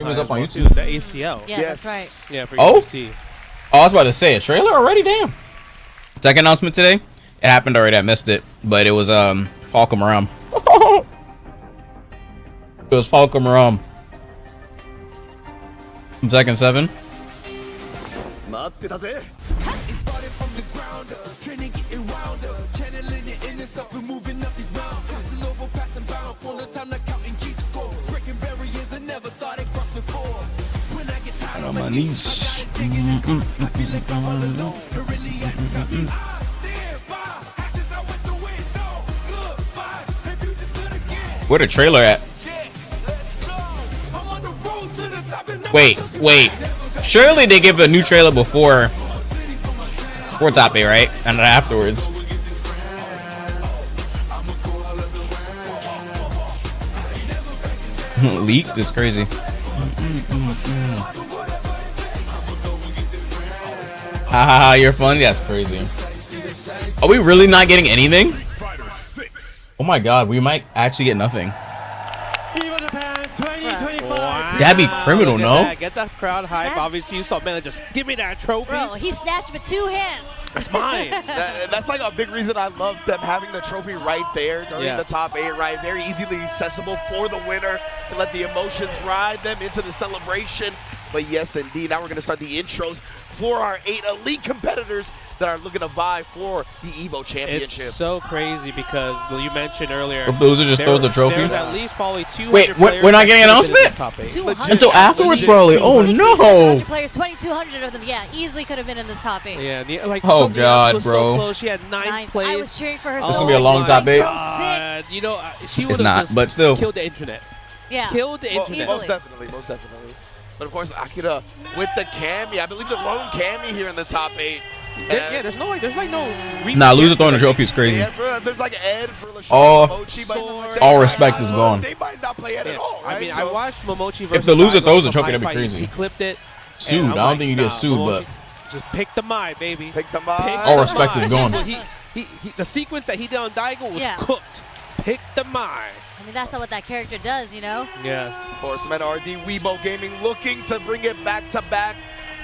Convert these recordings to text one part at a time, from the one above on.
It was up on YouTube. The ACL. Yeah, Yes. that's right. Yeah, for Oh? UFC. Oh, I was about to say a trailer already. Damn. Tekken announcement today. It happened already. I missed it, but it was Falcom Ram. It was Falcom Ram. From Tekken 7. On my knees. Where the trailer at? Wait. Surely they give a new trailer before top 8, right? And then afterwards. Leaked is crazy. Haha, you're funny. That's crazy. Are we really not getting anything? Oh my god, we might actually get nothing. Evo Japan 2025. Wow. That'd be criminal, no? That. Get that crowd hype. Obviously, you saw Mena just give me that trophy. Bro, he snatched with 2 hands. That's mine. That's like a big reason I love them having the trophy right there during the top 8, right? Very easily accessible for the winner to let the emotions ride them into the celebration. But yes, indeed, now we're going to start the intros for our 8 elite competitors that are looking to vie for the Evo Championship. It's so crazy because you mentioned earlier. If those are just throw the trophy. There's at least probably 200 Wait, players we're not getting an announcement? 200. Until afterwards, probably. Oh no! 200 players, 2,200 of them, yeah, easily could have been in this top 8. Yeah, like Oh, something God, else was bro. So close. She had 9th place. I was cheering for her. This so gonna be a long much. top 8. So sick. You know, she It's would not, have just but still. killed the internet. Yeah. Killed the internet. Most definitely. But of course, Akira with the Cammy. I believe the lone Cammy here in the top 8. Yeah, there's no Nah, loser throwing the trophy is crazy. Yeah, there's like Ed for Leshar, Momochi, but all respect is gone. They might not play Ed at all, right? I mean, So- I watched Momochi versus If the loser Daigo throws the from trophy, Fight that'd be Fight. crazy. He clipped it. Sued. and I'm I don't like, think you get sued, Momochi, but just pick the Mai, baby. Pick them Pick up. all the respect Mai. is gone. He, the sequence that he did on Daigo was Yeah. cooked. Pick the Mai. I mean, that's not what that character does, you know? Yes. Of course, MenaRD, Weibo Gaming looking to bring it back to back,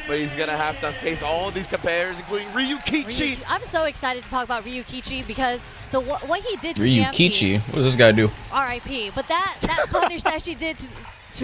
but he's going to have to face all these competitors, including Ryukichi. I'm so excited to talk about Ryukichi because what he did to Ryukichi. What does this guy do? R.I.P. But that punish that she did to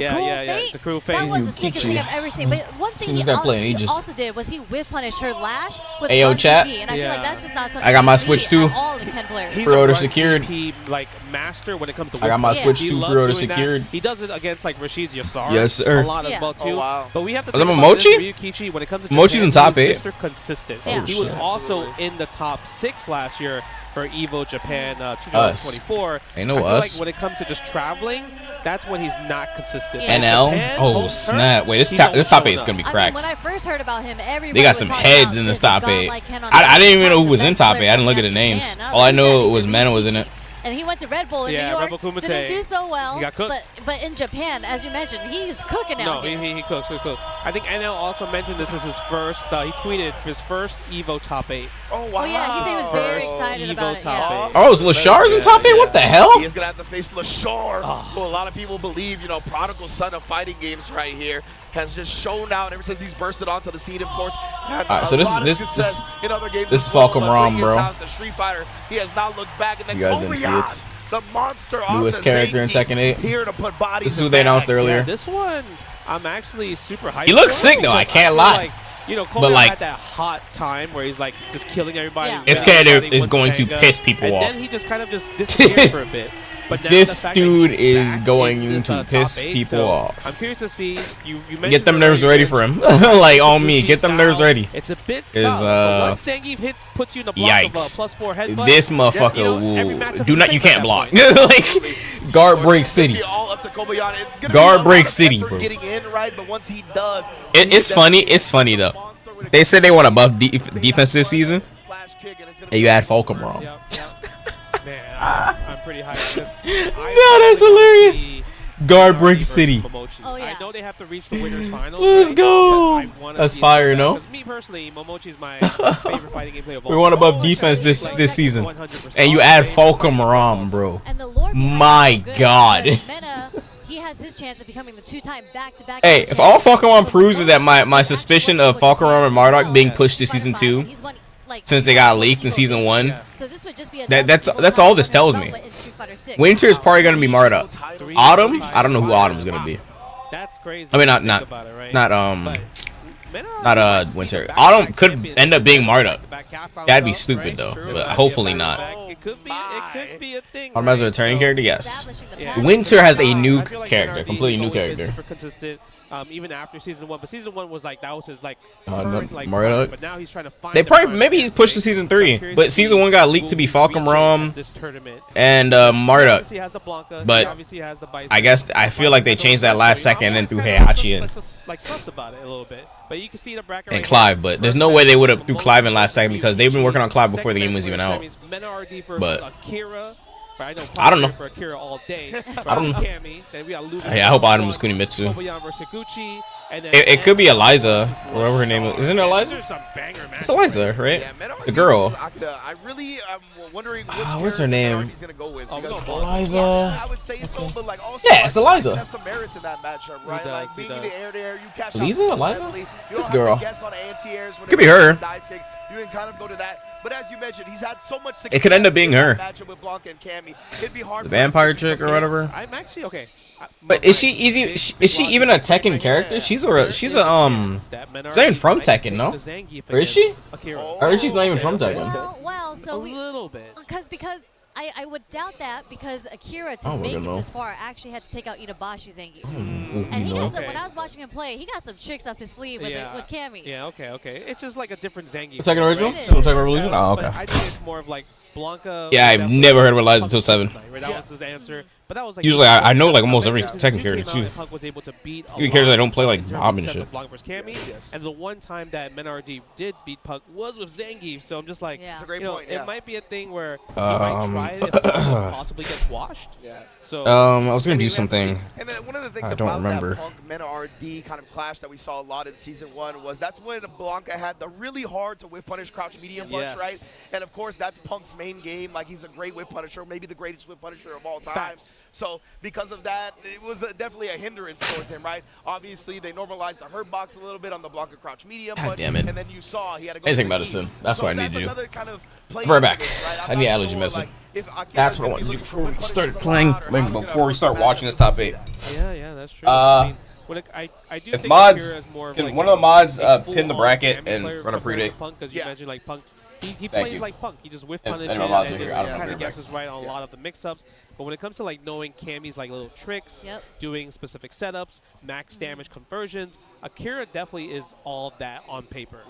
Yeah, Cruel yeah, Fate, the Cruel Fate. that was the sickest thing I've ever seen. But one thing Seen this he guy playing ages. also did was he whiff punished her lash with Ayo, 1 chat. TP, and I feel like that's just not something I got my you see Switch too. at all in Ken players. He's Pre-order a run secured. TP, like master when it comes to I got my Yeah. Switch He 2 loves pre-order doing that. secured. He does it against like Rashid's Yasar. Yes, sir. A lot Yeah. as well too. Oh, wow. But we have to Was think it about this, Momochi? Ryukichi, when it comes to Momochi's Japan, in top he's 8. Mr. Consistent. Yeah. He was shit. also in the top 6 last year for Evo Japan 2024. Ain't no I feel us. like when it comes to just traveling, that's when he's not consistent. Yeah. NL? Japan, Oh home snap! turf, Wait, this he's top on 8 is showdown. gonna be I mean, cracked. when I first heard about him, everybody They got was some talking heads about in this this top gone 8. like Ken on I didn't even know the who was in best top player 8. I didn't look at from the names. Japan. All I was know like, was he's Mena was in it. And he went to Red Bull in Yeah, New York. Red Bull Kumite. Didn't do so well. He got cooked. But in Japan, as you mentioned, he's cooking No, out here. he cooks. I think NL also mentioned this is his first. He tweeted his first Evo top 8. Oh, wow. Oh yeah, he said he was very First excited Evo about it. top Yeah. 8. Oh, is Leshar's in top 8? What the hell? He is going to have to face Leshar, who a lot of people believe, you know, prodigal son of fighting games right here, has just shown out ever since he's bursted onto the scene, of course. Alright, so this in other games this as is well, Falcom but Ram, bringing his bro. talent to Street Fighter, he has not looked back. And then You guys didn't see Kobayan, it. the monster on Newest the character in Zangief, Tekken 8. here to put bodies This is in who they announced bags. earlier. Yeah, this one, I'm actually super hyped. He looks for sick, though, I because can't feel lie. Like, you know, But, Kobayan like- had that hot time where he's like just killing everybody. Yeah. This killing character everybody is with going to manga, piss people and off. then he just kind of just disappeared for a bit. But now This the fact that dude he's is back going in this, to top piss 8, people so off. I'm curious to see. You mentioned Get them nerves earlier, ready for him. Like on me, get them nerves ready. It's a bit Is, tough. But uh, once Zangief puts you in the block of Yikes. +4 headbutt, This motherfucker you know, every will matchup do not. is You safe at can't that block. point. Like guard break city. All up to Kobayan. It's gonna Guard be a break lot of city, effort bro. Getting in right, but once he does, It's funny. It's funny though. They said they want to buff defense this season, and you add Falcom Ram. Yep. Man, I'm pretty hyped. No, that's hilarious. Guard break city. Oh, yeah. I know they have to reach the winners finals. Let's but go. I wanna That's see it fire, so bad, no? 'cause me personally, Momochi is my favorite fighting game player of all We want to time. buff defense this season, 100%. and you add Falcom Ram, bro. And the lore behind My it is so good God. because Mena, he has his chance of becoming the 2-time back-to-back. Hey, if all Falcon Ron proves is that my suspicion of Falcon Ron and Marduk being pushed to season 2, since they got leaked in season 1, that's all this tells me. Winter is probably gonna be Marduk. Autumn, I don't know who Autumn's gonna be. That's crazy. I mean, not Winter. Autumn could end up being Marduk. That'd be stupid though, but hopefully not. It could be a thing. Autumn as a returning character, yes. Yeah. Winter has a new I feel like character, MenaRD completely new has always been character. Super consistent, even after season 1. But season 1 was like that was his like, Marduk. prime, but now he's trying to find. They the probably prime maybe he's pushed to season 3, but season 1 got leaked to be Falcon Rom this tournament. and Marduk. Obviously has the Blanca, But obviously has the Bison. I guess I feel like they changed that last second and threw Higuchi in. Like sus about it a little bit, but you can see the bracket. And right Clive, here. but there's no way they would have threw Clive in last second because they've been working on Clive before the game was even out. MenaRD versus But Akira. I don't know. For Akira all day. I don't know. Cammy, then we got Hey, I hope Autumn is Kunimitsu. Kobayan versus Higuchi, and then It could be Eliza, whatever her name is. Isn't it Eliza? There's some banger matches. It's Eliza, right? Yeah, MenaRD The girl. versus Akira. I really am wondering which what's her character name? MenaRD's gonna go with. Oh, Because Eliza. I would say so, but like also Yeah, it's Eliza. has some merits in that matchup, right? does, Like he being in the air, you catch Eliza? out Eliza? definitely. You This don't have girl. to guess on anti-airs when Could be it comes her. to dive kick. You can kind of go to that. But as you mentioned, he's had so much success. It could end up being in her. that matchup with Blanca and Cammy. It'd be hard The for us to vampire do chick some or hits. whatever. I'm actually okay. But is she easy? Is she even a Tekken character? She's not even from Tekken, no? Or is she? Or she's not even from Tekken. Well, so A we little bit. because I would doubt that because Akira to Oh, make we're it gonna this far actually had to take out Itabashi Zangief. Mm, And he no. got some, when I was watching him play, he got some tricks up his sleeve with with Cammy. Yeah, okay. It's just like a different Zangief. Tekken original? It is. Tekken Revolution? Oh, But okay. I think it's more of like Blanca. Yeah, I've never heard of Eliza until 7. Right, that was his answer. But that was like Usually, I know like almost every Season Tekken 2 character came out too. and Punk was able to beat a Even characters lot that don't play like in terms of Bob and sets shit. of Blanca versus Cammy. And the one time that MenaRD did beat Punk was with Zangief. So I'm just like, Yeah. It's a great you know, point, yeah. it might be a thing where he might try it if Punk possibly gets washed. Yeah. So I was gonna do something. And then one of the things I don't about remember. that Punk MenaRD kind of clash that we saw a lot in season 1 was that's when Blanca had the really hard to whip punish crouch medium punch, Yes. right? And of course that's Punk's main game. Like he's a great whip punisher, maybe the greatest whip punisher of all time. Facts. So because of that, it was definitely a hindrance towards him, right? Obviously they normalized the hurt box a little bit on the Blanca crouch medium God punch, damn it. and then you saw he had to go. I need to to take the medicine. knee. That's So what I need that's to do. another kind of play Right into back. this, right? I'm I need not allergy sure, medicine. like, if Akira's That's what I gonna wanted to be do looking before for we whip started punishes a playing. lot, or Like, how he's before gonna we start approach watching that this top matchup. 8. yeah, that's true. I mean, I do if think mods Akira is more of can like one of the mods a pin the full-on bracket Cammy and player run a compared to predict. Punk, because you Yeah. mentioned like Punk. He Thank plays you. like Punk. He just whiff If punishes anyone mods and are just here, I don't kind know. of guesses right on a lot of the mix-ups. But when it comes to like knowing Cammy's like little tricks, Yep. doing specific setups, max damage conversions, Akira definitely is all of that on paper.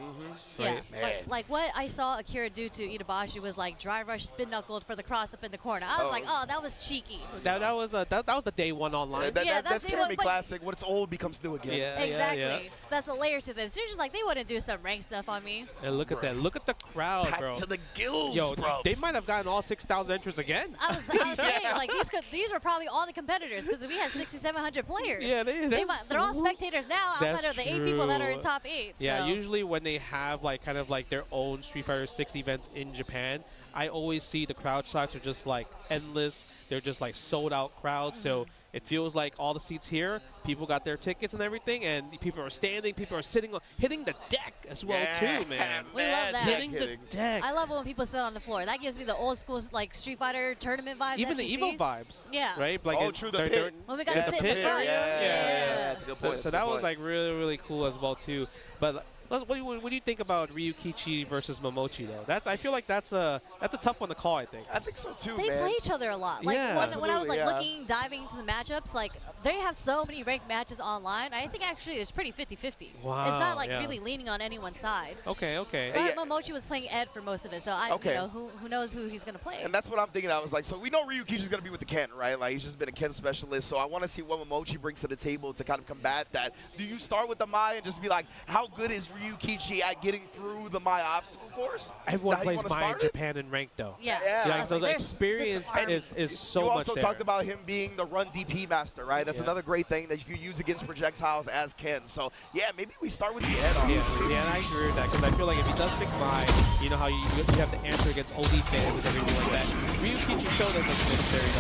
Yeah, Right? like what I saw Akira do to Itabashi was like dry rush spin knuckled for the cross up in the corner. I was like, oh, that was cheeky. That was the day one online. Yeah, That's that's Cammy what- classic. What's old becomes new again. Yeah, Exactly. yeah. That's a layer to this. They're just like they wouldn't do some rank stuff on me. And look at that. Look at the crowd, Packed bro. to the gills, Yo, bro. they might have gotten all 6,000 entrants again. I was saying like these were probably all the competitors because we had 6,700 players. Yeah, They're all spectators now outside That's of the 8 people that are in true. top 8. Yeah, so. usually when they have like kind of like their own Street Fighter 6 events in Japan, I always see the crowd shots are just like endless. They're just like sold out crowds. So it feels like all the seats here, people got their tickets and everything, and people are standing, people are sitting, hitting the deck as well too, man. We love that. Hitting the deck. I love it when people sit on the floor. That gives me the old school like Street Fighter tournament vibes. Even the FGC. Evo vibes. Yeah. Right? Like Oh, true, the pit. When we got Yeah, to the sit in the pit front. area. Yeah. That's a good point. So that was like really, really cool as well too. But what do you think about Ryukichi versus Momochi though? I feel like that's a tough one to call. I think. I think so too, They man. play each other a lot. Like Yeah. when I was like Absolutely, diving into the matchups, like they have so many ranked matches online. I think actually it's pretty 50-50. Wow, It's not like yeah. really leaning on anyone's side. Okay. But Yeah. Momochi was playing Ed for most of it, so Okay. who knows who he's gonna play. And that's what I'm thinking. I was like, so we know Ryukichi's going to be with the Ken, right? Like, he's just been a Ken specialist. So I want to see what Momochi brings to the table to kind of combat that. Do you start with the Mai and just be like, how good is Ryukichi at getting through the My obstacle course? Everyone plays My in Japan in ranked though. Yeah. So the experience is so much there. You also talked about him being the run DP master, right? That's another great thing that you can use against projectiles as Ken. So yeah, maybe we start with the head on. Yeah, and I agree with that because I feel like if he does pick My, you know how you have to answer against OD fans and everything like that. Ryukichi showed us as military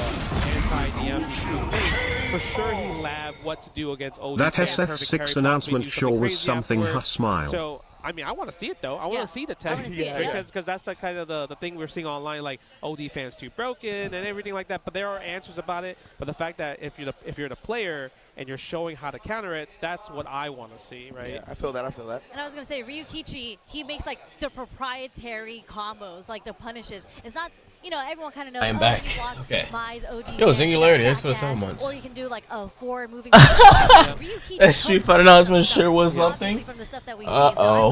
anti-DMP thing. For sure, he lab what to do against OD That fans. SF6 announcement sure was something. Smile. So I mean, I want to see it though. I want to see the tech because that's the kind of the thing we're seeing online, like OD fans too broken and everything like that. But there are answers about it. But the fact that if you're the player and you're showing how to counter it, that's what I want to see, right? Yeah, I feel that. And I was gonna say Ryukichi, he makes like the proprietary combos, like the punishes. It's not, everyone kind of knows. I am back. Okay. OD Yo, Singularity. That's for 7 months. Or you can do like a 4 moving. That Street Fighter announcement sure was something.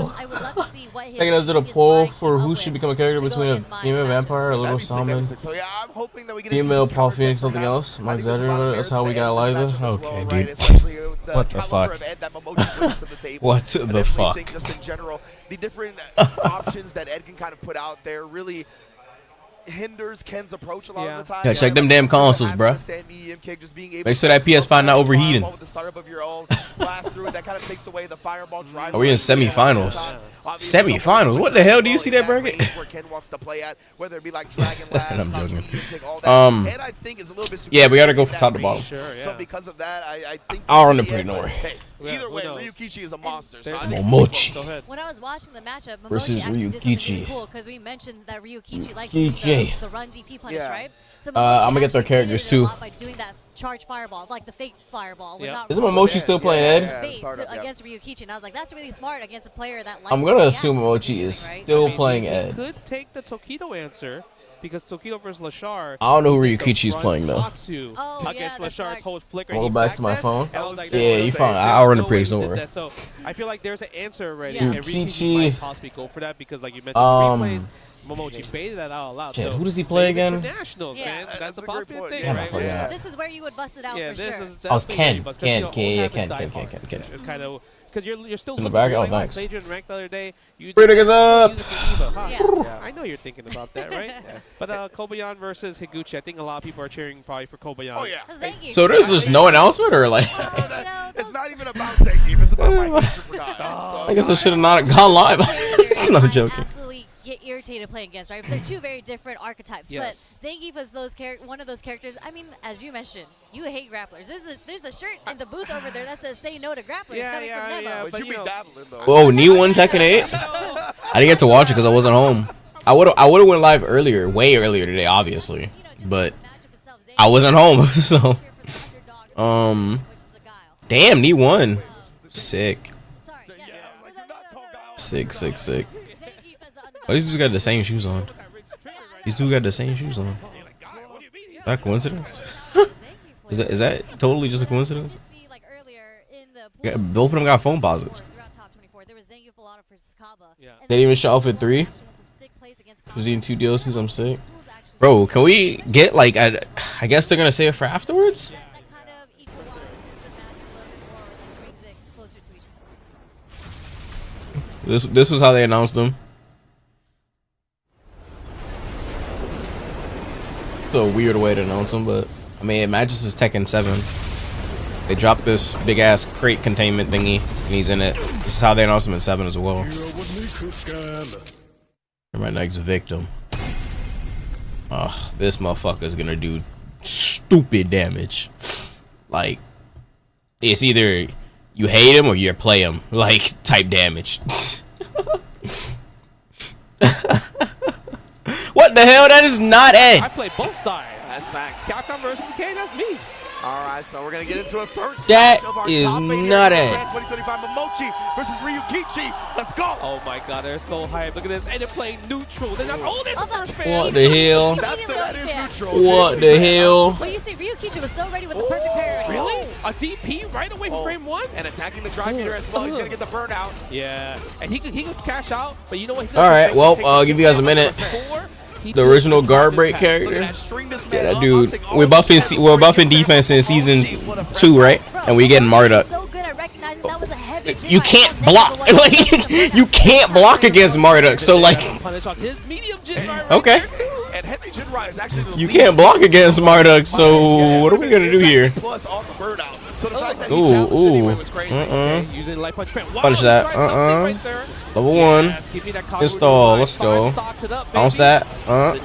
I would love to see what his Taking us to the poll for who should become a character between a female vampire, a little shaman, So yeah, I'm hoping that we get female Paul Phoenix, something else. Mike Zedder, that's how we got Eliza. Okay, dude. What the fuck? What the fuck? Just in general, the different options that Ed can kind of put out there really hinders Ken's approach a lot of the time. Yeah, check them damn consoles, bro. Make sure that PS5 not overheating. Are we in semifinals? Semifinals? What the hell? Do you see that bracket? I'm joking. Yeah, we gotta go from top to bottom. So because of that, I think I'll run the pretty north. Either way, Ryukichi is a monster. Momochi when I was watching the matchup, Momochi versus actually did something really Ryukichi. cool because we mentioned that Ryukichi likes to do the run DP punish, right? So I'm gonna get their characters too. By doing that charge fireball, like the fake fireball. Isn't Momochi still playing Ed? Against Ryukichi, and I was like, that's really smart against a player that likes. I'm gonna assume Momochi is still playing Ed. Could take the Tokido answer. Because Tokido versus Leshar. I don't know who Ryukichi is playing though. Against Leshar's whole flicker. I'll go back to my phone. Yeah, you fine. I'll run the previous, don't worry. So I feel like there's an answer already. Yeah. And Ryukichi might possibly go for that because, like you mentioned, replays. Momochi baited that out loud. Shit, so who does he play again? Nationals, man. That's a possible thing, Yeah, right? yeah. This is where you would bust it out for sure. Oh, it's Ken. Ken. It's kind of because you're still in the back. Oh, I thanks. played you in ranked the other day. Bring us up. I know you're thinking about that, right? But Kobayan versus Higuchi. I think a lot of people are cheering probably for Kobayan. Oh yeah. So there's just no announcement or like? It's not even about Zangief. It's about my future guy. I guess I should have not gone live. No, I'm joking. Absolutely get irritated playing against, right? But they're two very different archetypes. Yes. But Zangief is one of those characters. I mean, as you mentioned, you hate grapplers. There's the shirt in the booth over there that says "Say no to grapplers" coming from Nemo. But you be dabbling though. Oh, Knee 1 Tekken 8. I didn't get to watch it because I wasn't home. I would have went live earlier, way earlier today, obviously, but I wasn't home. So, damn, Knee 1, sick. Sick. Oh, these two got the same shoes on. These two got the same shoes on. Is that a coincidence? is that totally just a coincidence? Yeah, both of them got phone posits. They didn't even show off at 3. Was eating 2 DLCs. I'm sick. Bro, can we get like I guess they're gonna save it for afterwards. This was how they announced them. It's a weird way to announce them, but I mean, it matches his Tekken 7. They dropped this big ass crate containment thingy, and he's in it. This is how they announced him in 7 as well. My next victim. Ugh, this motherfucker's gonna do stupid damage. Like, it's either you hate him or you play him, like, type damage. What the hell? That is not Ed. I play both sides. That's facts. Capcom versus K, that's me. All right, so we're gonna get into it first. That is not it. 2025 Momochi versus Ryukichi. Let's go. Oh my God, they're so hyped. Look at this, and they're playing neutral. They're not. Oh, there's the first fan. What the hell? That is neutral. What the hell? So you see, Ryukichi was so ready with the perfect parry. Really? A DP right away from frame 1? And attacking the drive meter as well. He's gonna get the burnout. Yeah, and he could cash out, but you know what? All right, well, I'll give you guys a minute. The original guard break character. Yeah, that dude. We're buffing defense in season 2, right? And we getting Marduk. imagine that was a heavy jib You right can't now. block. Like, you can't block against Marduk. So like, Punish on his medium Jinrai right okay. there, too. And heavy Jinrai is actually the You least can't block against Marduk. So what are we gonna do here? Plus on the burnout. So the fact that he Ooh, challenged anyway ooh. was crazy. Okay, using light punch. Wow, Punch that. he tried something right there. Level 1. Yes, give me that combo Install. with Let's the go. line. Stocks it up, Bounce baby.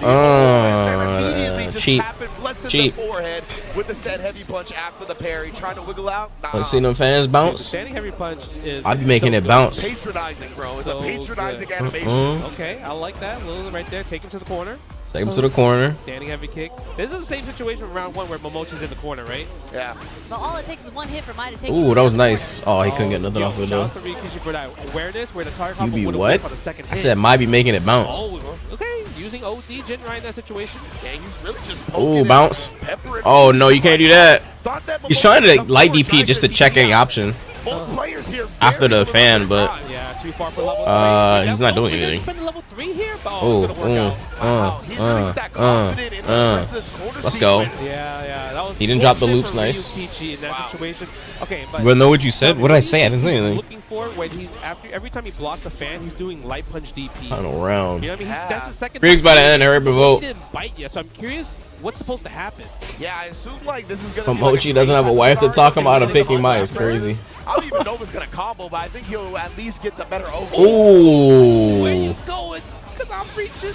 Immediately that. just Cheap. tap it, bless in Cheap. the forehead with the stand heavy punch after the parry. Trying to wiggle out. Nah. Let's see them fans bounce. Standing heavy punch is. I'd be making so it good. bounce. Patronizing, bro. It's So a patronizing good. animation. Okay, I like that. Lil right there. Take him to the corner. Take him to the corner. Standing heavy kick. This is the same situation from round 1 where Momochi's in the corner, right? Yeah. But all it takes is one hit for Mai to take Ooh, that was nice. Oh, he couldn't get nothing off of it though. Shout out to Ryukichi for that awareness where the target You combo be would've what? worked on the second I hit. said might be making it bounce. Oh, okay. Using OD Jinrai in that situation. Yeah, he's really just Ooh, poking bounce. it, peppering Oh no, you can't do that. Thought that He's Momochi trying was to up light forward, DP trying just to beat check any out. option Both players here after very the fan, little but Yeah, too far for level 3. he's not doing anything. Spend level 3 here? Ooh, It's gonna work out. Wow, he really is that confident in the rest of this corner Let's go. sequence. Yeah, that was He didn't drop the fortunate loops, for nice. Ryukichi in that situation. Okay, but But know what you said? What did I say? I didn't say he's anything. looking for when he's after every time he blocks a fan, he's doing light punch DP. Final round. You know what I mean? That's the second. Briggs time by the end. Hurry up and he vote. didn't bite yet, so I'm curious what's supposed to happen. Yeah, I assume like this is gonna be Momochi like doesn't have a type wife to scenario. talk him out of Maybe picking the Mai is unlock crazy. versus- I don't even know if it's gonna combo, but I think he'll at least get the better over. Where Ooh. you going? Cause I'm reaching.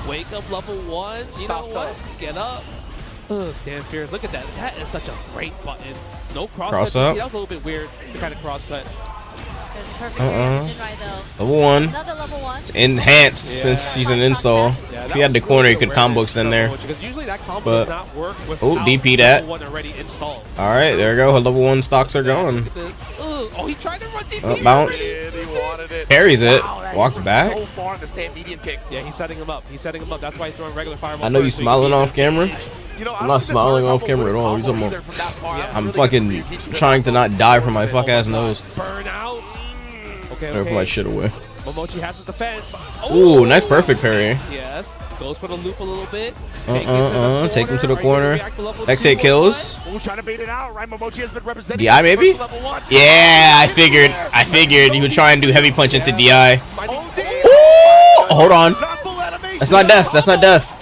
Wake up level 1. You Stop know what? up. Get up. Stand fierce. Look at that. That is such a great button. No cross Cross cut. up. That was a little bit weird to kind of cross cut. There's a perfect parry of Jinrai though. Level 1. Another level 1. Enhanced since she's an install. Yeah, If he had the corner, he could combo extend there. Because usually that combo But- does not work with Oh, DP that. one already installed. Alright, there we go. Level 1 stocks are gone. Look at this. Oh, he tried to run DP. Bounce. Yeah, he wanted it. Parries it. Wow, that Walks hit back. So far in the stand medium kick. Yeah, he's setting him up. That's why he's throwing regular fireball. I know you first, so smiling can off camera. You know, I'm not smiling off camera at all. What are you talking Yeah. I'm fucking trying to not die from my fuck ass nose. Burnout. Okay, Never put my shit away. Momochi has to defend. Ooh, nice perfect parry. Yes. Goes for the loop a little bit. Take him to the corner. X hit kills. Ooh, trying to bait it out, right? Momochi has been represented. DI maybe? Level 1. Yeah, I figured you would try and do heavy punch into DI. Oh, Ooh, hold on. not full animation. That's not death. That's not death.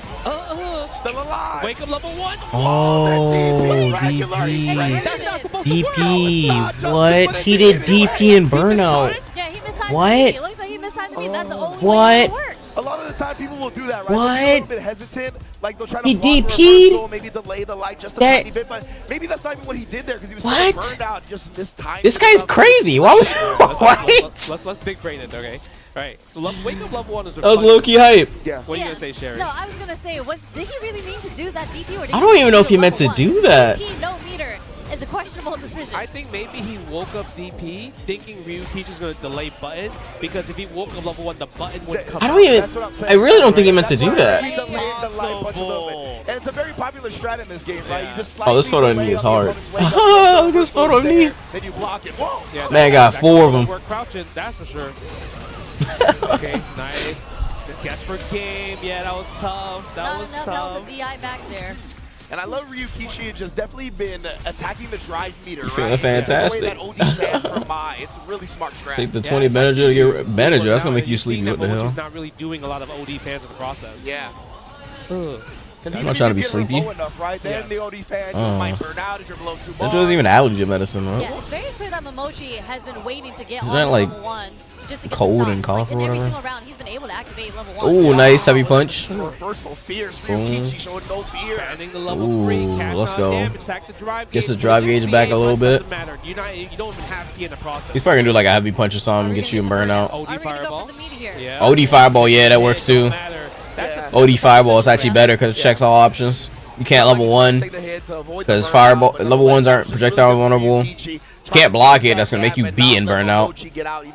Still alive. Wake up level 1. Oh, DP. That's not supposed to DP. What? He did DP and burnout. Yeah, he mistimed What? the beat. It looks like he mistimed the beat. That's the only way What? it can work. A lot of the time, people will do that, right? What? They'll be a little bit hesitant, like they'll try to He block the DP'd? reversal, maybe delay the light just a That- tiny bit, but maybe that's not even what he did there because he was What? so burned out, just mistimed. This guy's crazy. Why? What? Let's big brain it, okay? Alright, so wake up level 1 is a That was low key hype. Yeah. What are you Yes. gonna say, Sherry? No, I was gonna say, did he really mean to do that DP or did I don't even know if he meant to do that. DP no meter is a questionable decision. I think maybe he woke up DP thinking Ryukichi's gonna delay button because if he woke up level 1, the button would come I out. don't even. That's what I'm saying. I really don't think he meant to That's do why that. he delayed the light punch a little bit. Impossible. And it's a very popular strat in this game, right? You just Oh, this slightly photo of delay me is on the hard. opponent's wake up, Look at this photo of me. there, Then you block it. Whoa! Yeah, Man, got that 4 of doesn't them. work crouching, that's for sure. Okay, nice. The Desperate game, yeah, that was tough. That Not was enough tough. help to DI back there. And I love Ryukichi has just definitely been attacking the drive meter, right? feeling fantastic. It's the way that OD stands for Mai. It's a really smart strat. Take the 20 manager to get manager. That's gonna make you sleepy. What the hell? He's not really doing a lot of OD fans in the process. Yeah. I'm not trying to be sleepy. Enough, right? Then the OD fan might burn out if you're below too That much. wasn't even allergy medicine, right? Yeah, it's very clear that Momochi has been waiting to get Isn't on that, the like, level 1s just to get cold the stocks. and cough Like, or in every whatever? single round, he's been able to activate level 1. Ooh, nice heavy punch. Reversal fierce. Ryukichi showing no fear. Expanding the level 3, Ooh, cash let's on go. damage, attack the drive Gets gauge. his drive Within gauge back a CA, little but bit. doesn't matter. You don't even have C in the process. He's probably gonna do like a heavy punch or something, get you in burnout. OD Are we gonna go fireball. for the meaty here? Yeah. OD fireball, yeah, that works too. Don't matter. That's a OD fireball is actually better because it checks all options. You can't level 1 because fireball level 1s aren't projectile vulnerable. You can't block it. That's gonna make you be in burnout.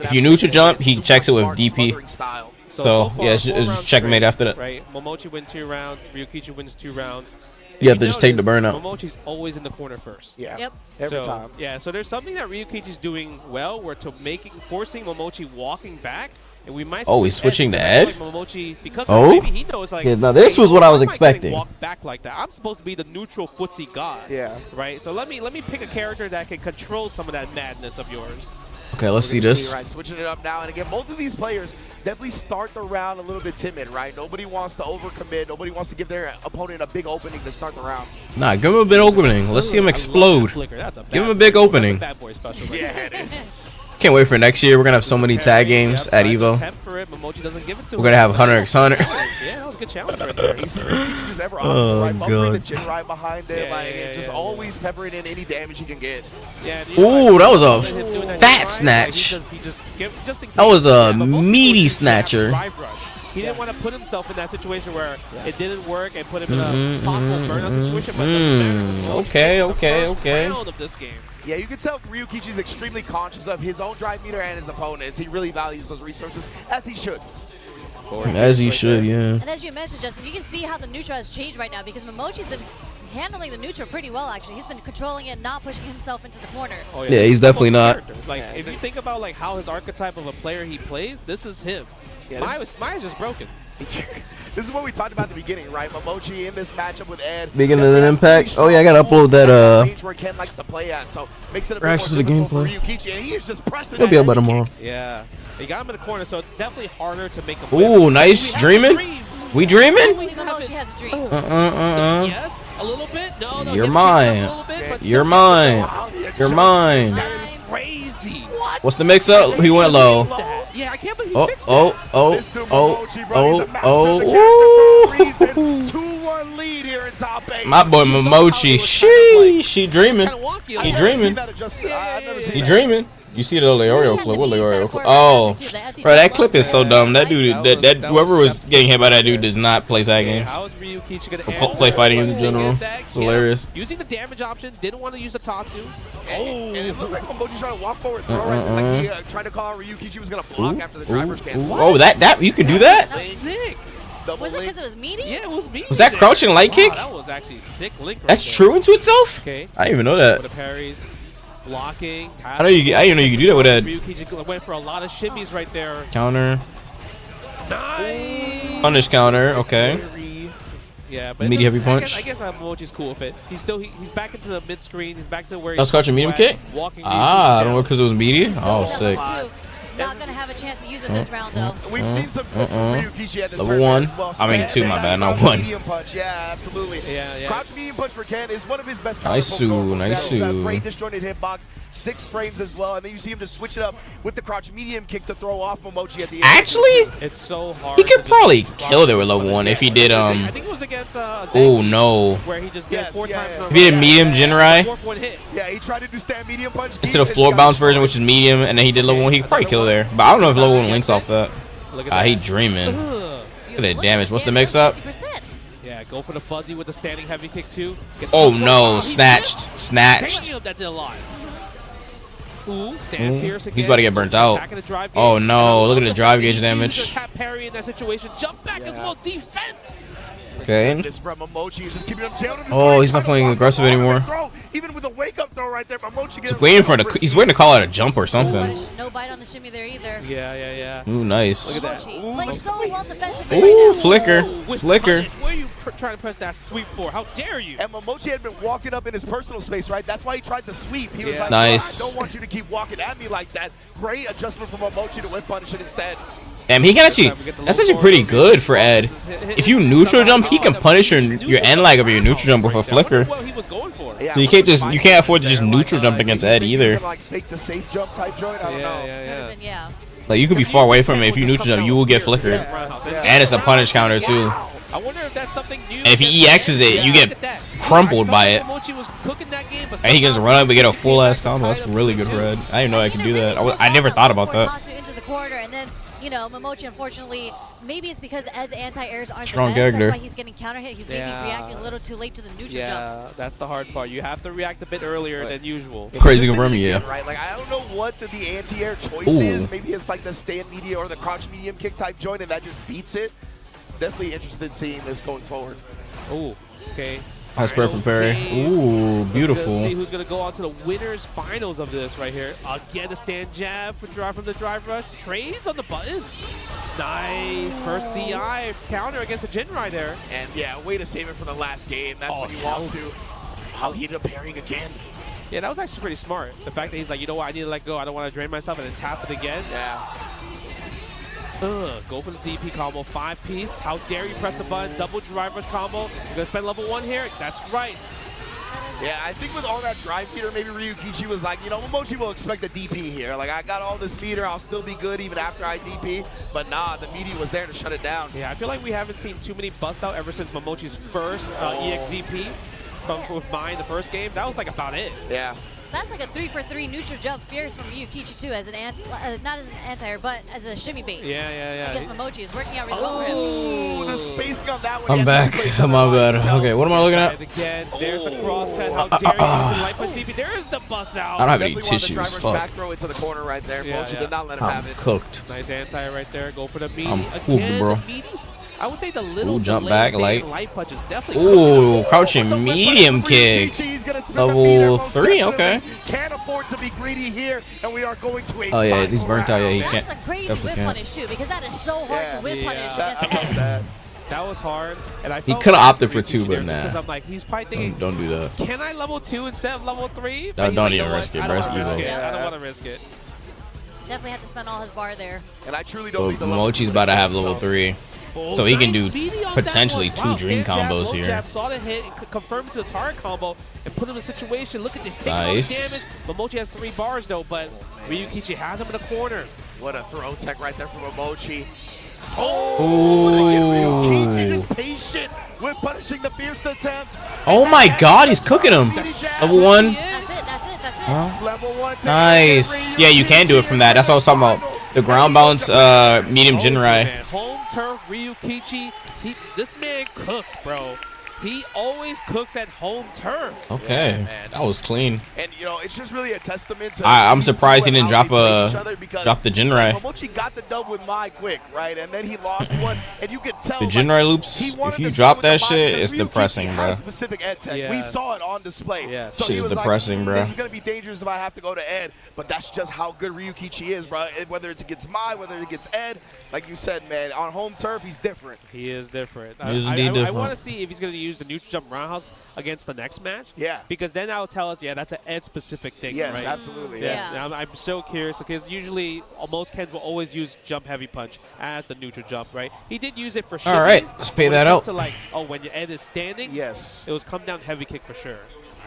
If you neutral jump, he checks it with DP. So far, yeah, it's 4 rounds checkmate straight, after that. Right, Momochi wins 2 rounds. Ryukichi wins 2 rounds. You have to just take the burnout. Momochi's always in the corner first. Yeah. Yep. Every so, time. Yeah, so there's something that Ryukichi's doing well, where forcing Momochi walking back And we might Oh, he's switching to Ed? Like Momochi, because Oh? maybe he knows, like, Yeah, now this was what I was I'm not getting expecting. walked back like that. I'm supposed to be the neutral footsie god. Yeah. Right? So let me pick a character that can control some of that madness of yours. Okay, let's see this. Right, switching it up now, and again, both of these players definitely start the round a little bit timid, right? Nobody wants to overcommit. Nobody wants to give their opponent a big opening to start the round. Nah, give him a big opening. Let's see him explode. Give him a big opening. Bad boy special. Yeah, it is. Can't wait for next year. We're gonna have so many tag games at Evo. We're gonna have 100x100. Yeah, that was a good challenge right there. He's just ever on Oh, right, bumpering the God. chin right behind him, Yeah, just always peppering in any damage he can get. Yeah, and Ooh, that was a him doing that fat drive, snatch. Like, he just in That was case, a but most meaty people just jab snatcher. drive rush. He didn't want to put himself in that situation where it didn't work and put him in a possible burnout situation. But it doesn't matter. Okay, The okay, first okay. round of this game. Yeah, you can tell Ryukichi is extremely conscious of his own drive meter and his opponents. He really values those resources, as he should. As he should, yeah. And as you mentioned, Justin, you can see how the neutral has changed right now because Momochi's been handling the neutral pretty well, actually. He's been controlling it, not pushing himself into the corner. Oh, Yeah, he's definitely not. Like, if you think about like how his archetype of a player he plays, this is him. Yeah, Maya's just broken. This is what we talked about at the beginning, right? Momochi in this matchup with Ed. Beginning of an impact. Oh yeah, I gotta upload that. Range where Ken likes to play at, so makes it a bit more Reactions to the difficult for gameplay. Ryukichi, and he is just pressing. He'll be that up by heavy tomorrow. kick. Yeah. He got him in the corner, so it's definitely harder to make him win. Ooh, nice dreaming. We I dreaming? believe Momochi has a dream. Yes, a little bit. No, no. You're yes, mine. a little bit, but You're still- mine. Wow, yeah, You're just- mine. That's crazy. What's the mix up? He went low. Yeah, I can't believe he Oh, fixed oh, that. oh, Mr. oh, Momochi, bro, he's a master oh, of the character for a oh. reason. 2-1 lead here in top 8. My boy Momochi. She dreaming. Kind of wonky. He like that. dreaming. I've never seen He that. dreaming. You see the Leorio Yeah, clip? the What knee Leorio set clip? for Oh, that bro, that clip is so dumb. That dude, That was whoever was something. getting hit by that dude does not play tag games. How is Ryukichi gonna Or play fighting games in general. Get that, It's get him. hilarious. Using the damage option, didn't want to use the Tatsu. And it looked like Momochi's trying to walk forward, throw right, like he tried to call out Ryukichi was going to block after the driver's cancel. Oh, that you can do that? That's sick. Double Was it link. because it was meaty? Yeah, it was me. Was that crouching light kick? That was actually sick link. Right That's there. true into itself? Okay. I didn't even know With that. the parries, blocking. I didn't know you could do that with that Ryukichi went for a lot of shimmies right there. counter. Nice. Punish counter, okay. Yeah, but Meaty heavy punch. I guess Momochi's cool with it. He's back into the mid screen. He's back to where That was crouching medium kick? Walking Ah, I don't know know. because it was meaty. Oh, Yeah, sick. too. Not going to have a chance to use it this round, though. We've seen some clips from Ryukichi at this Level tournament 1. as well. I mean, 2, my bad, not Crouch 1. Medium punch, yeah, absolutely. Yeah. Crouch medium punch for Ken is one of his best Nice counter nice Great disjointed hitbox, 6 frames as well, and then you see him just switch it up with the crouch medium kick to throw off Momochi at the end. Actually, It's so hard. he to could just probably block kill there with him. level 1 if he did, I think it was against oh Zangief, no. where he just did Yes, 4 yeah, times. yeah. in a If he did row. medium Jinrai Fourth one hit. Yeah, he tried to do stand medium punch. instead of floor bounce version, which is medium, and then he did level 1, he could probably kill there. But I don't know if level 1 links off that. Look at Ah, that. he dreaming. Ugh. Look at that damage. What's the mix up? 50%. Yeah, go for the fuzzy with the standing heavy kick too. Get Oh the- no, he snatched. missed. Snatched. Damn, that did a lot. Ooh, stand fierce again. He's about to get burnt out. Attacking the drive Oh gauge. no, And look at I the love drive fact gauge that he damage. used a tap parry in that situation. Jump back as well. Defense. Okay. This from Momochi is just keeping him jailed in his Oh, corner, he's not trying to playing block aggressive the anymore. throw. Even with a wake up throw right there, Momochi gets He's waiting for he's waiting to call out a jump or something. No bite on the shimmy there either. Yeah. Ooh, nice. Look at that. Momochi playing so well defensively Ooh, right now. flicker. With Flicker. punish. Where are you trying to press that sweep for? How dare you? And Momochi had been walking up in his personal space, right? That's why he tried to sweep. He was Yeah. like, Nice. "Bro, I don't want you to keep walking at me like that." Great adjustment from Momochi to whip punish it instead. Damn, he can actually. That's actually pretty good for Ed. If you neutral jump, he can punish your end lag of your neutral jump with a flicker. What he was going for. Yeah, So you can't afford to just neutral jump against Ed either. Like fake the safe jump type joint. I don't know. Could have been, yeah. Like you could be far away from it. If you neutral jump, you will get flickered. And it's a punish counter too. I wonder if that's something new. And if he EXs it, you get crumpled by it. And he can just run up and get a full ass combo. That's really good for Ed. I didn't know I could do that. I never thought about that. Into the corner, and then, you know, Momochi, unfortunately, maybe it's because Ed's anti-airs aren't Strong the best. character. That's why he's getting counter hit. He's maybe reacting a little too late to the neutral Yeah, jumps. that's the hard part. You have to react a bit earlier than usual. Crazy confirming, yeah. Right, like I don't know what the anti-air choice Ooh. is. Maybe it's like the stand medium or the crouch medium kick type joint, and that just beats it. Definitely interested in seeing this going forward. Oh, okay. Nice perfect parry. Ooh, Let's beautiful. see who's gonna go on to the winners finals of this right here. Again, the stand jab from the drive rush. Trades on the buttons. Nice first DI counter against the Jinrai there. And yeah, way to save it for the last game. That's when you want to. How he ended up parrying again. Yeah, that was actually pretty smart. The fact that he's like, you know what, I need to let go. I don't want to drain myself, and then tap it again. Yeah. Go for the DP combo, 5-piece. How dare you press the button, double drive rush combo. You're gonna spend level 1 here. That's right. Yeah, I think with all that drive meter, maybe Ryukichi was like, you know, Momochi will expect a DP here. Like, I got all this meter, I'll still be good even after I DP. But nah, the media was there to shut it down. Yeah, I feel like we haven't seen too many bust out ever since Momochi's first EX DP with mine the first game. That was like about it. Yeah. That's like a 3-for-3 neutral jump fierce from Ryukichi too, as an not as an anti-air, but as a shimmy bait. Yeah. I guess Momochi is working out really well for him. Oh, the spacing on that one. I'm back. Oh my god. Okay, what am I looking at? Again, there's the crosscut. How dare you use the light punch DP? There's the bust out. I don't have any Definitely wanted the tissues. driver's Fuck. back throw into the corner right there. Yeah, Momochi did not let him I'm have it. cooked. Nice anti right there. Go for the meaty. I'm Again, bro. the meaties, I would say the little Ooh, jump delay back, stand light. punch is definitely Ooh, crouching medium kick. Level 3, okay. Can't afford to be greedy here, and we are going to a Oh yeah, final he's burnt out. Yeah, he round. can't. That's a crazy Definitely whip can't. punish too, because that is so hard to whip punish Yeah. against the head. That was hard, and I He felt coulda bad opted for Ryukichi 2, but there just nah. 'cause I'm like, he's probably thinking, Don't do that. can I level 2 instead of level 3? No, But don't he's like, even you know risk what? it, I don't risk wanna risk it. it. I Yeah. don't want to risk it. Definitely had to spend all his bar there. And I truly don't Well, need the level Momochi's two about to have so- level 3. So he can do potentially 2 dream combos here. Jab, saw the hit, and confirmed to the target combo, and put him in a situation. Look at this, taking Nice. all the damage. Momochi has 3 bars though, but Ryukichi has him in the corner. What a throw tech right there from Momochi. Ooh. Ryukichi just patient with punishing the fierce attempt. Oh my god, he's cooking him. Level 1. That's it. Huh? Level 1. Nice. Yeah, you can do it from that. That's what I was talking about. The ground balance medium Jinrai. Man. Home turf Ryukichi. This man cooks, bro. He always cooks at home turf. Okay, man. that was clean. And you know, it's just really a testament to. I'm surprised he didn't how drop they play each other because the Jinrai. Momochi got the dub with Mai quick, right? And then he lost one, and you could tell. The like, Jinrai loops, he wanted if you to drop start with that the Mai shit, because it's Ryukichi depressing, has bro. specific ed tech. We Yes. saw it on display. Yeah. So Shit he is was depressing, like, bro. This is gonna be dangerous if I have to go to Ed, but that's just how good Ryukichi is, bro. Whether it's against Mai, whether it's against Ed, like you said, man, on home turf, he's different. He is different. He is I indeed want different. to see if he's going to use the neutral jump roundhouse against the next match. Yeah. Because then that'll tell us, yeah, that's an Ed-specific thing, Yes, right? absolutely. Yes. Yeah. And I'm so curious because usually most Kens will always use jump heavy punch as the neutral jump, right? He did use it for shimmies. All right, let's pay when it that comes out. To like, oh, when your Ed is standing, Yes. it was come down heavy kick for sure.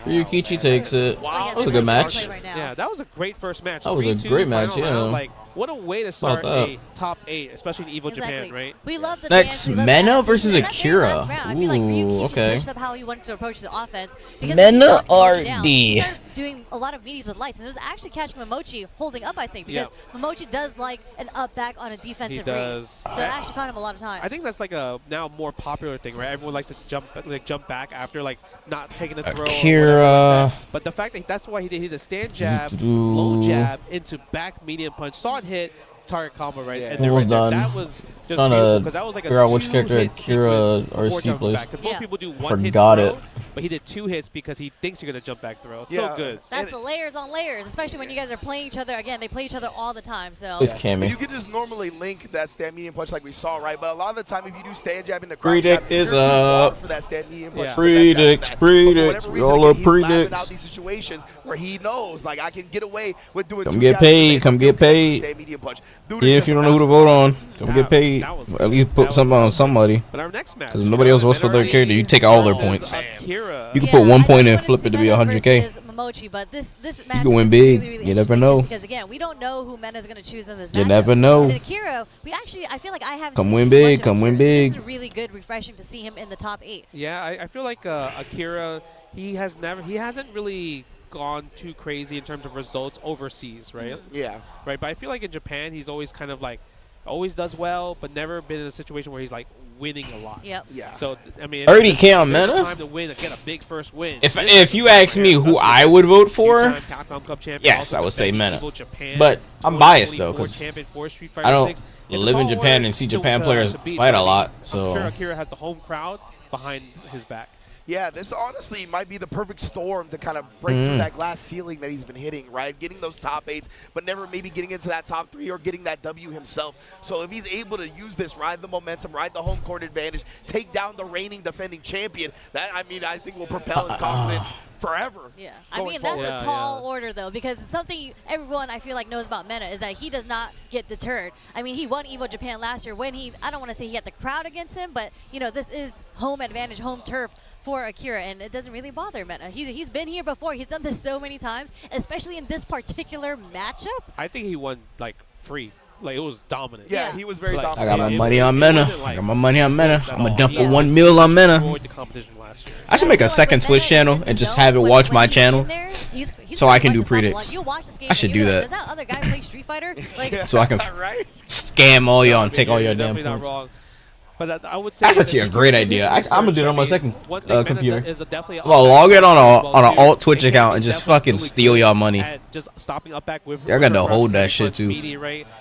Ryukichi takes it. Wow. That was a good match. Yeah, that was a great first match. That was a 3-2 great final match, yeah. round. Like, what a way to start that? a top 8, especially in Evo Japan, right? We love the Next, dance, we love Mena the versus that very Akira. last round, I feel like Ooh, Ryukichi okay. switched up how he wanted to approach the offense. Because he knocked Momochi down. He started doing a lot of meaties with lights, and it was actually catching Momochi holding up, I think, because Momochi does like an up back on a defensive He read. does. So it actually caught him a lot of times. I think that's like a now more popular thing, right? Everyone likes to jump back after like not taking a throw. Akira. But the fact that that's why he did a stand jab, low jab into back medium punch, saw it hit, target combo right, and then Almost right there. done. That was just Trying to beautiful because that was like figure a out which character two-hit Akira sequence or before C jumping plays. back. 'Cause most Yeah. people do one hit Forgot throw, it. but he did 2 hits because he thinks you're gonna jump back throw. Yeah. So good. That's the layers on layers, especially when you guys are playing each other. Again, they play each other all the time. So It's And Cammy. you can just normally link that stand medium punch like we saw, right? But a lot of the time, if you do stand jab in the crowd, Predict is up. for that stand medium punch. Yeah. Predicts, predicts. We all love he's laughing predicts. out these situations where he knows, like, I can get away with doing. Come 2 get jabs and paid, they come still get come with paid. stand medium punch. Dude is Yeah, if just you don't an know who to absolute vote on, monster. come get paid. that was At least that put was something on good. somebody. But our next match, Because if nobody else votes for their MenaRD character, you take all their versus points. Akira. You can put 1 I point definitely and flip wanna it to see be Mena 100K. versus Momochi, but this match can win is big. Really, really You never interesting know. just because again, we don't know who Mena's going to choose in this match. You never know. And Akira, I feel like I haven't Come seen win too big, much of come win Akira, so big. This is really good, refreshing to see him in the top 8. Yeah, I feel like Akira, he hasn't really gone too crazy in terms of results overseas, right? Yeah. Right, but I feel like in Japan, he's always kind of like, always does well, but never been in a situation where he's like winning a lot. Yep. Yeah. So, I mean, 30K on there's a Mena? time to win, get a big first win. If you ask me who I would vote for, Two-time Capcom Cup champion, yes, also I would say defending Mena. Evo Japan, But I'm biased though, 2024 because champion for Street Fighter I don't 6. It's a live in tall Japan order and see to Japan players beat, fight a but lot. I'm So sure Akira has the home crowd behind his back. Yeah, this honestly might be the perfect storm to kind of break through that glass ceiling that he's been hitting, right? Getting those top 8s, but never maybe getting into that top 3 or getting that W himself. So if he's able to use this, ride the momentum, ride the home court advantage, take down the reigning defending champion, that, I mean, I think will propel his confidence forever. Yeah, I mean, that's a tall order, though, because something everyone I feel like knows about Mena is that he does not get deterred. I mean, he won Evo Japan last year when I don't want to say he had the crowd against him, but, you know, this is home advantage, home turf for Akira, and it doesn't really bother Mena. He's been here before. He's done this so many times, especially in this particular matchup. I think he won, like, free. Like, it was dominant. Yeah, he was very dominant. I got my money on Mena. I got my money on Mena. I'm going to dump a 1 mil on Mena. I should make a second Twitch channel and just have it watch my channel so I can do predicts. I should do that. Does that other guy play Street Fighter? Like, so I can scam all y'all and take all your damn points. But I would say that's actually a great idea. I'm gonna do it on my second computer. I'm gonna log in on an alt Twitch account and just fucking steal y'all money. Just stopping up back with. Y'all gotta hold that shit too.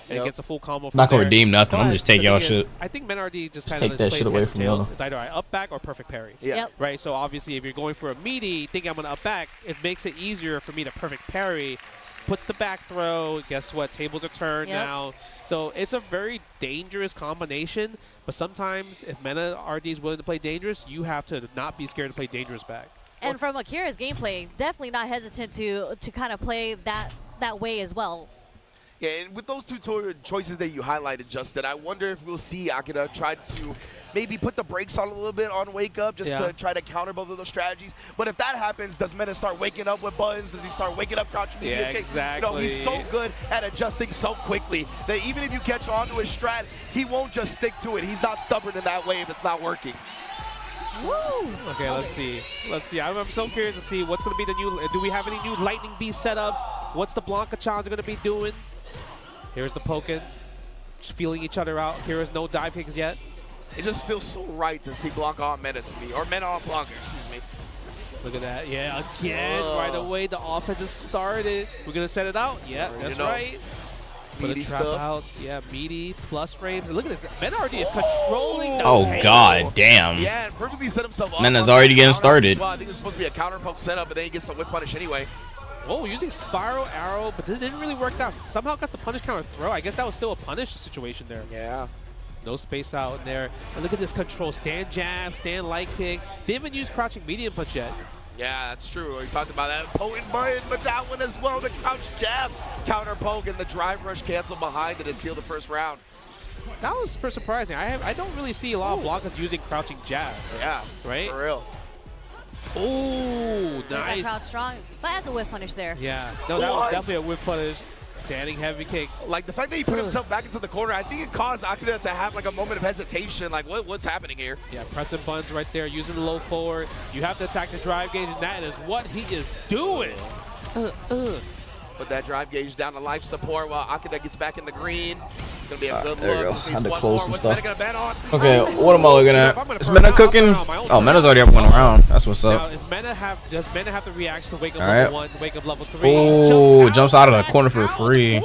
Gets a full combo. Not gonna redeem nothing. I'm just taking y'all shit. I think MenaRD just kind take of that shit away from y'all. It's either I up back or perfect parry. Yep. Right. So obviously, if you're going for a meaty, thinking I'm gonna up back, it makes it easier for me to perfect parry. Puts the back throw. Guess what? Tables are turned now. So it's a very dangerous combination. But sometimes, if MenaRD is willing to play dangerous, you have to not be scared to play dangerous back. And from Akira's gameplay, definitely not hesitant to kind of play that way as well. Yeah, and with those two choices that you highlighted, Justin, I wonder if we'll see Akira try to maybe put the brakes on a little bit on Wake Up just to try to counter both of those strategies. But if that happens, does Mena start waking up with buttons? Does he start waking up crouching medium kick? Exactly. You know, he's so good at adjusting so quickly that even if you catch on to his strat, he won't just stick to it. He's not stubborn in that way if it's not working. Woo! Okay, let's see. Let's see. I'm so curious to see what's going to be the new. Do we have any new Lightning Beast setups? What's the Blanca Challenge going to be doing? Here's the Pokken, just feeling each other out. Here's no dive kicks yet. It just feels so right to see Blanca on Mena to me, or Mena on Blanca, excuse me. Look at that. Yeah, again, right away, the offense has started. We're going to set it out. Yeah, that's right. Put a trap out. Yeah, meaty, plus frames. Look at this. MenaRD is controlling the pace. God damn. Yeah, and perfectly set himself up. Mena's already getting started. Well, I think it's supposed to be a counter poke setup, but then he gets the whip punish anyway. Oh, using Spiral Arrow, but it didn't really work out. Somehow got the punish counter throw. I guess that was still a punish situation there. Yeah. No space out in there. And look at this control. Stand jab, stand light kicks. Didn't even use crouching medium punch yet. Yeah, that's true. We talked about that potent button, but that one as well. The crouch jab, counter poke, and the drive rush cancel behind it to seal the first round. That was super surprising. I don't really see a lot of blockers using crouching jab. Yeah, right? For real. Oh, nice. That crowd strong, but that's a whip punish there. Yeah, no, that was definitely a whip punish. Standing heavy kick. Like the fact that he put himself back into the corner, I think it caused Akira to have like a moment of hesitation. Like, what's happening here? Yeah, pressing buttons right there, using the low forward. You have to attack the drive gauge, and that is what he is doing. Put that drive gauge down to life support while Akira gets back in the green. It's going to be a good there look. you go. Had to close some stuff. Okay, what am I looking at? Is Mena cooking? Oh, Mena's already up 1 round. That's what's up. Now, does Mena have the reaction to wake up level 1, to wake up level 3? Oh, jumps out of the corner for free. You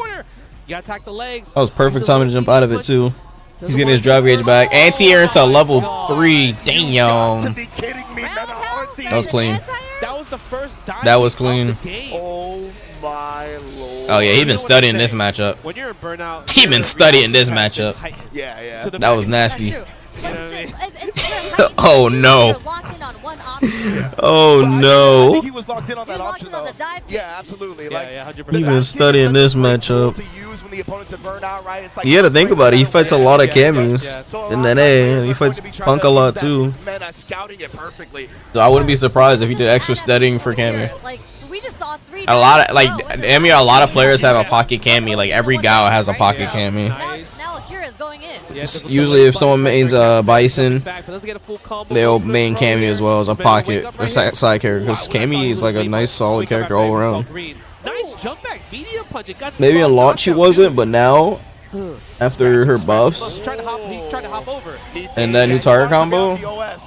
gotta attack the legs. That was perfect timing to jump out of it, too. He's getting his drive gauge back. Anti-air into level 3. Damn. That was clean. That was the first dive. That was clean. Oh my lord. Oh yeah, he been studying this matchup. When you're in burnout, he been studying this matchup. Yeah. That was nasty. Oh no. Oh no. I think he was locked in on that option though. Yeah, absolutely. Yeah, 100%. He been studying this matchup. Right? You gotta think about it. He fights a lot of camis in that A, and he fights Punk a lot too. Scouting it perfectly. So I wouldn't be surprised if he did extra studying for Cammy. We just saw 3. A lot of a lot of players have a pocket Cammy. Like every Gao has a pocket Cammy. Now Akira's going in. Usually, if someone mains Bison, they'll main Cammy as well as a pocket or side character. Because Cammy is like a nice, solid character all around. Nice jump back, medium punch. Maybe in launch she wasn't, but now, after her buffs, he tried to hop over. and that new target combo,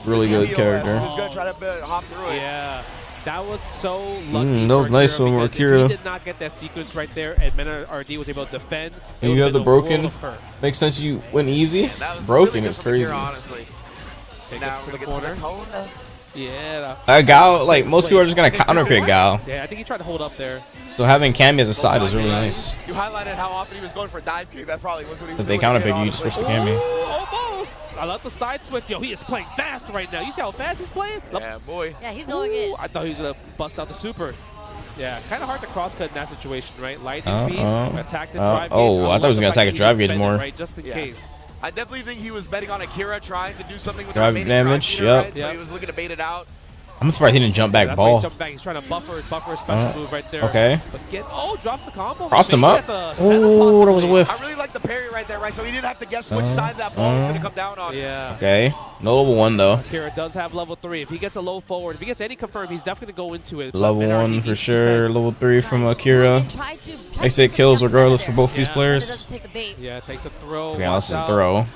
really good character. Yeah. That was so lucky. That was nice from Akira. He did not get that sequence right there, and MenaRD was able to defend. And you have the broken. Makes sense you went easy. Broken is crazy. Honestly. Take it to the corner. Yeah. Gao, like most people are just gonna counter pick Gao. Yeah, I think he tried to hold up there. So having Cammy as a side is really nice. You highlighted how often he was going for dive kick. That probably was what he was If they doing counter here, pick you, just honestly. switch to Cammy. Ooh, almost. I love the side switch. Yo, he is playing fast right now. You see how fast he's playing? Yeah, boy. Yeah, he's going in. I thought he was gonna bust out the super. Yeah, kind of hard to cross cut in that situation, right? Lightning beast, attack the drive gauge. Oh, I thought he was gonna attack his drive gauge more. Right, just in case. I definitely think he was betting on Akira trying to do something with Drive the remaining damage, drive meter, yep. right? So he was looking to bait it out. I'm surprised he didn't jump back That's why he's ball. jumping back. He's trying to buffer a special move right there. Okay. But drops the combo. Crossed him Maybe up. that's a setup Oh, that was a possibly. whiff. I really like the parry right there, right? So he didn't have to guess which side that ball was going to come down on. Yeah. Okay. No level 1 though. Akira does have level 3. If he gets a low forward, if he gets any confirm, he's definitely going to go into it. But Level MenaRD 1 needs for to sure. defend. Level 3 from Akira. Makes it kills regardless for both these players. Yeah, takes a throw. Okay, this is a watch out. throw.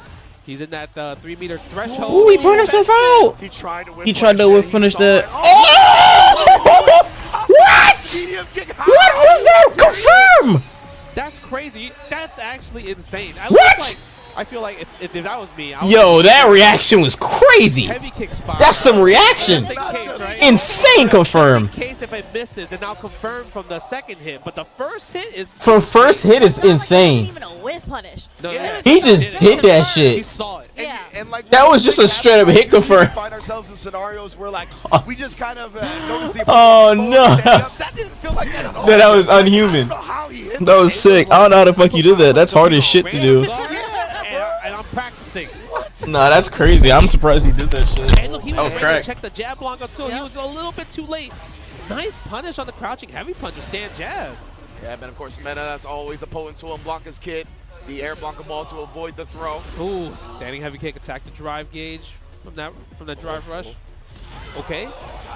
He's in that 3-meter threshold. Ooh, he burned himself out. He tried to whiff He tried to punish whiff it. punish He that. saw it. Oh! What? Medium kick. What was that? Confirm! That's crazy. That's actually insane. What? I feel like if that was me, I would Yo, that reaction was crazy. heavy kick spot. That's some reaction. Just in case, right? Insane confirm. In case if it misses, and now confirm from the second hit. But the first hit is For first hit is insane. Even a whiff punish. No, Yeah. He just did that He shit. saw it. Yeah. And like That was just a straight up hit confirm. We find ourselves in scenarios where like we just kind of notice the Oh, opponent no. standing up. That didn't feel like that at all. No, that was Like, unhuman. I don't know how he hit That was sick. I don't know how the fuck you do that. That's hard as shit to do. And I'm practicing. Nah, that's crazy. I'm surprised he did that shit. And look, he That was was ready cracked. to check the jab block up too. He was a little bit too late. Nice punish on the crouching heavy punch to stand jab. Yeah, but of course Mena, that's always a potent tool in Blanca's kit. The air Blanca ball to avoid the throw. Ooh, standing heavy kick, attack the drive gauge from that drive rush. Okay.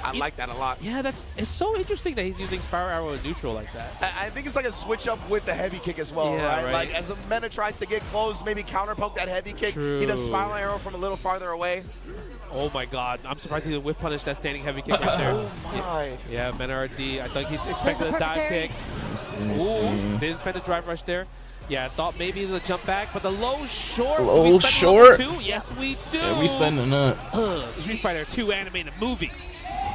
I like that a lot. Yeah, it's so interesting that he's using spiral arrow in neutral like that. I think it's like a switch up with the heavy kick as well, Yeah, right? right. Like as a Mena tries to get close, maybe counter poke that heavy kick. He does True. spiral arrow from a little farther away. Oh my god, I'm surprised he didn't whip punish that standing heavy kick right there. Oh my. Yeah, MenaRD, I think he expected a dive kick. Ooh, didn't spend a drive rush there. Yeah, I thought maybe he was gonna jump back, but the low short. Low we spend short? level 2? Yes, we do. Yeah, we spending that. Street Fighter 2 animated movie.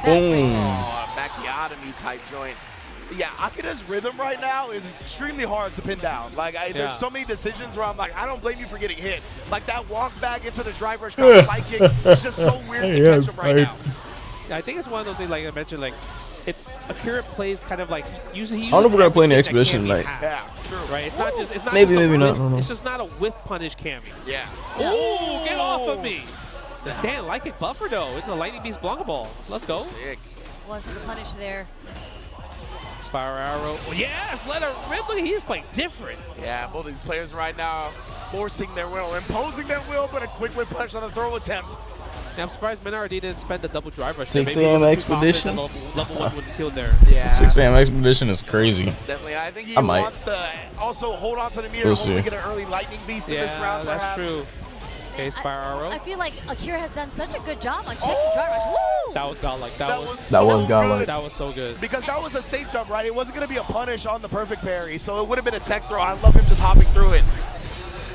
Boom. Oh, Macchiotomy type joint. Yeah, Akira's rhythm right now is extremely hard to pin down. Like, there's so many decisions where I'm like, I don't blame you for getting hit. Like that walk back into the drive rush side kick is just so weird to catch him right now. Yeah, I think it's one of those things, like I mentioned, like if Akira plays kind of like usually. I don't know if we're gonna play in the Expedition, like like- Yeah, true. right. It's not just. It's not. Maybe, just a maybe not, whiff- I don't know. It's just not a whiff punish Cammy. Yeah. Ooh, get off of me! The stand like it buffer though. It's a lightning beast Blanca ball. Let's go. Sick. Wasn't the punish there. Spiral arrow. Oh, yes, let her rip. Look, he's playing different. Yeah, both these players right now forcing their will, imposing their will, but a quick whip punch on the throw attempt. Yeah, I'm surprised MenaRD didn't spend the double drive rush. 6 Maybe he AM was too confident Expedition? that Level 1 wouldn't kill there. Yeah. 6 AM Expedition is crazy. Definitely. I think he I might. wants to also hold on to the meter, We'll hoping we see. get an early lightning beast in this Yeah, round, that's perhaps. true. Okay, spiral arrow. I feel like Akira has done such a good job on checking drive rush. Woo! That was godlike. That was That was so godlike. good. that was so good. Because that was a safe jump, right? It wasn't going to be a punish on the perfect parry, so it would have been a tech throw. I love him just hopping through it.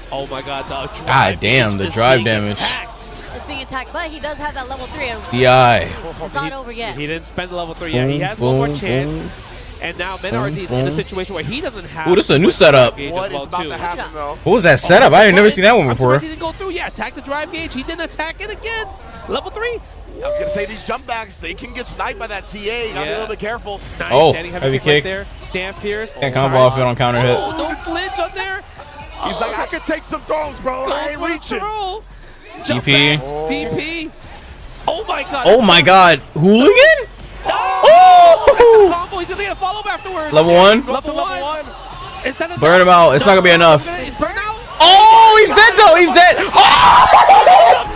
Oh my god, the drive God damn, the is drive being damage. attacked. It's being attacked, but he does have that level 3. And DI. it's not over yet. He didn't spend the level 3 yet. He has one more chance. And now MenaRD is in a situation where he doesn't have. Ooh, this is a new setup. gauge What as well, is about too. to happen, though? What was that setup? I ain't never seen that one I'm before. surprised he didn't go through. Yeah, attack the drive gauge. He didn't attack it again. Level 3. I was going to say, these jump backs, they can get sniped by that CA. You got to be a little bit careful. Nice. Oh, Standing heavy right kick. there. Stand fierce. Can't combo off it on counter hit. Oh, no flinch up there. He's like, I could take some throws, bro. I ain't Goes for the reaching. throw. Jump DP. back. DP. Oh my god. Oh my god. Hooligan? Oh! Oh! Combo. He's gonna get a follow up afterwards. Level 1? Go up to level 1. Is that enough? Burn him out. It's not gonna be enough. He's burned out. Oh, he's dead though. He's dead. Oh!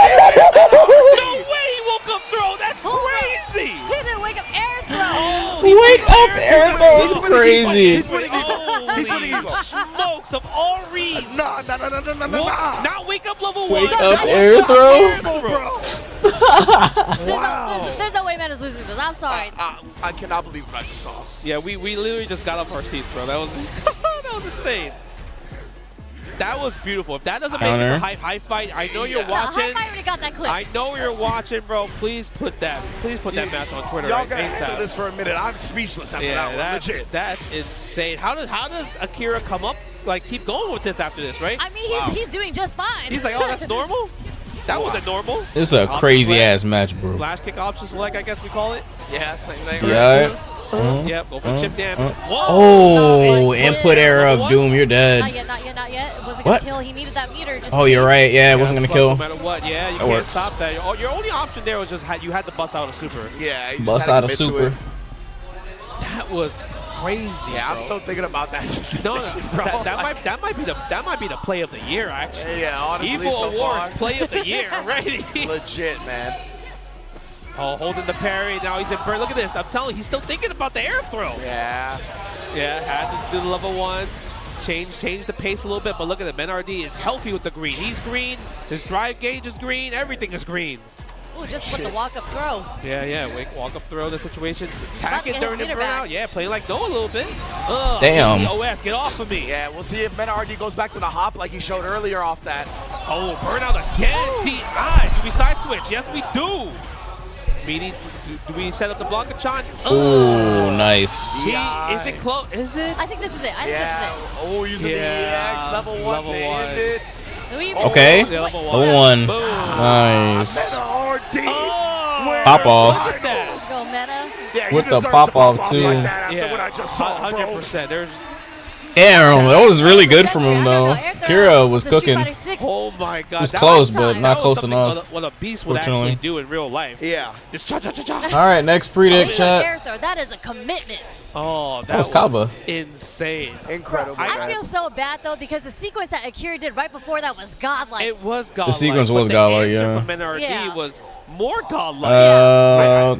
No way he woke up throw. That's crazy. He didn't wake up air throw. Oh, Wake up, Airbo. It's crazy. He's winning Evo. He's winning Holy Evo. smokes of all reads. Nah. Not wake up level 1. Wake up, air throw. There's no way man is losing this. I'm sorry. I cannot believe what I just saw. Yeah, we literally just got off our seats, bro. That was that was insane. That was beautiful. If that doesn't make it a high fight, I know you're watching. High fight already got that clip. I know you're watching, bro. Please put that match on Twitter. Y'all gotta handle this for a minute. I'm speechless after that one. Legit. That's insane. How does Akira come up, like, keep going with this after this, right? I mean, he's doing just fine. He's like, oh, that's normal? That wasn't normal. This is a crazy-ass match, bro. Flash kick option select, I guess we call it. Yeah, same thing. Yeah. Yep, go for chip damage. Oh, input error of Doom. You're dead. Not yet, not yet, not yet. It wasn't going to kill. He needed that meter. Just You're right. Yeah, it wasn't going to kill. No matter what, yeah, you can't stop that. Your only option there was just you had to bust out a super. Yeah, bust out a super. That was crazy. Yeah, bro. I'm still thinking about that decision, bro. That might be the play of the year, actually. Yeah, honestly, Evo so Awards far. play of the year, right? Legit, man. Oh, holding the parry. Now he's in burn. Look at this. I'm telling you, he's still thinking about the air throw. Yeah. Yeah, had to do the level 1. Change the pace a little bit, but look at it. MenaRD is healthy with the green. He's green. His drive gauge is green. Everything is green. Ooh, just with the walk-up throw. Yeah. Walk-up throw the situation. Attacking during the burnout. Yeah, playing like Noah a little bit. Damn. OS, get off of me. Yeah, we'll see if MenaRD goes back to the hop like he showed earlier off that. Oh, burnout again. DI. Do we side switch? Yes, we do. Meaning, do we set up the Blanca-chan? Oh, nice. Is it close? Is it? I think this is it. I think this is it. Oh, using the EX level 1 to end it. Okay. Level 1. Boom. Nice. MenaRD. Pop off. Look at that. Go Meta. Yeah, With the pop off too. Like that after what I just saw, 100%. There's. Damn, that was really good from him though. Akira was cooking. Oh my god. It was close, but not close enough. What a beast would actually do in real life. Yeah. Just cha-cha-cha-cha. All right, next predict chat. That is a commitment. Oh, that was Kaba. Insane. Incredible. I feel so bad though because the sequence that Akira did right before that was godlike. It was godlike. The sequence was godlike, yeah. From MenaRD was more godlike.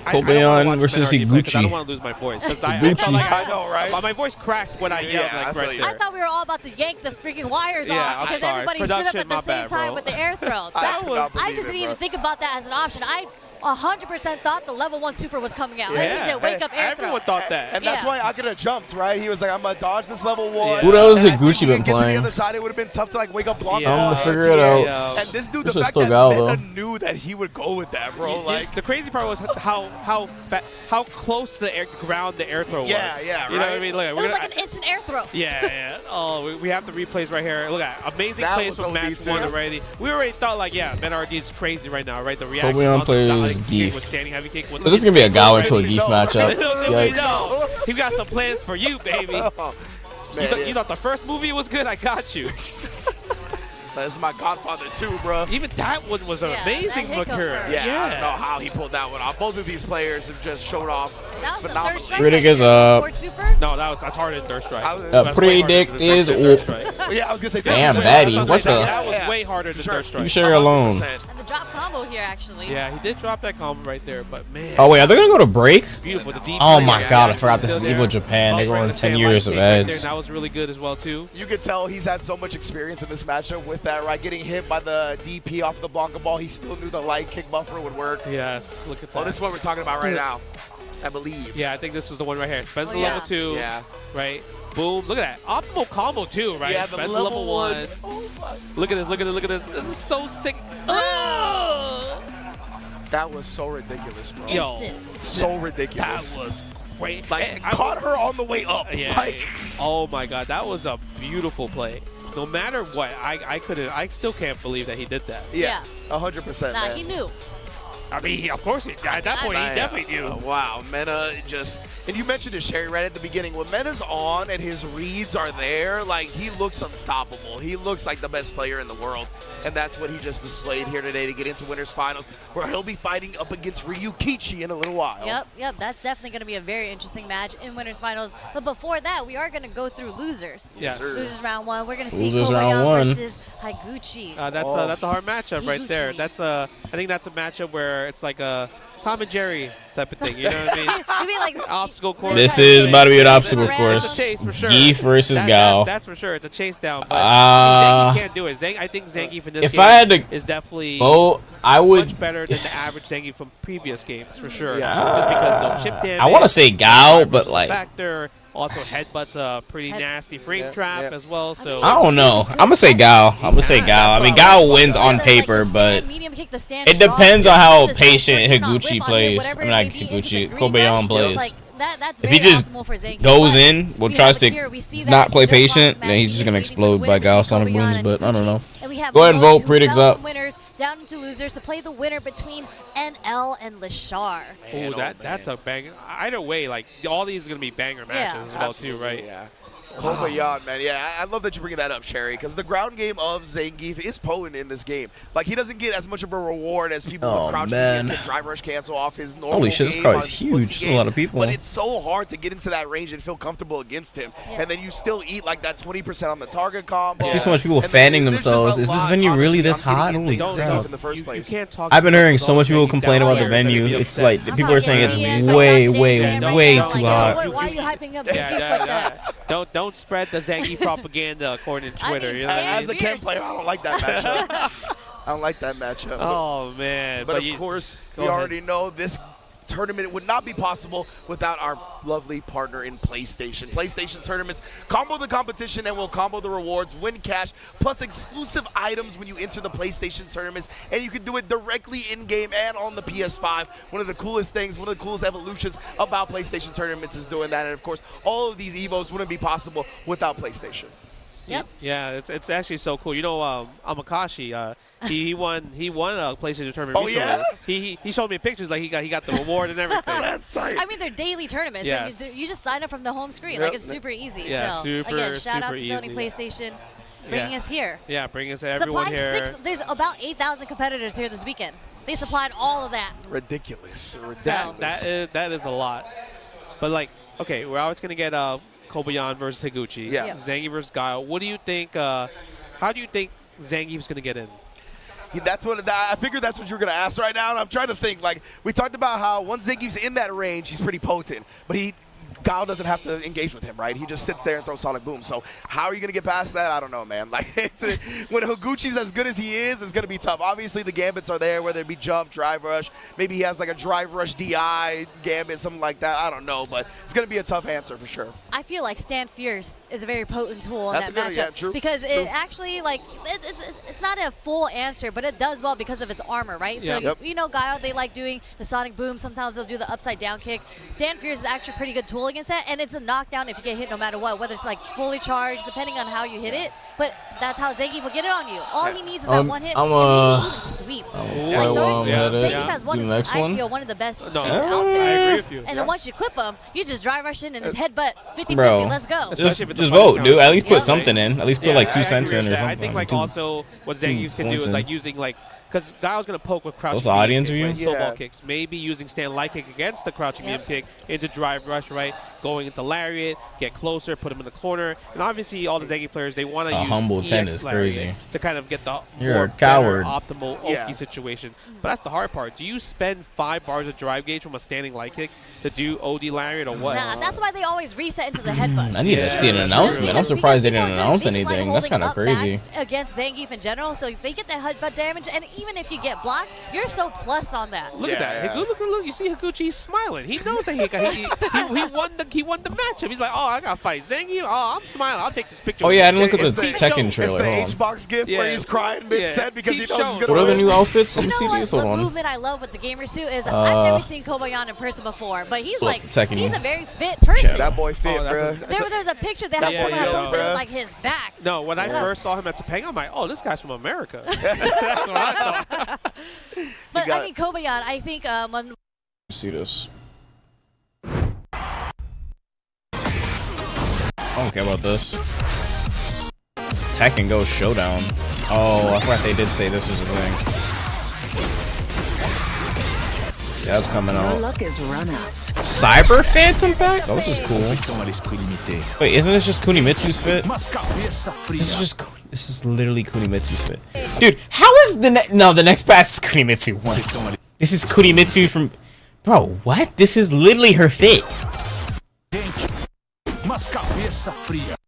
Kobayan versus Higuchi. I don't want to lose my voice because I felt like I know, right? My voice cracked when I yelled like right there. I thought we were all about to yank the freaking wires off because sorry. everybody stood up at the same time with the air throw. I just didn't even think about that as an option. I 100% thought the level 1 super was coming out. Yeah. Wake up air throw. Everyone thought that. And that's why Akira jumped, right? He was like, I'm going to dodge this level 1. Who else has Higuchi been Get to the playing? other side, it would have been tough to like wake up Blanca. I'm going to figure it out. And this dude, the This fact still that Gal, Meta knew that he would go with that, bro. Like, the crazy part was how close to the ground the air throw was. Yeah, You know what I mean? Look, It was like an instant air throw. Yeah. Oh, we have the replays right here. Look at amazing plays from match 1 already. We already thought like, MenaRD is crazy right now, right? The reaction. Kobayan plays with standing heavy kick. So this is gonna be a Gao into a Geef matchup. Yikes. He got some plans for you, baby. You thought the first movie was good? I got you. So this is my Godfather too, bro. Even that one was amazing for her. Yeah, I don't know how he pulled that one off. Both of these players have just showed off phenomenally. Predict is up. No, that's harder than Third Strike. Predict is up. Yeah, I was gonna say. Damn, baddie, what the? That was way harder than Third Strike. You sure you're alone. And the drop combo here, actually. Yeah, he did drop that combo right there, but man. Oh wait, are they gonna go to break? Beautiful. The deep Oh my god, I forgot this is Evo Japan. They're going 10 years of edge. That was really good as well too. You can tell he's had so much experience in this matchup with that, right? Getting hit by the DP off the Blanca ball. He still knew the light kick buffer would work. Yes, look at that. Oh, this is what we're talking about right now, I believe. Yeah, I think this is the one right here. Spencer level 2. Yeah. Right? Boom. Look at that. Optimal combo too, right? Yeah, Spencer the level 1. Oh my. Look at this. This is so sick. That was so ridiculous, bro. Yo, so ridiculous. that was great. Like, caught her on the way up. Yeah. Like, oh my god, that was a beautiful play. No matter what, I still can't believe that he did that. yeah, 100%. Nah, man. he knew. I mean, of course, at that point, he definitely knew. Wow, Mena just, and you mentioned it, Sherry, right at the beginning. When Mena's on and his reads are there, like, he looks unstoppable. He looks like the best player in the world, and that's what he just displayed here today to get into Winners Finals, where he'll be fighting up against Ryukichi in a little while. Yep, that's definitely going to be a very interesting match in Winners Finals. But before that, we are going to go through losers. Yes. Losers round 1. We're going to see Losers round 1 versus Higuchi. That's a hard matchup right there. That's I think that's a matchup where it's like a Tom and Jerry type of thing. You know what I mean? You mean like obstacle course. This is about to be an obstacle It's course. a chase for sure. Geef versus Gao. That's for sure. It's a chase down. But Zangief can't do it. I think Zangief in this game is definitely I would much better than the average Zangief from previous games for sure. Just because no chip damage. I want to say Gao, but like factor, Also, headbutt's a pretty nasty frame trap as well. So I don't know. I'm gonna say Gao. I mean, Gao wins on paper, but it depends on how patient Higuchi plays. I'm not Higuchi. Kobayan plays. If he just goes in, tries to not play patient, then he's just gonna explode by Gao Sonic Booms. But I don't know. Go ahead and vote. Predicts up. Winners down to losers to play the winner between NL and Leshar. Oh, that's a banger. Either way, like all these are gonna be banger matches as well too, right? Yeah. Kobayan, man. Yeah, I love that you bring that up, Sherry, because the ground game of Zangief is potent in this game. Like, he doesn't get as much of a reward as people with crouching and drive rush cancel off his normal Holy shit, this card is huge. There's a lot of people. But it's so hard to get into that range and feel comfortable against him. And then you still eat like that 20% on the target combo. I see so much people fanning themselves. Is this venue really this hot? Holy crap. In the first place. I've been hearing so much people complain about the venue. It's like, people are saying it's way too hot. Why are you hyping up Zangief like that? Don't spread the Zangief propaganda according to Twitter. I mean, you know as a Ken player, I don't like that matchup. I don't like that matchup. Oh man! But of course, we already know this tournament would not be possible without our lovely partner in PlayStation. PlayStation tournaments combo the competition and will combo the rewards, win cash, plus exclusive items when you enter the PlayStation tournaments, and you can do it directly in-game and on the PS5. One of the coolest things, one of the coolest evolutions about PlayStation tournaments is doing that, and of course, all of these Evos wouldn't be possible without PlayStation. Yep. Yeah, it's actually so cool. You know, Amakashi, he won a PlayStation tournament recently. Yeah? He showed me pictures like he got the reward and everything. That's tight. I mean, they're daily tournaments. Yes. And you just sign up from the home screen. Yep. Like, it's super easy. Yeah, so, super, again, shout out to super Sony easy. PlayStation bringing us here. Yeah, bringing us everyone Supplying here. there's about 8,000 competitors here this weekend. They supplied all of that. Ridiculous. That is a lot. But like, okay, we're always gonna get Kobayan versus Higuchi. Yeah. Zangief versus Guile. What do you think? How do you think Zangief's gonna get in? That's what I figured. That's what you were gonna ask right now, and I'm trying to think. Like, we talked about how once Zangief's in that range, he's pretty potent, but Gao doesn't have to engage with him, right? He just sits there and throws Sonic Boom. So how are you going to get past that? I don't know, man. Like, when Higuchi's as good as he is, it's going to be tough. Obviously, the gambits are there, whether it be jump, drive rush. Maybe he has like a drive rush DI gambit, something like that. I don't know, but it's going to be a tough answer for sure. I feel like Stand Fierce is a very potent tool in That's that matchup. yeah, true. Because it actually, like, it's not a full answer, but it does well because of its armor, right? Yeah. So, you know, Guile, they like doing the Sonic Boom. Sometimes they'll do the upside down kick. Stand Fierce is actually a pretty good tool against that, and it's a knockdown if you get hit no matter what, whether it's like fully charged, depending on how you hit it. But that's how Zangief will get it on you. All he needs is that one hit. And sweep. Zangief has one of the best sweeps out there. I agree with you. And then once you clip him, you just drive rush in and his headbutt 50-50. Bro, Let's go. just vote, dude. At least put something in. At least put like 2 cents in or something. I think like also what Zangief can do is like using like, because Guile's going to poke with crouching Those audience medium views? kick, right? Snowball kicks. Maybe using stand light kick against the crouching medium kick into drive rush, right? Going into lariat, get closer, put him in the corner. And obviously all the Zangief players, they want to use humble 10 EX is lariat crazy. to kind of get the You're a coward. optimal Oki situation. But that's the hard part. Do you spend 5 bars of drive gauge from a standing light kick to do OD lariat or what? Nah, that's why they always reset into the headbutt. I need to see an announcement. I'm surprised they didn't announce anything. That's kind of crazy. Against Zangief in general, so they get that headbutt damage, and even if you get blocked, you're so plus on that. Look at that. Look. You see Higuchi smiling. He knows that he won the matchup. He's like, oh, I got to fight Zangief. Oh, I'm smiling. I'll take this picture. Oh, yeah, I didn't look at the Tekken trailer. It's the H-box gift where he's crying mid-set because he knows he's going to What are the win. new outfits? Let me see You know these. what Hold on. movement I love with the gamer suit is I've never seen Kobayan in person before, but he's like, Tekken. he's a very fit person. That boy fit, bro. There's a picture that had someone posted with like his back. No, when I first saw him at Topanga, I'm like, oh, this guy's from America. That's what I thought. But I mean, Kobayan, I think See this. I don't care about this. Tekken goes showdown. Oh, I forgot they did say this was a thing. Yeah, that's coming out. Luck is run out. Cyber Phantom pack? Oh, this is cool. Wait, isn't this just Kunimitsu's fit? This is literally Kunimitsu's fit. Dude, how is the next pass is Kunimitsu 1. This is Kunimitsu from... Bro, what? This is literally her fit.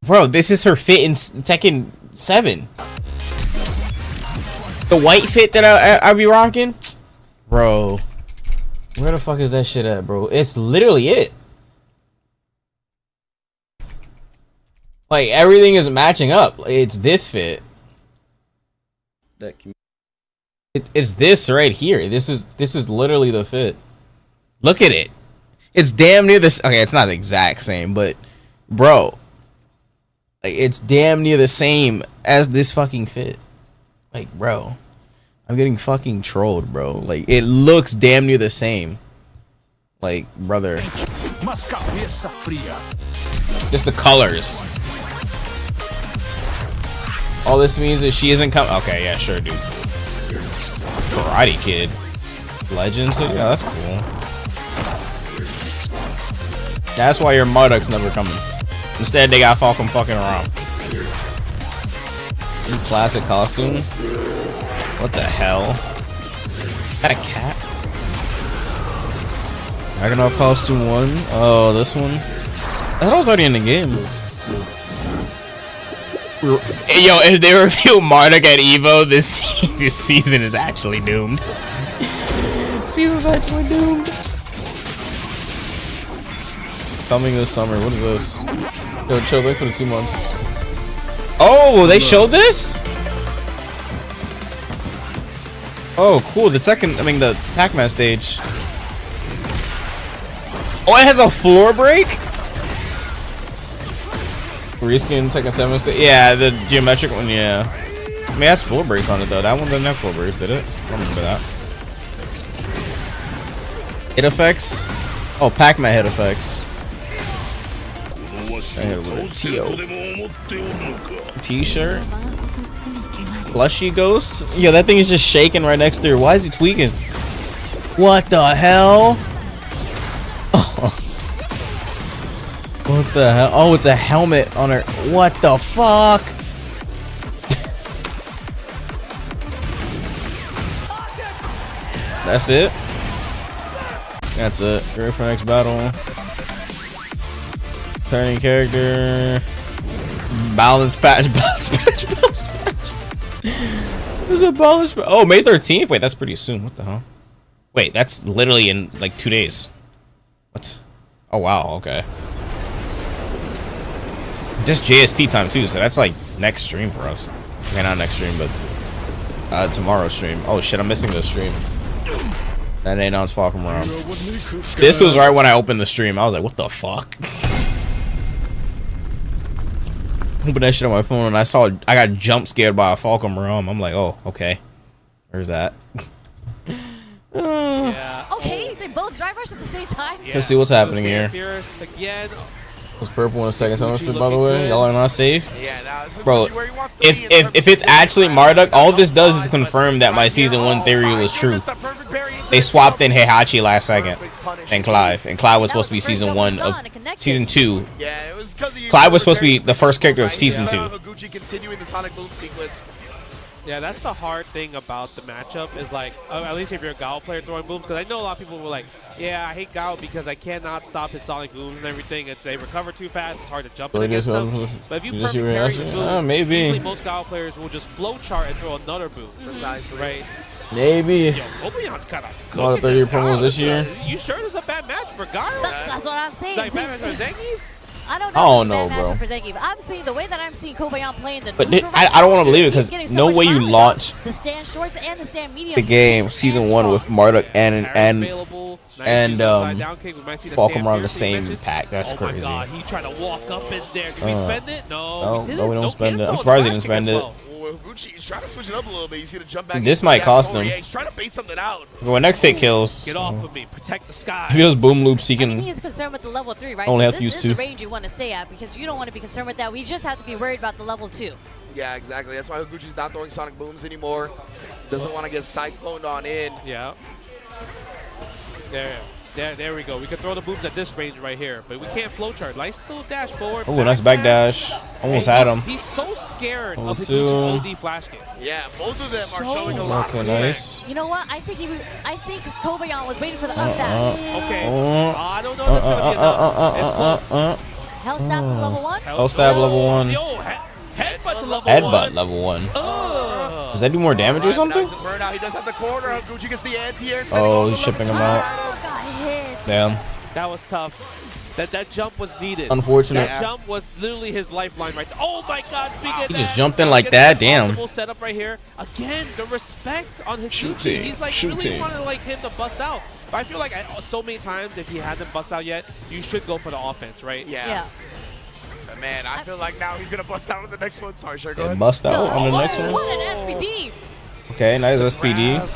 Bro, this is her fit in Tekken 7. The white fit that I be rocking? Bro. Where the fuck is that shit at, bro? It's literally it. Like everything is matching up. It's this fit. It's this right here. This is literally the fit. Look at it. It's damn near this. Okay, it's not the exact same, but bro, like it's damn near the same as this fucking fit. Like, bro, I'm getting fucking trolled, bro. Like, it looks damn near the same. Like, brother. Just the colors. All this means is she isn't coming. Okay, yeah, sure, dude. Karate Kid. Legends? Yeah, that's cool. That's why your Marduk's never coming. Instead, they got Falcon fucking around. Classic costume. What the hell? Is that a cat? Dragonov costume 1. Oh, this one. I thought I was already in the game. Yo, if they reveal Marduk at Evo, this season is actually doomed. Season's actually doomed. Coming this summer. What is this? Yo, chill, wait for the 2 months. Oh, they showed this? Oh, cool. The Tekken, I mean, the Pac-Man stage. Oh, it has a floor break? Reskin Tekken 7 stage? Yeah, the geometric one, yeah. I mean, it has floor breaks on it, though. That one doesn't have floor breaks, did it? I don't remember that. Hit effects? Oh, Pac-Man hit effects. T-shirt. Plushy ghosts. Yeah, that thing is just shaking right next to her. Why is he tweaking? What the hell? Oh. What the hell? Oh, it's a helmet on her. What the fuck? That's it. That's it. Ready for next battle. Turning character. Balance patch. Balance patch. Balance patch. There's a balance patch. Oh, May 13th? Wait, that's pretty soon. What the hell? Wait, that's literally in like 2 days. What? Oh, wow. Okay. Just JST time too, so that's like next stream for us. Okay, not next stream, but tomorrow's stream. Oh shit, I'm missing this stream. That ain't on Falcon Realm. This was right when I opened the stream. I was like, what the fuck? Opened that shit on my phone and I got jump scared by a Falcon Realm. I'm like, oh, okay. Where's that? Yeah. Okay, they both drive rush at the same time. Yeah. Let's see what's happening here. Again. This purple one is Tekken 7 fit, by the way. Y'all are not safe. Yeah, now, bro, if it's actually Marduk, all this does is confirm that my season 1 theory was true. They swapped in Higuchi last second and Clive was supposed to be season 1 of season 2. Clive was supposed to be the first character of season 2. Yeah, that's the hard thing about the matchup is like, at least if you're a Gao player throwing booms, because I know a lot of people were like, yeah, I hate Gao because I cannot stop his sonic booms and everything. They recover too fast. It's hard to jump in against them. But if you perfect parry your boom, maybe. usually most Gao players will just flowchart and throw another boom. Precisely. Right? Maybe. Yo, Kobayan's kind of good. A lot of 30-year promos this year. You sure this is a bad match for Gao? That's what I'm saying. Like, bad match for Zengi? I don't know, bro. For Zengi, but I'm seeing the way that I'm seeing Kobayan playing the. But I don't want to believe it because no way you launch the stand shorts and the stand medium. the game season 1 with Marduk and Falcon on the same pack. That's crazy. Oh my God, he tried to walk up in there. Did we spend it? No, we don't spend it. I'm surprised he didn't spend it. He's trying to switch it up a little bit. You see the jump back. This might cost him. Yeah, he's trying to bait something out. When next hit kills, get off of me. Protect the sky. If he does boom loops, he I mean, can. he's concerned with the level 3, right? Only So have to use this 2. is the range you want to stay at because you don't want to be concerned with that. We just have to be worried about the level 2. Yeah, exactly. That's why Higuchi's not throwing sonic booms anymore. Doesn't want to get cycloned on in. Yeah. There we go. We can throw the booms at this range right here, but we can't flowchart. Nice little dash forward. Oh, nice back dash. Almost had him. He's so scared of Level Higuchi's 2. OD flash kicks. Yeah, both of them are showing a lot. Okay, nice. You know what? I think Kobayan was waiting for the up dash. Okay. I don't know if that's gonna be enough. It's close. Hell stab to level 1. Hell stab level 1. Yo, headbutt to level 1. Headbutt level 1. Does that do more damage or something? He does have the corner. Higuchi gets the anti-air. Oh, he's shipping him out. Oh, got hit. Damn. That was tough. That jump was needed. Unfortunate. That jump was literally his lifeline right there. Oh my God! Speaking of He that, just jumped in like that. Damn. Setup right here. Again, the respect on his Shooting, He's like shooting. really wanted like him to bust out. But I feel like so many times if he hasn't bust out yet, you should go for the offense, right? Yeah. But man, I feel like now he's gonna bust out on the next one. Sorry, sure. Go ahead. Bust out on the next one. What an SPD. Okay, nice SPD.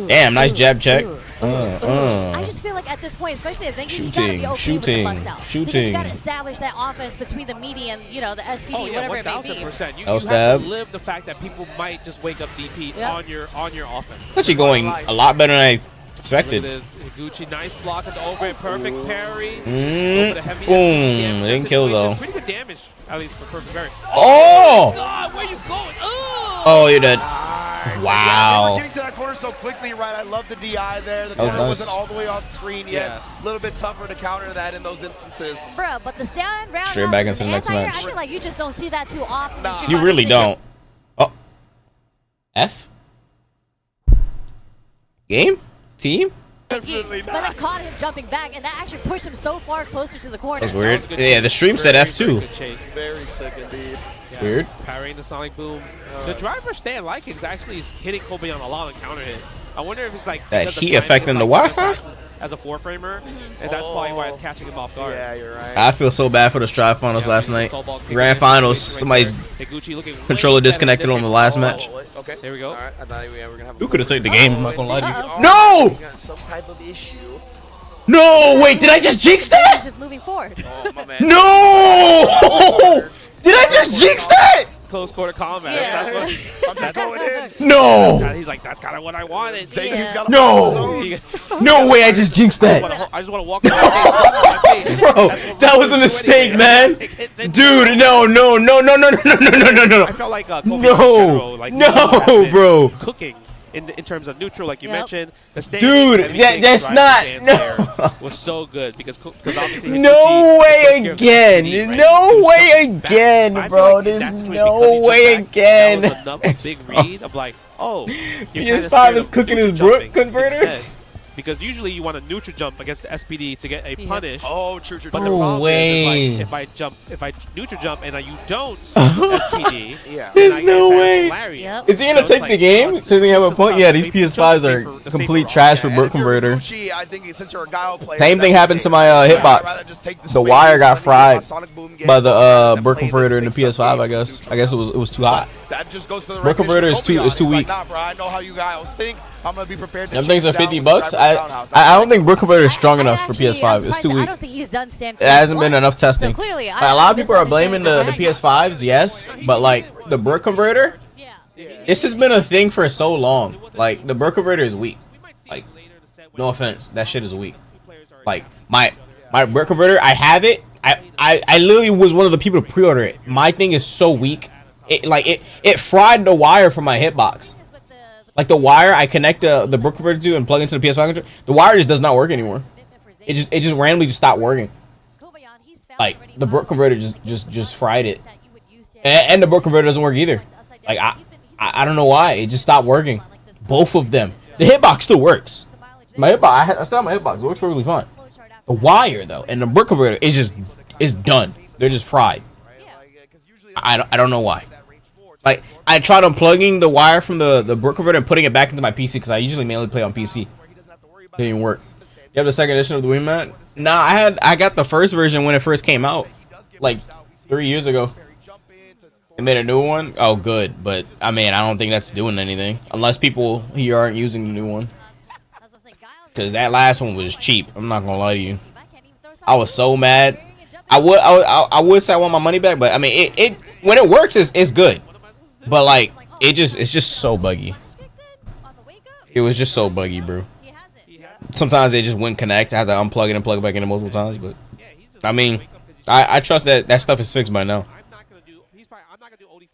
Damn, nice jab check. I just feel like at this point, especially as Zenki, you gotta be okay with the bust out. Because you gotta establish that offense between the meaty and, you know, the SPD, Oh yeah, whatever it may be. 1000%. You No have stab. to live the fact that people might just wake up DP on your offense. It's actually going a lot better than I Look at expected. this. Higuchi, nice block at the overhead, perfect parry. Boom. They didn't kill though. Pretty good damage, at least for perfect parry. Oh! God, where you going? Oh, you're dead. Nice. Wow. They were getting to that corner so quickly, right? I love the DI there. The That was corner nice. wasn't all the way on screen yet. Yes. A little bit tougher to counter that in those instances. Bro, but the stand round Straight back into the next anti-air, match. I feel like you just don't see that too often. Nah. You really don't. Oh. F? Game? Team? Definitely But I not. caught him jumping back, and that actually pushed him so far closer to the corner. That's weird. That was a good Yeah, chase. the stream said Very, F2. very good chase. Very sick indeed. Yeah. Weird. Parrying the Sonic Booms. The driver stand like is actually hitting Kobayan a lot on counter hit. I wonder if it's like That because heat timing affecting is, the like, Wi-Fi? as a four framer, and that's probably why it's catching him off guard. Yeah, you're right. I feel so bad for the Strive Finals last night. Grand Finals. Somebody's Higuchi looking controller way better disconnected this on the game. last Oh, match. Okay. There we go. All right. I thought we were gonna have. You could have taken the game. I'm not gonna lie to you. Uh-oh. No! We got some type of issue. No! Wait, did I just jinx He's that? just moving forward. Oh my man. No! Did I just jinx that? Close quarter combat. Yeah. That's what, I'm just going in. No! he's like, that's kind of what I wanted. Zangief's got a No! He- No way, I just jinxed that. I just want to walk around. Bro, that was a mistake, man. Dude, no. I felt like Kobe in general, like, No, he has been bro. Cooking in terms of neutral, like you Yep. mentioned. The stand Dude, heavy that's thing, not- driver no. stand there was so good because obviously No Higuchi way takes care of the again. SPD, right? No He was way jumping back. again, I feel bro. like There's that situation, no because he jumped way back, again. That was enough, a big read of like, oh, you're kinda PS5 scared is of cooking neutral his Brook jumping converter? instead. Because usually you want a neutral jump against the SPD to get a punish. Oh, true. But the No problem way. is like, if I neutral jump and you don't SPD, Yeah. There's then I no get way. Larry. Yep. Is he gonna So it's take like, the game? it's So they have a tough. point? Yeah, these Safer PS5s jump, are safer complete route. trash for Yeah, Brook and if you're converter. Higuchi, I think since you're a Guile player, Same thing that's happened to the my thing. hitbox. I'd rather just take The space, wire got let me fried get my Sonic Boom game by the and Brook play this converter in the mix-up PS5, game I with guess. neutral. I guess it was too hot. That just goes to the Brook converter is too- recognition is too of Kobayan. weak. He's like, nah, bro, I know how you guys think. I'm gonna be prepared to Them chase things you are down $50 with bucks. driver's roundhouse. I don't think Brook converter is strong enough for Actually, I'm PS5. It's surprised too that weak. I don't think he's done stand It hasn't been once. enough So testing. clearly, Like, a lot of people are blaming the misunderstanding PS5s, yes, but like the Brook converter, Yeah. this has been a thing for so long. Like the Brook converter is weak. Like, no offense, that shit is weak. Like my Brook converter, I have it. I literally was one of the people to pre-order it. My thing is so weak. It fried the wire from my hitbox. Like the wire I connect the Brook converter to and plug into the PS5 controller, the wire just does not work anymore. It just randomly just stopped working. Like the Brook converter just fried it, and the Brook converter doesn't work either. Like I don't know why, it just stopped working. Both of them. The hitbox still works. My hitbox, I still have my hitbox. It works perfectly fine. The wire though, and the Brook converter is done. They're just fried. I don't know why. Like I tried unplugging the wire from the Brook converter and putting it back into my PC because I usually mainly play on PC. Didn't even work. You have the second edition of the Wii mat? Nah, I got the first version when it first came out, like 3 years ago. They made a new one. Oh, good, but I mean, I don't think that's doing anything unless people here aren't using the new one. Because that last one was cheap. I'm not gonna lie to you. I was so mad. I would say I want my money back, but I mean, it when it works, it's good. But like, it's just so buggy. It was just so buggy, bro. Sometimes they just wouldn't connect. I had to unplug it and plug it back in multiple times. But I mean, I trust that stuff is fixed by now.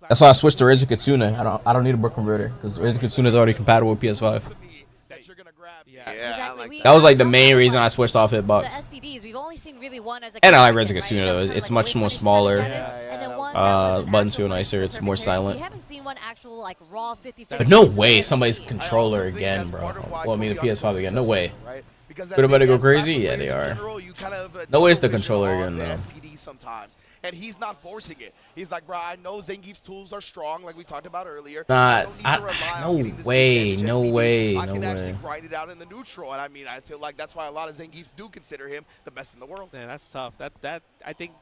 That's why I switched to Reiji Kitsune. I don't need a Brook converter because Reiji Kitsune is already compatible with PS5. That was like the main reason I switched off hitbox. And I like Reiji Kitsune though. It's much more smaller. Buttons feel nicer. It's more silent. But no way somebody's controller again, bro. Well, I mean the PS5 again. No way. because But about to go as crazy? master Yeah, players they in are. general, you kind of, No way it's the tunnel vision controller on again, the though. SPD sometimes. And he's not forcing it. He's like, bro, I know Zangief's tools are strong, like we talked about earlier. I don't need to rely on getting this big damage SPD. I can actually grind it out in the neutral. And I mean, I feel like that's why a lot of Zangiefs do consider him the best in the world. Man, that's tough. That I think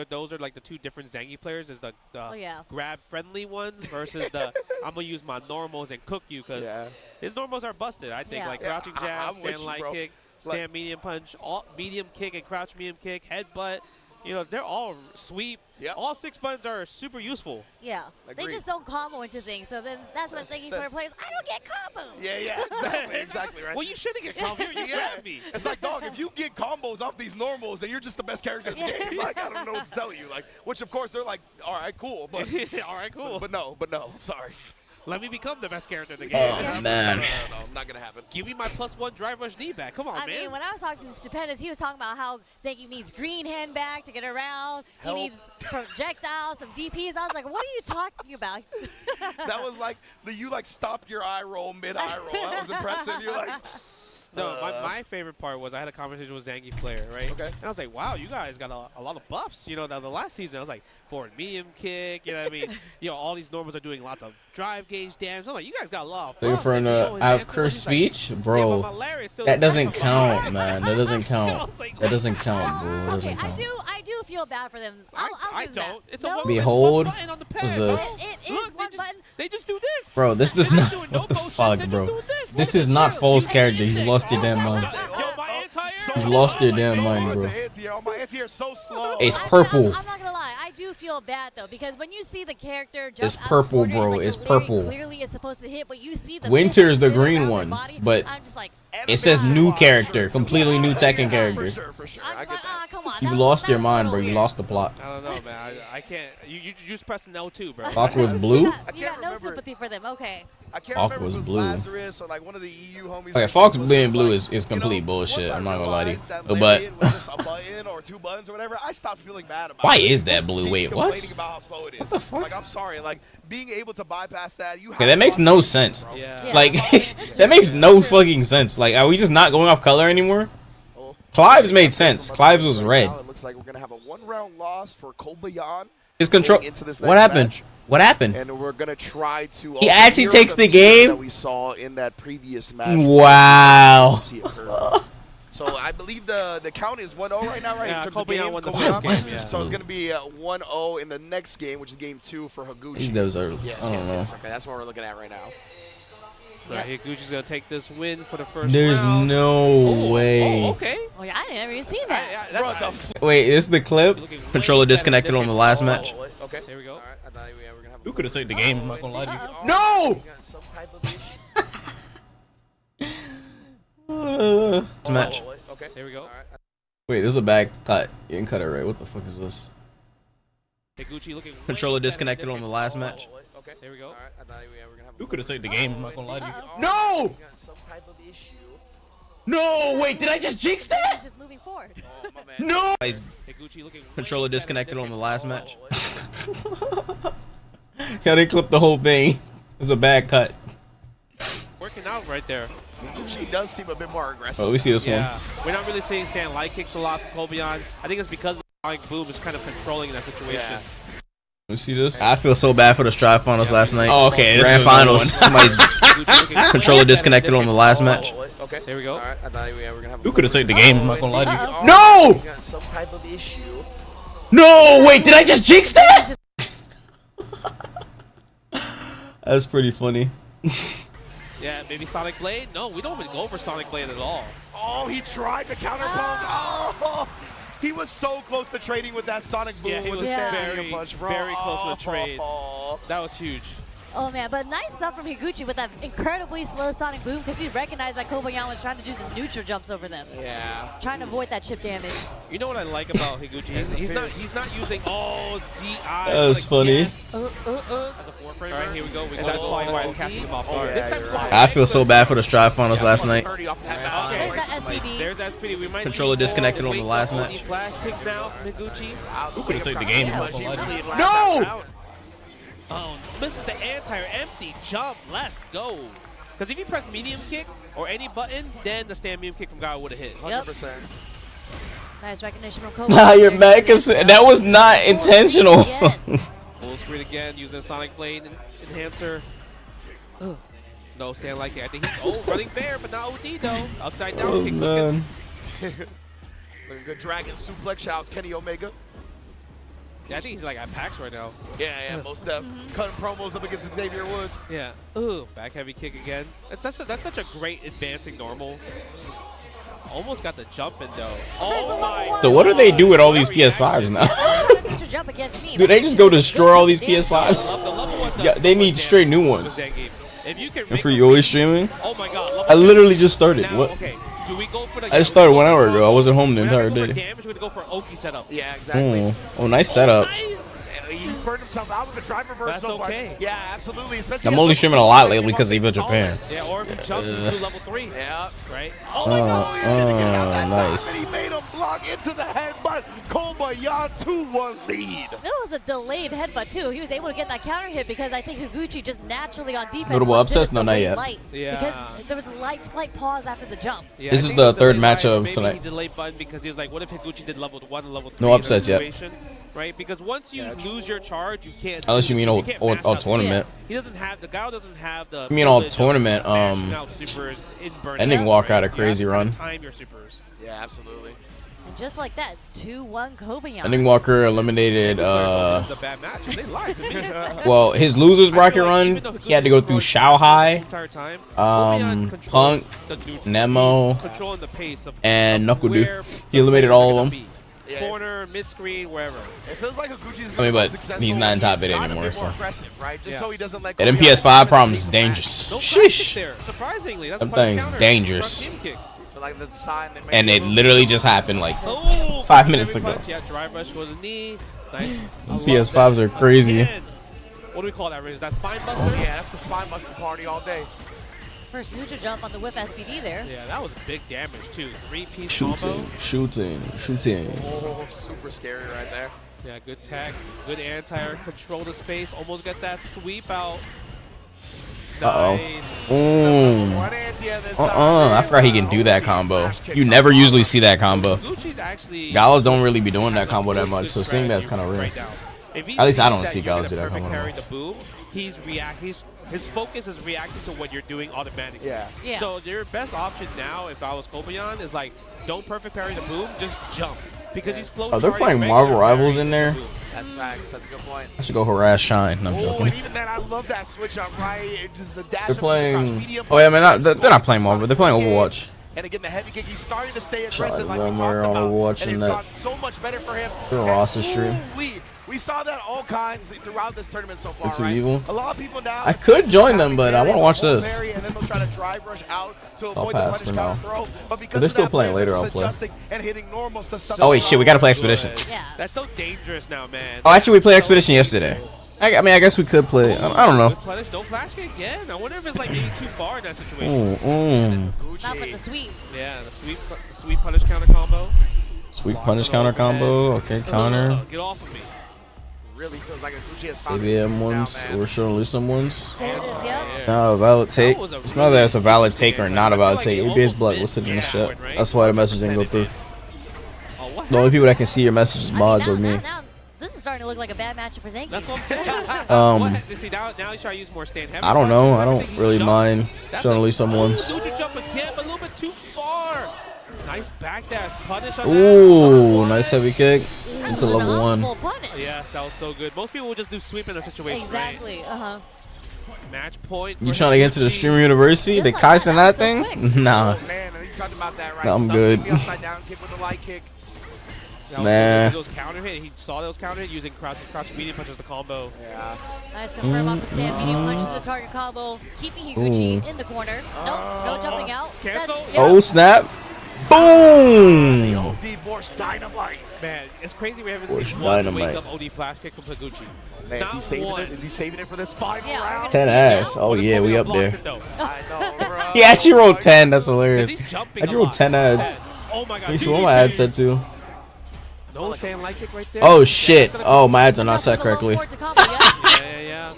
those are like the two different Zangief players. Is the grab friendly ones versus the I'm gonna use my normals and cook you because his normals are busted. I think like crouching jab, stand light kick, stand medium punch, medium kick and crouch medium kick, headbutt. You know, they're all sweep. Yep. All 6 buttons are super useful. Yeah. Agreed. They just don't combo into things. So then that's what Zangief player plays. I don't get combos. Yeah, exactly, right. Well, you shouldn't get combos. You grab me. It's like, dog, if you get combos off these normals, then you're just the best character in the game. Like, I don't know what to tell you. Like, which, of course, they're like, all right, cool. But, all right, cool. But no, I'm sorry. Let me become the best character in the game. Oh, man. No, not going to happen. Give me my +1 drive rush knee back. Come on, man. I mean, when I was talking to Stupendous, he was talking about how Zangief needs green hand back to get around. He needs projectiles, some DPs. I was like, what are you talking about? That was like, you like stopped your eye roll mid-eye roll. That was impressive. You're like... No, my favorite part was I had a conversation with Zangief player, right? Okay. And I was like, wow, you guys got a lot of buffs. You know, the last season, I was like, forward medium kick, you know what I mean? You know, all these normals are doing lots of drive gauge damage. I'm like, you guys got a lot of buffs. For an I have cursed speech? Bro, that doesn't count, man. That doesn't count. That doesn't count, bro. That doesn't count. I do feel bad for them. I don't. It's a Behold, one button on the pad. was this? It is one button. They just do this. Bro, this does not. What the fuck, bro? This is not Foles' character. You lost your damn mind. You lost your damn mind, bro. It's purple. I'm not gonna lie. I do feel bad though because when you see the character jump It's purple, out the bro. like It's the purple. Clearly, it's supposed to hit, but you see the Winter is the physics green around one, their body, but I'm just like, it says new character, completely new Tekken character. For sure. I'm just like, come on. You that lost was your a mind, bro. little You weird. lost the plot. I don't know, man. I can't. You just press L2, bro. Fox was blue. You can't got no remember. sympathy for them. Okay. I can't Fox remember if was it was blue. Lazarus or like one of the EU homies. Okay, that Fox was being just blue like, is complete you know, bullshit. once I I'm not gonna lie to you. realized that But Lariat was just a button or 2 buttons or whatever, I stopped feeling bad about why it. is that blue? He's Wait, what? complaining about how slow it is. What the fuck? Like, I'm sorry. Like, being able to bypass that, you have Okay, that to makes watch no the sense. bro. Yeah. Like, that makes no fucking sense. Like, are we just not going off color anymore? Clive's made sense. Clive's was red. Now it looks like we're gonna have a 1-round loss for Kobayan. His control. going into this What next happened? match. What happened? And we're gonna try to. He actually mirror takes the features game? that we saw in that previous match. Wow. So I believe the count is 1-0 right now, right? Yeah, in terms of Kobayan games. won the Kobayan first game, So yeah. it's going to be 1-0 in the next game, which is game 2 for Higuchi. These devs are. Yes, I don't know. yes. Okay, that's what we're looking at right now. So Higuchi's gonna take this win for the first There's round. no way. Oh, okay. Oh yeah, I never even seen that. Bro, Wait, this is the clip? Controller disconnected on the last match. Okay. There we go. All right. I thought we were gonna have. You could have taken the game. I'm not gonna lie to Uh-oh. you. No! We got some type of issue. This match. Okay. There we go. All right. Wait, this is a bad cut. You didn't cut it right. What the fuck is this? Higuchi looking. Controller way better disconnected than on the this last game. match. Okay. There we go. All right. I thought we were gonna have. You could have taken the game. I'm not gonna lie to you. No! No! We got some type of issue. No! Wait, did I just jinx that? It's just moving forward. Oh my man. No! Higuchi looking. Controller way better disconnected than on the this last game. match. Yeah, they clipped the whole thing. It's a bad cut. Working out right there. She does seem a bit more aggressive. Oh, we see this one. Yeah, we're not really seeing stand light kicks a lot from Kobayan. I think it's because Sonic Boom is kind of controlling that situation. Yeah. You see this? I feel so bad for the Strive Finals last night. Oh, okay. this Grand is another Finals. Somebody's Higuchi looking way controller better disconnected than on this the game. last match. Okay. There we go. All right. I thought we were gonna have. You could have taken the game. I'm not gonna lie to you. Uh-oh. No! We got some type of issue. No! Wait, did I just jinx that? That's pretty funny. Yeah, maybe Sonic Blade? No, we don't even go for Sonic Blade at all. Oh, he tried the counter punch. Oh, he was so close to trading with that Sonic Boom Yeah, he with was the standing very, punch, bro. very close to a trade. Oh. That was huge. Oh man, but nice stuff from Higuchi with that incredibly slow Sonic Boom because he recognized that Kobayan was trying to do the neutral jumps over them. Yeah. Trying to avoid that chip damage. You know what I like about Higuchi? He's not using DI. That was funny. As a four-framer. All right, here we go. And that's probably why it's catching him off guard. I feel so bad for the Strive Finals last night. Okay. There's that SPD. There's SPD. We might Controller see disconnected on the last only match. Flash kicks now from Higuchi. You could have taken the game. Yeah. I'm not gonna lie to you. No! Oh, misses the anti-empty jump. Let's go. Because if you press medium kick or any button, then the stand medium kick from Guy would have hit. 100%. Nice recognition from Kobayan. Nah, you're mad because that was not intentional. Full screen again using Sonic Blade Enhancer. Ugh. No stand like it. I think he's running fair, but not OD though. Upside down Oh, kick. man. Looking good dragon suplex. Shouts Kenny Omega. Yeah, I think he's like at PAX right now. Yeah, most def. Cutting promos up against Xavier Woods. Yeah. Ooh, back heavy kick again. That's such a great advancing normal. Almost got the jump in though. Oh my. So what do they do with all these PS5s now? Do they just go destroy all these PS5s? Yeah, they need straight new ones. And for you always streaming? Oh my god. I literally just started. What? Okay. Do we go for the I just started 1 hour ago. I wasn't home the entire day. Damage, we go for Oki setup. Yeah, exactly. Oh, nice setup. Nice. He burned himself out with the drive reversal. That's okay. Yeah, absolutely. Especially I'm only streaming a lot lately because of Evo Japan. Yeah, or if he jumps into level 3. Yeah. Right? Oh my god. Nice. He made him block into the headbutt. Kobayan 2-1 lead. That was a delayed headbutt too. He was able to get that counter hit because I think Higuchi just naturally on defense. Notable upsets? No, not yet. Yeah. Because there was a slight pause after the jump. Yeah, This is the third match of tonight. Maybe he delayed button because he was like, what if Higuchi did level 1 and level 3? No upsets yet. Right? Because once you lose your charge, you can't. Unless you mean all tournament. He doesn't have the guy doesn't have the. You mean all tournament? Ending walk out a crazy run. Time your supers. Yeah, absolutely. And just like that, it's 2-1 Kobayan. Ending Walker eliminated. A bad match. They lied to me. Well, his losers bracket run, he had to go through Shao Hai, Punk, Nemo, controlling the pace of and Knuckle-Doo. He eliminated all of them. Corner, mid screen, wherever. It feels like Higuchi's But he's not in top 8 anymore. So. Right? Just so he doesn't let And PS5 problems is dangerous. Sheesh. Surprisingly, that's Them things dangerous. Like the sign And it literally just happened like 5 minutes ago. Yeah, drive rush for the knee. Nice. PS5s are crazy. What do we call that? Is that spine buster? Yeah, that's the spine buster party all day. First neutral jump on the whip SBD there. Yeah, that was big damage too. 3-piece Shooting, combo. shooting. Oh, super scary right there. Yeah, good tech, good anti-air, control the space, almost got that sweep out. Nice. I forgot he can do that combo. You never usually see that combo. Galas don't really be doing that combo that much, so seeing that's kind of rare. At least I don't see Galas do that combo. His focus is reacting to what you're doing automatically. Yeah. So your best option now, if I was Kobayan, is like, don't perfect parry the boom, just jump. Because he's floating. Oh, they're playing Marvel Rivals in there? That's facts. That's a good point. I should go harass Shine. No, I'm joking. And even then, I love that switch up right. It's just a dash. They're playing. Oh yeah, man, they're not playing Marvel. They're playing Overwatch. And again, the heavy kick. He's starting to stay aggressive like on we talked about. Overwatch and and it's that. gone so much better for him. The Ross's stream. We saw that all kinds throughout this tournament so far, It's right? evil. A lot of people now. I could join them, but I want to watch this. And then they'll try to drive rush out to avoid pass the for punish now. counter throw. But because But they're of still that, playing later, players I'll play. adjusting and hitting normals to stuff. Oh wait, shit, we gotta play Expedition. Yeah. That's so dangerous now, man. Oh, actually, we played Expedition yesterday. I mean, I guess we could play. I don't know. Don't flash kick again. I wonder if it's like maybe too far in that situation. Not for the sweep. Yeah, the sweep punish counter combo. Sweet punish counter combo. Okay, counter. Get off of me. Really feels like Higuchi has found AVM ones. We're showing loose some ones. There it is, yep. No, a valid take. It's not that it's a valid take or not a valid take. ABS blood listed in the chat. That's why the message didn't go through. The only people that can see your message is mods or me. Now, this is starting to look like a bad matchup for Zanky. That's what I'm saying. See, now you try to use more stand heavy. I don't know. I don't really mind showing at least some ones. Neutral jump again, but a little bit too far. Nice back dash punish on Ooh, nice heavy kick into level 1. Yes, that was so good. Most people would just do sweep in a situation. Exactly. Right? Match point. You trying to get into the streamer university? They Kaisen that thing? Nah. Man, you talked about that, right? I'm good. The upside down kick with the light kick. Nah. Those counter hit. He saw those counter hit using crouch medium punch as the combo. Yeah. Nice confirm off the stand medium punch to the target combo, keeping Higuchi in the corner. Nope, no jumping out. Cancel. Oh snap! Boom! OD Borscht Dynamite. Man, it's crazy we haven't Borscht seen one Dynamite. wake up OD flash kick from Higuchi. Man, is he saving it? Is he saving it for this final round? 10 ass. Oh yeah, we up there. I know, bro. He actually rolled 10. That's hilarious. He's jumping I actually rolled 10 ads. Oh my god. You see what my ad said too? No stand light kick right there. Oh shit! Oh, my ads are not set correctly. Yeah.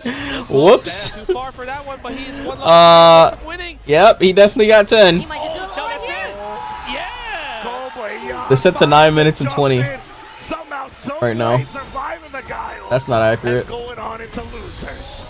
Whoops. Too far for that one, but he's one level winning. Yep, he definitely got 10. He might just do a little right here. Yeah. Kobayan They're set to 9 minutes and 20 somehow, right now. surviving the guile. That's not accurate. And going on into losers.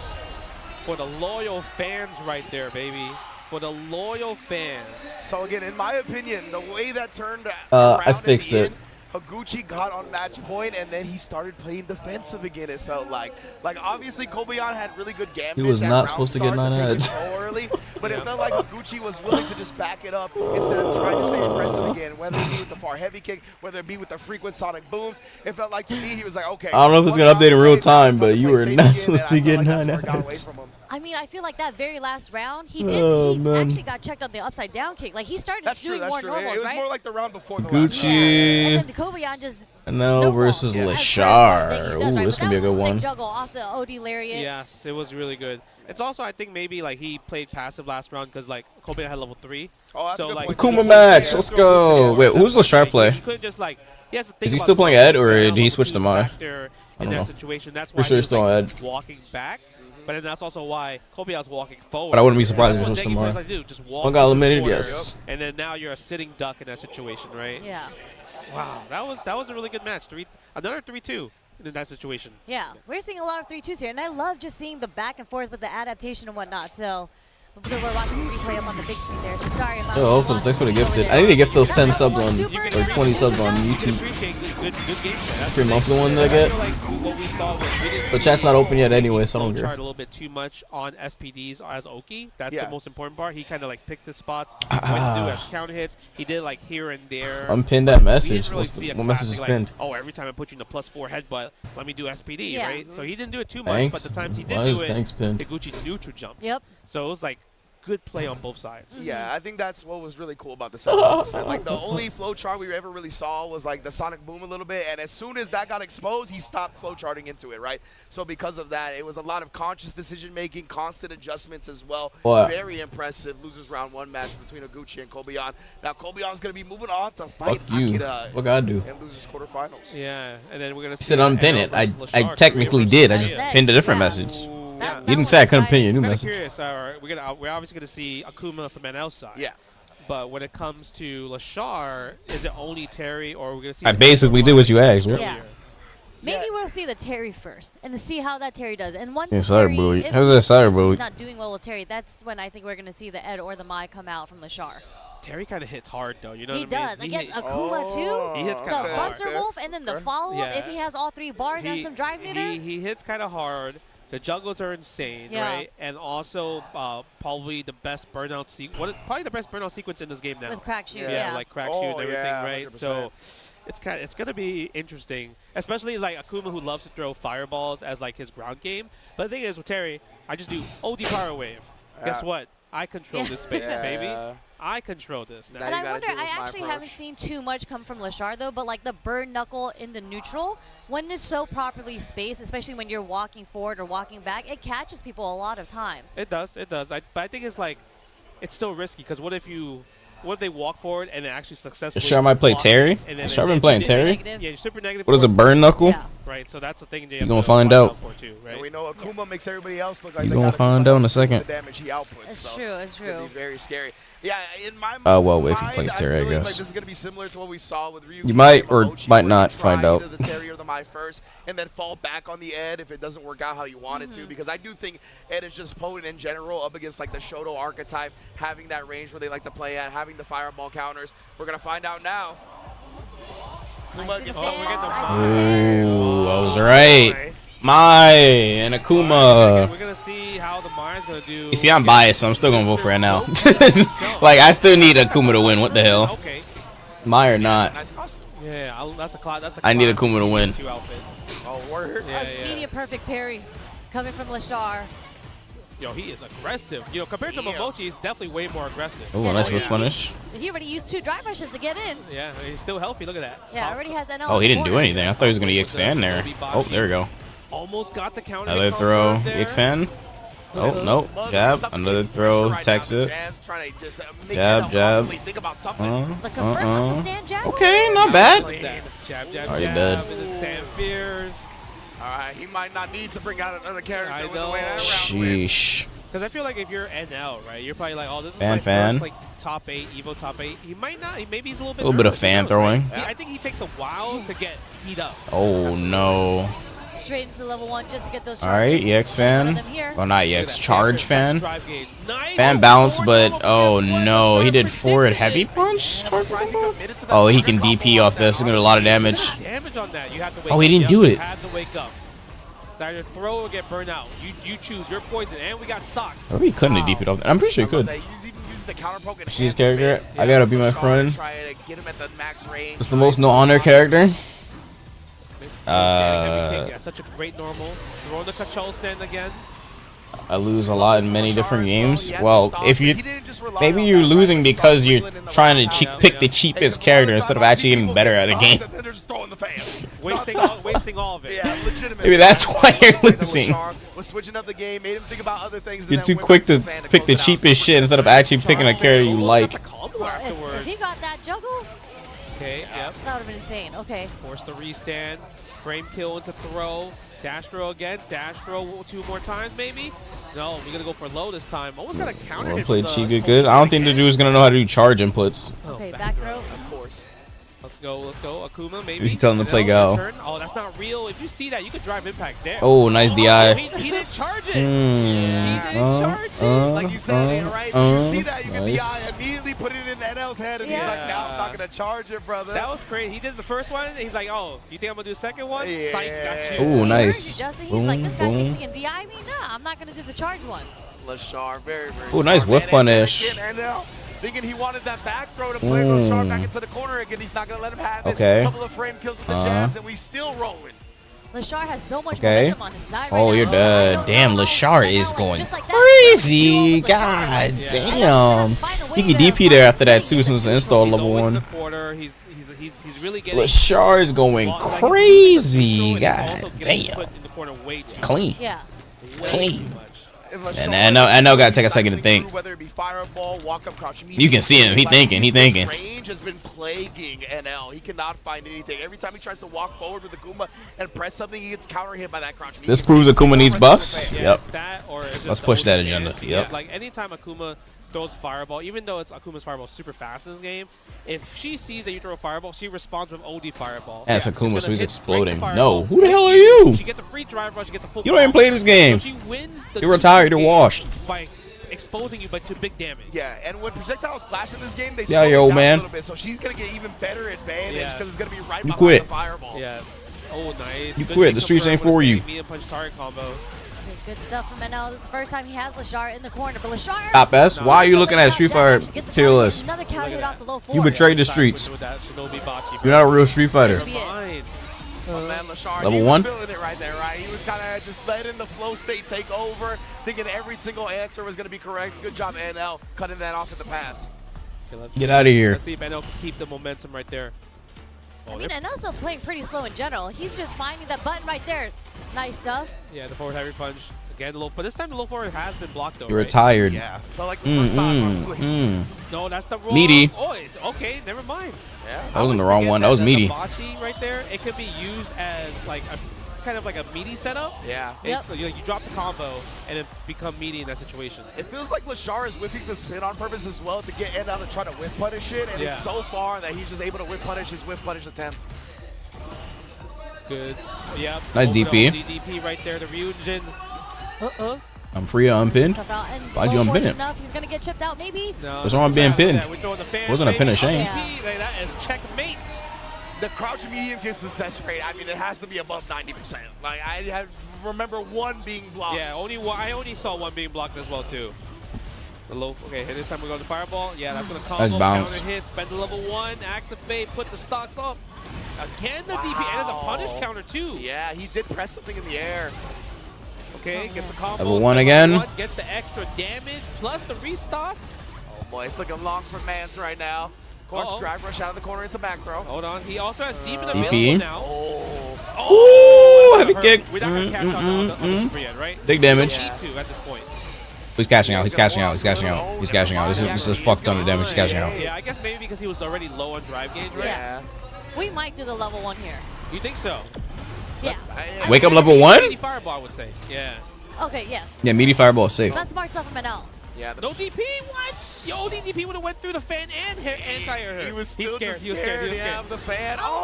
For the loyal fans right there, baby. For the loyal fans. So again, in my opinion, the way that turned I around fixed in the it. end, Higuchi got on match point, and then he started playing defensive again, it felt like. Like, obviously, Kobayan had really good gambits. He was at not round supposed to get start 9 take it ads. so early, but it felt like Higuchi was willing to just back it up instead of trying to stay aggressive again, whether it be with the far heavy kick, whether it be with the frequent sonic booms. It felt like, to me, he was like, okay. I don't know if it's going to update in real time, but you were not supposed to get 9 ads. ads. I mean, I feel like that very last round, he Oh, did. man. He actually got checked on the upside down kick. Like he started That's true, doing that's more true. normals, It was right? more like the round before the last Gucci. And then the Kobayan just. And now snowballed. versus As Leshar. per the Ooh, does, right? this But can be a that was good one. Sick juggle off the OD lariat. Yes, it was really good. It's also, I think, maybe like he played passive last round because like Kobayan had level 3. Oh, that's a so good like point. Kuma match. Let's go. Wait, who's Leshar play? He couldn't just like. He has to think Is he about still playing the Ed, or momentum did he of switch to who's Mai? back there I in don't that know. situation. That's why Pretty sure he he's was, still like, Ed. walking back. But then that's also why Kobayan's walking forward. But I wouldn't be surprised if That's he what switched to Degi Mai. players like to do, just walk One got into the eliminated, corner, yes. And then now you're a sitting duck in that situation, right? Yeah. Wow, that was a really good match. Another 3-2 in that situation. Yeah. We're seeing a lot of 3-2s here, and I love just seeing the back and forth with the adaptation and whatnot. So we're watching the replay up on the big screen there. So sorry about Yo, hopefully, thanks for the gifted. I need to gift those 10 subs on, or 20 subs on YouTube. Appreciate good gameplay. That's Free the monthly thing. one that I I get. feel like what we saw was we didn't But see chat's not open yet anyway, so I don't Flowchart care. a little bit too much on SPDs as Oki. That's Yeah. the most important part. He kind of like picked his spots, what to do as counter hits. He did like here and there. Unpin that We message. didn't really What's see the, a what message is classic, pinned? like, oh, every time I put you in a +4 headbutt, let me do SPD, Yeah. right? So he didn't do it too much, Thanks. but the times he did Why do is it, thanks pinned? Higuchi neutral jumps. Yep. So it was like good play on both sides. Yeah, I think that's what was really cool about the 7%. Like, the only flow chart we ever really saw was, like, the sonic boom a little bit, and as soon as that got exposed, he stopped flow charting into it, right? So because of that, it was a lot of conscious decision-making, constant adjustments as well. What? Very impressive losers round 1 match between Higuchi and Kobayan. Now, Kobayan's going to be moving on to fight Fuck you. Akira What God do? in losers quarterfinals. Yeah, and then we're gonna see. He said unpin it. I technically did. I just pinned a different message. Yeah. You didn't say I couldn't pin your new I'm message. curious. We're obviously gonna see Akuma from NL side. Yeah. But when it comes to Leshar, is it only Terry, or are we gonna see? I basically did what you asked, right? Yeah. Maybe we'll see the Terry first and see how that Terry does. And once Yeah, sorry, Terry, Bowie. if How's that sorry, Bowie? he's not doing well with Terry, that's when I think we're going to see the Ed or the Mai come out from Leshar. Terry kind of hits hard though. You know He what I mean? does. Against Akuma, too. He hits The kind of hard. Buster Wolf and then the follow-up, Yeah. if he has all 3 bars and some drive meter. He hits kind of hard. The juggles are insane, Yeah. right? And also probably the best burnout probably the best burnout sequence in this game now. With crack shoot, Yeah, yeah. like crack shoot and everything, yeah, right? 100%. So it's gonna be interesting, especially like Akuma, who loves to throw fireballs as like his ground game. But the thing is with Terry, I just do OD power wave. Guess what? I control this space, baby. I control this now. And you I gotta wonder, deal with I my actually approach. haven't seen too much come from Leshar, though, but like the burn knuckle in the neutral, when it's so properly spaced, especially when you're walking forward or walking back, it catches people a lot of times. It does. But I think it's like, it's still risky because what if they walk forward and it actually successfully? Leshar might play block Terry? it, and then Leshar it- been playing it- Terry? Negative. Yeah, you're super negative. What is a forward, burn knuckle? Yeah. Right, so that's the thing. You gonna find out. For too, right? And we know Akuma makes everybody else look like You they gonna gotta find do out in a with second. The damage he outputs. It's so true, it's It's gonna true. be very scary. Yeah, in my well, if he mind, plays Terry, I feel like guess. this is gonna be similar to what we saw with Ryuki. You might and or Momochi, might where not you find try out. either the Terry or the Mai first, and then fall back on the Ed if it doesn't work out how you want Mm-hmm. it to. Because I do think Ed is just potent in general up against like the Shoto archetype, having that range where they like to play at, having the fireball counters. We're gonna find out now. I see the we're getting stands, the- I see the stands. Ooh, I was right. Mai and Akuma. We're gonna see how the Maya's gonna do. You see, I'm biased, so I'm still gonna vote for it now. Like, I still need Akuma to win. What the hell? Okay. Mai or not? Nice costume. Yeah, that's a I need classic Akuma to win. Pikachu outfit. Oh, word. Yeah, Media perfect parry coming from Leshar. Yo, he is aggressive. You know, compared to Momochi, he's definitely way more aggressive. Ooh, Yeah, nice yeah. whip punish. He already used 2 drive rushes to get in. Yeah, he's still healthy. Look at that. Yeah, already has NL. Oh, he didn't do corner. anything. I thought he was gonna EX fan there. Oh, there we go. Almost got the counter. Another hit throw, confirmed there. EX fan. Oh, nope. Jab. Another throw, text it. Jab, jab. Think about something. The confirm up the stand jab. Okay, not bad. Jab, jab, Are you jab. dead? And the stand fears. All right, he might not need to bring out another character I with the know. way that round went. Sheesh. Because I feel like if you're NL, right, you're probably like, oh, this is Fan, my fan. first, like, top 8, Evo top 8. He might not. Maybe he's a little bit A little bit of nervous, fan who knows, right? throwing. I think he takes a while to get heat up. Oh no. Straight into level 1 just to get those All right, charges. EX fan. Well, not Look at EX, that. charge fan. Drive gauge. Nice. Fan bounce, but oh no, he did forward heavy punch. Oh, he can DP off this. He's gonna do a lot of damage. Damage on that. You have to wake Oh, he up. didn't Yep, do you it. have to wake up. It's either throw or get burnt out. You choose. You're poison, and we got stocks. Maybe he couldn't have DP'd off that. I'm pretty sure he could. She's character. I gotta be my friend. It's the most no honor character. Yeah, such a great normal. Throw the control send again. I lose a lot in many different games. Well, if you maybe you're losing because you're trying to pick the cheapest character instead of actually getting better at a game. Wasting all of it. Maybe that's why you're losing. You're too quick to pick the cheapest shit instead of actually picking a character you like. If he got that juggle, Okay, yep. that would have been insane. Okay. Force the restand. Frame kill into throw. Dash throw again. Dash throw 2 more times, maybe? No, we're going to go for low this time. Almost got a counter Well hit. played Chica good. I don't think the dude's gonna know how to do charge inputs. Okay, back throw. Of course. Let's go. Akuma, maybe. You tell him to play No, Go. return. Oh, that's not real. If you see that, you could drive impact there. Oh, nice DI. He didn't charge it. Hmm. He didn't charge it. Like you said, right? You see that, you get the nice. eye, immediately put it in NL's head, and he's Yeah. like, now I'm not going to charge it, brother. That was crazy. He did the first one. He's like, oh, you think I'm going to do the second one? Yeah. Psych, got you. Oh, nice. Justin, he's Boom, like, this guy thinks he boom. can DI me? Nah, I'm not going to do the charge one. Leshar, very, very Oh, nice smart. whiff And punish. again, NL, thinking he wanted that back throw to play Leshar back into the corner again. He's not going to let him have it. Okay. A couple of frame kills with the jabs, and we still rolling. Leshar has so much Okay. momentum on his side Oh, right you're now. dead. Damn, Leshar is going Just like that. crazy. God damn. He can DP there after that too, since the install He's level always in 1. the quarter. He's really getting. Leshar is going Like, he's crazy. also God getting damn. put in the corner way too Clean. Yeah. Clean. And And I know gotta take a second to think. Whether it be fireball, walk up, crouch, You can see him. He thinking. Range has been plaguing NL. He cannot find anything. Every time he tries to walk forward with Akuma and press something, he gets counter hit by that crouch. This proves Akuma needs buffs. Yeah, Yep. it's that or it's just Let's the push that OD agenda. stance. Yep. Yeah, like anytime Akuma throws fireball, even though it's Akuma's fireball super fast in this game, if she sees that you throw a fireball, she responds with OD fireball. That's It's Akuma, gonna so he's hit, break the exploding. fireball, No, who the hit hell are you? She gets a free driver, she gets a full You don't even combo. play this game. So she wins the You're retired. You're game washed. by exposing you, but to big damage. Yeah, and when projectiles flash in this game, they Yeah, slow you it old down man. a little bit. So she's gonna get even better advantage Yeah. because it's gonna be right You behind quit. the fireball. Yeah. Oh, nice. You Good quit. thing The streets confirmed ain't with a for you. steady medium punch target combo. Okay, good stuff from NL. This is the first time he has Leshar in the corner. But Leshar. Stop S. Why are you looking at Street Fighter tier list? Another counter hit off the low floor. You betrayed the Side streets. switch with that Shinobi Bachi, You're not a real Street Fighter. Should be it. Fine. My man Leshar, Level he was 1? feeling it right there, right? He was kind of just letting the flow state take over, thinking every single answer was going to be correct. Good job, NL, cutting that off in the pass. Okay, let's Get out of here. Let's see if NL can keep the momentum right there. Oh, I mean, NL's still playing pretty slow in general. He's just finding that button right there. Nice stuff. yeah, the forward heavy punch. Again, the low, but this time the low forward has been blocked though, You're right? retired. Yeah, felt like the first time, honestly. No, that's the wrong. Meaty. Oh, it's okay. Never mind. Yeah. That wasn't the wrong one. That was meaty. The Bachi right there. It could be used as like a kind of like a meaty setup. Yeah. Yep. So you drop the combo and then become meaty in that situation. It feels like Leshar is whipping the spin on purpose as well to get NL to try to whip punish it, and Yeah. it's so far that he's just able to whip punish his whip punish attempt. Good. Yep. Nice Open DP. up DP right there. The Ryujin. I'm free to unpin. Stuff out, and Why'd you low unpin force it? enough. He's gonna get chipped out, maybe. No, What's wrong with being pinned? We're throwing the fan, Wasn't a pin baby. a shame. Yeah. Like, that is checkmate. The crouch medium kick success rate, I mean, it has to be above 90%. Like, remember one being blocked. Yeah, I only saw one being blocked as well too. The low. Okay, this time we're going to fireball. Yeah, that's gonna combo. Nice bounce. Counter hit. Spend the level 1. Activate. Put the stocks up. Again, the DP and it's a punish counter too. Yeah, he did press something in the air. Okay, gets the combo. Level 1 spend again. level 1, gets the extra damage plus the restock. Oh boy, it's looking long for Mans right now. Of course, Uh-oh. drive rush out of the corner into back throw. Hold on. He also has deep and DP. available now. Ooh, that's heavy gonna kick. hurt. We're not gonna catch on the super end, right? Big damage. We need to at this point. He's cashing out. He's cashing out. He's cashing out. He's cashing out. This is fuck ton of damage. He's cashing out. Yeah, I guess maybe because he was already low on drive gauge, right? Yeah. We might do the level 1 here. You think so? Yeah. Wake up level 1? 80 fireball, I would say. Yeah. Okay, yes. Yeah, meaty fireball is safe. That's smart stuff from Manel. Yeah, No DP? What? Yo, DP would have went through the fan and entire her. he was He's still scared. just He was scared. scared. He was Yeah, scared. the fan. Oh!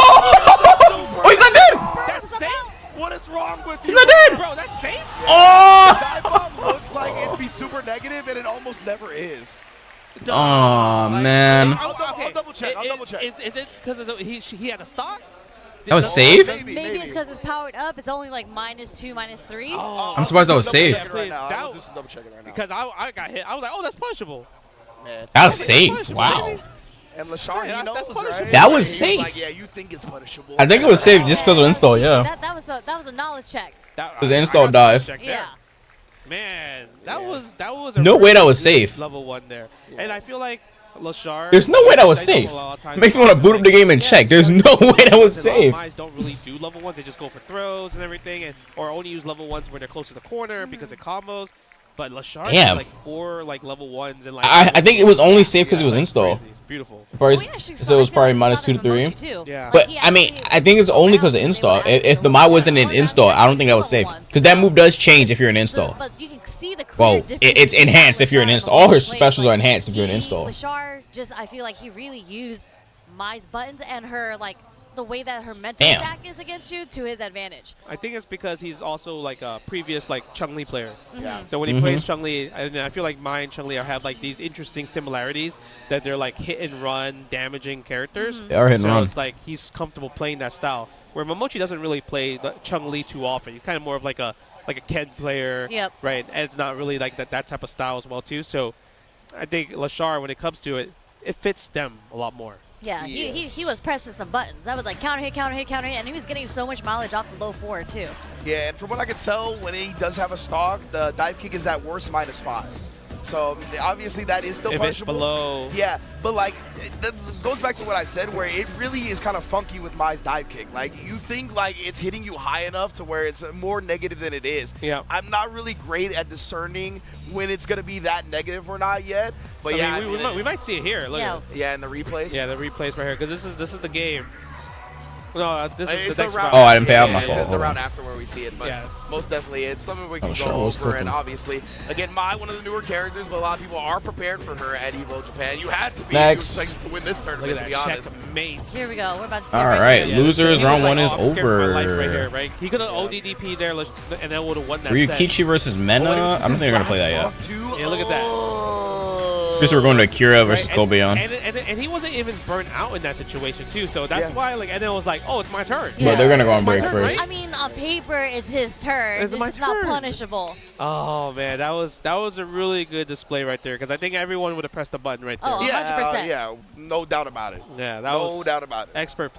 Oh, he's not dead! That's safe? What is wrong with you? He's not dead! Bro, that's safe? Oh! Dive bomb looks like it'd be super negative, and it almost never is. Oh, man. I'll double check. I'll double check. Is it because he had a stock? That was safe? Maybe it's because it's powered up. It's only like -2, -3. Oh, I'm surprised that was safe. Right now. That I'll do was- some double checking right now. because I got hit. I was like, oh, that's punishable. Man. That was safe. Wow. And Leshar, Yeah, he knows, that's punishable. right? That was He safe. like, yeah, you think it's punishable. I think it was safe just because of install, yeah. That was a knowledge check. That was an install dive. Yeah. Man, that was a No way that was really safe. level 1 there. And I feel like Leshar. There's no way that was safe. Makes me want to boot up the game and check. There's no way that was safe. Guys don't really do level 1s. They just go for throws and everything, or only use level 1s when they're close to the corner because it combos. But Leshar Damn. had like 4 like level 1s and like. I think it was only safe because it was install. Crazy. It's beautiful. Probably, We actually so it was saw probably that -2 to 3. too. Yeah. But Like, he I mean, actually- I think it's only because of install. If the mod wasn't an install, I don't think that was safe. Because that move does change if you're an install. But you can see the clear Well, difference it's between enhanced if you're an Leshar install. and All her Momochi. specials are Like, enhanced if you're an install. Leshar I feel like he really used Mai's buttons and her like the way that her mental Damn. stack is against you to his advantage. I think it's because he's also like a previous like Chun-Li player. Yeah. So when he plays Chun-Li, and I feel like Mai and Chun-Li have like these interesting similarities that they're like hit and run, damaging characters. They are hit and so run. it's like he's comfortable playing that style. Where Momochi doesn't really play Chun-Li too often. He's kind of more of like a Ken player, Yep. right? And it's not really like that type of style as well too. So I think Leshar, when it comes to it, it fits them a lot more. Yeah, Yes. he was pressing some buttons. That was like counter hit, counter hit, counter hit, and he was getting so much mileage off the low forward too. Yeah, and from what I can tell, when he does have a stock, the dive kick is at worst -5. So obviously that is still If it's punishable. below. Yeah, but like that goes back to what I said, where it really is kind of funky with Mai's dive kick. Like you think like it's hitting you high enough to where it's more negative than it is. Yeah. I'm not really great at discerning when it's gonna be that negative or not yet. But I yeah, mean, we might see it here. Look Yeah. at it. yeah, in the replays. Yeah, the replays right here because this is the game. No, this is It's the next round. Oh, I didn't pay out my it's fault. the Hold round on. after where we see it, but Yeah. most definitely it's something we can sure, go what's over. cooking? And obviously, again, Mai, one of the newer characters, but a lot of people are prepared for her at Evo Japan. You had to be Next. you expected to win this Look tournament, at to be that honest. checkmate. Here we go. We're about to see. All it right right, here. losers, He round was, one is like, scared for my life over. right here, right? He could have ODDP there, and then would have won that set. Ryukichi versus Mena. I don't think they're gonna play that yet. Yeah, look at that. Guess we're going to Akira versus Right? Kobayan. And he wasn't even burnt out in that situation too. So that's Yeah. why like and then it was like, oh, it's my turn. Yeah. But they're gonna go on It's my break turn, first. right? I mean, on paper, it's his turn. It's It's my just not turn. punishable. Oh man, that was a really good display right there because I think everyone would have pressed the button right there. Oh, Yeah, 100%. yeah, no doubt about it. Yeah, that No was doubt about it. expert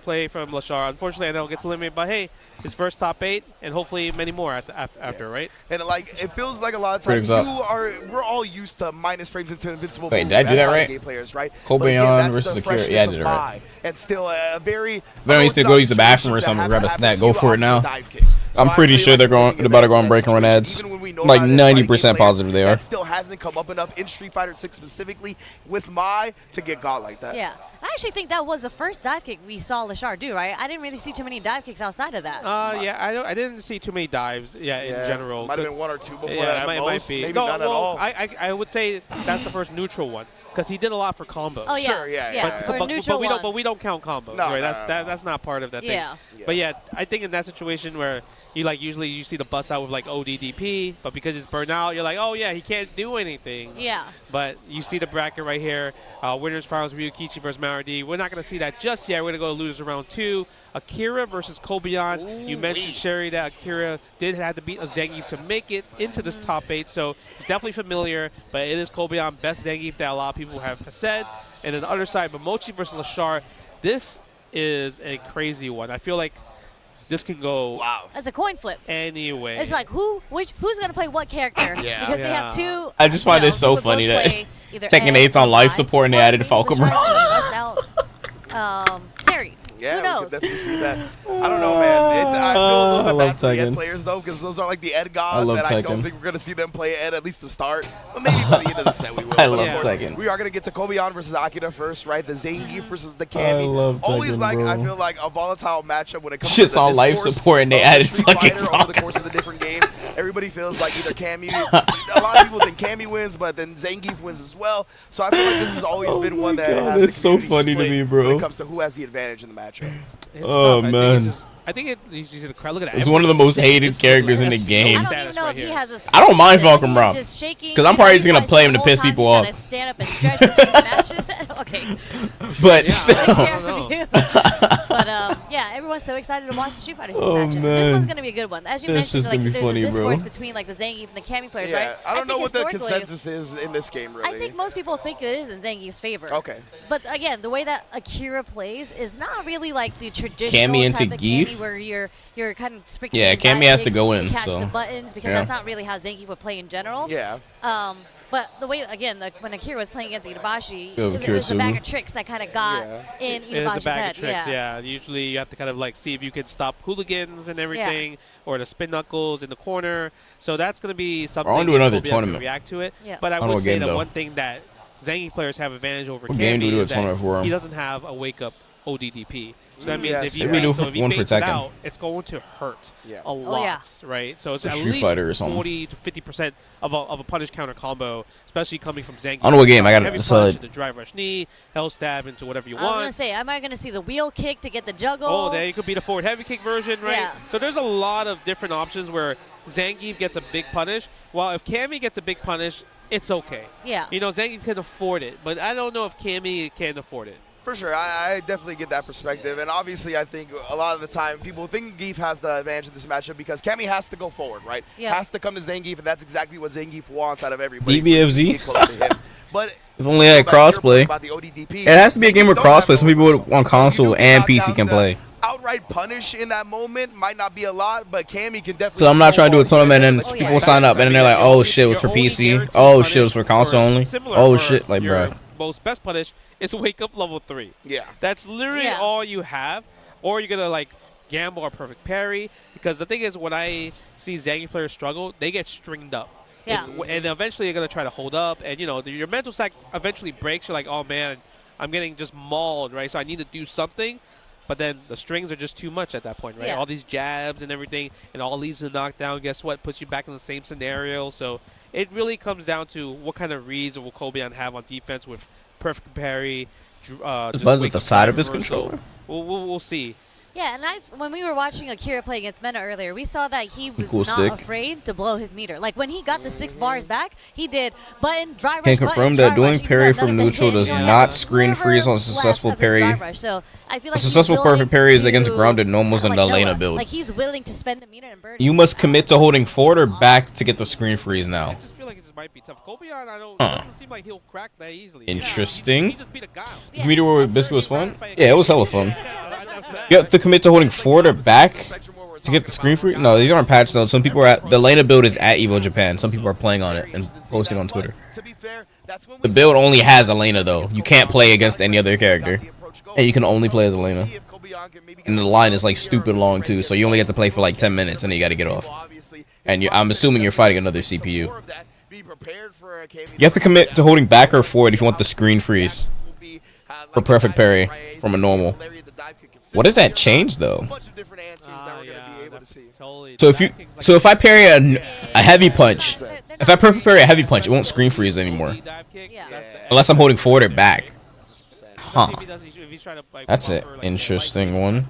play from Leshar. Unfortunately, I know it gets eliminated, but hey, his first top 8 and hopefully many more after, right? And like it feels like a lot of Critics times up. we're all used to minus frames into invincible. Wait, move did I do as that fighting right? game players, right? Kobayan But again, that's versus the Akira. freshness Yeah, I did it of right. Mai. And still a very. But I used to go use the bathroom or unorthodox something, situation grab to a have snack, happen go to for you it off now. the dive kick. So I'm I pretty feel sure like they're it's going. taking They're about to go on advantage break and run of ads. even when we know Like that as fighting game 90% players, positive they are. That still hasn't come up enough in Street Fighter 6 specifically with Mai to get got like that. Yeah. I actually think that was the first dive kick we saw Leshar do, right? I didn't really see too many dive kicks outside of that. Yeah, I didn't see too many dives. Yeah, in general. Might have been one or two before Yeah, that it at might most. be. Maybe No, none well, at all. I would say that's the first neutral one because he did a lot for combos. Oh, yeah. Sure, yeah. For a neutral one. but we don't count combos. No, right? no, That's not part of that Yeah. thing. But yeah, I think in that situation where you like usually you see the bust out with like ODDP, but because it's burnt out, you're like, oh yeah, he can't do anything. Yeah. But you see the bracket right here. Winners finals Ryukichi versus MenaRD. We're not going to see that just yet. We're going to go to losers round 2. Akira versus Kobayan. You mentioned, Sherry, that Akira did have to beat a Zangief to make it into this top 8. So it's definitely familiar, but it is Kobayan, best Zangief that a lot of people have said. And on the other side, Momochi versus Leshar. This is a crazy one. I feel like this can go As a coin flip. anyway. It's like who's gonna play what character? Yeah. Because they have two. I just find you know, this so who would funny both that play either Tekken Ed 8's on or life Vi, support and they or added maybe Falcon Leshar Roll. could bust out, Terry. Yeah, Who we knows? could those. definitely see that. I don't know, man. I feel a little bit love bad for the Ed Tekken. players, though, because those are like the Ed gods, I love and I don't Tekken. think we're going to see them play Ed at least to start. But maybe by the end of the set we will. I But love of course, Tekken. we are going to get to Kobayan versus Akira first, right? The Zangief versus the I Cammy. love Always Tekken, like, bro. I feel like a volatile matchup when it comes Shit's to the on life discourse support and they of added Street fucking Fighter over the Falcon. course of the different games. Everybody feels like either Cammy, a lot of people think Cammy wins, but then Zangief wins as well. So I feel like this has always Oh been my one that God, has it's the so community funny to split me, bro. when it comes to who has the advantage in the matchup. It's Oh, tough. man. I think you see the crowd. Look at that. It's one of the most Everybody's hated saying characters this in is the like game. I status don't even know right if he here. has a I don't mind split. Falcon Brown, Just shaking. 'cause I'm probably just gonna He's play him to the piss whole people time off. he's gotta stand up and stretch between matches. Okay. But Yeah, still. I don't know. But yeah, everyone's so excited to watch the Street Fighter 6 Oh, matches. And this man. one's gonna be a good one. As you This mentioned, is gonna be there's funny, a bro. discourse between like the Zangief and the Cammy players, Yeah, right? I don't know think what the historically- consensus is in this game, really. I think most people think it is in Zangief's favor. Okay. But again, the way that Akira plays is not really like the traditional Cammy into type of Geef? Cammy where you're kind of spricking Yeah, your Cammy has to guys go in, catch so, the buttons because yeah. that's not really how Zangief would play in general. Yeah. But the way again, when Akira was playing against Itabashi, Yo, it was a bag Kiritsugu. of tricks that kind of got in It is a Itabashi's bag head. of tricks, yeah. Usually you have to kind of like see if you can stop hooligans and everything, or the spin knuckles in the corner. So that's going to be something. on to another we'll be able to tournament. React to it. Yeah. But I I don't know would what say game, that though. one thing that Zangief players have advantage over What game do we Cammy do a is tournament for that him? he doesn't have a wake up ODDP. So that means Yes. if he Maybe do so if he one for baits it Tekken. out, it's going to hurt Yeah. a lot, yeah. right? So it's For at Street least Fighter or something. 40 to 50% of a punish counter combo, especially coming from Zangief. I don't know what game, I gotta Heavy decide. punch, the drive rush knee, hell stab into whatever you I was want. gonna say, am I gonna see the wheel kick to get the juggle? Oh, there you could be the forward heavy kick version, right? Yeah. So there's a lot of different options where Zangief gets a big punish, while if Cammy gets a big punish, it's okay. Yeah. You know, Zangief can afford it, but I don't know if Cammy can afford it. For sure, I definitely get that perspective, and obviously I think a lot of the time people think Geef has the advantage in this matchup because Cammy has to go forward, right? Yeah. Has to come to Zangief, and that's exactly what Zangief wants out of everybody. DBFZ? Get close to him. But If only I had go back to your point crossplay. about the ODDP, It has to be a game with Zangief don't have crossplay. Some people reversal. on console You do and knock PC down can the play. Outright punish in that moment might not be a lot, but Cammy can definitely. So I'm not trying to do a snowball you tournament and like, people sign up and then they're like, oh shit, it was for PC. Oh shit, it was for console only. Oh shit, like your bruh. most best punish is wake up level 3. Yeah. That's literally Yeah. all you have, or you're gonna like gamble or perfect parry. Because the thing is, when I see Zangief players struggle, they get stringed up. Yeah. And eventually you're gonna try to hold up, and you know your mental stack eventually breaks. You're like, oh man, I'm getting just mauled, right? So I need to do something. But then the strings are just too much at that point, right? Yeah. All these jabs and everything, and all leads to knockdown. Guess what? Puts you back in the same scenario. So it really comes down to what kind of reads will Kobayan have on defense with perfect parry. Just buttons wake at the up side of his reversal. controller. We'll see. Yeah, and when we were watching Akira play against Mena earlier, we saw that he was Cool not stick. afraid to blow his meter. Like when he got the 6 bars back, he did button, dry rush, Can button, confirm dry that doing rush, even parry though none from of the neutral hit, does you know, he not had screen sliver freeze on a left successful of his dry parry. rush. So I feel like A he's successful willing perfect parry is against to- grounded normals like and the Noah, Elena build. Like he's willing to spend the meter and burn. You must commit to holding forward or back to get the screen freeze now. I just feel like it just might be tough. Kobayan, it doesn't seem like he'll crack that easily. Interesting. He just beat a guy. Yeah. Meteor with Biscuit was fun? Yeah, it was hella fun. Yeah, You have to commit to holding forward or back to get the screen freeze? No, these aren't patched though. Some people are at, the Elena build is at Evo Japan. Some people are playing on it and posting on Twitter. To be fair, that's when The build only has Elena though. You can't play against any other character. And you can only play as Elena. And the line is like stupid long too, so you only get to play for like 10 minutes and then you gotta get off. And I'm assuming you're fighting another CPU. You have to commit to holding back or forward if you want the screen freeze for perfect parry from a normal. What does that change though? So if I parry a heavy punch, if I perfect parry a heavy punch, it won't screen freeze anymore. Unless I'm holding forward or back. Huh. That's an interesting one.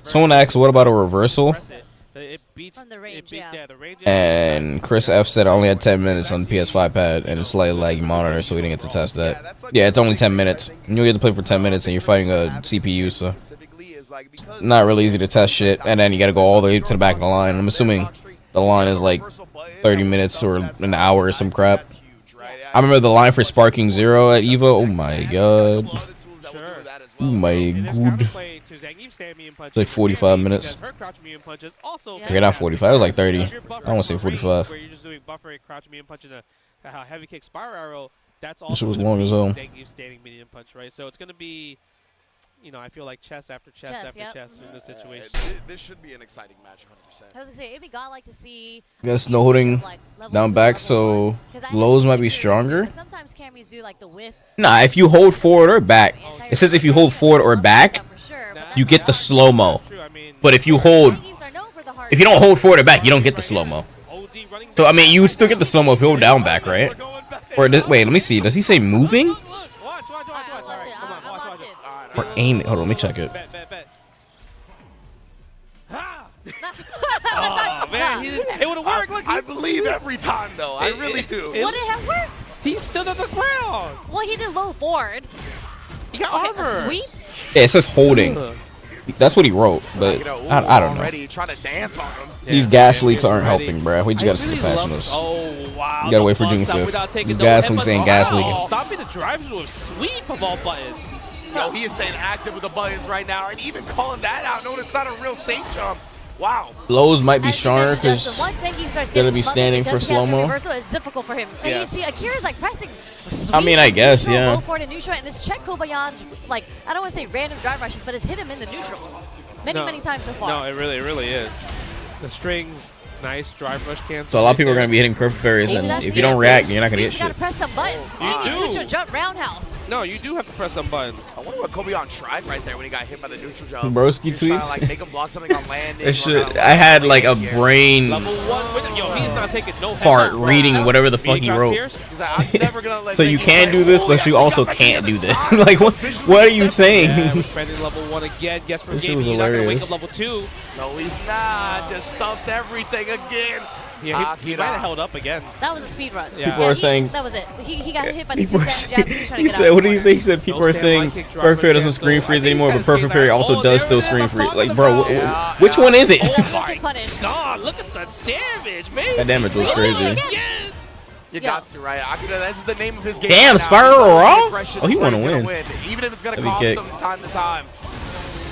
Someone asked, what about a reversal? On the range, yeah. And Chris F said I only had 10 minutes on the PS5 pad and a slightly laggy monitor, so we didn't get to test that. Yeah, it's only 10 minutes. And you'll get to play for 10 minutes and you're fighting a CPU, so not really easy to test shit. And then you gotta go all the way to the back of the line. I'm assuming the line is like 30 minutes or an hour or some crap. I remember the line for Sparking Zero at Evo. Oh my god. Oh my god. It's like 45 minutes. Okay, not 45. It was like 30. I don't want to say 45. Where you're just doing buffer, crouch, medium punch, and a heavy kick, spiral arrow. That's This also shit was long as hell. standing medium punch, right? So it's gonna be you know, I feel like chess after chess, after yep. chess in this situation. This should be an exciting match, 100%. I was gonna say, it'd be godlike to see. I guess no holding like, level down 2 back, level so 1. 'Cause I lows know might be it's stronger. but sometimes camis do like the whiff. Nah, if you hold forward or back, it says if you hold forward or back, For sure, but you that's get the slow-mo. True, I mean, But if you hold, Chinese are known for the hard if you don't hold forward or back, you don't get the slow-mo. OD running So I mean, you would still get the slow-mo if you hold down back, right? Or wait, let me see. Does he say moving Watch. Watch it. Come on, watch it. or aiming? Hold on, let me check it. Bet. Oh man, it would have worked. Look, I believe every time, though. I really do. Would it have worked? He stood on the ground. Well, he did low forward. He got Okay, armor. a sweep? Yeah, it says holding. That's what he wrote, but I don't know. Already trying to dance on him. These gas leaks aren't helping, bruh. We just gotta see the patch notes. Oh wow! You gotta wait for June 5th. These gas leaks ain't gas leaking. Stopping the drives with sweep of all buttons. Yo, he is staying active with the buttons right now, and even calling that out, knowing it's not a real safe jump. Wow. Lows might be As you stronger mentioned, because Justin, once Senki starts gotta getting be smothered standing because for he has a slow-mo. reversal, it's difficult for him. And you see Akira's like pressing sweep, I mean, I guess, neutral, yeah. low forward and neutral, and this check Kobayan's, like, I don't want to say random drive rushes, but it's hit him in the neutral many times so far. No, it really is. The strings, nice drive rush cancel. so a lot of people are gonna be hitting perfect parries, Maybe and that's if the you don't answer. react, you're not gonna You get just gotta shit. press some buttons. You do. Neutral jump roundhouse. No, you do have to press some buttons. I wonder what Kobayan tried right there when he got hit by the neutral jump. Broski He was trying to, tweets. like, make him block something on landing. It should. I had like a brain Level 1 with yo, he's not taking no fart heads up. reading whatever the fuck he Mean wrote. Pierce? He's like, I'm never gonna let So you Senki can play. do this, Oh, but yeah, you also got back can't on do the this. side. Like what are you saying? Yeah, we're spending level 1 again. Guess for This shit game, was he's not gonna wake hilarious. up level 2. No, he's not. Just stuffs everything again. Yeah, he Akira. might have held up again. That was a speed run. Yeah. People are saying. That was it. He got hit by the People two are jab. saying. He was trying to He get said, out "What of did he the say?" He said, "People are saying perfect parry doesn't screen freeze anymore, but perfect parry also does still screen freeze." Like, bro, which one is it? corner. Neutral punish. God, look at the damage, man. That damage was crazy. Again. Yes. You got to, right? Akira, that's the name of his game. Damn, right now. Spiral He's gonna Raw? get aggression Oh, he where wanna he's gonna win. Even if it's going to Heavy cost kick. him time to time.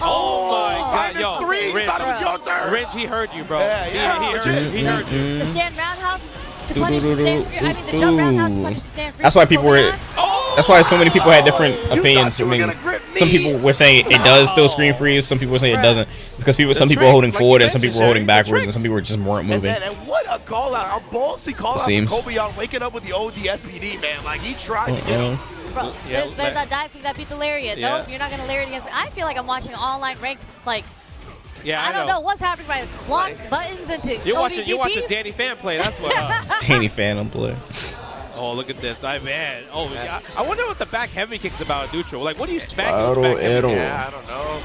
Oh my God, minus yo, 3. Ridge, Thought it was your turn. Ridge, he heard you, bro. Yeah, He heard you. He heard you. The stand roundhouse to punish the stand. I mean, the jump roundhouse to punish the stand. That's why people were. Oh, That's why so many people had different opinions. you I were mean, gonna grip me. some people were saying it does still screen freeze. Some people were saying it doesn't. It's because some people were holding tricks, like forward you and some people were mentioned, holding Sherry, the backwards and tricks. some people were just weren't And, moving. then, and what a call out. A ballsy call out Seems. from Kobayan waking up with the OD SPD, man. Like, he tried to get him. Bro, Yeah, there's that dive kick that beat the lariat. Yeah. Nope, you're not going to lariat against me. I feel like I'm watching online ranked, like, yeah, I don't know what's happening right block buttons into You're watching ODDP. Danny Fan play. That's what. Danny Phantom play. Oh, look at this. Man. Oh, yeah. I wonder what the back heavy kick's about neutral. Like, what do you smack Auto with back heavy? arrow. Yeah, I don't know.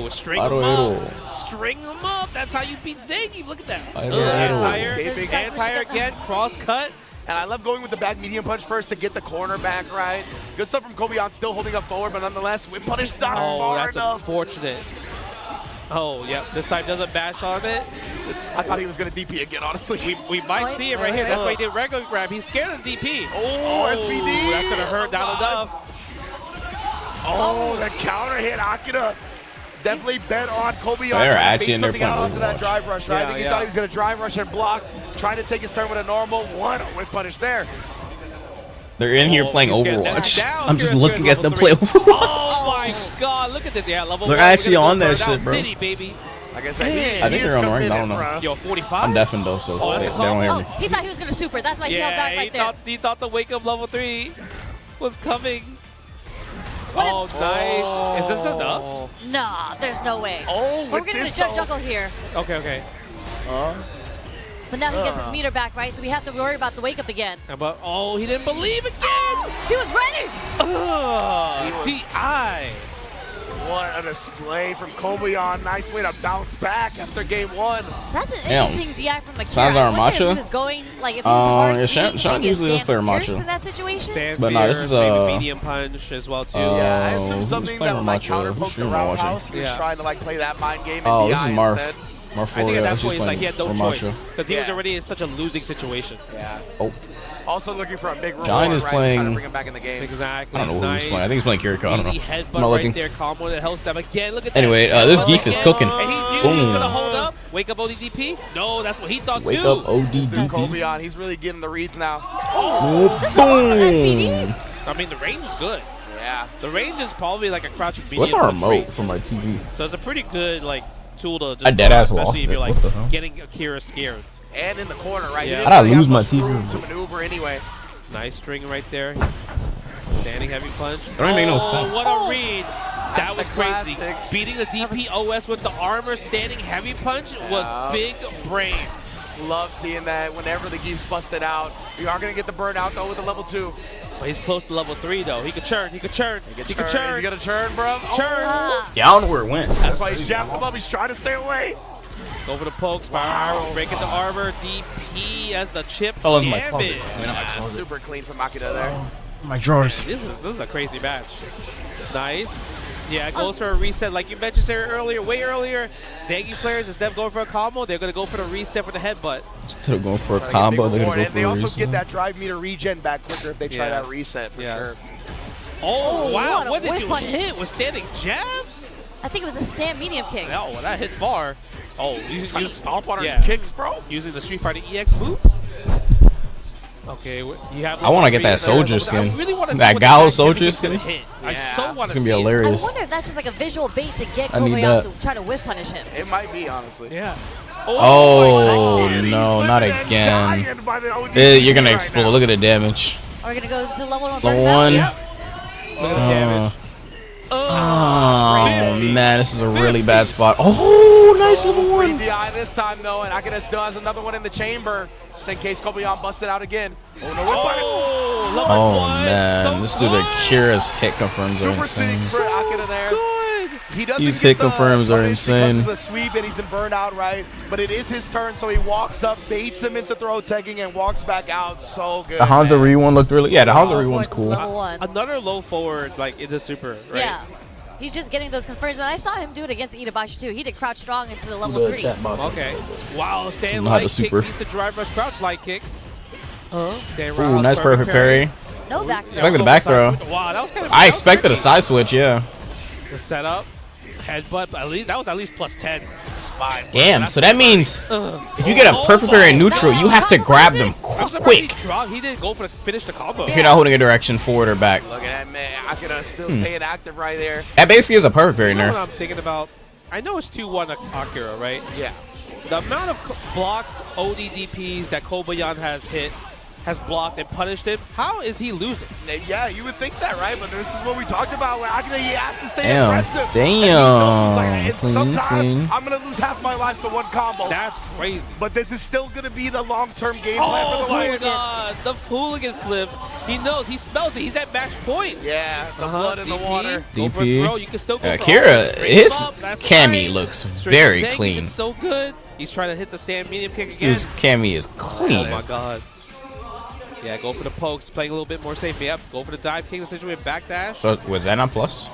Oh, string him Auto up. arrow. String him up. That's how you beat Zangief. Look at that. Auto arrow. Escaping. Anti-air again. Cross cut. And I love going with the back medium punch first to get the corner back right. Good stuff from Kobayan, still holding up forward, but nonetheless, whip punish not Oh, far that's enough. unfortunate. Oh, yep. This time doesn't bash on it. I thought he was going to DP again, honestly. We might see it right here. That's why he did regular grab. He's scared of the DP. Oh, SPD. That's going to hurt down enough. Oh, the counter hit. Akira definitely bet on Kobayan. They're trying to actually bait in there something out playing after that Overwatch. drive rush, right? I Yeah, think he yeah. thought he was going to drive rush and block, trying to take his turn with a normal one. Whip punish there. They're in here Oh, playing he's getting that Overwatch. down. I'm just Here's looking at them level play 3. Overwatch. Oh my God! Look at this. Yeah, level They're 1. actually We're gonna on go that Burnout shit, bro. City, baby. Like I said, Man. I think they're on the rank. I don't know. Bro. Yo, 45. I'm deafened though, so Oh, they that's a don't hear Oh, me. he thought he was going to super. That's why he held Yeah, back right there. he thought the wake up level 3 was coming. What Oh, nice. Is this enough? Nah, there's no way. Oh, We're with going to this judge though. juggle here. Okay. But now he gets his meter back, right? So we have to worry about the wake up again. But oh, he didn't believe again. He was ready. Ugh, DI. What a display from Kobayan. Nice way to bounce back after game one. That's an Damn. interesting DI from Akira. Sounds I like wonder Macho? if he was going, like, if he was hard, yeah, Sean maybe usually does Stan play Pierce Macho. in that situation. Stand But no, this fear, is, maybe medium punch as well too. Yeah, I Oh, assume who's something playing that would like Macho? counter Who's poke the streaming roundhouse. He was Yeah. trying to like play that mind game Oh, and this is DI Marth. instead. Marth I think at 4, that she's point, it's like he had no playing choice Macho. because he was Yeah. already in such a losing situation. Yeah. Oh, Also looking for a big reward, Giant is right? Trying to playing- bring him back in the game. Exactly. I don't know who nice. he's playing. I think he's playing Kiriko. I don't know. Meaty I'm headbutt not right looking. there, combo with a health step again. Look at Anyway, that. this Geef is cooking. And he knew he was Boom. gonna hold up. Wake up ODDP? No, that's what he thought Wake too. up This dude ODDP. Kobayan, he's really getting the reads now. Boom. SPD. I mean, the range is good. Yeah, Yeah. The range is probably like a crouching medium. What's my punch remote range. from my TV? So it's a pretty good like tool to just I deadass especially lost if you're it. like What the hell? getting Akira scared. And in the corner, right? Yeah. He How'd didn't I really lose have my much TV room to remote? maneuver anyway. Nice string right there. Standing heavy punch. That don't make no sense. What a read. That was the crazy. classic. Beating the DPOS with the armor, standing heavy punch was big brain. Love seeing that whenever the geef's busted out. We are going to get the burnout, though, with the level 2. But he's close to level 3, though. He could churn. He could churn. He could Is churn. he going to churn, bro? Churn. Yeah, I don't know where it went. That's why he's jamming him up. He's trying to stay away. Go for the pokes. Breaking the armor. DP as the chip. Fell into my Damn closet. it. I mean, not my closet. Super clean from Akira there. My drawers. This is a crazy match. Nice. Yeah, it goes for a reset. Like you mentioned earlier, way earlier, Zangief players, instead of going for a combo, they're going to go for the reset for the headbutt. Instead of going for a combo, they're going to go for they a also reset. get that drive meter regen back quicker if they try that reset for sure. Oh, wow. what a What did whip you on hit? him. Was standing jab? I think it was a stand medium kick. Oh, well, that hit far. Oh, Trying to stomp on yeah. his kicks, bro. Using the Street Fighter EX moves. Okay, you have. I want to get that soldier I skin. really want to That Gao soldier skin. hit. I so want to It's going to be see it. I hilarious. wonder if that's just like a visual bait to get I need Kobayan that. to try to whip punish him. It might be, honestly. Yeah. Oh, He's no, living not and again. dying by the OD You're going to right explode. now. Look at the damage. Are we going to go to level 1? Level 1. Yep. Look at the damage. Oh, man, this is a really bad spot. Oh, nice level 1. DI this time, though, and Akira still has another one in the chamber. Just in case Kobayan busted out again. Oh, no, we're Oh, level Oh, one. man. So This dude good. Akira's hit confirms are super sitting insane. for Akira there. Good. He doesn't These get hit the confirms are punish insane. Because of the sweep and he's in burnout, right? But it is his turn, so he walks up, baits him into throw tagging, and walks back out. So good. The Hanzo man. Ryu one looked really... Yeah, the Hanzo Ryu one's cool. Level 1. Another low forward, like in the super, right? Yeah. He's just getting those confirms. And I saw him do it against Itabashi, too. He did crouch strong into the level 3. Okay. Wow, stand Know how to light kick super. needs to drive rush crouch light kick. Stand Ooh, round, nice perfect parry. No back throw. Expected a back throw. Wow, that was kind of. I expected a side switch, yeah. The setup, headbutt. At least that was at least plus 10. Spine. Damn, so that means if you get a perfect parry in neutral, you have to grab them quick. He didn't go for the finish the combo. If you're not holding a direction forward or back. Look at that, man. Akira still staying active right there. That basically is a perfect parry You know what nerf. I'm thinking about? I know it's 2-1 Akira, right? Yeah. The amount of blocked ODDPs that Kobayan has blocked and punished him, how is he losing? Yeah, you would think that, right? But this is what we talked about. Where Akira, he has to stay Damn. aggressive. Damn. And he knows, like, Clean, sometimes clean. I'm going to lose half my life to one combo. That's crazy. But this is still going to be the long-term game plan Oh for the my win. god, the hooligan flips. He knows, he smells it. He's at match point. Yeah, the blood in the DP. water. Go for a DP. throw. You can still go for Akira, all. Straight his up, that's Kami right. looks Straight very up Zangief clean. is so good. He's trying to hit the stand medium kick again. Dude's Kami is Oh clean. my god. Yeah, go for the pokes, playing a little bit more safe. Yep, go for the dive kick, the situation backdash. But was that not plus?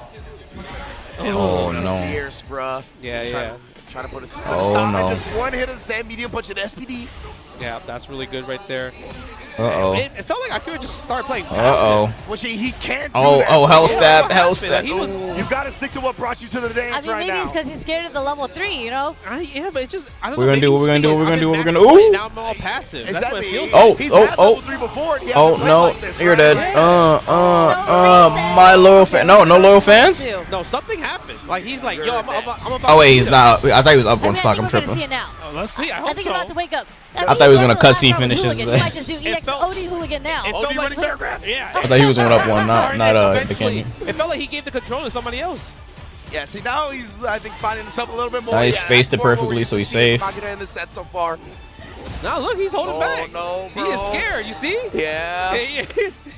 Oh, no. Fierce, bruh. Yeah. Trying to put a Oh, stop no. at just one hit of the sand medium punch at SPD. Yeah, that's really good right there. Uh-oh. It felt like Akira just started playing passive. Uh-oh. Which he can't do Oh, that. oh, hell Yeah. stab, hell stab. He was, You got to stick to what brought you to the dance I mean, right maybe now. it's because he's scared of the level 3, you know? yeah, but it just, I don't We're know. gonna do, maybe we're gonna he's do, thinking, we're gonna I'm do, in we're back gonna- point, ooh. Now I'm all passive. That's what it feels Oh, like. He's oh, had oh. level 3 before, and he Oh, hasn't played no. like this, You're right? dead. My loyal fan. No loyal fans? No, something happened. Like, he's like, yo, I'm about Oh, wait, to he's beat him. not. I thought he was up I one mean, stock. I I'm think we're gonna see tripping. it now. Oh, let's see. I I hope think so. he's about to wake up. I thought he was gonna cutscene finish finish his He might just do It EX felt- OD hooligan now. It Oh, felt you like running paragraph? Yeah. I thought he was one up one, not the Eventually, Canyon. it felt like he gave the control to somebody else. Yeah, see, now he's, I think, finding himself a little bit more. Now he yeah, spaced that's it more what perfectly, we so he's see from safe. Akira in the set so far. Now look, he's holding Oh, back. no, He is bro. scared. You see? Yeah.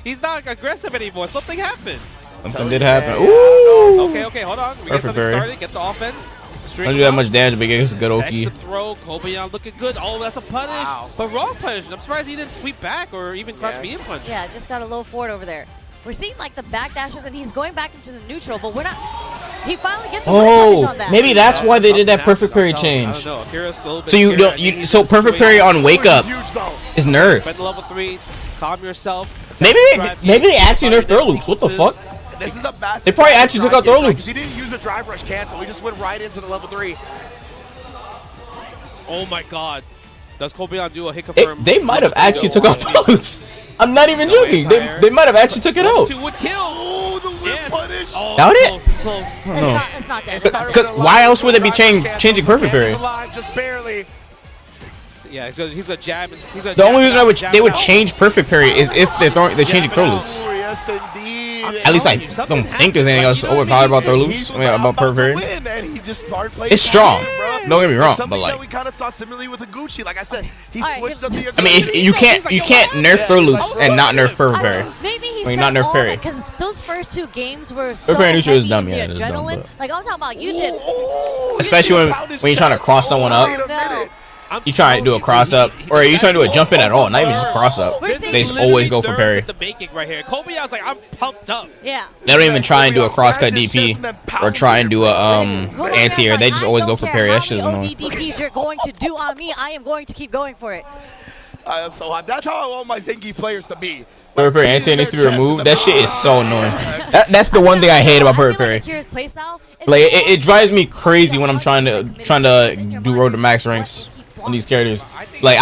He's not aggressive anymore. Something happened. Something did happen. Yeah, Ooh. Okay, hold on. We get Perfect something parry. started. Get the offense. String Don't do him that out. much damage, but it gets a good Text Oki. the throw. Kobayan looking good. Oh, that's a punish. Wow. But wrong punish. I'm surprised he didn't sweep back or even crouch Yeah. medium punch. Yeah, just got a low forward over there. We're seeing like the back dashes, and he's going back into the neutral, but we're not. He finally gets a whip punish Oh, on that. maybe that's why they did that Something perfect parry happened. I change. don't know. Akira's a little bit So you scared. don't. I think You he's so just perfect waiting. parry on wake up Huge, though. is Spend nerfed. level 3. Calm yourself. Maybe they actually nerfed throw loops. What the fuck? This is a massive. They probably actually took out throw right? loops. He didn't use a drive rush cancel. He just went right into the level 3. Oh my god. Does Kobayan do a hit confirm? They might have actually took out throw loops. I'm not even joking. They might have actually took it out. Two would kill. Oh, the whip Yeah, punch Oh, Doubt it? It's close. It's not that. Because why else would they be changing perfect parry? Just barely. Yeah, he's a jab. The only reason they would change perfect parry is if they're changing throw loops. Yes, indeed. At least I don't think there's anything else overpowered about throw loops. I mean, about perfect parry. It's strong. Don't get me wrong, but like, we kind of saw similarly with Higuchi. Like I said, he switched up the. I mean, if you can't nerf throw loops and not nerf perfect parry. Maybe he's not nerf parry. because those first 2 games were so parry neutral is heavy dumb, in yeah, the it is dumb, adrenaline. but- Like I'm talking about, you did. Especially when you're trying to cross someone up. No. You try to do a cross up, or are you trying to do a jump in at all? Not even just cross up. They just always go for parry. The making right here. Kobayan's like, I'm pumped up. Yeah. They don't even try and do a cross cut DP or try and do a anti-air. They just always go for parry. That shit's annoying. DPs you're going to do on me, I am going to keep going for it. I am so hyped. That's how I want my Zengi players to be. Perfect parry anti-air needs to be removed. That shit is so annoying. That's the one thing I hate about perfect parry. Akira's playstyle, Like it drives me crazy when I'm trying to do road to max ranks on these characters. Like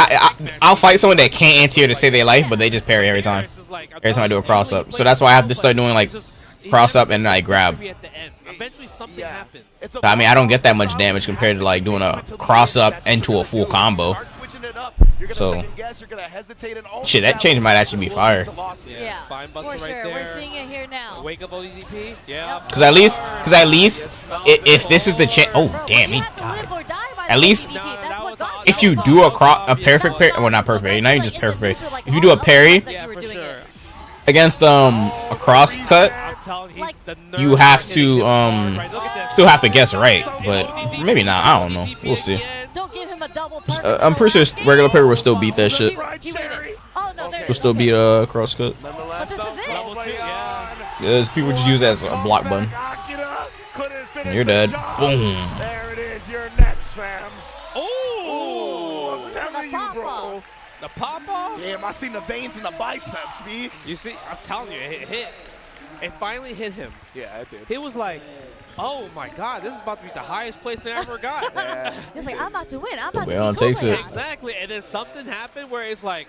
I'll fight someone that can't anti-air to save their life, but they just parry every time. Every time I do a cross up. So that's why I have to start doing like cross up and I grab. I mean, I don't get that much damage compared to like doing a cross up into a full combo. So shit, that change might actually be fire. Yeah, for sure. We're seeing it here now. Wake up ODP. Yeah. Cause at least if this is the chance. Oh damn, he died. At least if you do a perfect parry, well not perfect parry, not even just perfect parry. If you do a parry against a cross cut, you have to still have to guess right, but maybe not. I don't know. We'll see. I'm pretty sure regular parry will still beat that shit. Will still beat a cross cut. Because people just use it as a block button. You're dead. Boom. There it is. You're next, fam. Oh, I'm telling you, bro. The pop-off? Damn, I seen the veins in the biceps, B. You see, I'm telling you, it hit. It finally hit him. Yeah, it did. He was like, oh my God, this is about to be the highest place I ever got. Yeah. He's like, I'm about to win. I'm about Kobayan to takes it. Exactly, and then something happened where it's like,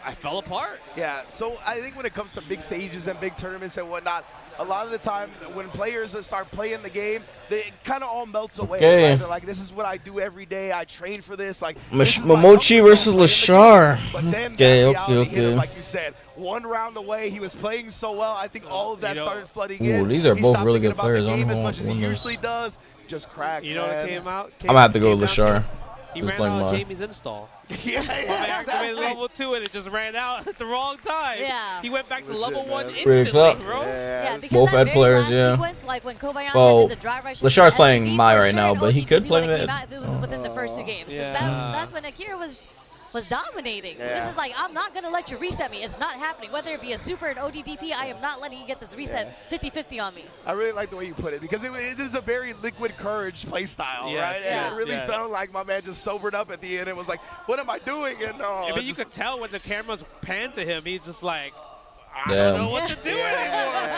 I fell apart. Yeah, so I think when it comes to big stages and big tournaments and whatnot, a lot of the time when players start playing the game, it kind of all melts away. Okay. Right? They're like, this is what I do every day. I train for this. Like Momochi versus Leshar. But then Okay. like you said, one round away, he was playing so well. I think all of that started flooding Ooh, in. these are He both stopped really thinking good about the players. game I'm as much as he wondering. usually does. Just cracked. You know what man. came out? I'm gonna have to go with Leshar. He Just ran playing out of live. Jamie's install. Yeah, Activated exactly. level 2 and it just ran out at the wrong time. Yeah. He went back to level 1 Rigs instantly, up. bro. Yeah, because Both that ed very players, last yeah. sequence, like when Kobayan Well, did the drive rush Leshar's into playing SMD, Mai for right sure, now, but he ODP could play would've mid. came out if it was within the first 2 games. 'Cause that's when Akira was dominating. Yeah. This is like, I'm not going to let you reset me. It's not happening. Whether it be a super and ODDP, I am not letting you get this reset 50-50 on me. I really like the way you put it because it is a very liquid courage play style, Yes, right? yes, And it really yes. felt like my man just sobered up at the end and was like, what am I doing? And I mean, you could tell when the cameras panned to him, he's just like, I Damn. don't know what to do anymore.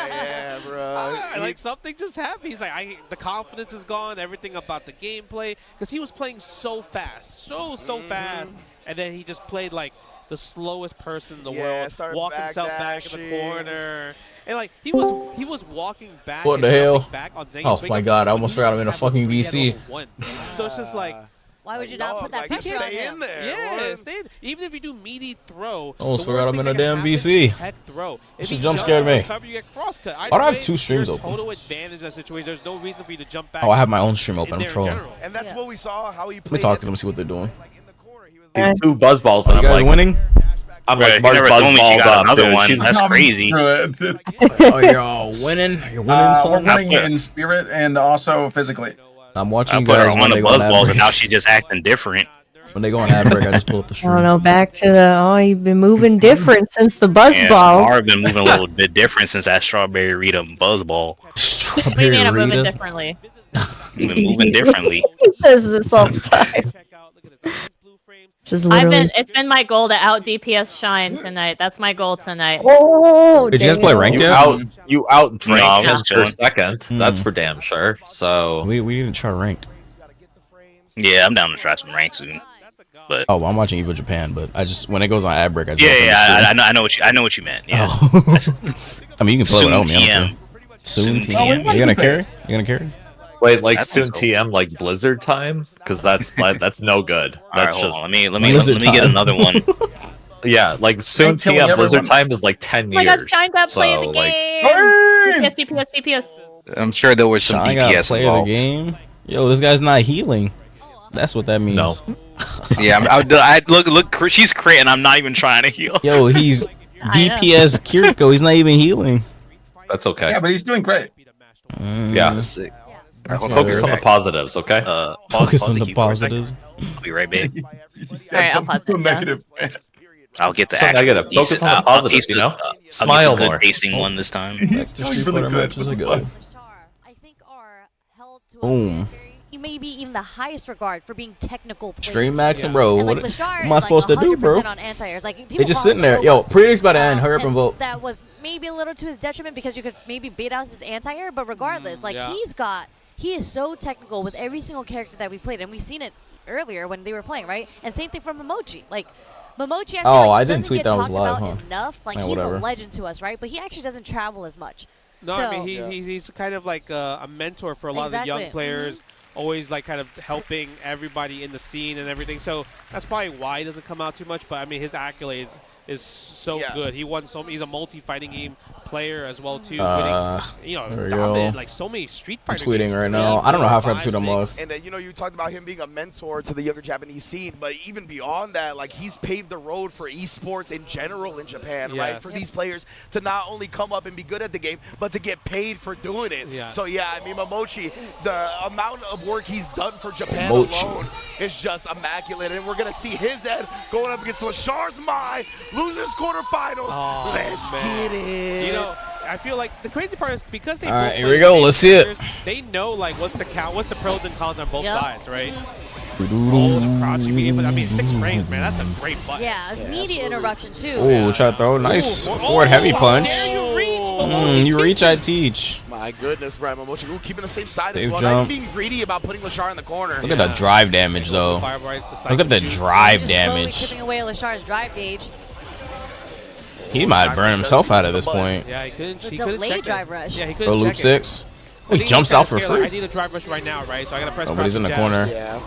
yeah, bro. Like something just happened. He's like, the confidence is gone, everything about the gameplay, because he was playing so fast, so fast, and then he just played like the slowest person in the world, started walked himself back in the backdashing. corner, and like he was walking back. What and the hell? jumping back on Zangief's Oh wake my up God, I button. almost forgot I'm in a He fucking had VC. level 1. So it's just like, Why would you not put that like, pressure on stay him? in there. yeah, What? stay in. Even if you do meaty throw, Almost the forgot worst I'm thing in a that can damn happen VC. is head throw. If She he jump jumps scared to me. recover, you get cross cut. Why do I have 2 streams there's open? total advantage in that situation. There's no reason for you to jump back. Oh, I have my own stream open. in I'm there in trolling. general. And that's Yeah. what we saw, how he Let played. me talk to them, see what they're doing. Like, in the corner, he was 2 buzz balls, and You I'm guys like, winning? I'm Right, like, you Buzz never buzz told me she balled got up, another dude. one. She's That's coming crazy. through it. Oh, you're all winning. You're winning. We're Son. winning in spirit and also physically. I'm I watching you put her guys on when the they go on buzz ad balls, and break. now she just acting different. When they go on ad break, I just pull up the I stream. don't know, back to the, oh, you've been moving different since the buzz And ball. Mara been moving a little bit different since that strawberry Rita buzz ball. Strawberry We need to move it Rita. differently. Been moving differently. He says this all the time. Just literally. It's been my goal to out DPS Shine tonight. That's my goal tonight. Oh, Did you guys play ranked yet? You outdrank No, him I'm for chilling. second. That's for damn sure. So We didn't try ranked. Yeah, I'm down to try some rank soon. But Oh, I'm watching Evo Japan, but I just when it goes on ad break, I just yeah, open the yeah, stream. I know what you meant. Yeah. Oh. I mean, you can play Soon without me. I don't TM. care. Soon TM. TM. You gonna carry? You gonna carry? Wait, like That soon sounds TM, like Blizzard time? Because that's no good. All right, That's hold just on. Let Blizzard me get time. another one. yeah, like soon killing TM Blizzard everyone. time is like 10 Oh my years. gosh, Shine got play of the So, like, game. Burn! DPS, DPS. I'm sure there was some I got DPS play involved. of the game. Yo, this guy's not healing. That's what that means. No. Yeah, I look. She's crit, and I'm not even trying to heal. Yo, he's I know. DPS Kiriko. He's not even healing. That's okay. Yeah, but he's doing great. Yeah. Sick. Focus on the positives, okay? Focus pause on the the key for a second. positives. I'll be right back. Alright, I'll don't be pause so it, yeah. negative. I'll get the So actual negative. Focus decent- on the I'll positives, taste you know? I'll Smile get the more. good tasting one this time. He's The doing Street really Fighter good. matches What are the good. fuck? I think are held to Boom. maybe even the highest regard for being technical players. Stream max and Yeah. bro. And What, like Leshar what am I is, supposed like, to do, bro? 100% on anti-airs. Like, They people just call sitting him there. a Yo, robot. predict's about to end. Hurry up and vote. That was maybe a little to his detriment because you could maybe bait out his anti-air, but regardless, like yeah. he is so technical with every single character that we played, and we've seen it earlier when they were playing, right? And same thing for Momochi. Like Momochi, I feel Oh, like I didn't doesn't tweet get that was talked live, about huh? enough. Like Yeah, he's whatever. a legend to us, right? But he actually doesn't travel as much. No, So, I mean he's kind of like a mentor for a lot of the young Exactly. players. Always like kind of helping everybody in the scene and everything. So that's probably why he doesn't come out too much. But I mean his accolades is so Yeah. good. He won so he's a multi-fighting game player as well too. Uh, winning, there we dominated go. like so many Street I'm Fighter tweeting games. right now. I don't know how far to tweet him off. And you talked about him being a mentor to the younger Japanese scene, but even beyond that, like he's paved the road for esports in general in Japan, right? Yes. For these players to not only come up and be good at the game, but to get paid for doing it. Yes. So yeah, I mean Momochi, the amount of work he's done for Japan Momochi. alone is just immaculate, and we're gonna see his head going up against Leshar's Mai, losers quarterfinals. Oh, Let's man. get it. You know, I feel like the crazy part is because they All both right, here play we the go. same Let's see it. characters, they know like what's the pros and cons on both Yep. sides, right? Oh, the crouching medium, but I mean 6 frames, man, that's a great button. yeah, immediate interruption too. Oh, try to throw. Nice Ooh, forward heavy how punch. dare you reach, Momochi You reach, teaches. I teach. My goodness, Brian Momochi. Ooh, keeping the safe side Safe as well. jump. Not being greedy about putting Leshar in the corner. Look at the drive damage, though. Look at the drive Just slowly damage. chipping away Leshar's drive gauge. He might burn himself out at this point. Yeah, he couldn't. The He couldn't delayed check drive it. rush. Yeah, he Or couldn't loop check it. 6. I He think jumps he's out kinda for scared, like, I free. need a drive rush right now, right? So I gotta press. Nobody's in the crouching jab. corner. Yeah.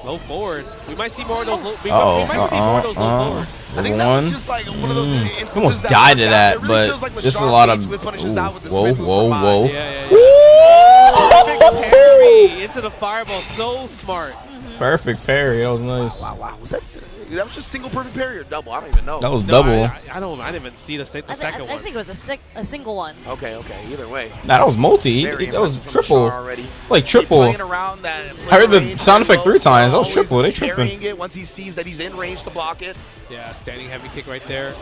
Low forward. We might see more of those. We Uh-oh. might see more of those low forward. I think that One. was just like one of those instances Almost that died worked to out. that, It really but feels like this is a Leshar lot of. Bates would punish us Ooh, out with the whoa, Smith move whoa, from whoa. Yeah, yeah, yeah. Perfect parry into the fireball. So smart. Perfect parry. That was nice. Wow, was that was just single perfect parry or double? I don't even know. That was No, double. I didn't even see the second I one. think it was a single one. Okay, either way. Nah, that was multi. Very That was impressive from triple. Leshar already. Like Keep triple. playing around that I heard the range sound effect very 3 times. That was low, triple. They always tripping. carrying it once he sees that he's in range to block it. Yeah, standing heavy kick right there.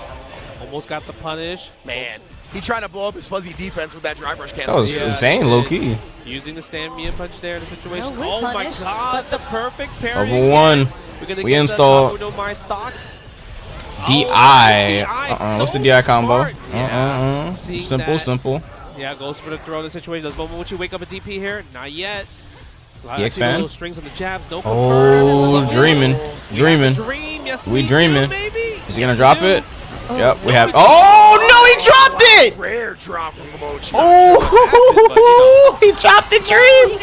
Almost got the punish. Man, he trying to blow up his fuzzy defense with that drive rush cancel. That was Yeah, insane, he low did. key. Using the stand me and punch there in the situation. No, we Oh my punished, god, the perfect parry. Over one. We're gonna We get install the my stocks. DI. What's the so DI combo? smart. Yeah. Seeing Simple, that. simple. Yeah, goes for the throw in the situation. Does Momochi wake up a DP here? Not yet. I EX see fan? little strings on the jabs. No Oh, confirms. dreaming. Dreaming. Dream, yes, We do, dreaming. maybe. Is he gonna Yes, drop we it? do. Yep, we have. Oh, no, he dropped it! Rare drop from Momochi. Oh, he dropped the dream!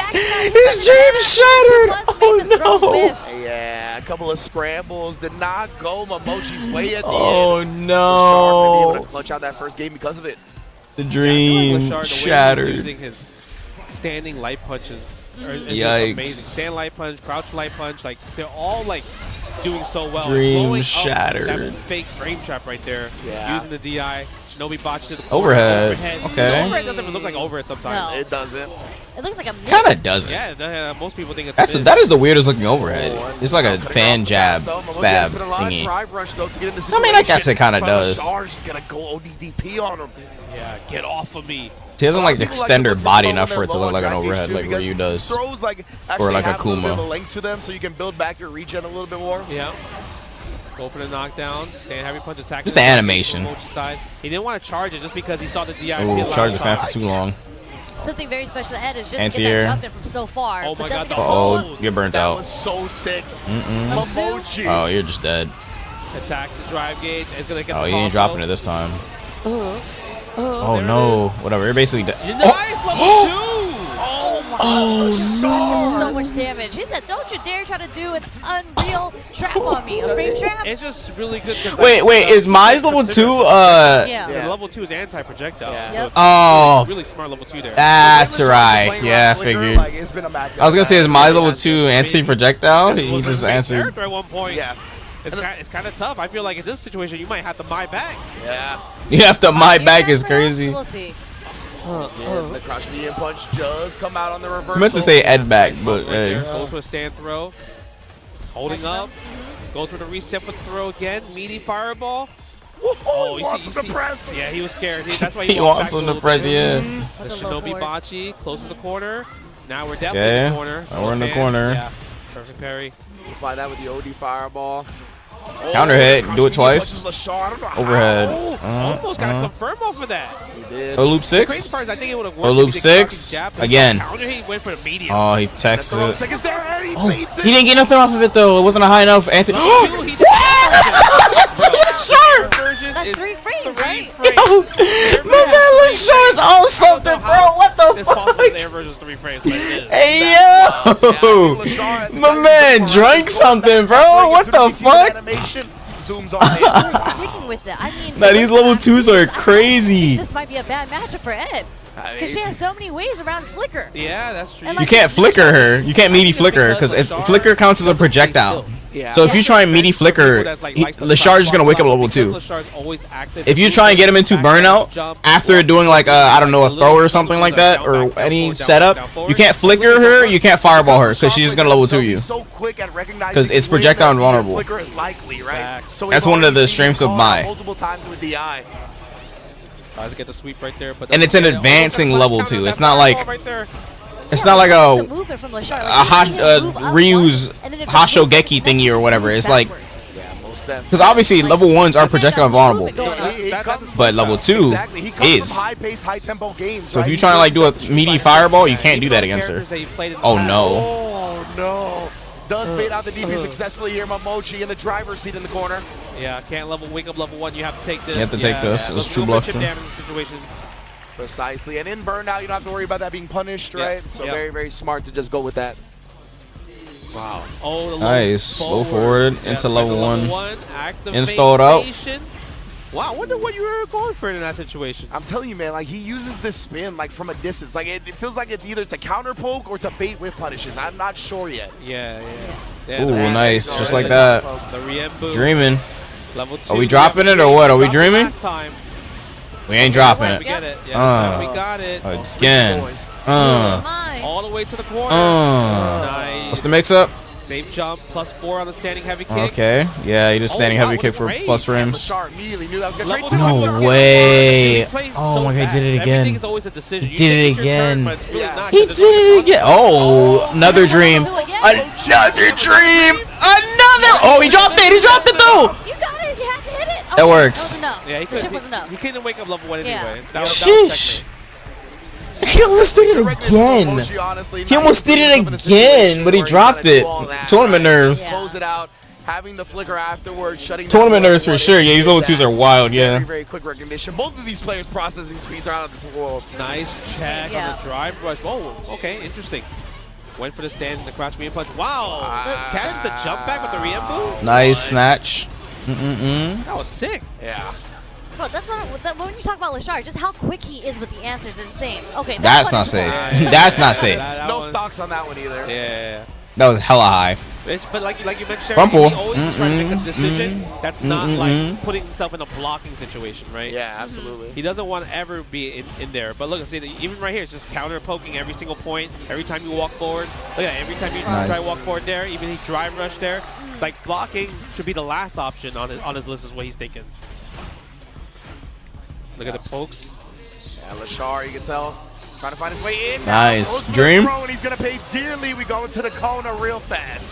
His dream shattered! Oh, no! Yeah, a couple of scrambles did not go Momochi's way at the Oh, end. Leshar no! able to clutch out that first game because of it. The I dream feel like Leshar, the way he's shattered. using his standing light punches is just Yikes. amazing. Stand light punch, crouch light punch, like they're all like doing so well. Dream Blowing up shattered. That fake frame trap right there. Yeah. Using the DI. Shinobi botched to the corner. Overhead. Okay. Okay. Overhead doesn't even look like overhead sometimes. No. It doesn't. It looks like a miss. Kinda doesn't. Yeah, most people think it's That is the weirdest looking overhead. It's like a fan jab stab thingy. I mean, I guess it kinda does. Leshar's gonna go ODDP on him. Yeah, get off of me. He doesn't like People extend to her put body the enough phone for it to low look like an on overhead too, like because Ryu does. Throws like actually like a have a little bit Kuma. of length to them, so you can build back your regen a little bit more. Yeah. Go for the knockdown. Stand heavy punch attack. Just the animation. Momochi's side. He didn't want to charge it just because he saw the DI. Ooh, charge the fan for too long. Something very special ahead is just to Anti-air. get that jump in from so far. Oh but my doesn't God, get Uh-oh, pulled. you're burnt That out. was so sick. Mm-mm. Momochi. Oh, you're just dead. Attack the drive gauge. It's gonna get Oh, the he ain't combo. dropping it this time. Oh no, whatever. You're basically dead. Nice level 2. Oh no! So much damage. He said, "Don't you dare try to do an unreal trap on me, a frame trap." It's just really good. Wait, is Mai's level 2? Yeah, level 2 is anti-projectile. Yeah. So it's Oh, really smart level 2 there. that's right. Yeah, I figured. Like, it's been a match. I was gonna say, is Mai's level 2 anti-projectile? He just answered. Character at one point. Yeah. It's kind of tough. I feel like in this situation, you might have to Mai back. Yeah. You have to Mai back is crazy. We'll see. The crouch medium punch does come out on the reverse. I meant to say Ed back, but hey. Goes for a stand throw. Holding up. Goes for the reset with throw again. Meaty fireball. Oh, you see. Press. Yeah, he was scared. That's why he He wants him to press, yeah. The Shinobi Bachi close to the corner. Now we're definitely in the corner. We're in the corner. Yeah, perfect parry. We'll find out with the OD fireball. Counter hit. Do it twice. Overhead. Almost got to confirm off of that. Oh, loop 6. Oh, loop 6. Again. Oh, he texts it. Oh, he didn't get nothing off of it though. It wasn't a high enough answer. That's 3 frames, right? My man Leshar is on something, bro. What the fuck? Hey, yo. My man drank something, bro. What the fuck? Sticking with it. I mean, Nah, these level 2s are crazy. This might be a bad matchup for Ed. Because she has so many ways around flicker. Yeah, that's true. You can't flicker her. You can't meaty flicker because flicker counts as a projectile. So if you try and meaty flicker, Leshar is gonna wake up level 2. If you try and get him into burnout after doing like I don't know, a throw or something like that, or any setup, you can't flicker her, you can't fireball her because she's just gonna level 2 you. Because it's projectile invulnerable. That's one of the strengths of Mai. Get the sweep right there, but and it's an advancing level 2. It's not like it's not like a Ryu's Hashogeki thingy or whatever. It's like, because obviously level 1s are projectile invulnerable, but level 2 is. So if you try to like do a meaty fireball, you can't do that against her. Oh no. Oh no. Does bait out the DP successfully here. Momochi in the driver's seat in the corner. Yeah, can't wake up level 1. You have to take this. You have to take this. It's true bluff. Precisely. And in burnout, you don't have to worry about that being punished, right? So very, very smart to just go with that. Wow. Oh, nice. Slow forward into level 1. Installed out. Wow, I wonder what you were going for in that situation. I'm telling you, man, like he uses this spin like from a distance. Like it feels like it's either to counter poke or to bait with punishes. I'm not sure yet. Yeah. Ooh, nice. Just like that. Dreaming. Level 2. Are we dropping it or what? Are we dreaming? We ain't dropping it. We get it. Yeah, we got it. Again. All the way to the corner. Nice. What's the mix-up? Safe jump, +4 on the standing heavy kick. Okay. Yeah, you just standing heavy kick for plus frames. No way. Oh my god, he did it again. He did it again. He did it again. Oh, another dream. Another dream. Another. Oh, he dropped it. He dropped it though. You got it. You have to hit it. That works. Yeah, he couldn't wake up level 1 anyway. Sheesh. He almost did it again. He almost did it again, but he dropped it. Tournament nerves. Tournament nerves for sure. Yeah, these level 2s are wild. Yeah. Very quick recognition. Both of these players' processing speeds are out of this world. Nice check on the drive rush. Whoa. Okay, interesting. Went for the stand and the crouch medium punch. Wow. Catches the jump back with the Riembu. Nice snatch. That was sick. Yeah. Bro, that's what when you talk about Leshar, just how quick he is with the answers is insane. Okay, that's not safe. That's not safe. No stocks on that one either. Yeah. That was hella high. But like you mentioned, Rumple. he always trying to make a decision that's not like putting himself in a blocking situation, right? Yeah, absolutely. He doesn't want to ever be in there. But look, see, even right here, it's just counter poking every single point. Every time you walk forward, look at every time you try to walk forward there, even he drive rush there. It's like blocking should be the last option on his list is what he's thinking. Look at the pokes. Yeah, Leshar, you can tell, trying to find his way in. Nice. Dream. And he's going to pay dearly. We go into the Kona real fast.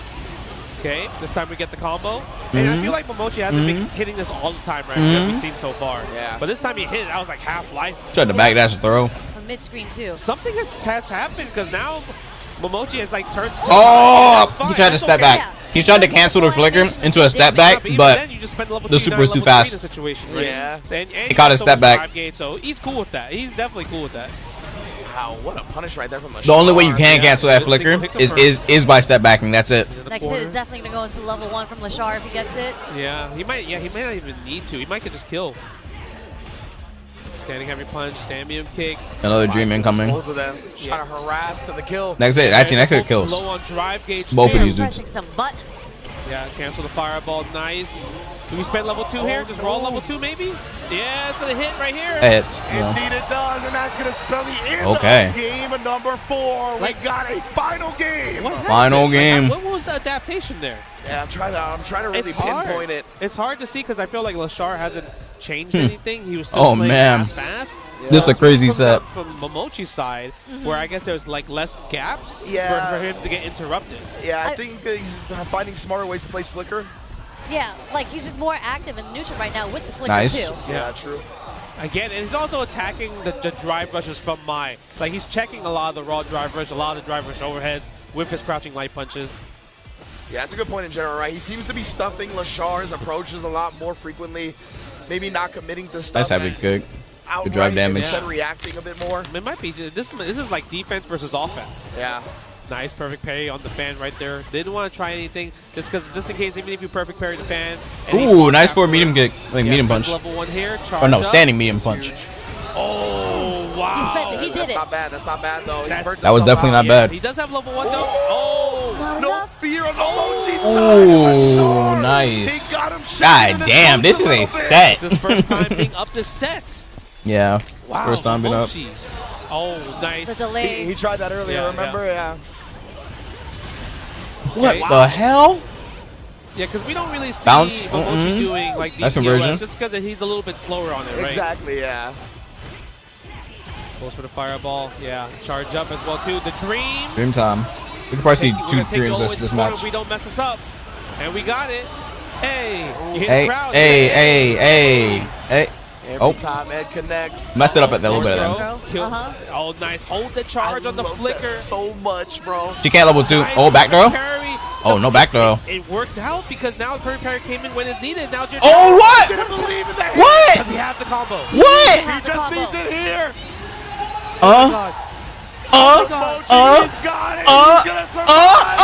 Okay, this time we get the combo. And I feel like Momochi hasn't been hitting this all the time, right? That we've seen so far. Yeah. But this time he hit it. That was like half-life. Tried to backdash throw. From mid-screen, too. Something has happened because now Momochi has like turned. Oh! He tried to step back. He tried to cancel the flicker into a step back, but the super was too fast. Yeah. And He caught his step back. So he's cool with that. He's definitely cool with that. Wow, what a punish right there from Leshar. The only way you can cancel that flicker is by step backing. That's it. Next hit is definitely gonna go into level 1 from Leshar if he gets it. Yeah, he might not even need to. He might get just kill. Standing heavy punch, standing kick. Another dream incoming. Both of them trying to harass to the kill. Next hit, actually next hit kills. Low on drive gauge. Both of these dudes. Pressing some buttons. Yeah, cancel the fireball. Nice. Do we spend level 2 here? Just roll level 2 maybe? Yeah, it's gonna hit right here. It hits. Yeah. Indeed it does, and that's gonna spell the end Okay. of game number 4. We got a final game. Final game. What was the adaptation there? Yeah, I'm trying to really pinpoint it. It's hard to see because I feel like Leshar hasn't changed anything. He was still playing fast. Yeah. This is a crazy set. From Momochi's side, where I guess there's like less gaps for him to get interrupted. Yeah, I think he's finding smarter ways to place flicker. Yeah, like he's just more active in neutral right now with the flicker Nice. too. Yeah, true. Again, and he's also attacking the drive rushes from Mai. Like he's checking a lot of the raw drive rush, a lot of the drive rush overheads with his crouching light punches. Yeah, that's a good point in general, right? He seems to be stuffing Leshar's approaches a lot more frequently. Maybe not committing to stuff. Nice heavy kick. Good drive damage. Instead of reacting a bit more. It might be this is like defense versus offense. Yeah. Nice perfect parry on the fan right there. Didn't want to try anything just in case, even if you perfect parry the fan. Ooh, nice for a medium kick, like medium punch. Level 1 here. Oh no, standing medium punch. Oh wow! He did That's it. not bad. That's not bad though. That was definitely not bad. He does have level 1 though. Oh, no fear on Momochi's Oh, nice. God damn, this is a set. This first time being up this set. Yeah. Wow. First time being up. Oh, nice. The delay. He tried that earlier. Remember? Yeah. What the hell? Yeah, because we don't really see Bounce. Momochi doing like That's DPLS conversion. just because he's a little bit slower on it, right? Exactly, yeah. Goes for the fireball. Yeah, charge up as well too. The dream. Dream time. We can probably see We're two gonna take dreams it all this the way to the match. corner. We don't mess us up, and we got it. Hey, you hit Hey, the crowd. hey. Every time Ed connects. Messed it up at the little bit of Uh-huh. Oh, nice. Hold the charge on the flicker. So much, bro. She can't level 2. Oh, back throw? Parry. Oh, no back throw. It worked out because now the parry came in when it needed. Now it's your Oh, what? Didn't believe in that. What? Because he had the combo. What? He just needs it here. Oh, God. He's got it. He's gonna survive.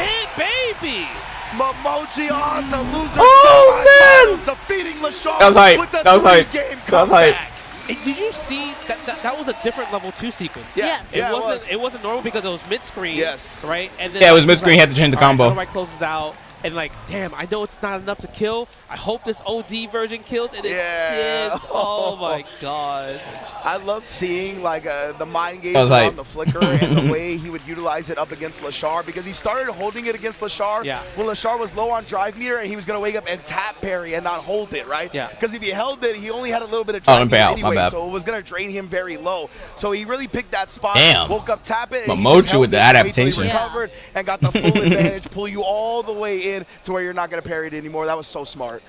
Hey, baby. Momochi on to loser Oh, semifinals, defeating Leshar. That was hype. With the That was hype. 3-game That was hype. comeback. Did you see that was a different level 2 sequence? Yes. It Yeah, wasn't normal because it was mid-screen. Yes. Right? And then Yeah, it was he mid-screen, he had to change the combo. All right, closes out. And like, damn, I know it's not enough to kill. I hope this OD version kills, and it did. Oh my god! I loved seeing like the mind games was hype. on the flicker and the way he would utilize it up against Leshar, because he started holding it against Leshar when Leshar was low on drive meter and he was gonna wake up and tap parry and not hold it, right? Yeah. Because if he held it, he only had a little bit of drive meter my anyway, bad. so it was gonna drain him very low. So he really picked that spot. Damn. Woke up, tap it. And Momochi he just held with the it, wait till he adaptation. recovered, and got the full advantage, pull you all the way in to where you're not gonna parry it anymore. That was so smart.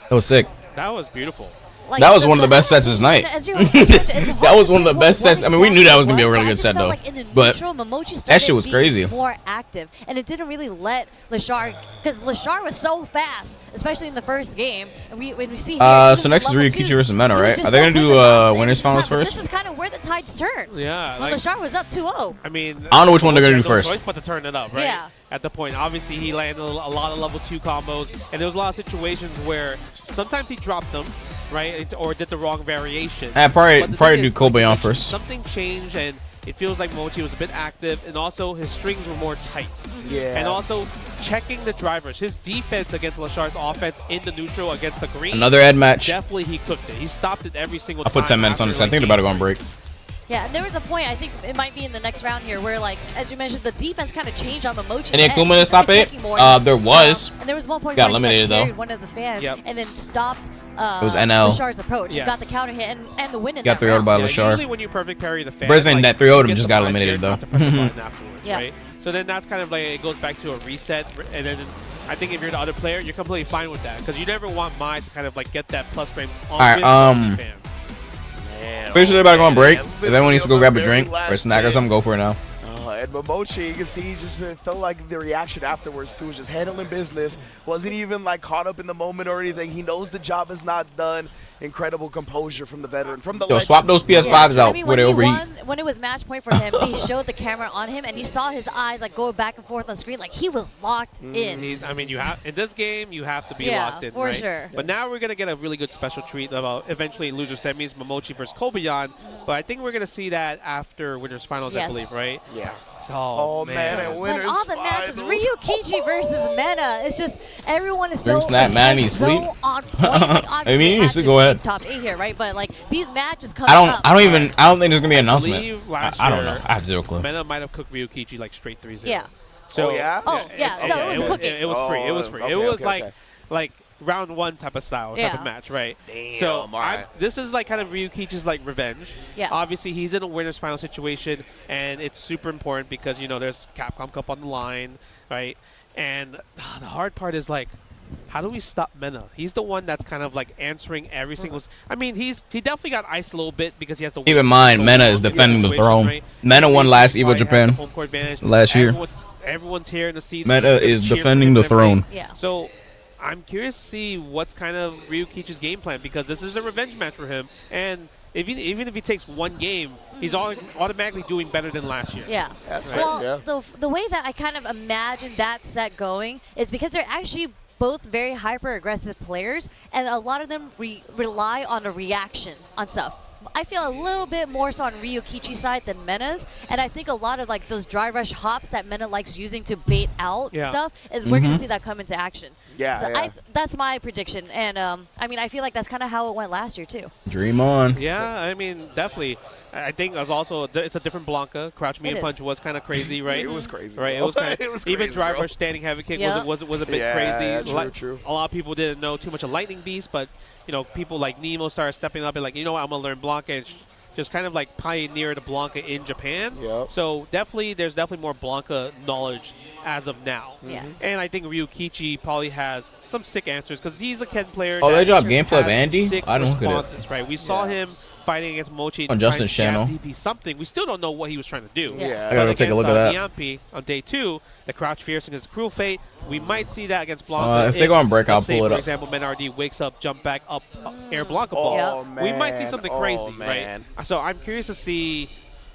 That was sick. That was beautiful. Like, That was one of the best sets this night. That was one of the best sets. I mean, we knew that was going to be a really good set, though. But that shit was crazy. More active, and it didn't really let Leshar, because Leshar was so fast, especially in the first game. And when we see here, so next is level Ryukichi 2s, versus Mena, he was right? just Are they going to so do quick at winners the same finals time, but first? This is kind of where the tides turn. Yeah. When Leshar was up 2-0. I mean, I don't know which one they're gonna do no first. choice but to turn it up, right? Yeah. At the point, obviously, he landed a lot of level 2 combos, and there was a lot of situations where sometimes he dropped them, right, or did the wrong variation. Probably But the thing do is, Kobayan like, first. Something changed, and it feels like Momochi was a bit active, and also his strings were more tight. Yeah. And also checking the drivers. His defense against Leshar's offense in the neutral against the green. Another Ed match. Definitely, he cooked it. He stopped it every single I'll time. put 10 minutes on this. I think they're about to go on break. Yeah, and there was a point, I think it might be in the next round here, where, like, as you mentioned, the defense kind of changed on Momochi's Any end. Akuma in He the top started 8? checking more. There was. And there was one point Got where eliminated, he, like, though. parried one of the fans and then stopped It was NL. Leshar's approach. Yes. Got the counter hit and the win in Got that 3-0'd round. by Yeah, Leshar. usually when you perfect parry the fan, Brisbane that 3-0'd him just got the eliminated, fire though. scared not to press the button afterwards, Yeah. right? So then that's kind of like, it goes back to a reset, and then I think if you're the other player, you're completely fine with that, because you never want Mai to kind of like get that plus frames on Alright, fan. Pretty sure they're about to go on break. If anyone needs to go grab a drink or a snack or something, go for it now. Ed Momochi, you can see, just felt like the reaction afterwards too was just handling business. Wasn't even like caught up in the moment or anything. He knows the job is not done. Incredible composure from the veteran. From the swap those PS5s out where they overheat. When it was match point for him, he showed the camera on him, and you saw his eyes like go back and forth on screen, like he was locked in. I mean, you have in this game, you have to be locked in, for right? sure. But now we're gonna get a really good special treat about eventually loser semis, Momochi versus Kobayan. But I think we're gonna see that after winners finals, I believe, right? Yeah. Oh man, and winners all the matches, Ryukichi versus Mena. It's just everyone is Bring snap, man, he's so sleep. on point. Like, I mean, you need to go ahead. Top 8 here, right? But like these matches come. I don't think there's gonna be an announcement. I don't know. I have zero clue. Mena might have cooked Ryukichi like straight 3-0. Yeah. So No, it was cooking. It was free. It was free. Okay, it was okay. like round 1 type of style, type of match, right? Damn, so alright. this is like kind of Ryukichi's like revenge. Yeah. Obviously, he's in a winners final situation, and it's super important because there's Capcom Cup on the line, right? And the hard part is like, how do we stop Mena? He's the one that's kind of like answering every single. I mean, he definitely got iced a little bit because he has to. Keep in mind, Mena is defending the throne. Right? Mena won last Evo Japan Home court advantage. last year. Everyone's here in the seats. Mena is defending the throne. Yeah. So I'm curious to see what's kind of Ryukichi's game plan, because this is a revenge match for him, and even if he takes one game, he's automatically doing better than last year. Yeah. That's well, the way that I kind of imagine that set going is because they're actually both very hyper-aggressive players, and a lot of them rely on a reaction on stuff. I feel a little bit more so on Ryukichi's side than Mena's, and I think a lot of like those dry rush hops that Mena likes using to bait out stuff is we're going to see that come into action. Yeah, so that's my prediction, and I mean I feel like that's kind of how it went last year too. Dream on. Yeah, I mean definitely. I think it's also it's a different Blanca. Crouch me and punch was kind of crazy, right? It was crazy. Right, it was kind of even dry rush standing heavy kick was a bit crazy. True. A lot of people didn't know too much of Lightning Beast, but people like Nemo started stepping up and like, I'm gonna learn Blanca and just kind of like pioneer the Blanca in Japan. Yep. So there's definitely more Blanca knowledge as of now. Yeah. And I think Ryukichi probably has some sick answers because he's a Ken player. Oh, they dropped that gameplay of has Andy? sick I don't look at it. responses, right? We saw him fighting against Mochi On Justin's channel. DP something. We still don't know what he was trying to do. Yeah. I gotta take a look at that. Yampi on day 2, the crouch fierce against Cruel Fate. We might see that against Blanca. If they go on break, I'll let's say, pull it for up. example, MenaRD wakes up, jump back up, air Blanca ball. Oh, We might see man. something Oh, crazy, man. right? So I'm curious to see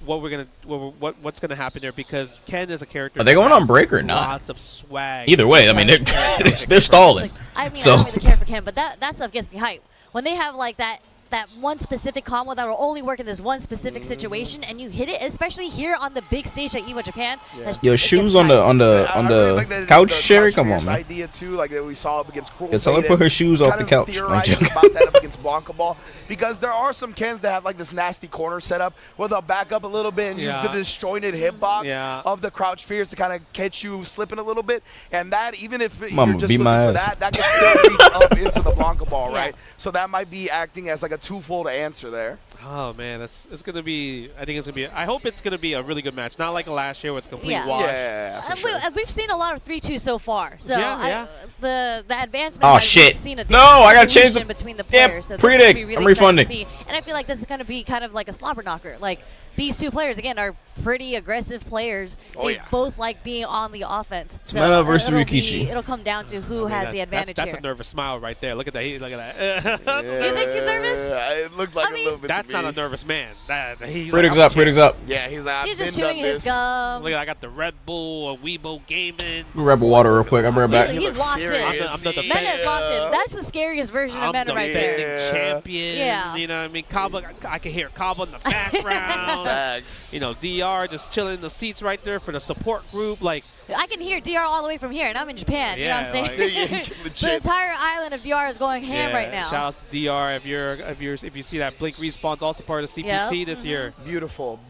what's gonna happen there, because Ken is a character. Are they going that on break or not? Lots of swag. Either way, I mean they're stalling. I mean, So I don't really care for Ken, but that stuff gets me hyped. When they have like that one specific combo that will only work in this one specific situation, and you hit it, especially here on the big stage at Evo Japan. Your shoes on the couch, Sherry. Come on, man. Idea too, like that we saw up against Cruel Yeah, tell her Fate put her and shoes off the kind of couch. theorizing about that up against Blanca Ball, because there are some Kens that have like this nasty corner setup where they'll back up a little bit and use the disjointed hitbox of the crouch fears to kind of catch you slipping a little bit, and that even if you're just looking for that can still reach up into the Blanca Ball, right? So that might be acting as like a twofold answer there. Oh man, it's gonna be. I think it's gonna be. I hope it's gonna be a really good match. Not like last year where it's a complete wash. Yeah, sure. We've seen a lot of 3-2 so far. So the advancement. Oh that shit! We've seen No, I gotta change the between the players. So predict. really I'm refunding. And I feel like this is gonna be kind of like a slobber knocker. Like these two players again are pretty aggressive players. They both like being on the offense. So Mena versus Ryukichi. It'll come down to who has the advantage that's here. a nervous smile right there. Look at that. Look at that. You think he's nervous? It looked like a little bit. That's not a nervous man. Critics up. Critics up. Yeah, he's just chewing his gum. Look, I got the Red Bull, Weibo Gaming. Rebel water real quick. I'll bring it back. He's locked in. I'm the Mena is locked in. That's the scariest version of Mena right there. Champion. Yeah. You know what I mean? Kaba, I can hear Kaba in the background. Facts. DR just chilling in the seats right there for the support group. Like, I can hear DR all the way from here, and I'm in Japan. You know what I'm saying? Like, the entire island of DR is going ham right now. Shout out to DR if you see that Blink Respawn's also part of CPT this year. Beautiful,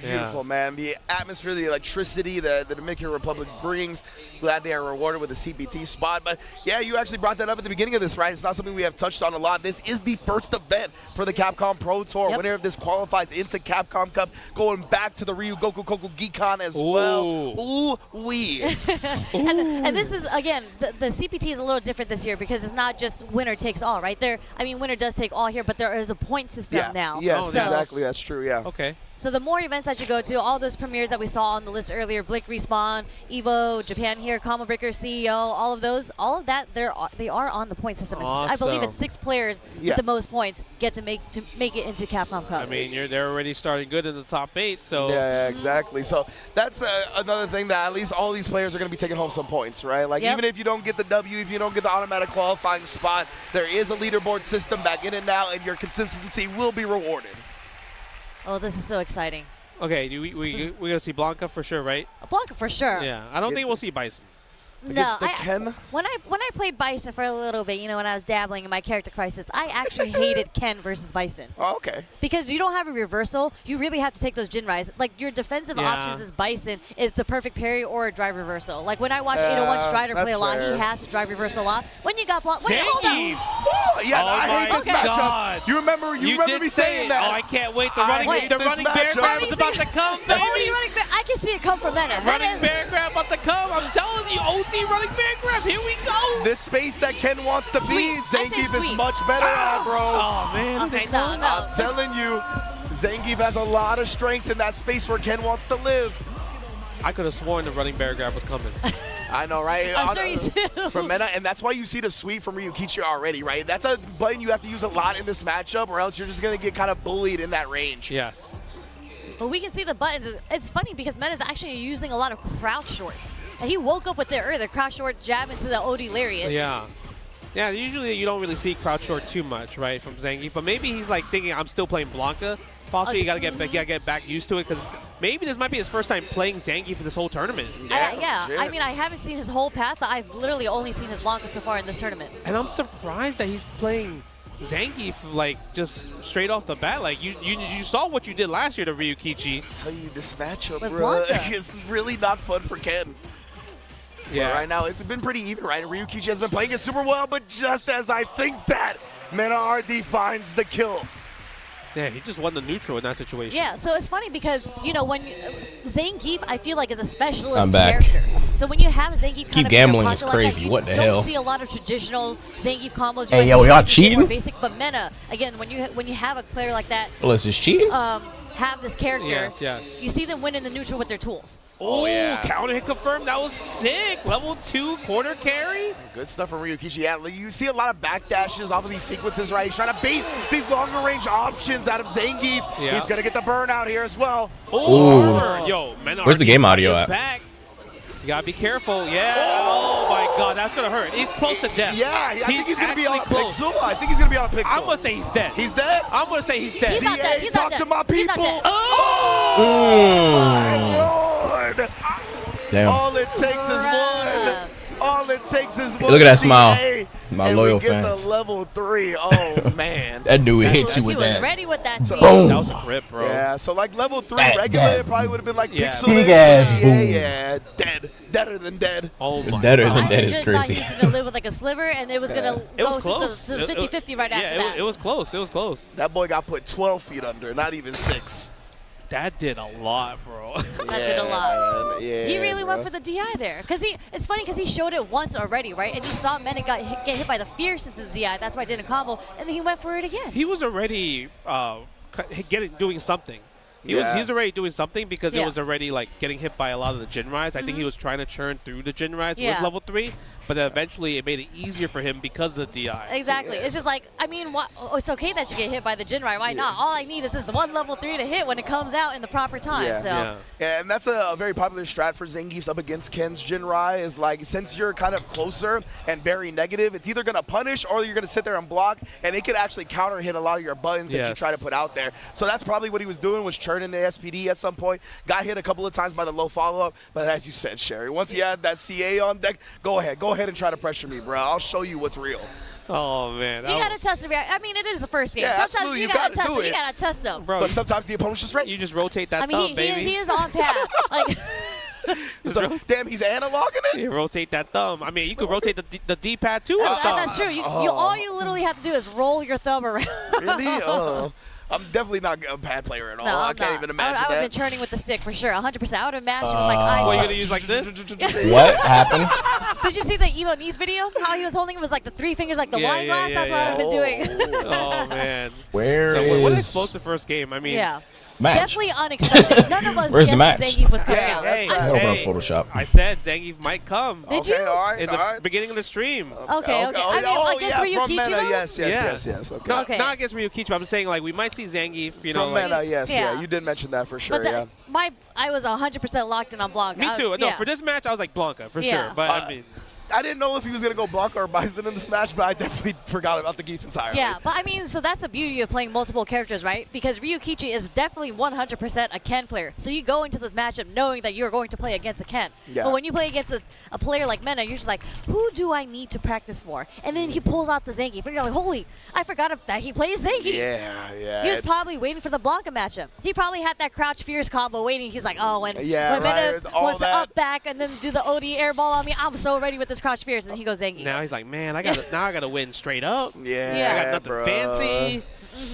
man. The atmosphere, the electricity that the Dominican Republic brings. Glad they are rewarded with a CPT spot. But yeah, you actually brought that up at the beginning of this, right? It's not something we have touched on a lot. This is the first event for the Capcom Pro Tour. Winner of this qualifies into Capcom Cup, going back to the Ryu Goku Koku Gikan as well. Ooh-wee. And this is, again, the CPT is a little different this year because it's not just winner takes all, right? Winner does take all here, but there is a point system now. Yes. exactly. That's true, yeah. Okay. So the more events that you go to, all those premieres that we saw on the list earlier, Blink Respawn, Evo Japan here, Combo Breaker, CEO, all of that, they are on the point system. Awesome. I believe it's 6 players with the most points get to make it into Capcom Cup. I mean, they're already starting good in the top 8, so. Yeah, exactly. So that's another thing that at least all these players are going to be taking home some points, right? Like even if you don't get the W, if you don't get the automatic qualifying spot, there is a leaderboard system back in and out, and your consistency will be rewarded. Oh, this is so exciting. Okay, we're going to see Blanca for sure, right? Blanca for sure. Yeah, I don't think we'll see Bison. No, Ken? when I played Bison for a little bit, when I was dabbling in my character crisis, I actually hated Ken versus Bison. Oh, okay. Because you don't have a reversal, you really have to take those Jinrais. Like your defensive options as Bison is the perfect parry or a drive reversal. Like when I watch 801 Strider play a lot, he has to drive reversal a lot. When you got blocked, wait, hold on. Yeah, I hate this matchup. You remember me saying that? Oh, I can't wait. The running bear grab is about to come, baby. I can see it come from Mena. Running bear grab about to come. I'm telling you, OT running bear grab. Here we go. This space that Ken wants to be, Zangief is much better at, bro. Oh, man. Okay, no. I'm telling you, Zangief has a lot of strengths in that space where Ken wants to live. I could have sworn the running bear grab was coming. I know, right? I'm sure you do. From Mena, and that's why you see the sweep from Ryukichi already, right? That's a button you have to use a lot in this matchup, or else you're just going to get kind of bullied in that range. Yes. But we can see the buttons. It's funny because Mena's actually using a lot of crouch shorts. And he woke up with the crouch short jab into the OD lariat. Yeah. Yeah, usually you don't really see crouch short too much, right, from Zangief. But maybe he's like thinking, I'm still playing Blanca. Possibly you gotta get back used to it, because maybe this might be his first time playing Zangief for this whole tournament. Yeah. I mean, I haven't seen his whole path, but I've literally only seen his Blanca so far in this tournament. And I'm surprised that he's playing Zangief like just straight off the bat. Like you saw what you did last year to Ryukichi. I tell you, this matchup, With bro, Blanca. is really not fun for Ken. Yeah. But right now, it's been pretty even, right? Ryukichi has been playing it super well, but just as I think that, MenaRD finds the kill. Yeah, he just won the neutral in that situation. Yeah, so it's funny because, when Zangief, I feel like, is a specialist I'm back. character. So when you have a Zangief Keep gambling is crazy. Like What the hell? hell? You don't see a lot of traditional Zangief combos. Hey, yo, y'all cheating? Basic, but Mena, again, when you have a player like that, Well, is this cheating? have this character, yes. you see them win in the neutral with their tools. Oh, yeah. Counter hit confirmed. That was sick. Level 2 quarter carry. Good stuff from Ryukichi. Yeah, you see a lot of backdashes off of these sequences, right? He's trying to bait these longer range options out of Zangief. Yeah. He's going to get the burnout here as well. Oh, yo, MenaRD. Where's the game audio at? Back. You gotta be careful. Yeah. Oh my God, that's gonna hurt. He's close to death. Yeah, I think he's gonna be on a close. pixel. I think he's gonna be on a pixel. I'm gonna say he's dead. He's dead? I'm gonna say he's dead. He's not dead. He's talk not to dead. my He's not people. dead. Oh, my Lord. Damn. All it takes is one. All it takes is one. Look at that smile. CA, My and loyal we get fans. the level 3. Oh, man. That dude hit you He with was that. ready with that team. Boom. That was a grip, bro. Yeah, so like level 3 That regular probably would have been like Yeah. pixel. Big ass boom. Yeah, dead. Deader than dead. Oh my Deader God. than I dead is legit thought crazy. he was going to live with like a sliver, and it was going to It go was close. to the 50-50 right after yeah, that. it was close. It was close. That boy got put 12 feet under, not even 6. That did a lot, bro. That did a lot. Man. Yeah, He really bro. went for the DI there. It's funny because he showed it once already, right? And you saw Mena get hit by the Fierce into the DI. That's why I didn't combo. And then he went for it again. He was already doing something. He was already doing something because it was already like getting hit by a lot of the Jinrais. I think he was trying to churn through the Jinrais with level 3, but eventually it made it easier for him because of the DI. Exactly. It's just like, I mean, it's okay that you get hit by the Jinrai. Why not? All I need is this one level 3 to hit when it comes out in the proper time. Yeah. Yeah, and that's a very popular strat for Zangief's up against Ken's Jinrai is like, since you're kind of closer and very negative, it's either going to punish or you're going to sit there and block, and it could actually counter hit a lot of your buttons that you try to put out there. So that's probably what he was doing, was churning the SPD at some point. Got hit a couple of times by the low follow-up, but as you said, Sherry, once you had that CA on deck, go ahead and try to pressure me, bro. I'll show you what's real. Oh, man. You got to test the reaction. I mean, it is the first game. Yeah, Sometimes you got to test it. You got to test them. Bro, but sometimes the opponent's just ready. You just rotate that thumb, baby. He is on path. Like, damn, he's analoging it? You rotate that thumb. I mean, you could rotate the D-pad too. That's true. All you literally have to do is roll your thumb around. Really? I'm definitely not a bad player at all. No, I can't even imagine I would have that. been churning with the stick for sure, 100%. I would have mashed it with my eyes. What, you going to use like this? What happened? Did you see the Evo Knees video? How he was holding it was like the 3 fingers, like the wine glass? That's what I would have been doing. Oh, man. Where That is What an explosive first game. I mean, Yeah. Match. Definitely unexpected. None of us Where's the guessed match? Zangief was coming Yeah, out. that's hey, right. I hope hey, on Photoshop. I said Zangief might come Did you? All right, in all the right. beginning of the stream. Okay. I mean, I guess from Ryukichi Mena, though? yes. Okay. No, Okay. Not against Ryukichi, but I'm saying like we might see Zangief. You know, From like, Mena, yes, Yeah. you did mention that for sure, But yeah. I was 100% locked in on Blanca. me too. No, Yeah. for this match I was like Blanca for Yeah. sure. But I mean, I didn't know if he was going to go Blanca or Bison in this match, but I definitely forgot about the Geef entirely. Yeah, but I mean, so that's the beauty of playing multiple characters, right? Because Ryukichi is definitely 100% a Ken player. So you go into this matchup knowing that you're going to play against a Ken. Yeah. But when you play against a player like Mena, you're just like, who do I need to practice for? And then he pulls out the Zangief, and you're like, holy, I forgot that he plays Zangief. Yeah. He was probably waiting for the Blanca matchup. He probably had that crouch fierce combo waiting. He's like, oh, when Yeah, Mena all wants to that. up back and then do the OD air ball on me, I'm so ready with this crouch fierce. And then he goes Zangief. now he's like, man, I gotta win straight up. Yeah, I got nothing bro. fancy.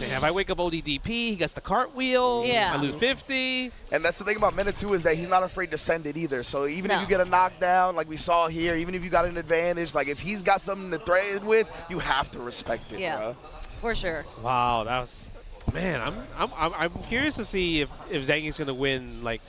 And if I wake up ODDP, he gets the cartwheel. Yeah. I lose 50. And that's the thing about Mena, too, is that he's not afraid to send it either. So even if No. you get a knockdown, like we saw here, even if you got an advantage, like if he's got something to threaten with, you have to respect it, Yeah. bro. For sure. Wow, that was, man. I'm curious to see if Zangief's gonna win like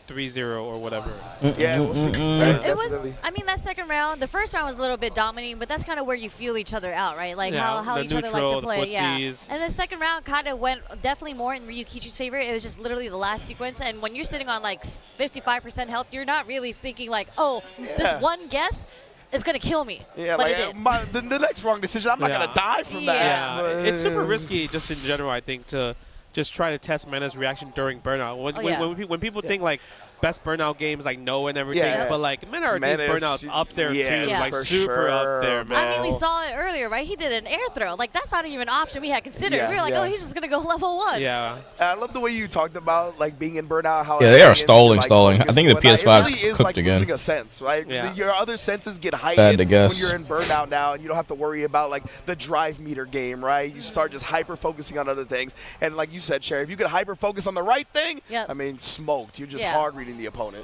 3-0 or whatever. Yeah, we'll see. It was, I mean, that second round, the first round was a little bit dominating, but that's kind of where you feel each other out, right? Like Yeah, how the each other like neutral, to the play. Yeah. footsies. And the second round kind of went definitely more in Ryukichi's favor. It was just literally the last sequence. And when you're sitting on like 55% health, you're not really thinking like, oh, this one guess is going to kill me. Yeah, but like it did. the next wrong decision, I'm not Yeah. going to die from that. Yeah. Yeah, it's super risky just in general, I think, to just try to test Mena's reaction during burnout. When people think like best burnout games like no and everything, Yeah. but like MenaRD's Mena's- burnout's up there yes, too, Yeah. like for super up there, sure, man. I mean, we saw it earlier, right? He did an air throw. Like, that's not even an option we had considered. Yeah, we were like, yeah. oh, he's just going to go level 1. Yeah. I love the way you talked about like being in burnout. How Yeah, they are like, stalling. focus I think the and whatnot. PS5 's it really is cooked like again. losing a sense, right? Yeah. Your other senses get heightened Bad to when guess. you're in burnout now, and you don't have to worry about like the drive meter game, right? You start just hyper focusing on other things, and like you said, Sherry, if you could hyper focus on the right thing, Yep. I mean, smoked. You're just Yeah. hard reading the opponent.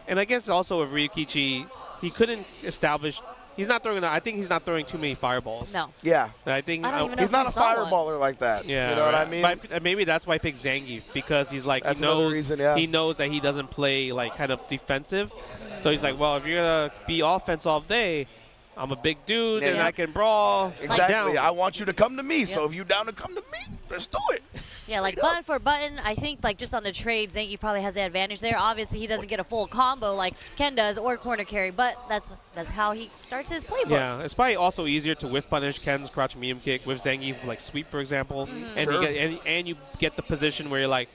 And I guess also with Ryukichi, he couldn't establish. He's not throwing. I think he's not throwing too many fireballs. No. Yeah, And I think I don't even know he's if not we a saw one. fireballer like that. Yeah, you know what I right. mean? But maybe that's why I picked Zangief, because he's like That's he another knows reason, yeah. he knows that he doesn't play like kind of defensive, so he's like, well, if you're gonna be offense all day, I'm a big dude and Yeah. I can brawl. Exactly. Down. I want you to come to me. So if you're down to come to me, let's do it. Yeah, like button for button, I think like just on the trade, Zangief probably has the advantage there. Obviously, he doesn't get a full combo like Ken does or corner carry, but that's how he starts his playbook. Yeah, it's probably also easier to whiff punish Ken's crouch medium kick with Zangief, like sweep, for example, and Sure. you get the position where you're like,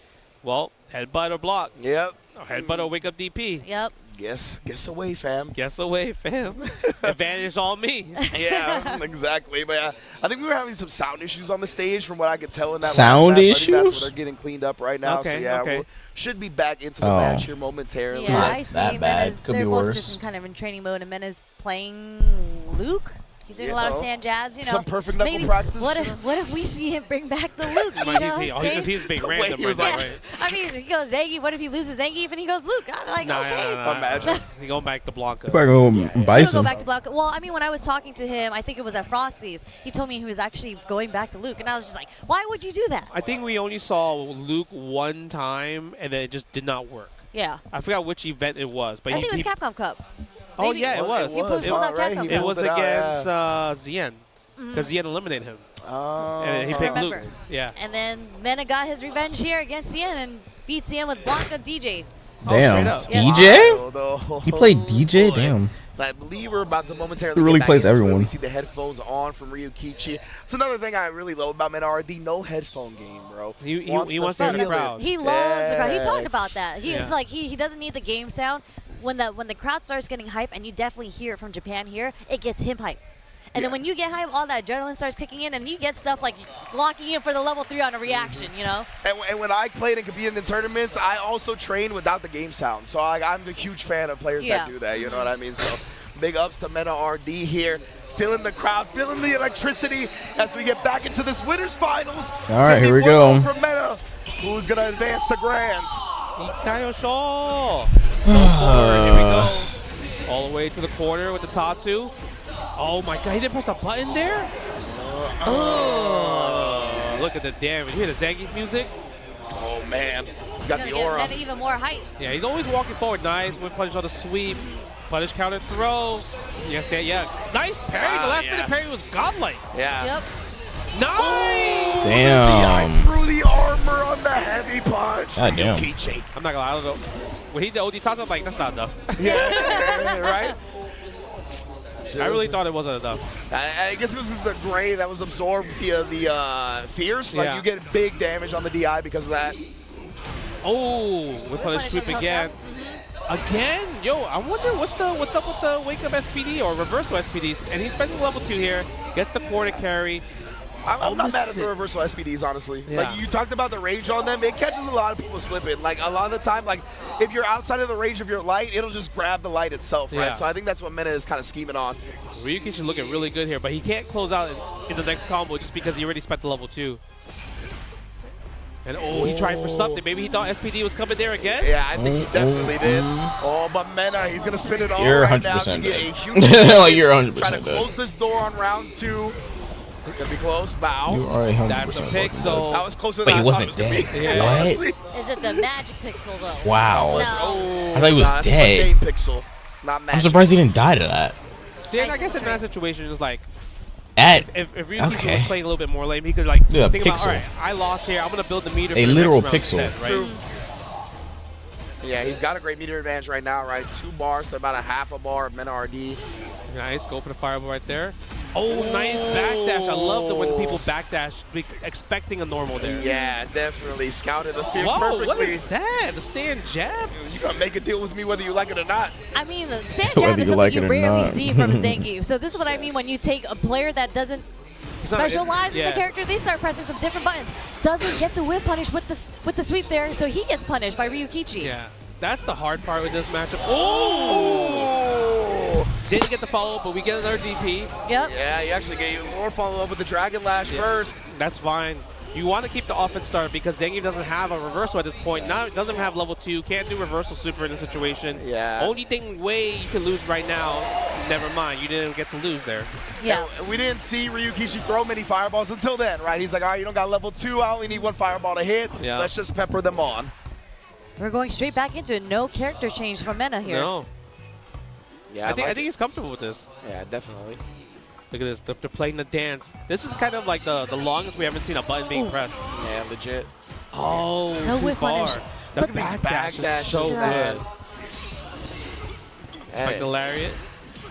well, headbutt or block, Yep. or headbutt or wake up DP. Yep. Guess away, fam. Guess away, fam. Advantage all me. Yeah, exactly. But I think we were having some sound issues on the stage from what I could tell in that Sound last match. I think that's issues? what they're getting cleaned up right now. Okay, so yeah, okay. we should be back into the Oh. match here momentarily. Yeah, That's I see. that bad. Mena's, Could they're be both worse. just kind of in training mode, and Mena's playing Luke. He's doing a lot of Yeah. sand jabs, you know. Some perfect knuckle Maybe, practice. What if we see him bring back the Luke? You know, He's being The way random he right was now, like- right? I mean, he goes Zangief. What if he loses Zangief and he goes Luke? I'm like, okay. Imagine. He going back to Blanca. Probably go He'll go Bison. back to Blanca. Well, I mean, when I was talking to him, I think it was at Frosty's, he told me he was actually going back to Luke, and I was just like, why would you do that? I think we only saw Luke one time, and then it just did not work. Yeah. I forgot which event it was, but I he, think it was he- Capcom Cup. Oh Maybe. yeah, it was. He pulled out right? Capcom He It Cup. was pulled it out, against yeah. Zien, because Zien eliminated him, Oh. and he I picked remember. Luke. Yeah. And then Mena got his revenge here against Cien and beat Cien with Blanca DJ. Damn. straight up. DJ? Wow, though. He played DJ? Boy. Damn. And I believe we're about to momentarily He really get back plays into it. everyone. We see the headphones on from Ryukichi. It's another thing I really love about MenaRD. No headphone game, bro. He wants to hear the feel it. crowd. He loves the crowd. He Yeah. talked about that. He's Yeah. like he doesn't need the game sound. When the crowd starts getting hype, and you definitely hear it from Japan here, it gets him hype. And then Yeah. when you get hype, all that adrenaline starts kicking in, and you get stuff like locking in for the level 3 on a reaction, you know? And when I played and competed in tournaments, I also trained without the game sound. So I'm a huge fan of players Yeah. that do that. You know what I mean? So big ups to MenaRD here. Feeling the crowd, feeling the electricity as we get back into this winners finals. All right, here we 71 go. From Mena, who's gonna advance the grands? Ikayo Shaw. Here we go. All the way to the corner with the Tatsu. Oh my god, he didn't press a button there? Oh. look at the damage. You hear the Zangief music? Oh, man. He's got the aura. Meta even more height. Yeah, he's always walking forward. Nice. Whip punish on the sweep. Punish counter throw. Yes, yeah. Nice parry. The last minute parry was godlike. Yeah. Yep. Nice. Damn. Through the armor on the heavy punch. God damn. Ryukichi. I'm not gonna lie, I don't know. When he the OD toss, I'm like, that's not enough. Yeah, right? I really thought it wasn't enough. I guess it was the gray that was absorbed via the fierce. Like, you get big damage on the DI because of that. Oh, whip punish sweep again. Again? Yo, I wonder what's up with the wake up SPD or reversal SPDs. And he's spending level 2 here, gets the quarter carry. I'm not mad at the reversal SPDs, honestly. Yeah. Like, you talked about the range on them. It catches a lot of people slipping. Like, a lot of the time, like, if you're outside of the range of your light, it'll just grab the light itself, right? Yeah. So I think that's what Mena is kind of scheming on. Ryuki should looking really good here, but he can't close out in the next combo just because he already spent the level 2. And he tried for something. Maybe he thought SPD was coming there again? Yeah, I think he definitely did. Oh, but Mena, he's going to spin it all You're right now 100% to get a dead. huge Like, you're 100% Trying to dead. close this door on round 2. It's going to be close. Bow. You are 100% That's a pick, so... That was closer Wait, than he I wasn't thought it was dead. gonna be. What? Honestly. Is it the magic pixel though? Wow. No. I thought he was Nah, dead. it's a pixel, not magic. I'm surprised he didn't die to that. Then I guess in that situation, it's like, At if Ryuki okay. was playing a little bit more lame, he could like Yeah, think about, pixel. all right, I lost here. I'm gonna build the meter. A for the literal next round pixel. instead, right? Yeah, he's got a great meter advantage right now, right? 2 bars to about a half a bar of MenaRD. Nice, go for the fireball right there. Oh, nice backdash. I love the when people backdash, expecting a normal there. Yeah, definitely scouted the fierce Whoa, perfectly. what is that? The stand jab? You gotta make a deal with me whether you like it or not. I mean, the sand Whether jab is you something like you it or rarely not. see from Zangief. So this is what I mean when you take a player that doesn't specialize in the character, they start pressing some different buttons. Doesn't get the whip punish with the sweep there, so he gets punished by Ryukichi. Yeah, that's the hard part with this matchup. Oh! Didn't get the follow-up, but we get another DP. Yep. Yeah, he actually gave more follow-up with the Dragon Lash first. That's fine. You want to keep the offense started because Zangief doesn't have a reversal at this point. Now it doesn't have level 2, can't do reversal super in this situation. Yeah. Only way you can lose right now, never mind, you didn't get to lose there. Yeah. And we didn't see Ryukichi throw many fireballs until then, right? He's like, all right, you don't got level 2, I only need 1 fireball to hit. Yeah. Let's just pepper them on. We're going straight back into it. No character change from Mena here. No. Yeah, I think he's comfortable with this. Yeah, definitely. Look at this, they're playing the dance. This is kind of like the longest we haven't seen a button being pressed. Yeah, legit. Oh, No too whip far. punish. The Look at these backdash is backdashes, so man. good. Hey. Spike the lariat.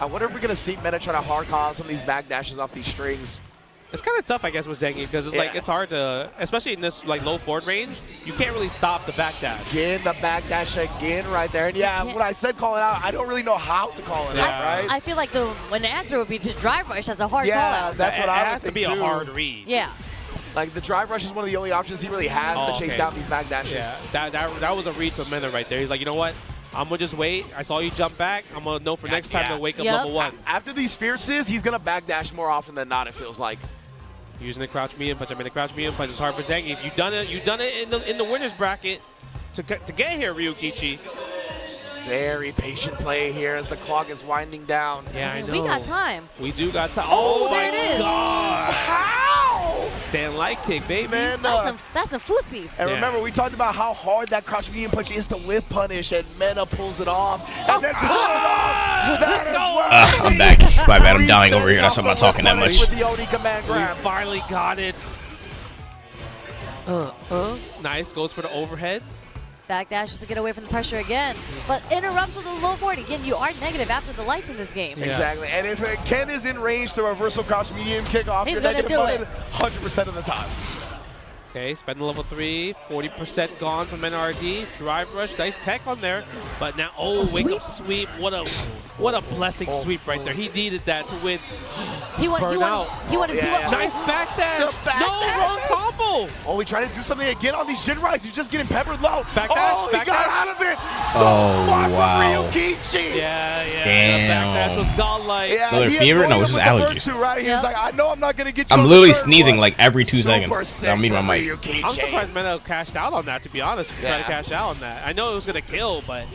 I wonder if we're going to see Mena try to hard call some of these backdashes off these strings. It's kind of tough, I guess, with Zangief because it's like it's hard to, especially in this like low forward range, you can't really stop the backdash. Again, the backdash again right there. And yeah, when I said call it out, I don't really know how to call it out, right? I feel like the answer would be just drive rush as a hard call Yeah, out. that's what it I would has to think be too. a hard read. Yeah. Like, the drive rush is one of the only options he really has to chase down these backdashes. Yeah, that was a read from Mena right there. He's like, you know what? I'm going to just wait. I saw you jump back. I'm going to know for next time to wake up level 1. After these fierces, he's going to backdash more often than not, it feels like. Using the crouch medium punch. I mean, the crouch medium punch is hard for Zangief. You've done it in the winner's bracket to get here, Ryukichi. Very patient play here as the clock is winding down. Yeah, I know. We got time. We do got time. Oh, Oh, there my it is. God. How? Stand light kick, baby. Man, That's some fusies. and remember, we talked about how hard that crouch medium punch is to whiff punish, and Mena pulls it off, and then pulls it off. That is well. I'm back. My bad, I'm dying over here. That's why I'm not talking that much. With the OD command We grab. finally got it. Nice. Goes for the overhead. Backdashes to get away from the pressure again. But interrupts with a low 40. Again, you are negative after the lights in this game. Yeah. Exactly. And if Ken is in range to reversal crouch medium kickoff, He's you're gonna negative do button it. 100% of the time. Okay, spending level 3, 40% gone from MenaRD. Drive rush, nice tech on there. But now, wake up sweep. What a blessing sweep right there. He needed that to win. He wanted to see what. Nice backdash. No, wrong combo. Oh, we trying to do something again on these Jin Rise. You're just getting peppered low. Backdash, Oh, he got backdash. out of it. So Oh, smart wow. from Ryukichi. Yeah. Damn. The backdash was godlike. Yeah, Another he fever? annoyed No, him it's just with the allergies. bird too, right? He was Yep. like, I know I'm not going to get you I'm on the literally third sneezing one. like every 2 seconds. Super sick I'm muting my from mic. Ryukichi. I'm surprised Mena cashed out on that, to be honest. Trying to cash out on that. I know it was going to kill, but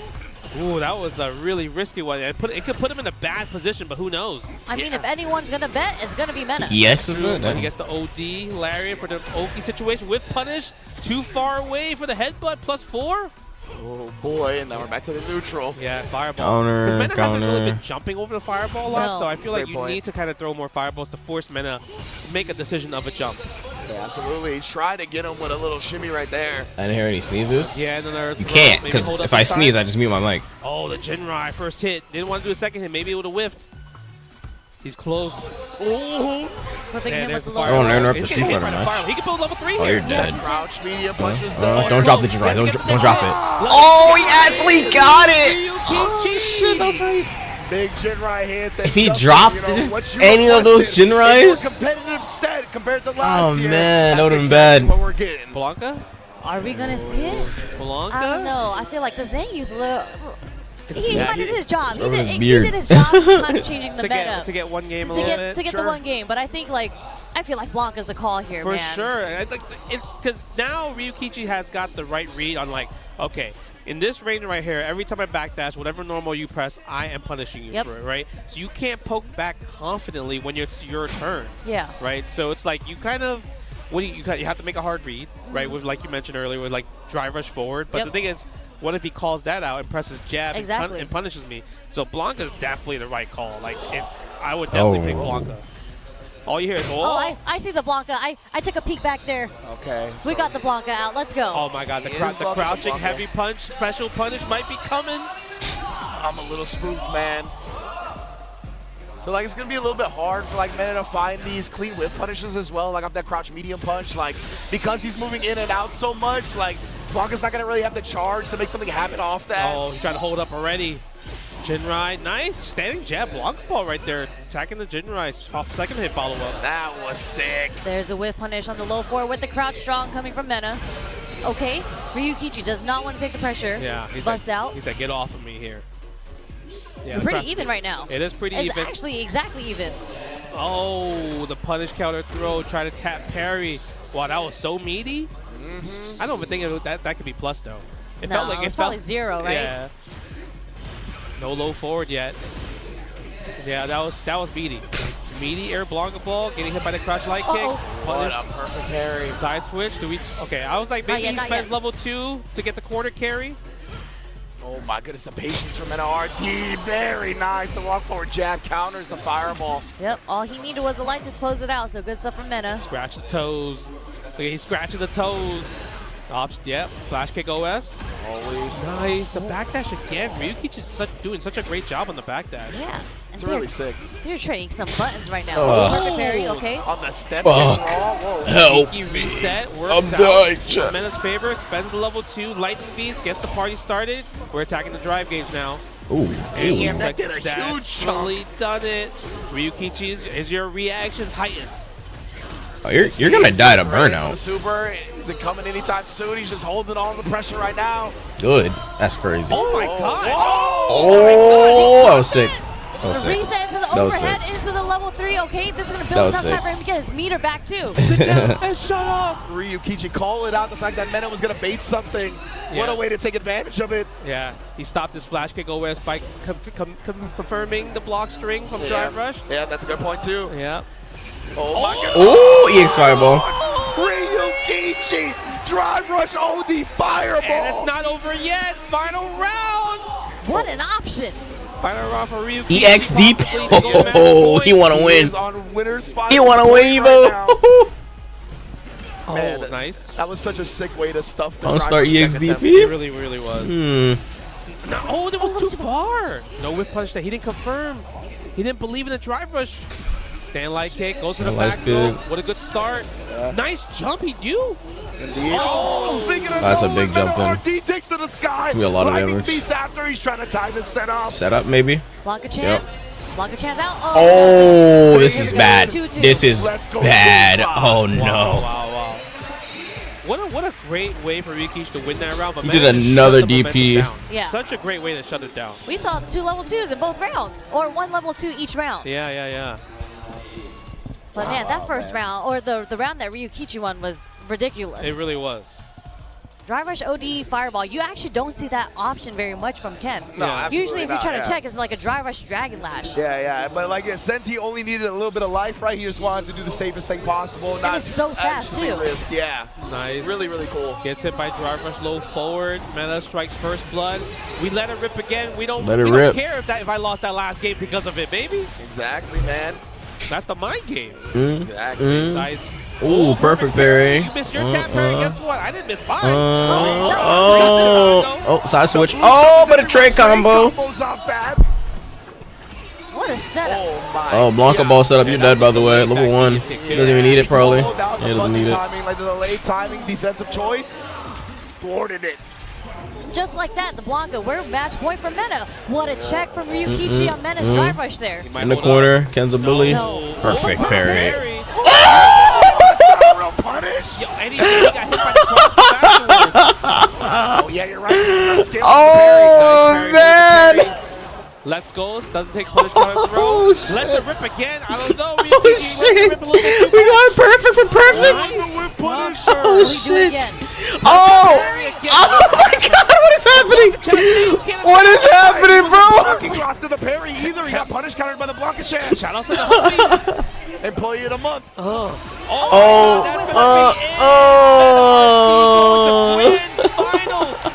Ooh, that was a really risky one. It could put him in a bad position, but who knows? I mean, if anyone's gonna bet, it's gonna be Mena. EX is it? He gets the OD Lariat for the Oki situation with punish. Too far away for the headbutt +4. Oh boy, and now we're back to the neutral. Yeah, fireball. Because Mena hasn't really been jumping over the fireball a lot, so I feel like you need to kind of throw more fireballs to force Mena to make a decision of a jump. Yeah, absolutely. Try to get him with a little shimmy right there. I didn't hear any sneezes. Yeah, and then you can't, because if I sneeze, I just mute my mic. Oh, the Jinrai first hit. Didn't want to do a second hit. Maybe it would have whiffed. He's close. Oh, there's the I want to interrupt the Street Fighter match. He can build level 3 Oh, here. you're dead. Crouch medium punches though. Don't drop the Jinrai. Don't drop it. Oh, he actually got it. Oh, shit, that was hype. Big Jinrai hits. If he dropped any of those Jinrais, competitive set compared to last year. Oh man, that would have been bad. What we're getting. Blanca? Are we gonna see it? Blanca? I don't know. I feel like the Zangief's a little. He did his job. He beard. did his job kind of changing the meta. To get one game a to little get, bit. To get the one game. But I think, like, I feel like Blanca's the call here, For man. sure. I think it's because now Ryukichi has got the right read on, like, okay, in this range right here, every time I backdash, whatever normal you press, I am punishing you for it, right? So you can't poke back confidently when it's your turn. Yeah. Right? So it's like you kind of, you have to make a hard read, right? With, like you mentioned earlier, with like drive rush forward. But the thing is, what if he calls that out and presses jab and punishes me? So Blanca's definitely the right call. Like, if I would definitely pick Blanca. All you hear is, oh, I see the Blanca. I took a peek back there. Okay. We got the Blanca out. Let's go. Oh my God, the crouching heavy punch, special punish might be coming. I'm a little spooked, man. So like it's gonna be a little bit hard for like Mena to find these clean whip punishes as well, like off that crouch medium punch, like because he's moving in and out so much, like Blanca's not gonna really have the charge to make something happen off that. Oh, he's trying to hold up already. Jinrai, nice standing jab Blanca ball right there, attacking the Jinrai. Second hit follow up. That was sick. There's a whiff punish on the low four with the crouch strong coming from Mena. Okay, Ryukichi does not want to take the pressure. Yeah, he's Bust like, out. He said, "Get off of me here." Yeah, we're pretty even right now. It is pretty even. It's actually exactly even. Oh, the punish counter throw, try to tap parry. Wow, that was so meaty. I don't even think that could be plus though. It felt like it's probably 0, right? Yeah. No low forward yet. Yeah, that was meaty. Meaty air Blanca ball, getting hit by the crouch light kick. What a perfect parry. Side switch. Okay, I was like maybe he spends level 2 to get the corner carry. Oh my goodness, the patience from MenaRD. Very nice. The walk forward jab counters the fireball. Yep, all he needed was a light to close it out, so good stuff from Mena. Scratch the toes. Look, he's scratching the toes. Yep, flash kick OS. Always. Nice. The backdash again. Ryukichi is doing such a great job on the backdash. Yeah. It's really sick. They're trading some buttons right now. Perfect parry, okay. On the step. Help me. Reset, I'm works dying. out. Mena's favor, spends the level 2, lightning beast, gets the party started. We're attacking the drive gauge now. Ooh. Damn, that did a huge chunk. Successfully done it. Ryukichi, is your reactions heightened? Oh, you're gonna die to burnout. The super isn't coming anytime soon. He's just holding all the pressure right now. Good. That's crazy. Oh my God. Oh, that was sick. That was sick. Reset into the overhead into the level 3. Okay, this is gonna build enough time for him to get his meter back too. Sit down and shut up. Ryukichi call it out the fact that Mena was gonna bait something. What a way to take advantage of it. Yeah, he stopped his flash kick OS by confirming the block string from drive rush. Yeah, that's a good point too. Yeah. Oh my God. Ooh, EX fireball. Ryukichi drive rush OD fireball. And it's not over yet. Final round. What an option. Final round for Ryukichi. EX deep. Oh, he wanna win. He wanna win, Evo. Man, nice. That was such a sick way to stuff the Don't start EX It DP. really, really was. Hmm. No, that was too far. No whiff punch that he didn't confirm. He didn't believe in the drive rush. Stand light kick, goes for the back throw. What a good start. Nice jump, he knew. Oh, speaking of that's a big jump in. MenaRD takes to the sky. It's gonna be a lot of damage. Beast after he's trying to time his setup. Setup, maybe? Blanca Chan. Yep. Blanca Chan's out. Oh, this is bad. This is bad. Oh, no. Wow. What a great way for Ryukichi to win that round. But He did another DP. Yeah. Such a great way to shut it down. We saw 2 level 2s in both rounds, or 1 level 2 each round. Yeah. But man, that first round, or the round that Ryukichi won was ridiculous. It really was. Drive Rush OD Fireball, you actually don't see that option very much from Ken. No, usually if you're trying to yeah. check, it's like a Drive Rush Dragon Lash. Yeah, but like since he only needed a little bit of life, right, he just wanted to do the safest thing possible. Not it's so fast, actually too. risk. Yeah. Nice. Really, really cool. Gets hit by Drive Rush low forward. Mena strikes first blood. We let it rip again. We don't care if I lost that last game because of it, baby. Exactly, man. That's the mind game. Exactly. Nice. Ooh, perfect parry. You missed your tap parry. Guess what? I didn't miss mine. Side switch. Oh, but a trade combo. What a setup. Oh, Blanca ball setup. You're dead, by the way. Level 1. He doesn't even need it, probably. He doesn't need it. Like the delayed timing, defensive choice. Thwarted it. Just like that, the Blanca, we're match point for Mena. What a check from Ryukichi on Mena's Drive Rush there. In the corner, Kenza bully. Perfect parry. Real punish. Yo, anything he got hit by the cross afterwards. Oh, yeah, you're right. Oh, man. Let's go. Doesn't take punishment on throw. Oh, shit. Let's it rip again. I don't know. Oh, shit. We got it perfect for perfect. Oh, shit. Oh my God, what is happening? What is happening, bro? He got to the parry either. He got punish countered by the Blanca Shan. Shout out to the homie. Employee of the month.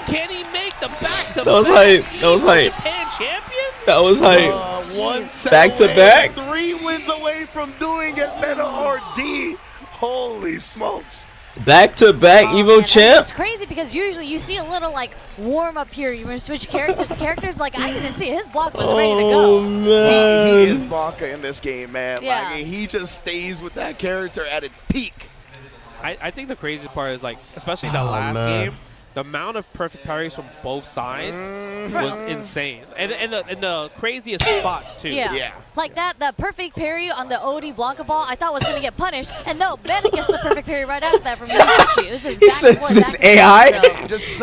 Can he make the back-to-back? That was hype. That was hype. Japan champion? That was hype. 1 set Back to away, back? 3 wins away from doing it. MenaRD. Holy smokes. Back to back Evo champ. It's crazy because usually you see a little like warm up here. You want to switch characters. Like I didn't see his block was ready to go. Oh man, he is Blanca in this game, man. Yeah. Like he just stays with that character at its peak. I think the crazy part is like, especially that last game, the amount of perfect parries from both sides was insane, and the craziest spots too. Yeah. Like that perfect parry on the OD Blanca ball, I thought was gonna get punished, and no, Mena gets the perfect parry right after that from Higuchi. It was just. He says, "Is this AI?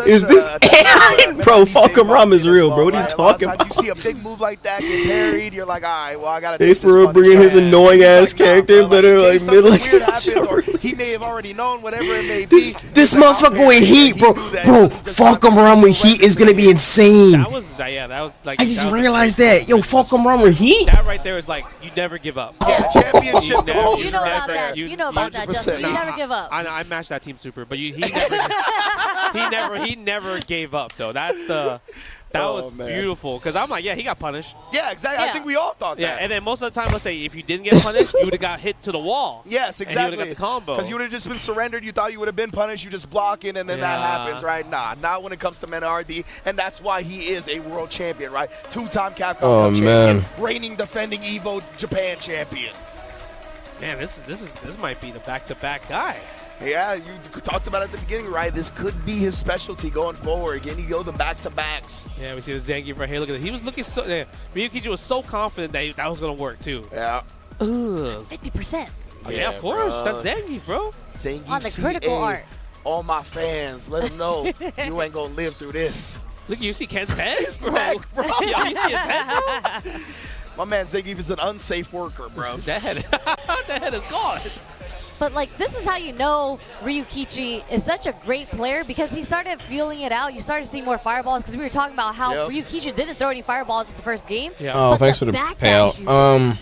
Is this AI?" Bro, Falcon Ram is real, bro. What are you talking about? You see a big move like that get parried, you're like, all right, well, I gotta. They for real bringing his annoying ass character better like middle. He may have already known whatever it may be. This motherfucker with heat, bro. Bro, Falcon Ram with heat is gonna be insane. That was like. I just realized that. Yo, Falcon Ram with heat. That right there is like, you never give up. Yeah, championship. You know about that. You know about that, Justin. You never give up. I matched that team super, but he never gave up though. That was beautiful, because I'm like, yeah, he got punished. Yeah, exactly. Yeah. I think we all thought that. Yeah, and then most of the time, let's say if you didn't get punished, you would have got hit to the wall. Yes, exactly. And you would have got the combo. Because you would have just been surrendered. You thought you would have been punished. You just block it, and then that happens, right? Nah, not when it comes to MenaRD, and that's why he is a world champion, right? 2-time Capcom Cup champion, reigning, defending Evo Japan champion. Man, this might be the back-to-back guy. Yeah, you talked about it at the beginning, right? This could be his specialty going forward. Can he go the back-to-backs? Yeah, we see the Zangief right here. Look at it. He was looking so. Yeah, Ryukichi was so confident that was gonna work too. Yeah. 50%. Oh, yeah, of course. Bro. That's Zangief, bro. Zangief On the critical art. All my fans, let them know you ain't gonna live through this. Look, you see Ken's head, His neck, bro. Yo, you see his head, bro? My man Zangief is an unsafe worker, bro. That head is gone. But like, this is how you know Ryukichi is such a great player, because he started feeling it out. You started to see more fireballs, because we were talking about how Ryukichi didn't throw any fireballs in the first game. Yeah. Oh, thanks for the payout.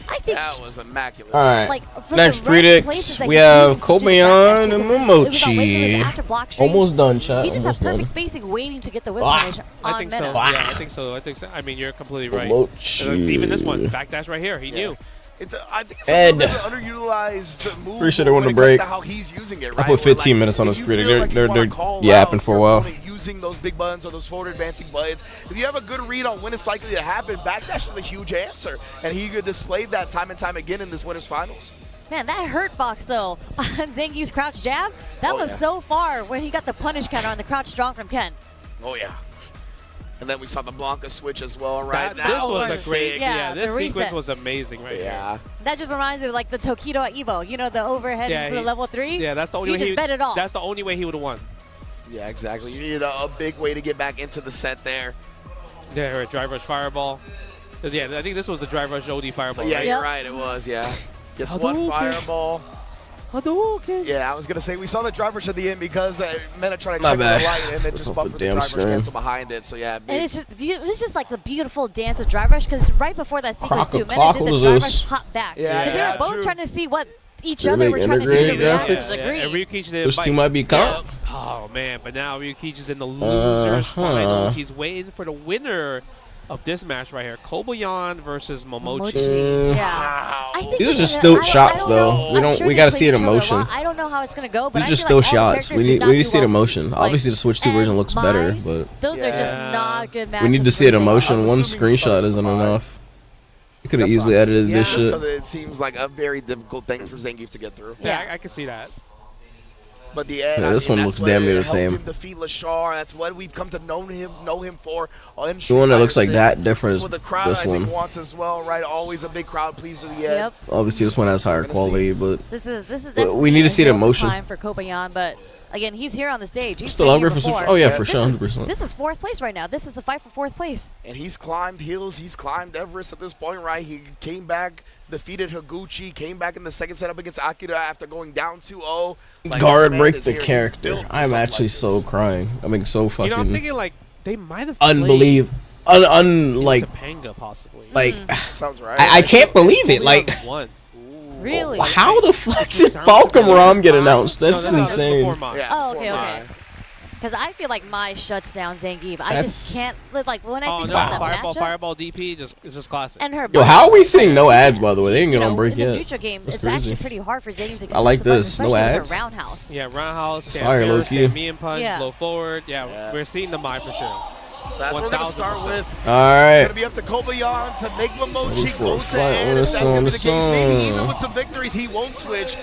I think that was immaculate. All right. Like, next predicts, we have Kobayan and Momochi. Almost done, chat. He just had perfect spacing, waiting to get the whip punish on I think Mena. so. Yeah, I think so. I mean, you're completely right. Even this one, backdash right here, he knew. I think it's a little bit underutilized move. Pretty sure they want to break. How he's using it, I put 15 minutes on this predict. They're yapping for a while. Using those big buttons or those forward advancing buttons. If you have a good read on when it's likely to happen, backdash is a huge answer, and he could display that time and time again in this winners finals. Man, that hurt box though on Zangief's crouch jab. That was so far when he got the punish counter on the crouch strong from Ken. Oh yeah. And then we saw the Blanca switch as well, right? This was a great, this sequence reset was amazing right here. That just reminds me of like the Tokido at Evo, you know, the overhead into the level 3. Yeah, that's the only way he just bet it all. That's the only way he would have won. Yeah, exactly. You needed a big way to get back into the set there. Yeah, drive rush fireball. Yeah, I think this was the drive rush OD fireball. Yeah, right? you're right. It was, Gets one fireball. Hadouken. Yeah, I was gonna say we saw the driver rush at the end because Mena tried to My check the bad. light and then That's just off buffered the the damn driver rush screen. cancel behind it. So yeah, And it's just like the beautiful dance of drive rush because right before that sequence too, Mena did the Clockles drive is- rush hop back. Yeah, Because they yeah, were both true. trying to see what each They other make were trying to do. integrated Yeah, graphics. it was And agreed. Ryukichi did Those two might be comp. Oh man, but now Ryukichi's in the losers finals. He's waiting for the winner of this match right here. Kobayan versus Momochi. Yeah. I think These are it's just gonna- still shots, I don't though. know. We I'm don't. sure We they gotta played see it each in other a motion. lot. I don't know how it's gonna go, but These I are just feel still like all the shots. We characters did need. not We need to do see it in well. motion. Like, Obviously, the Switch 2 version looks better, mine, but those are just not good matches. we need to see it in for motion. I'm One assuming screenshot so. isn't enough. You could have That's easily fine. edited this Just shit. because it seems like a very difficult thing for Zangief to get through. Yeah, I can see that. But the end, Yeah, this one looks damn near the same. Him defeat Leshar. That's what we've come to know him for. The one that looks like that different is What the crowd this I think one. wants as well, right? Always a big crowd pleaser. The end. Yep. Obviously, this one has higher quality, but This is But definitely we need to see it in a build motion. time for Kobayan, but again, he's here on the stage. He's Still been hungry here for some- before. oh, yeah, for This sure, is- 100%. This is fourth place right now. This is the fight for fourth place. And he's climbed hills. He's climbed Everest at this point, right? He came back, defeated Higuchi, came back in the second set up against Akira after going down 2-0. Like, guard this man break is the here. He's character. built for I'm something actually like so this. crying. I mean, so You know, I'm fucking thinking like they might have unbelieve, like, Topanga possibly. like. Sounds right. I can't believe it. Like, One. Really? how the fuck did Falcon Rom get announced? That's insane. Yeah, Oh, before okay, okay. mine. Because I feel like Mai shuts down Zangief. I That's- just can't like when I Oh think no, about that Fireball, matchup Fireball DP, it's just classic. and her. Yo, how are we buttons, seeing no ads, by the way? They didn't you get on know, break in the yet. neutral game, That's it's crazy. actually pretty hard for Zangief to get I like the buttons, this. No especially with ads. her roundhouse. Yeah, roundhouse, stand fire, first, low-key. stand me and punch, Yeah. low forward. Yeah, we're seeing the Mai for sure. That's what we're going to start 1000%. with. All right. It's going to be up to Kobayan to make Momochi For go a to fight end. on If the that's going to be the case, maybe song. even with some victories, he won't switch.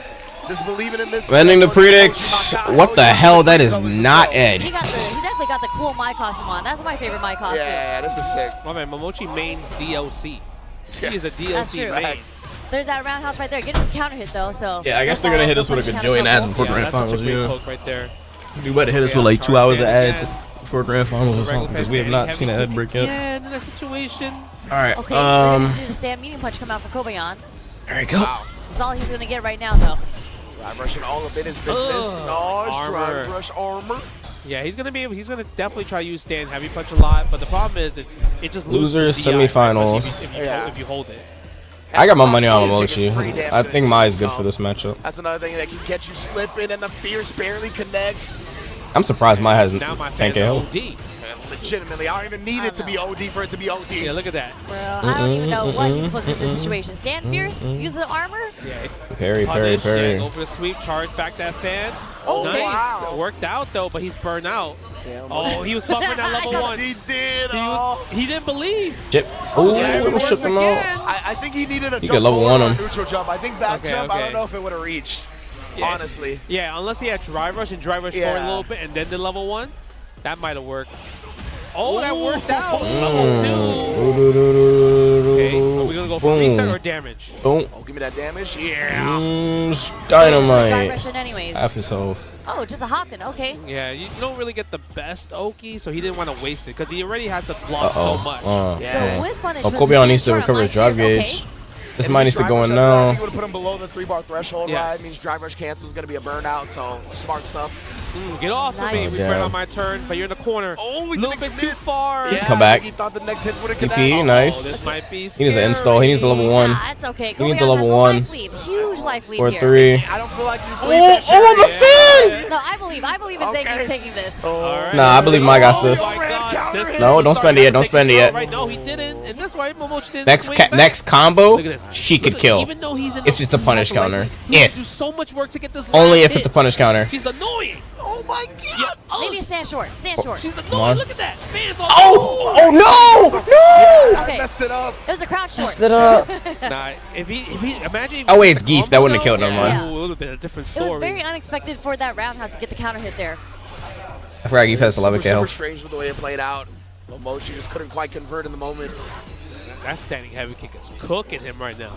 Just believing in this. Ending the predicts. What the hell? That is not He Ed. definitely got the cool Mai costume on. That's my favorite Mai costume. Yeah, this is sick. My man, Momochi mains DLC. He is a That's DLC true. main. There's that roundhouse right there. Get him counter hit though. So Yeah, I guess they're gonna hit us with a gajillion ads before Yeah, grand that's such a finals. great Yeah, poke right there. you better hit us with like 2 hours of ads before grand finals or Regular something because we have fans, not seen a head break yet. Yeah, in that situation. All right. Okay, we're gonna see the stand medium punch come out for Kobayan. There you go. That's all he's gonna get right now though. Drive rushing all of it is business. Nice Armor. drive rush armor. Yeah, he's gonna definitely try to use stand heavy punch a lot, but the problem is it just Losers, loses the DI, semifinals. especially if you hold it. I got my money on It's pretty Momochi. damn I good think too, Mai is good so for this matchup. That's another thing that can get you slipping, and the fierce barely connects. I'm surprised Mai has Now my 10k fans are health. OD. And legitimately, I don't even need it to be OD for it to be OD. Yeah, look at that. Well, I don't even know what he's supposed to do in this situation. Stand fierce, use the armor. Yeah, Parry, parry, punish, yeah, parry. go for the sweep, charge back that fan. Oh, nice. wow. Worked out though, but he's burned out. Yeah, Oh, he was buffering at level 1. he did. He didn't believe. Chip. Ooh, Yeah, it little works shut them out. again. I think he needed a You jump could level forward one or a him. neutral jump. I think back Okay, jump, I okay. don't know if it would have reached. Yeah. Honestly. Yeah, unless he had drive rush and drive rush forward a Yeah. little bit and then did level 1, that might have worked. Oh, that worked out. Level 2. Okay, are we gonna go for reset or damage? Boom. Oh, give me that damage. Yeah. Drive Dynamite. rushing anyways. Half his health. Oh, just a hopping. Okay. Yeah, you don't really get the best Oki, so he didn't want to waste it because he already had to block so much. Yeah. The with Oh, punishment. Kobayan needs to short on recover my his drive spears, gauge. okay. This might needs to go in I now. think would have put him below the 3-bar threshold, Yes. right? Means drive rush cancel is going to be a burnout, so smart stuff. Get off of me. Nice. We Yeah. ran on my turn, but you're in the corner. Oh, a we little didn't bit too commit. far. Yeah, Come back. He thought the next hits would have DP, connected. Oh, nice. this might be He needs an install. He needs to level 1. That's okay. He needs a Kobayan level has 1. life lead. Huge life lead Or here. 3. I don't feel like you believe that shit. Oh, the fan! No, I believe in Okay. Zangief taking this. Alright. Nah, I believe Mai got this. Oh my God. This No, is don't spend it yet. Don't taking spend it this yet. Right? No, he didn't. And that's why Momochi didn't Next swing back. next combo, Look at this. she could Look at- kill. Even though he's in If the it's a punish top right, counter. he has If. to do so much work to get this Only last if it's a hit. punish counter. She's annoying. Oh my God. Yeah. Maybe stand short. Stand short. She's on. annoying. Look at that. Fans all Oh no! No! I Okay. messed it up. It was a crouch short. Messed it up. Nah, if he imagine. If Oh, he wait, hit it's the Geef. That combo wouldn't have killed though, him, man. It would have been a different It story. was very unexpected for that roundhouse to get the counter hit there. I forgot Geef has 11k Super health. strange with the way it played out. Momochi just couldn't quite convert in the moment. That standing heavy kick is cooking him right now.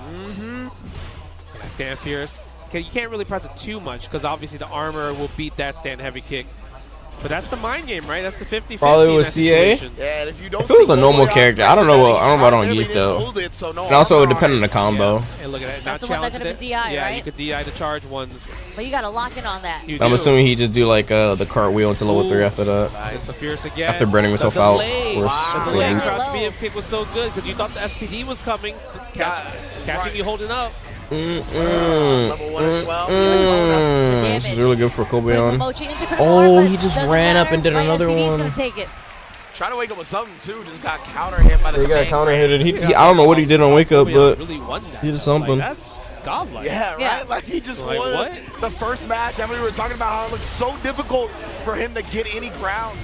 That stand fierce. Okay, you can't really press it too much because obviously the armor will beat that stand heavy kick. But that's the mind game, right? That's the 50-50. Probably with CA. Yeah, and if you don't If it was see a normal Kobayan character, I don't know what I don't know about on they Geef didn't though. hold it, so no And also it armor depended on on the combo. And look at that. That's Now the one that challenged could have it. been DI, Yeah, right? you could DI the charge ones. But you gotta lock in on that. You I'm do. assuming he just do like the cartwheel into level 3 after that. Nice. The Fierce again. After burning himself The out, delay. of course. The for delay Geef. crouch BM kick was so good because you thought the SPD was coming. Catching you holding up. level 1 as well. This is really good for Kobayan. Momochi into critical Oh, arm, he but just doesn't ran up matter. and did Right, another SPD's one. gonna take it. Trying to wake up with something too. Just got counter hit by the He got command counter grab. hit it. I don't know what he did on wake up, but really won that. he did something. Like, that's godlike. Yeah, right? Yeah. Like he just Like, won what? the first match. I mean, we were talking about how it looks so difficult for him to get any ground.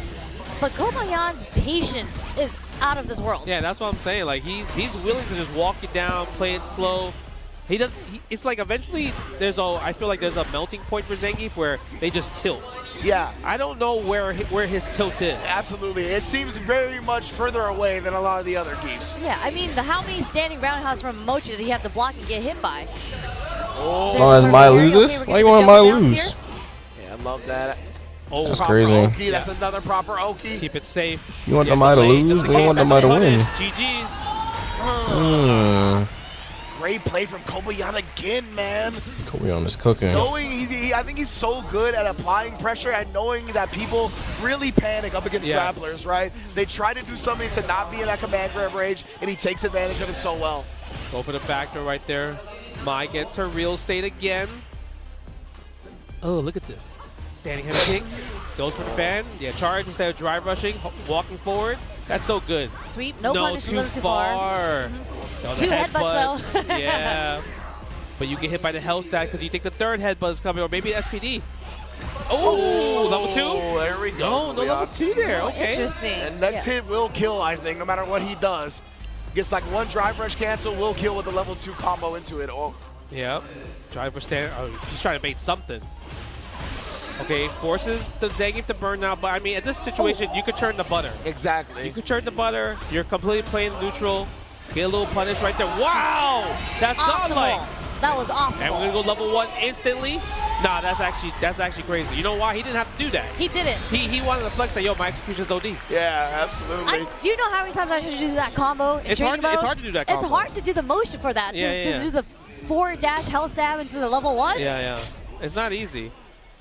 But Kobayan's patience is out of this world. Yeah, that's what I'm saying. Like he's willing to just walk it down, play it slow. He does. It's like eventually I feel like there's a melting point for Zangief where they just tilt. Yeah, I don't know where his tilt is. absolutely. It seems very much further away than a lot of the other Geefs. Yeah, I mean, how many standing roundhouse from Momochi did he have to block and get hit by? Oh, As long as Mai loses, why you want Mai lose? yeah, I love that. Oh, That's Proper crazy. Oki, that's another proper Oki. keep it safe. You want Yeah, the Mai to delay, lose? just in They case want the that's Mai to punish. win. GG's. Great play from Kobayan again, man. Kobayan is cooking. Knowing I think he's so good at applying pressure and knowing that people really panic up against Yes. grapplers, right? They try to do something to not be in that command grab range, and he takes advantage of it so well. Go for the backdoor right there. Mai gets her real estate again. Oh, look at this. Standing head kick. Goes for the fan. Yeah, charge instead of drive rushing. Walking forward. That's so good. Sweep, no, No, punish, a too little too far. far. No, the Two headbutts, though. Yeah. But you get hit by the health stack because you think the third headbutt is coming, or maybe SPD. Oh, level 2? Oh, there we go. No level 2 there. Okay. Interesting. And next hit will kill, I think, no matter what he does. Gets like one drive rush cancel, will kill with the level 2 combo into it. Oh, Yep. Drive for stand. Oh, he's trying to bait something. Okay, forces the Zangief to burn now, but I mean, at this situation, you could turn the butter. exactly. You could turn the butter. You're completely playing neutral. Get a little punish right there. Wow! That's godlike. That was awful. And we're gonna go level 1 instantly. Nah, that's actually crazy. You know why? He didn't have to do that. He didn't. He wanted to flex that, yo, my execution's OD. Yeah, absolutely. You know how many times I should do that combo in It's training hard mode? to do that It's combo. hard to do the motion for that, Yeah, to yeah. do the 4-dash health stab into the level 1. Yeah. It's not easy.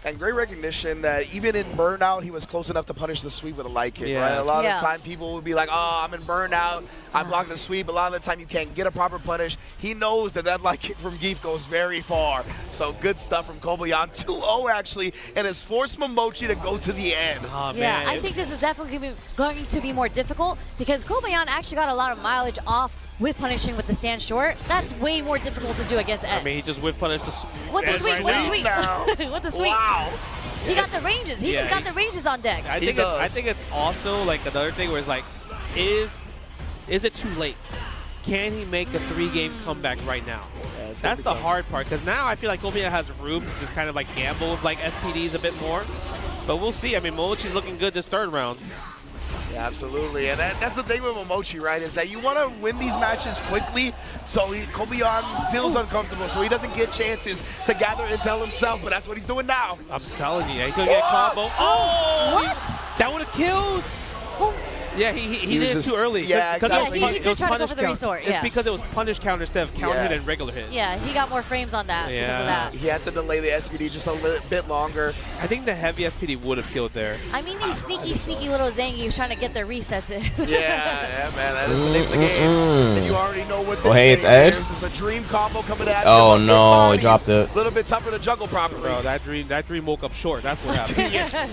And great recognition that even in Burnout, he was close enough to punish the sweep with a light kick, Yeah. right? A lot Yeah. of the time, people would be like, oh, I'm in Burnout, I blocked the sweep. A lot of the time, you can't get a proper punish. He knows that light kick from Geef goes very far. So good stuff from Kobayan. 2-0, actually, and has forced Momochi to go to the end. Oh, Yeah, man. I think this is definitely going to be more difficult because Kobayan actually got a lot of mileage off with punishing with the stand short. That's way more difficult to do against Ed. I mean, he just whiff punished the with the Ed sweep, right with the now. sweep, now. with the sweep. Wow. He got the ranges. He Yeah, just got the ranges on deck. I think it's also like another thing where it's like, is it too late? Can he make a 3-game comeback right now? Yeah, That's the hard part, because now I feel like Kobayan has room to just kind of like gamble with like SPDs a bit more. But we'll see. I mean, Momochi's looking good this third round. Yeah, absolutely. And that's the thing with Momochi, right, is that you want to win these matches quickly so Kobayan feels uncomfortable, so he doesn't get chances to gather intel himself, but that's what he's doing now. I'm telling you, he could get a combo. Oh! What? That would have killed! Yeah, he did it too early. Yeah, exactly. Yeah, he did try to go for the resort, It's yeah. because it was punish counter instead of counter hit and regular hit. Yeah, he got more frames on that because of that. He had to delay the SPD just a little bit longer. I think the heavy SPD would have killed there. I mean, these sneaky little Zangiefs trying to get their resets in. Yeah, man, that is the name of the game. And you already know what this Oh, hey, it's thing Ed? is. This is a dream combo coming at Oh, you. no, he dropped it. A little bit tougher to juggle properly. Bro, that dream woke up short. That's what happened.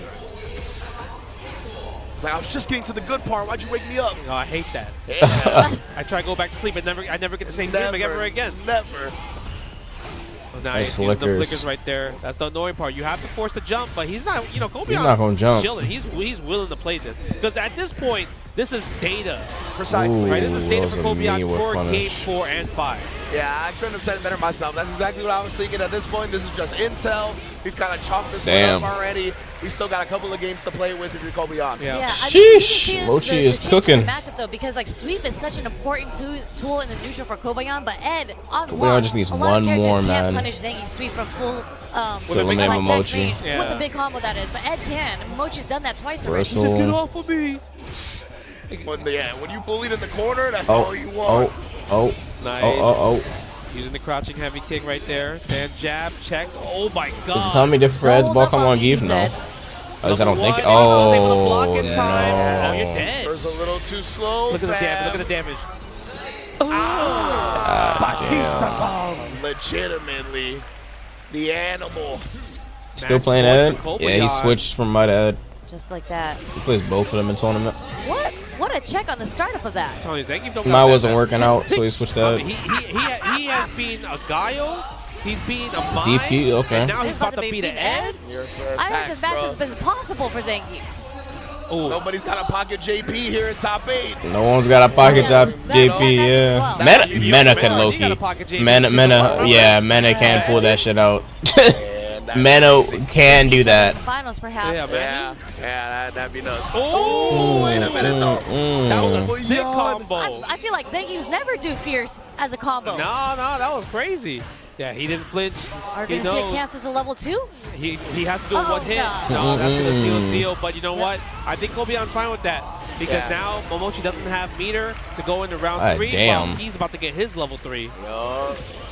It's like, I was just getting to the good part. Why'd you wake me up? No, I hate that. Yeah. I try to go back to sleep and I never get the same dream ever again. Never. Oh, Nice using the flickers. flickers right there. That's the annoying part. You have to force the jump, but he's not. You know, Kobayan's He's not gonna jump. chilling. He's willing to play this because at this point, this is data. Precisely. Right, this is data Ooh, for that was a Kobayan knee whip for punish. game 4 and 5. Yeah, I couldn't have said it better myself. That's exactly what I was thinking. At this point, this is just intel. We've kind of chalked this one up already. We still got a couple of games to play with if you're Kobayan. Yeah. Sheesh. Mochi is cooking. Matchup though, because like sweep is such an important tool in the neutral for Kobayan, but Ed on Kobayan just needs one more, man. Can't punish Zangief's sweep from full to eliminate Momochi. With the big combo that is, but Ed can. Momochi's done that twice already. He said, get off of me. When you bullied in the corner, that's all you want. Nice. Using the crouching heavy kick right there. Stand jab, checks. Oh my god. Is the timing different for Ed's ball come on Geef? No. At least I don't think it. Oh, no. Oh, you're dead. There's a little too slow. Look at the damage. Look at the damage. Legitimately, the animal. Still playing Ed? Yeah, he switched from Mud to Ed. Just like that. He plays both of them in tournament. What a check on the startup of that. Mine wasn't working out, so he switched to Ed. He has been a Guile. He's been a Mai. DP, okay. And now he's about to beat an Ed. I heard this match has been possible for Zangief. Ooh. Nobody's got a pocket JP here in top 8. No one's got a pocket job JP, yeah. Mena can low-key. Mena can pull that shit out. Mena can do that. Finals, perhaps. Yeah, that'd be nuts. Oh, wait a minute, though. That was a sick combo. I feel like Zangief's never do fierce as a combo. No, that was crazy. Yeah, he didn't flinch. Are we going to see it cancel to level 2? He has to do one hit. No, that's going to seal the deal. But you know what? I think Kobayan's fine with that. Because now Momochi doesn't have meter to go into round 3. Damn. Well, he's about to get his level 3.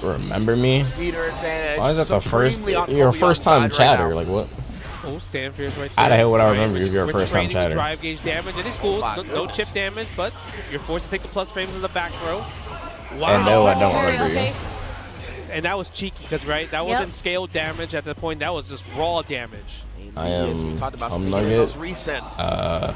Remember me? Meter advantage. Why is that the first? You're a first-time chatter. Like what? Oh, stand fierce right there. How the hell would I remember if you're a first-time chatter? Drive gauge damage. It is cool. No chip damage, but you're forced to take the plus frames in the back throw. Wow. And no, I don't remember you. And that was cheeky because, right, that wasn't scaled damage at the point. That was just raw damage. I am Nugget. Resets. I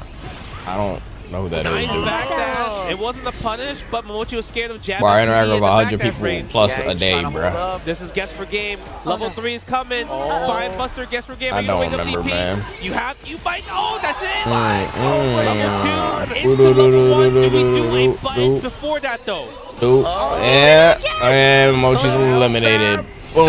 don't know who that is. Dude. Back dash. It wasn't a punish, but Momochi was scared of jabbing. Bro, I interact with 100 people plus a day, bro. This is guess for game. Level 3 is coming. Spine Buster, guess for game. I don't remember, man. You bite. Oh, that's it. Level 2 into level 1. Did we do a bite before that, though? Yeah, and Momochi's eliminated. Boom.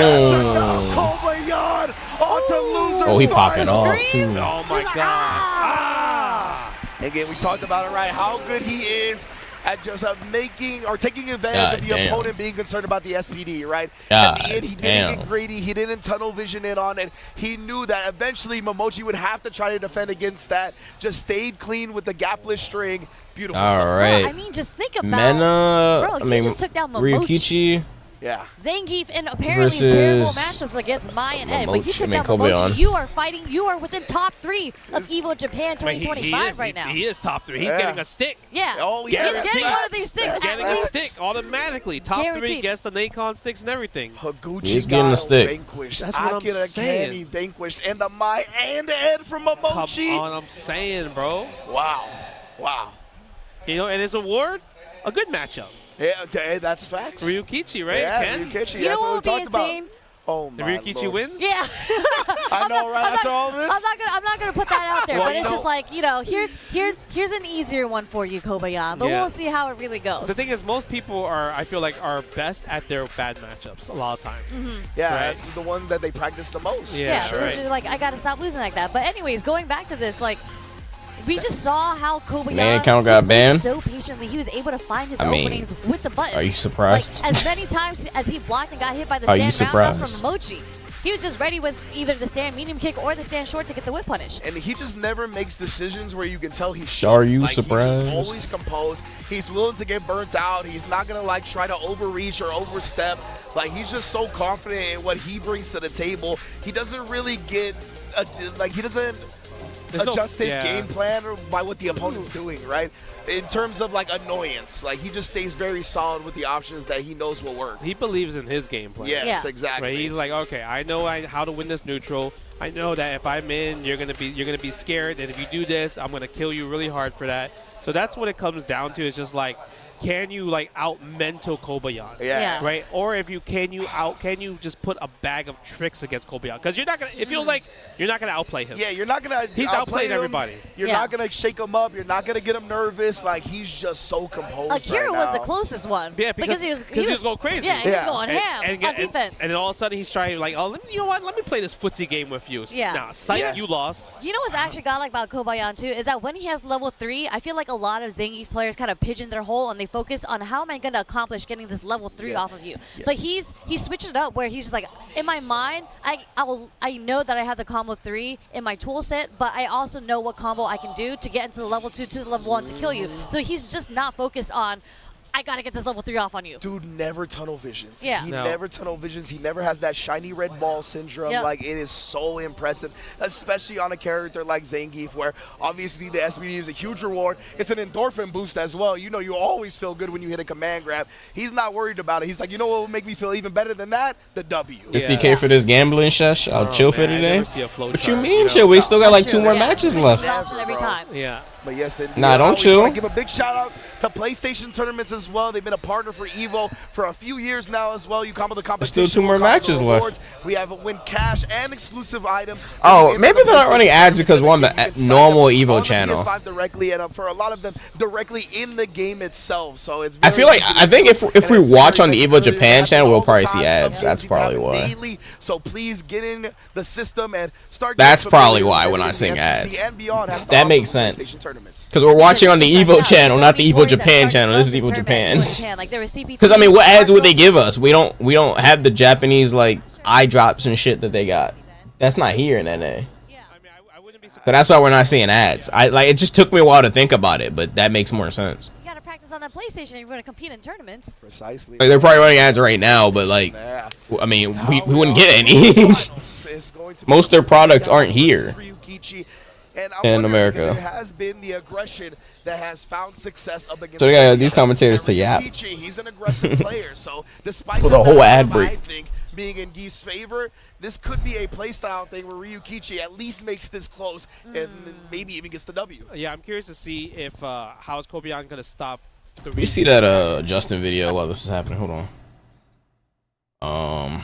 Oh, he popping off too. Oh my god. Again, we talked about it, right? How good he is at just making or taking advantage of the opponent being concerned about the SPD, right? At the end, he didn't get greedy. He didn't tunnel vision in on it. He knew that eventually Momochi would have to try to defend against that. Just stayed clean with the gapless string. Beautiful stuff. All right. Bro, I mean, just think about he just took down Momochi. Ryukichi. Yeah. Zangief in apparently terrible matchups against Mai and Ed, but you took down Momochi. You are fighting. You are within top 3 of Evo Japan 2025 right now. He is top 3. He's getting a stick. Yeah. Oh, he's getting one of these sticks. He's getting a stick automatically. Top 3 gets the Nacon sticks and everything. Higuchi he's getting a stick. Vanquished. That's what I'm saying. He vanquished, and the Mai and the Ed from Momochi. Come on, I'm saying, bro. Wow. You know, and his award, a good matchup. Yeah, that's facts. Ryukichi, right? Yeah, Ken? Ryukichi. You that's know what we what talked about. insane? Oh my Ryukichi Lord. wins? Yeah. I know, right? After all this? I'm not gonna put that out there, but it's just like, here's an easier one for you, Kobayan. But we'll see how it really goes. The thing is, most people I feel like, are best at their bad matchups a lot of times. Yeah, that's the one that they practice the most. Yeah, it's just like, I gotta stop losing like that. But anyways, going back to this, like, we just saw how Kobayan account got banned so patiently. He was able to find his openings with the buttons. Are you surprised? Like, as many times as he blocked and got hit by the stand roundhouse from Momochi, he was just ready with either the stand medium kick or the stand short to get the whip punish. And he just never makes decisions where you can tell he's Are you surprised? He's always composed. He's willing to get burnt out. He's not going to like try to overreach or overstep. Like, he's just so confident in what he brings to the table. He doesn't really get he doesn't adjust his game plan by what the opponent's doing, right? In terms of like annoyance, like he just stays very solid with the options that he knows will work. He believes in his game plan. Yes, exactly. Right? He's like, okay, I know how to win this neutral. I know that if I'm in, you're gonna be scared, and if you do this, I'm gonna kill you really hard for that. So that's what it comes down to. Is just like can you like out mental Kobayan? Yeah. Right? Or if you can you just put a bag of tricks against Kobayan? Because you're not gonna. It feels like you're not gonna outplay him. Yeah, you're not gonna. He's outplayed everybody. You're not gonna shake him up. You're not gonna get him nervous. Like he's just so composed. Akira right was now. the closest one. Yeah, because he was going crazy. Yeah, he was going ham on defense. And then all of a sudden he's trying like, oh, you know what? Let me play this footsie game with you. Yeah. Nah, psych, you lost. You know what's actually godlike about Kobayan too is that when he has level 3, I feel like a lot of Zangief players kind of pigeon their hole and they focus on how am I going to accomplish getting this level 3 off of you. But he switched it up where he's just like, in my mind, I know that I have the combo 3 in my tool set, but I also know what combo I can do to get into the level 2 to the level 1 to kill you. So he's just not focused on, I gotta get this level 3 off on you. Dude never tunnel visions. Yeah. He never tunnel visions. He never has that shiny red ball syndrome. Like, it is so impressive, especially on a character like Zangief, where obviously the SBD is a huge reward. It's an endorphin boost as well. You know, you always feel good when you hit a command grab. He's not worried about it. He's like, you know what will make me feel even better than that? The W. 50K for this gambling shush. I'll chill for today. What you mean, chill? We still got like 2 more matches left. Every time. Yeah. But yes, indeed. Nah, don't chill. I want to give a big shout out to PlayStation tournaments as well. They've been a partner for Evo for a few years now as well. You combo the competition. There's still 2 more matches left. We have win cash and exclusive items. Oh, maybe they're not running ads because we're on the normal Evo channel. PS5 directly, and for a lot of them directly in the game itself. So it's. I think if we watch on the Evo Japan channel, we'll probably see ads. That's probably why. So please get in the system and start. That's probably why we're not seeing ads. That makes sense. Because we're watching on the Evo channel, not the Evo Japan channel. This is Evo Japan. Because I mean, what ads would they give us? We don't have the Japanese like eye drops and shit that they got. That's not here in NA. So that's why we're not seeing ads. It just took me a while to think about it, but that makes more sense. You gotta practice on that PlayStation if you're gonna compete in tournaments. Precisely. Like, they're probably running ads right now, but like, I mean, we wouldn't get any. Most of their products aren't here. In America. It has been the aggression that has found success up against. So they got these commentators to yap. He's an aggressive player, so despite with a whole ad break, I think being in Geef's favor, this could be a playstyle thing where Ryukichi at least makes this close and maybe even gets the W. Yeah, I'm curious to see if how is Kobayan gonna stop the. You see that Justin video while this is happening? Hold on.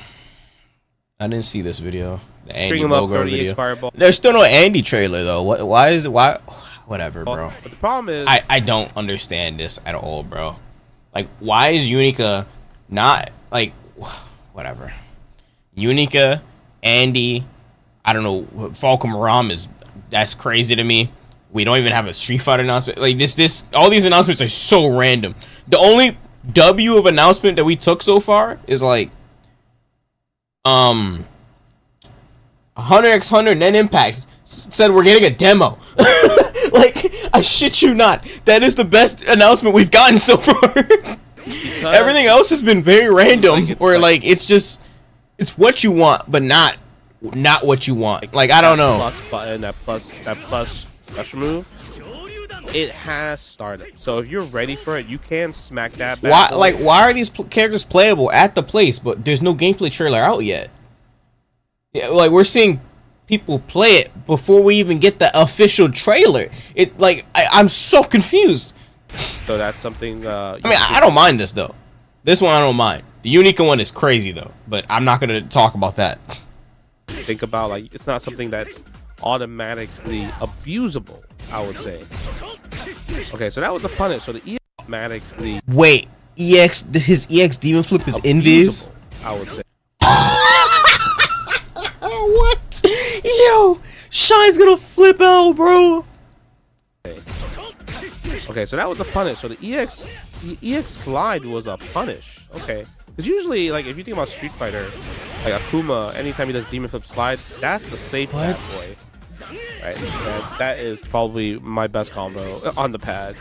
I didn't see this video. The Andy Bogart video. Fireball. There's still no Andy trailer though. Why is it? Why? Whatever, bro. But the problem is, I don't understand this at all, bro. Like, why is Unica not like whatever? Unica, Andy, I don't know. Falcon Ram that's crazy to me. We don't even have a Street Fighter announcement. Like all these announcements are so random. The only W of announcement that we took so far is like 100x100 net impact said we're getting a demo. Like, I shit you not, that is the best announcement we've gotten so far. Everything else has been very random, or like it's what you want but not what you want. Like, I don't know. Plus button, that plus special move, it has started. So if you're ready for it, you can smack that back. Why are these characters playable at the place, but there's no gameplay trailer out yet? Yeah, like, we're seeing people play it before we even get the official trailer. I'm so confused. So that's something. I mean, I don't mind this though. This one I don't mind. The Unica one is crazy though, but I'm not gonna talk about that. Think about, like, it's not something that's automatically abusable, I would say. Okay, so that was the punish. So the EX automatically. Wait, his EX demon flip is invis? I would say. What? Yo, Shine's gonna flip out, bro. Okay, so that was a punish. So the EX slide was a punish. Okay, because usually, like, if you think about Street Fighter, like Akuma, anytime he does demon flip slide, that's the safe bad boy. Right, that is probably my best combo on the pad.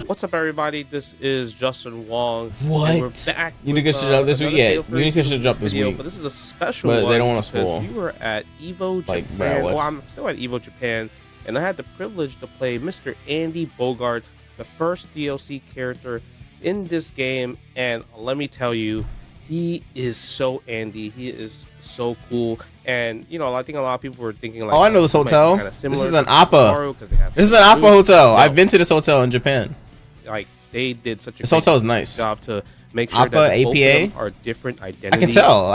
What's up, everybody? This is Justin Wong. What? And we're back. Unica should drop this week. Yeah, Unica should drop this week. But this is a special one. But they don't want to spoil. We were at Evo Japan. Well, I'm still at Evo Japan, and I had the privilege to play Mr. Andy Bogart, the first DLC character in this game. And let me tell you, he is so Andy. He is so cool. And, you know, I think a lot of people were thinking, like, oh, I know this hotel. This is an Appa. This is an Appa hotel. I've been to this hotel in Japan. Like, they did such a This hotel is great nice. job to make sure Appa, that both of APA? them are different identities. I can tell.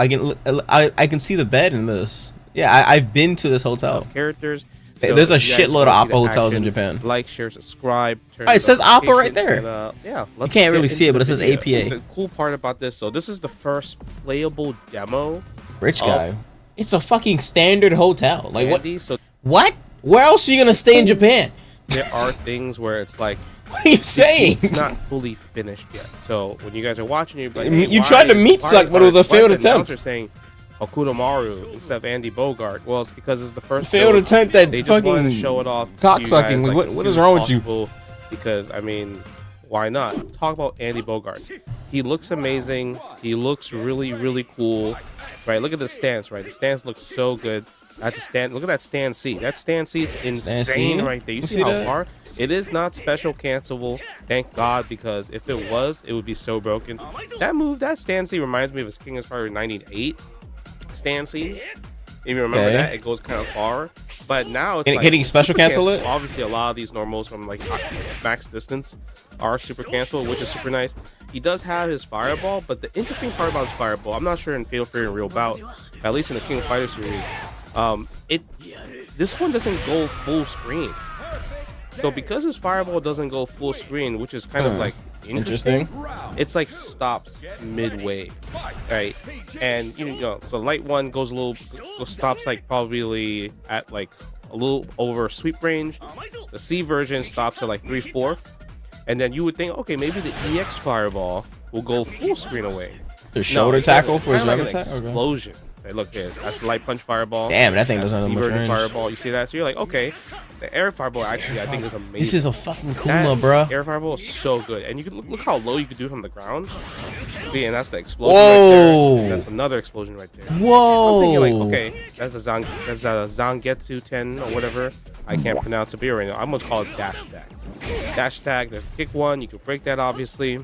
I can see the bed in this. Yeah, I've been to this hotel. Characters. There's a if you guys shitload of wanna see Appa the hotels in action, Japan. Like, share, subscribe. Turn Oh, it says Appa right notifications, there. And, yeah, You can't really see it, but it says APA. The cool part about this, so this is the first playable demo. Rich guy. It's a fucking standard hotel. Like Andy, what? So What? Where else are you gonna stay in Japan? there are things where it's like, What are you saying? it's not fully finished yet. So when you guys are watching, you're like, hey, You why tried to is- meat why- suck, but why it was a is- why failed is the attempt. announcer saying Okudomaru instead of Andy Bogart? Well, it's because it's the first Failed build. attempt at They just wanted to fucking show it off. to cock you sucking. guys, Like, as what is soon wrong as with you? possible, because I mean, why not? Talk about Andy Bogart. He looks amazing. He looks really, really cool. Right? Look at the stance. Right? The stance looks so good. That's a stand. Look at that stand C. That stand C is insane right there. You see how that? far? It is not special cancelable. Thank God, because if it was, it would be so broken. That move, that stand C reminds me of his King of Fire 98 stand C. If you remember Okay. that, it goes kind of far. But now it's Can he special super cancel it? Obviously, a lot of these normals from like max distance are super cancel, which is super nice. He does have his fireball, but the interesting part about his fireball, I'm not sure in Fatal Fury and Real Bout, at least in the King of Fighters series, this one doesn't go full screen. So because his fireball doesn't go full screen, which is kind of like interesting, it's like stops midway, right? And you know, so light one goes stops like probably at like a little over sweep range. The C version stops at like 3/4, and then you would think, okay, maybe the EX fireball will go full screen away. The shoulder tackle for his regular rapid attack. Okay. explosion. Hey, look here, that's the light punch fireball. Damn, that thing That's doesn't the have C much version range. fireball. You see that? So you're like, okay, the air fireball actually I think is amazing. This is a fucking Kuma, That bro. Air fireball is so good, and you can look how low you can do from the ground. See, and that's the explosion Whoa. right there. That's another explosion right there. Whoa. I'm thinking like, okay, that's a Zangetsu 10 or whatever. I can't pronounce it right now. I'm gonna call it dash attack. Dash attack. There's kick one. You can break that obviously.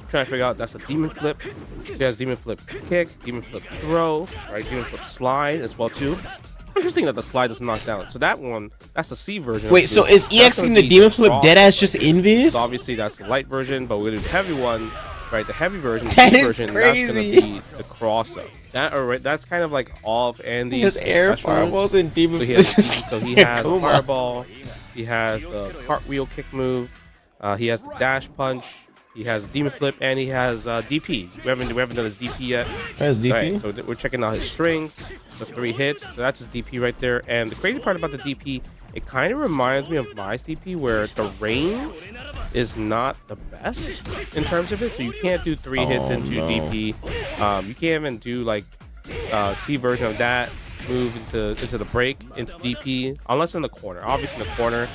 Trying to figure out that's a demon flip. She has demon flip kick, demon flip throw, right? Demon flip slide as well too. Interesting that the slide doesn't knock down. So that one, that's the C version. Wait, so is EXing the demon flip dead ass just invis? So obviously that's the light version, but we're gonna do the heavy one, right? The heavy version, That C is version, crazy. that's gonna be the cross up. That's kind of like all of Andy's His air special. fireballs and demon So he flips. has, so he has the Kuma. fireball, he has the cartwheel kick move, he has the dash punch, he has demon flip, and he has DP. We haven't done his DP yet. That's DP. Right, so we're checking out his strings, the 3 hits. So that's his DP right there. And the crazy part about the DP, it kind of reminds me of my DP, where the range is not the best in terms of it. So you can't do 3 hits into DP. You can't even do like C version of that move into the break into DP unless in the corner. Obviously in the corner.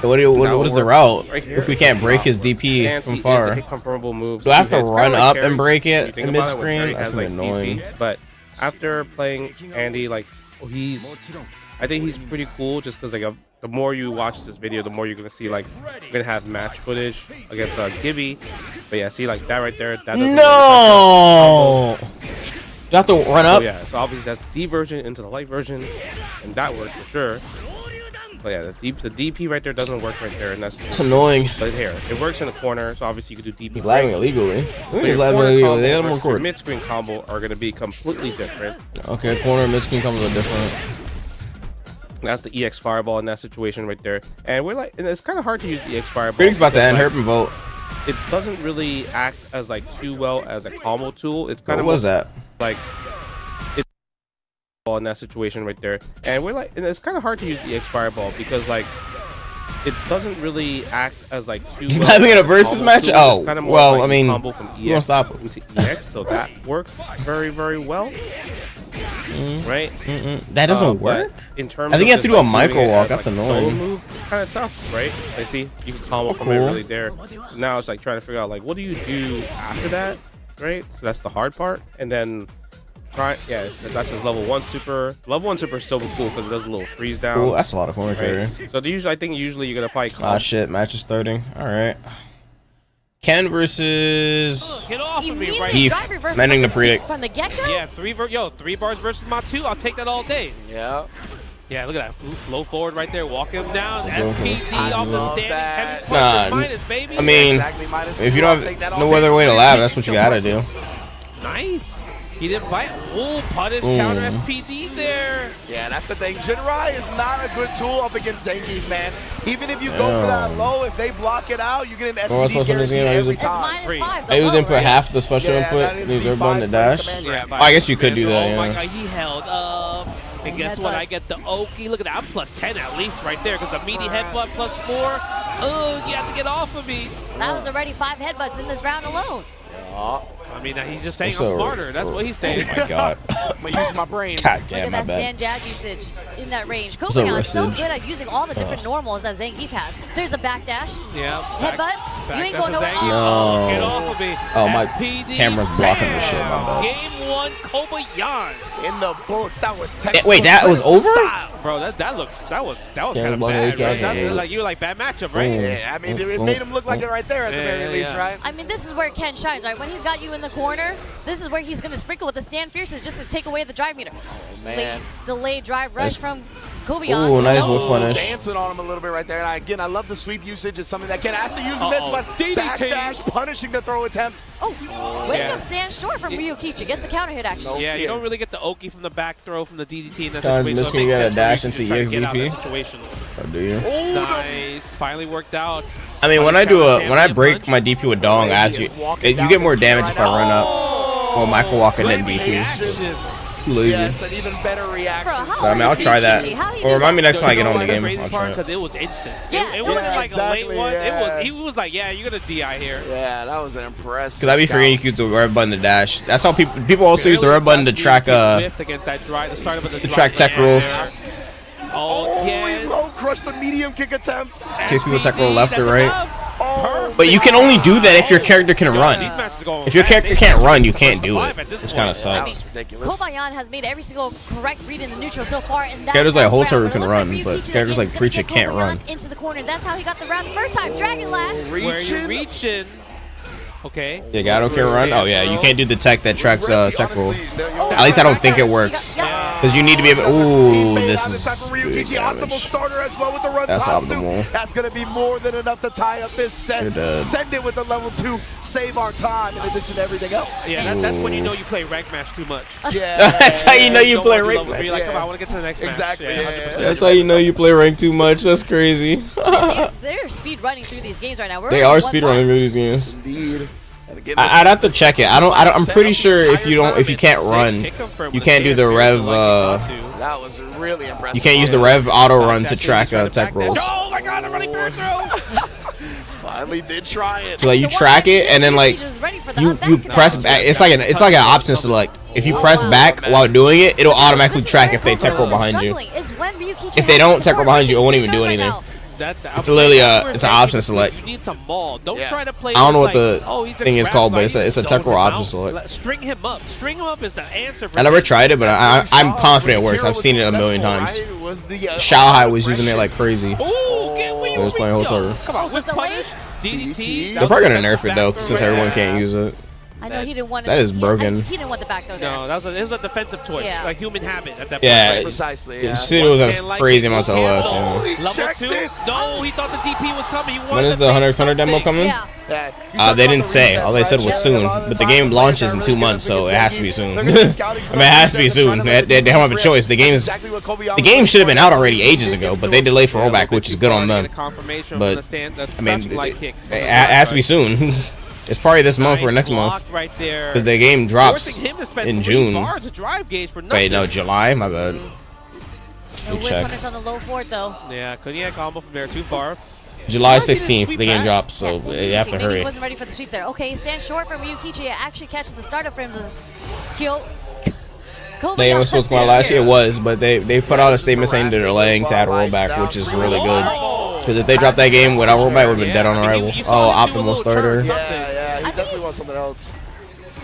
What is the route Right here. if we can't break his DP from far? Is a confirmable move. Do I have to It's kinda run like up Terry. and break When you it think in about it, when mid-screen? Terry That's has, like, annoying. CC. But after playing Andy, like I think he's pretty cool just because like the more you watch this video, the more you're gonna see like we're gonna have match footage against Gibby. But yeah, see like that right there. That doesn't No. You have to run so up. yeah, so obviously that's D version into the light version, and that works for sure. But yeah, the DP right there doesn't work right there, and that's It's annoying. But here, it works in the corner, so obviously you could do DP. He's lagging illegally. So He's your lagging corner illegally. combo They got him versus on your court. mid-screen combo are going to be completely different. Okay, corner and mid-screen combos are different. That's the EX Fireball in that situation right there. And we're like, and it's kind of hard to use the EX Fireball. Critic's about to because, end. like, Herp and vote. It doesn't really act as like too well as a combo tool. It's kind What of was that? like it's in that situation right there. And we're like, and it's kind of hard to use the EX Fireball because like it doesn't really act as like too. He's well having as a versus combo match? tool. Oh, It's kinda more well, like I mean, combo from you won't stop him. into EX, so that works very, very well. Right? That doesn't But work? in terms I think of you have to just, do a like, micro doing it walk. as, That's like, a solo annoying. move, it's kind of tough, right? I see you can combo from it cool. really there. Now it's like trying to figure out like what do you do after that, right? So that's the hard part, and then that's his level 1 super. Level 1 super is so cool because it does a little freeze down. Cool, that's a lot of corner carry. Right? So I think usually you're gonna probably Ah shit, match is starting. Alright. Ken versus get off of me right Heath. Mending the predict. From the get-go? Yeah, 3 bars versus my 2. I'll take that all day. Yeah. Yeah, look at that flow forward right there, walk him down. SPD off the standing, heavy Nah, minus, baby. I mean, if you don't have no other way to lab, that's what you gotta do. Nice. He didn't bite. Ooh, punish counter SPD there. Yeah, that's the thing. Jinrai is not a good tool up against Zangief, man. Even if you go for that low, if they block it out, you get an SPD guarantee every time. I was input half the special input. These are button to dash. Yeah, I guess you could do that. Oh my Yeah. god, he held up. And guess what? I get the Oki. Look at that. I'm plus 10 at least right there because the meaty headbutt plus 4. Oh, you have to get off of me. That was already 5 headbutts in this round alone. I mean, he's just saying I'm smarter. That's what he's saying. Oh my god. I'm going to use my brain. God Look damn, at my that bad. stand jab usage in that range. Kobayan is so Rusage. good at using all the different normals that Zangief has. There's the backdash. Yeah. Headbutt. You ain't going nowhere. No. Get off of me. Oh, my SPD, camera's blocking the shit, my bad. Game 1, Kobayan. In the books, that was textbook. Wait, that was over? Bro, that was kind Camera of blocking bad, right? his guy. That, like you were like bad matchup, right? Yeah, I mean, it made him look like it right there at the very least, right? I mean, this is where Ken shines, right? When he's got you in the corner, this is where he's going to sprinkle with the stand fierces just to take away the drive meter. Man. Delayed drive rush from Kobayan. Ooh, nice wolf punish. Dancing on him a little bit right there. And again, I love the sweep usage. It's something that Ken has to use in this, but DDT. backdash, punishing the throw attempt. Oh, wake up stand short from Ryukichi. Gets the counter hit, actually. Yeah, you don't really get the Oki from the back throw from the DDT in that Guys, situation. missing So it you makes gotta sense for dash Ryuki into to try to get out of EXDP? that situation. Or do you? Nice. Finally worked out. I mean, when I break my DP with Dong, you get more damage if I run up. Well, micro walk and then DP. Lazy. Yes, an even better reaction. But I mean, I'll try that. Or remind me next time I get on the game. I'll try it. Because it was instant. Yeah, it wasn't like exactly, a late one. yeah. He was like, yeah, you're gonna DI here. Yeah, that was an impressive. Because I be forgetting you can use the red button to dash. That's how people also use the red button to track against that drive, the start of the track tech rolls. Oh, he low crushed the medium kick attempt. In case people tech roll left or right. Oh, But you can only do that if your character can run. If your character can't run, you can't do it, which kind of sucks. Kobayan has made every single correct read in the neutral so far, and that Characters like first Holter round, can it looks run, like but Ryukichi characters like is gonna Preacher get can't Kobayan run. into the corner. That's how he got the round the first time. Dragon Lash. Where you're reaching. Okay. Yeah, Gato can run? Oh yeah, you can't do the tech that tracks tech roll. At least I don't think it works. Because you need to be able ooh, this is big damage. Starter as well with the run That's Tatsu. optimal. That's going to be more than enough to tie up this set. Send it with the level 2, save our time in addition to everything else. Yeah, that's when you know you play rank match too much. Yeah. That's how you know you play rank match. You're like, come on, I want to get to the next Exactly. match. Yeah, That's how you know you play rank too much. That's crazy. They're speed running through these games right now. They are speed running through these games. Indeed. I'd have to check it. I'm pretty sure if you can't run, you can't do the rev. That was really impressive. You can't use the rev auto run to track tech rolls. Oh my god, I'm running through. Finally did try it. So like you track it and then like you press back. It's like an option select. If you press back while doing it, it'll automatically track if they tech roll behind you. If they don't tech roll behind you, it won't even do anything. It's literally it's an option select. You need to maul. Don't try to play. I don't know what like, the thing is called, but it's a temporal option select. String him up. String him up is the answer. For I never tried it, but I'm confident it works. I've seen it a million times. Shao Hai was using it like crazy. He was playing Hotaru. Come on, with punish, DDT. They're probably gonna nerf it though, since everyone can't use it. I know he didn't want that is broken. He didn't want the back throw there. No, it was a defensive choice, like human habit at that point. Yeah, precisely. Yeah. Shit was a crazy amount of OS. Level 2? No, he thought the DP was coming. When is the Hunter demo coming? Yeah. They didn't say. All they said was soon. But the game launches in 2 months, so it has to be soon. I mean, it has to be soon. They don't have a choice. The game should have been out already ages ago, but they delayed for rollback, which is good on them. But I mean, it has to be soon. It's probably this month or next month, because the game drops in June. Wait, no, July? My bad. No punish on the low forward, though. Yeah, Cognac combo from there too far. July 16th, the game drops, so you have to hurry. He wasn't ready for the sweep there. Okay, stand short from Ryukichi. It actually catches the startup frames of Kyo. They was supposed to come out last year, it was, but they put out a statement saying that they're delaying to add a rollback, which is really good. Because if they dropped that game without rollback, it would have been dead on arrival. Oh, optimal starter. Yeah, he definitely wants something else.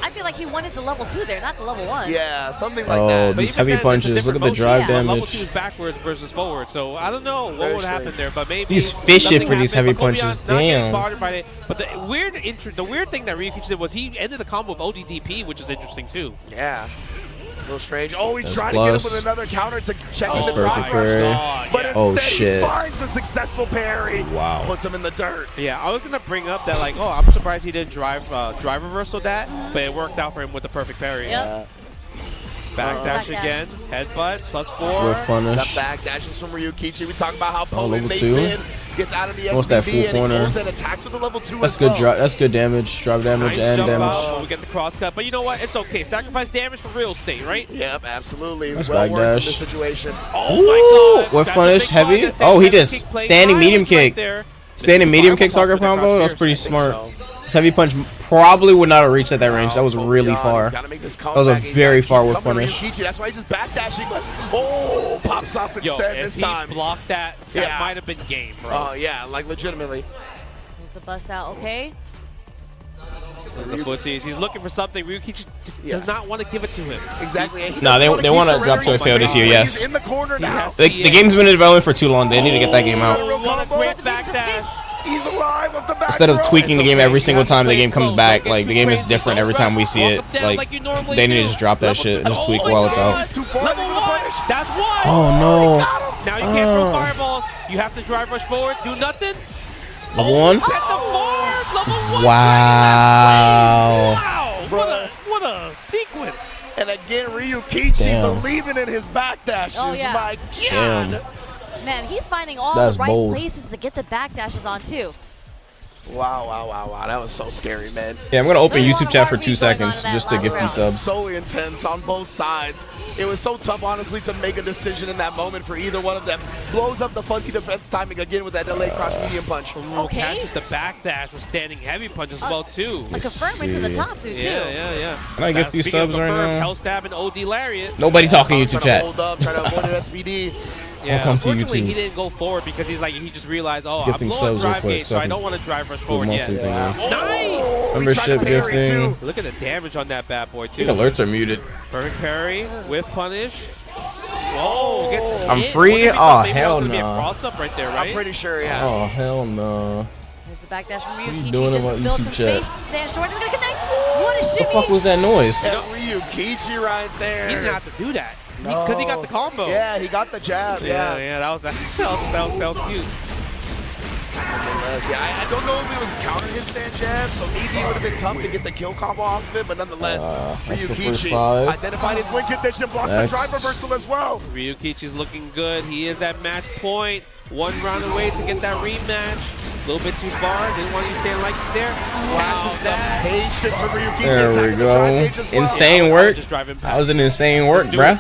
I feel like he wanted the level 2 there, not the level 1. Yeah, something like that. Oh, these heavy punches. Look at the drive damage. Level 2 is backwards versus forward, so I don't know what would happen there, but maybe he's fishing for these heavy punches. Damn. But the weird thing that Ryukichi did was he ended the combo with ODDP, which is interesting too. Yeah. little strange. Oh, he That's tried to get him plus. with another counter to check That's the perfect drive parry. rush. But Oh, instead shit. he finds the successful parry. Wow. Puts him in the dirt. Yeah, I was gonna bring up that like, oh, I'm surprised he didn't drive reversal that, but it worked out for him with the perfect parry. Yep. Backdash Backdash. again, headbutt, +4. With punish. The backdashes from Ryukichi. We talk about how Oh, level potent they've 2. been. Gets out of the What's that SPB full and he corner? goes and attacks with the level 2 That's as good well. drop. That's good damage. Drop damage Nice and jump damage. out. We get the cross cut, but you know what? It's okay. Sacrifice damage for real estate, right? Yep, absolutely. That's well worked in backdash. this situation. Oh my God! With That's punish, a big heavy. one. That's Oh, he heavy just kick, standing play medium violence right kick. there. Standing medium kick Fireball soccer combo combo. That's pretty smart. This heavy punch probably would not have reached at that range. That was really far. That was a very far with punish. That's why he's just backdashing, but oh, pops off Yo, instead if this he time. blocked that, that might have been game, bro. Oh, yeah, like legitimately. Here's the bust out. Okay. The footsies. He's looking for something. Ryukichi does not want to give it to him. Exactly. No, they want to drop to a KO this year, yes. He's in the corner now. The game's been in development for too long. They need to get that game out. What a great backdash. He's alive with the back Instead of throw. tweaking the game every single time the game comes slow. back, Don't like get the too game is crazy. different every time we see Walk it. up down Like like you normally they need to do. just drop that shit and just tweak Oh while my it's God. out. Too far. Level 1. That's one. Oh no! Now you can't throw fireballs. You have to drive rush forward. Do nothing. Level 1. Check the forward. Level 1. Wow! Wow. What a sequence. And again, Ryukichi Damn. believing in his backdashes. Oh, yeah. My Damn. God. Man, he's finding all That's the right bold. places to get the backdashes on too. Wow, wow, wow, wow. That was so scary, man. Yeah, I'm gonna open There's a lot YouTube of chat for heartbeat 2 going on seconds in that just to last gift me round. subs. So intense on both sides. It was so tough, honestly, to make a decision in that moment for either one of them. Blows up the fuzzy defense timing again with that delayed crouch medium punch. Okay. Catches the backdash with standing heavy punch as well too. A confirming to the top two too. Yeah. Can I gift these subs right now? Hell stab and OD lariat. Nobody talking YouTube Trying to chat. hold up, trying to avoid an SPD. Yeah, come to unfortunately, YouTube. he didn't go forward because he's like he just realized, oh, Gifting I'm low on subs real drive quick gauge, so so I I can don't want to drive rush do forward yet. multi thingy. Nice. Membership He tried to parry gifting. too. Look at the damage on that bad boy I too. think alerts are muted. Perfect parry with punish. Whoa, gets I'm hit. free? What does he Oh, thought? Maybe hell that was gonna be a no. cross up right there, right? I'm pretty sure, yeah. Oh hell no! There's the backdash from are you Ryukichi. doing Just on built YouTube some chat? space. Stand short. Is gonna connect. What a What shimmy. the fuck was that noise? And Ryukichi right there. He didn't have to do that because he got the combo. Yeah, he got the jab. Yeah, that was cute. Nonetheless, yeah, I don't know if it was counter hit stand jab, so maybe it would have been tough to get the kill combo off of it, but nonetheless, That's the first Ryukichi 5. identified his win condition, blocked the Next. drive reversal as well. Ryukichi's looking good. He is at match point. 1 round away to get that rematch. A little bit too far. Didn't want you staying like there. Wow, that. Patience for Ryukichi. There we attacking the drive gauge go. as well. Insane work. Just driving That was an insane work, bruh.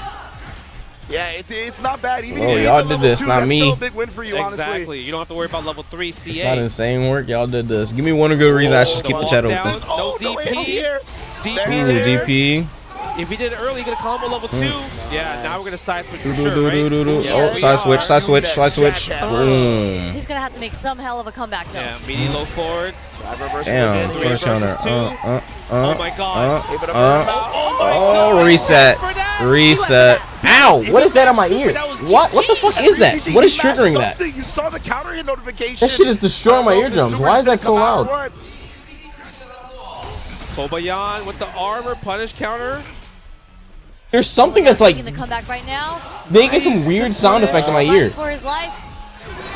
Yeah, it's not bad. Even Oh, if you y'all hit the did level this, 2, not that's me. still a big win for you, honestly. Exactly. You don't have to worry about level 3 CA. It's not insane work. Y'all did this. Give me one good reason I should keep the chat open. No Oh, no DP. hits here. DP There Ooh, it is. DP. If he did it early, he could have combo level 2. Yeah, now we're going to side switch for Do, sure, do, right? do, do, do. Yes, Oh, we side are. switch, side switch, side switch. Boom. He's gonna have to make some hell of a comeback though. Yeah, medium low forward. Drive reversal Damn, again. first counter. Oh my god. Give it a burn out. Oh, reset. Reset. Ow, what is that on my ear? What the fuck is that? What is triggering that? You saw the counter hit notification. That shit is destroying my eardrums. Why is that so loud? Kobayan with the armor punish counter. There's something that's like Making the comeback right now. making some weird sound effect in my ear. For his life.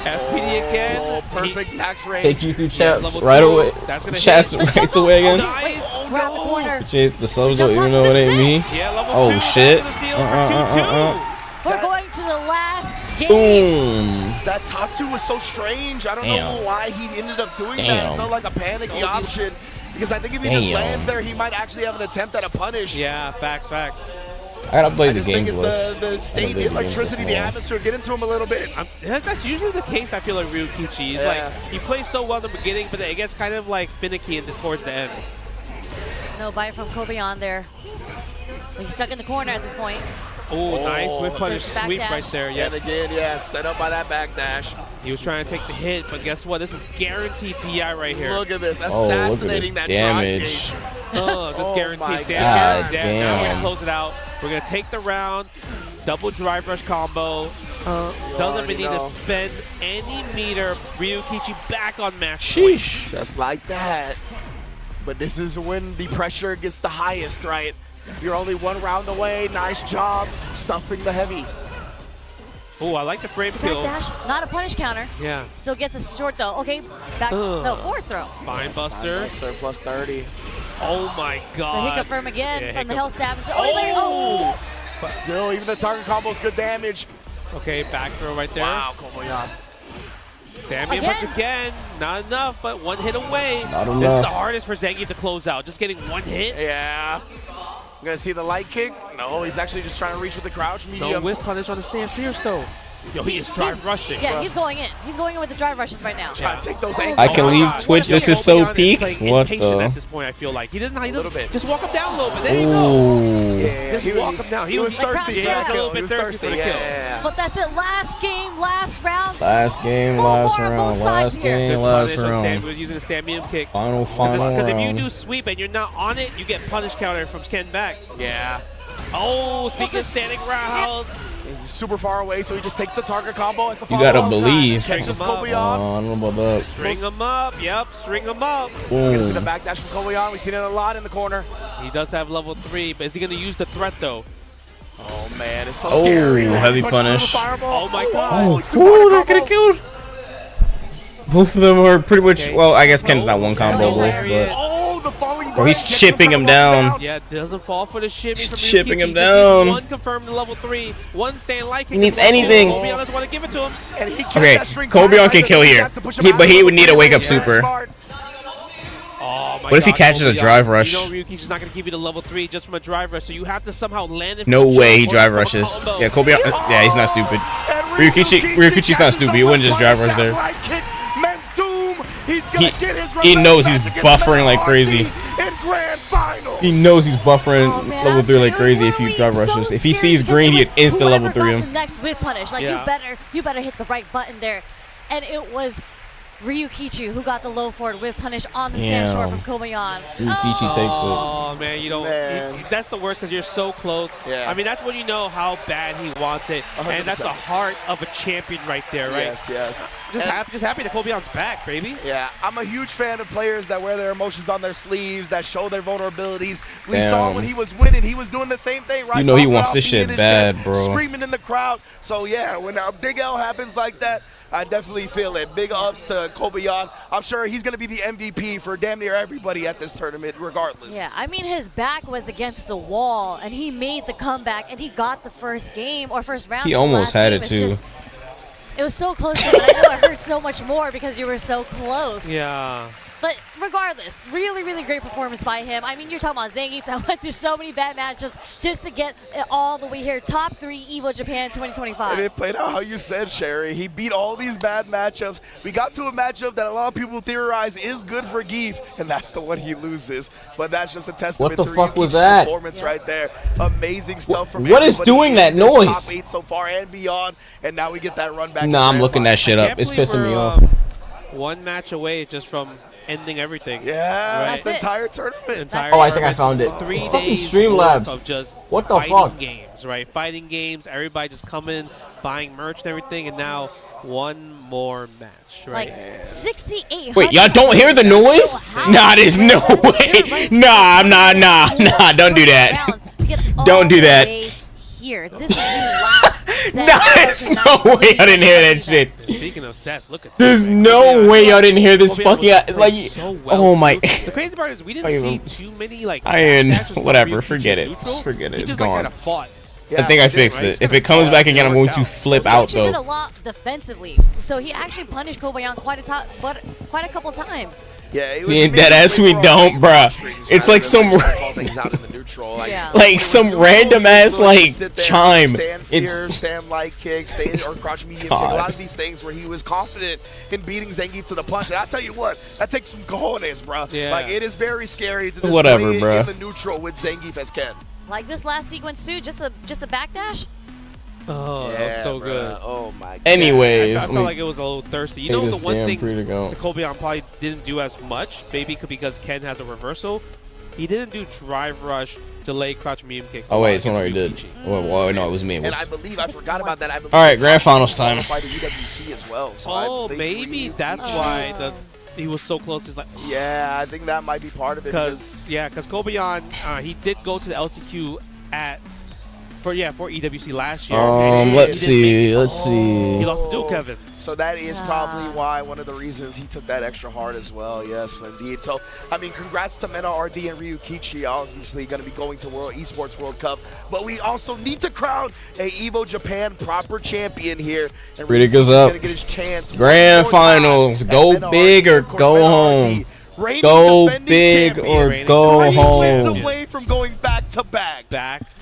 SPD again. Oh, perfect max range. Take you through chats level right 2. away. That's gonna Chats hit. right away again. Nice. We're out the corner. Shit, the subs don't even know it ain't me. Yeah, level Oh, 2. shit. Back to the seal for 2-2. We're going to the last game. Boom. That Tatsu was so strange. I don't Damn. know why he ended up doing that. Damn. It felt like a panicky option. Because I think if he just Damn. lands there, he might actually have an attempt at a punish. Yeah, facts. I gotta play I the just think games it's list. the state, the electricity, the atmosphere, get into him a little bit. That's usually the case, I feel, like Ryukichi. He's Yeah. like, he plays so well in the beginning, but it gets kind of like finicky towards the end. No bite from Kobayan there. But he's stuck in the corner at this point. Oh, nice whip punish Back sweep dash. right there. Yeah, And again, yeah, set up by that backdash. he was trying to take the hit, but guess what? This is guaranteed DI right here. Look at this, Oh, look at this assassinating that damage. drive This Oh guaranteed my stand. God Now we're damn. gonna close it out. We're gonna take the round. Double drive rush combo. Doesn't already even need know. to spend any meter. Ryukichi back on match Sheesh. gauge. Just like that. But this is when the pressure gets the highest, right? You're only 1 round away. Nice job stuffing the heavy. Oh, I like the frame kill. Dash, not a punish counter. Yeah. Still gets a short though. Okay, back. No, forward throw. Spine buster. Plus 30. Oh my god. The hiccup firm again Yeah, from the hiccup. hell stab. Oh! Still, even the target combo is good damage. Okay, back throw right there. Wow, Kobayan. Standing punch again. Not enough, but 1 hit away. Not enough. This is the hardest for Zangief to close out. Just getting 1 hit. Yeah. I'm going to see the light kick. No, he's actually just trying to reach with the crouch medium. No whiff punish on the stand fierce though. Yo, he is drive rushing. Yeah, he's going in. He's going in with the drive rushes right now. Trying to take those angles. I can leave Twitch. This is so peak. What the? At the? this point, I feel like he doesn't. little bit. Just walk him down a little bit. There you go. Ooh. Yeah, Just walk him down. He was thirsty. Yeah, he was a little bit thirsty for the kill. Yeah. But that's it. Last game, last round. Last game, Full last bar on round. both sides Last here. game, Good last punish on stand. round. We're using the stand medium kick. Final Because if you do round. sweep and you're not on it, you get punish counter from Ken back. Yeah. Oh, speaking of standing round. He's super far away, so he just takes the target combo as the You gotta follow-up. believe. Catches String him up. Kobayan. I don't know about that. String him up. Yep, string him up. We're gonna see the Boom. backdash from Kobayan. We've seen it a lot in the corner. He does have level 3, but is he going to use the threat though? Oh man, it's so Oh, scary. heavy Punch punish. through the fireball. Oh my god. Oh, he's too far to that could have combo. killed. Both of them are pretty much. Okay. Well, I guess Ken's not one combo, Lariat. but Oh, the falling bro, he's branch gets chipping him him from down. Yeah, doesn't fall for the shimmy from Chipping Ryukichi. him Just down. needs 1 confirmed to level 3, 1 stand like He needs anything. Kobayan doesn't want to give it to him. And he kept Okay, that string Kobayan tight. can kill He here. has to push him He- out. but he would need a wake-up Yeah, super. smart. Oh my What if he God, catches a Kobayan. drive rush? You know Ryukichi's not going to give you the level 3 just from a drive rush, so you have to somehow land it. No from a way he jump or drive from a rushes. combo. Yeah, Kobayan. Yeah, he's not stupid. And Ryukichi's not stupid. He wouldn't just drive rush there. Right kick meant doom. He's gonna get his He revenge knows he's match against buffering like MenaRD crazy. in grand finals. He knows he's buffering Oh, man, level 3 like it was crazy if he literally drive so rushes. If he scary sees because green, it he'd was instant level whoever 3 got him. the next whip punish. Like Yeah. you better hit the right button there. And it was Ryukichi who got the low forward whip punish on the stand short from Kobayan. Ryukichi takes it. Oh man, you don't. Man. That's the worst because you're so close. Yeah. I mean, that's when you know how bad he wants it, and that's the 100%. heart of a champion right there, right? Yes. Just And- happy that Kobayan's back, baby. Yeah, I'm a huge fan of players that wear their emotions on their sleeves, that show their vulnerabilities. We saw when he was winning, he was doing the same thing, right? You know he Popping wants off, this beating shit his bad, chest, bro. Screaming in the crowd. So yeah, when a big L happens like that, I definitely feel it. Big ups to Kobayan. I'm sure he's going to be the MVP for damn near everybody at this tournament, regardless. Yeah, I mean, his back was against the wall, and he made the comeback, and he got the first game, or first round. He of the almost last had game. it, It's too. just- it was so close, but I know it hurt so much more because you were so close. Yeah. But regardless, really, really great performance by him. I mean, you're talking about Zangief that went through so many bad matches just to get it all the way here. Top 3 Evo Japan 2025. And it played out how you said, Sherry. He beat all these bad matchups. We got to a matchup that a lot of people theorize is good for Geef, and that's the one he loses. But that's just a testament What to the fuck was Ryukichi's that? performance right there. Amazing stuff from What is everybody doing in that this noise? Top 8 so far and beyond, and now we get that run back. Nah, I'm looking that shit up. Can't It's believe pissing me we're, off. 1 match away just from ending everything. Yeah, Right. that's the That's it. entire tournament. Entire Oh, I think I tournament. found it. 3 It's fucking days Streamlabs. worth of just What the fighting fuck? games, right? Fighting games. Everybody just coming, buying merch and everything, and now 1 more match, right? Like 6,800. Wait, y'all don't hear the noise? How? Nah, there's no way. Nah, don't do that. Don't do that. Here, this is the last set. Nah, there's no way I didn't hear that shit. Speaking of sets, look at There's this. no way y'all didn't hear this Kobayan fucking was like. playing so well. Oh my. The crazy part is we didn't see too many like. matches from Whatever. Ryukichi Forget it. neutral. Just forget it. He It's just like gone. kind of fought. I think I fixed it. If it comes back again, I'm going to flip He out actually did a though. lot defensively, so he actually punished Kobayan quite a couple times. Yeah, it Yeah, that ass we don't, bruh. It's like some Yeah. like some random ass like chime. Stand It's fear, stand light kick, stand or crouch medium kick. A lot of these things where he was confident in beating Zangief to the punch. And I tell you what, that takes some cojones, bro. Yeah. Like it is very scary to just Whatever, play bruh. in the neutral with Zangief as Ken. Like this last sequence too, just a backdash. Oh, that was so bruh. good. Oh my god. anyways. I felt like it was a little thirsty. You know, the one thing go. that Kobayan probably didn't do as much, maybe because Ken has a reversal. He didn't do drive rush, delay crouch medium kick. Oh wait, someone already did. Ryukichi. Well, no, it was me. And I Whoops. believe I forgot about that. All right, grand finals time. By the UWC as well. So I Oh, think maybe Ryukichi- that's why he was so close. He's like, yeah, I think that might be part of it. Because Kobayan, he did go to the LCQ for EWC last year. Let's see. He lost to Duke Kevin. So that is probably why one of the reasons he took that extra hard as well. Yes, indeed. So, I mean, congrats to MenaRD and Ryukichi. Obviously going to be going to Esports World Cup. But we also need to crown a Evo Japan proper champion here. And Pretty goes up. Gonna get his chance. Grand finals. Go big or go home. Go big or go home. Wins away from going back to back.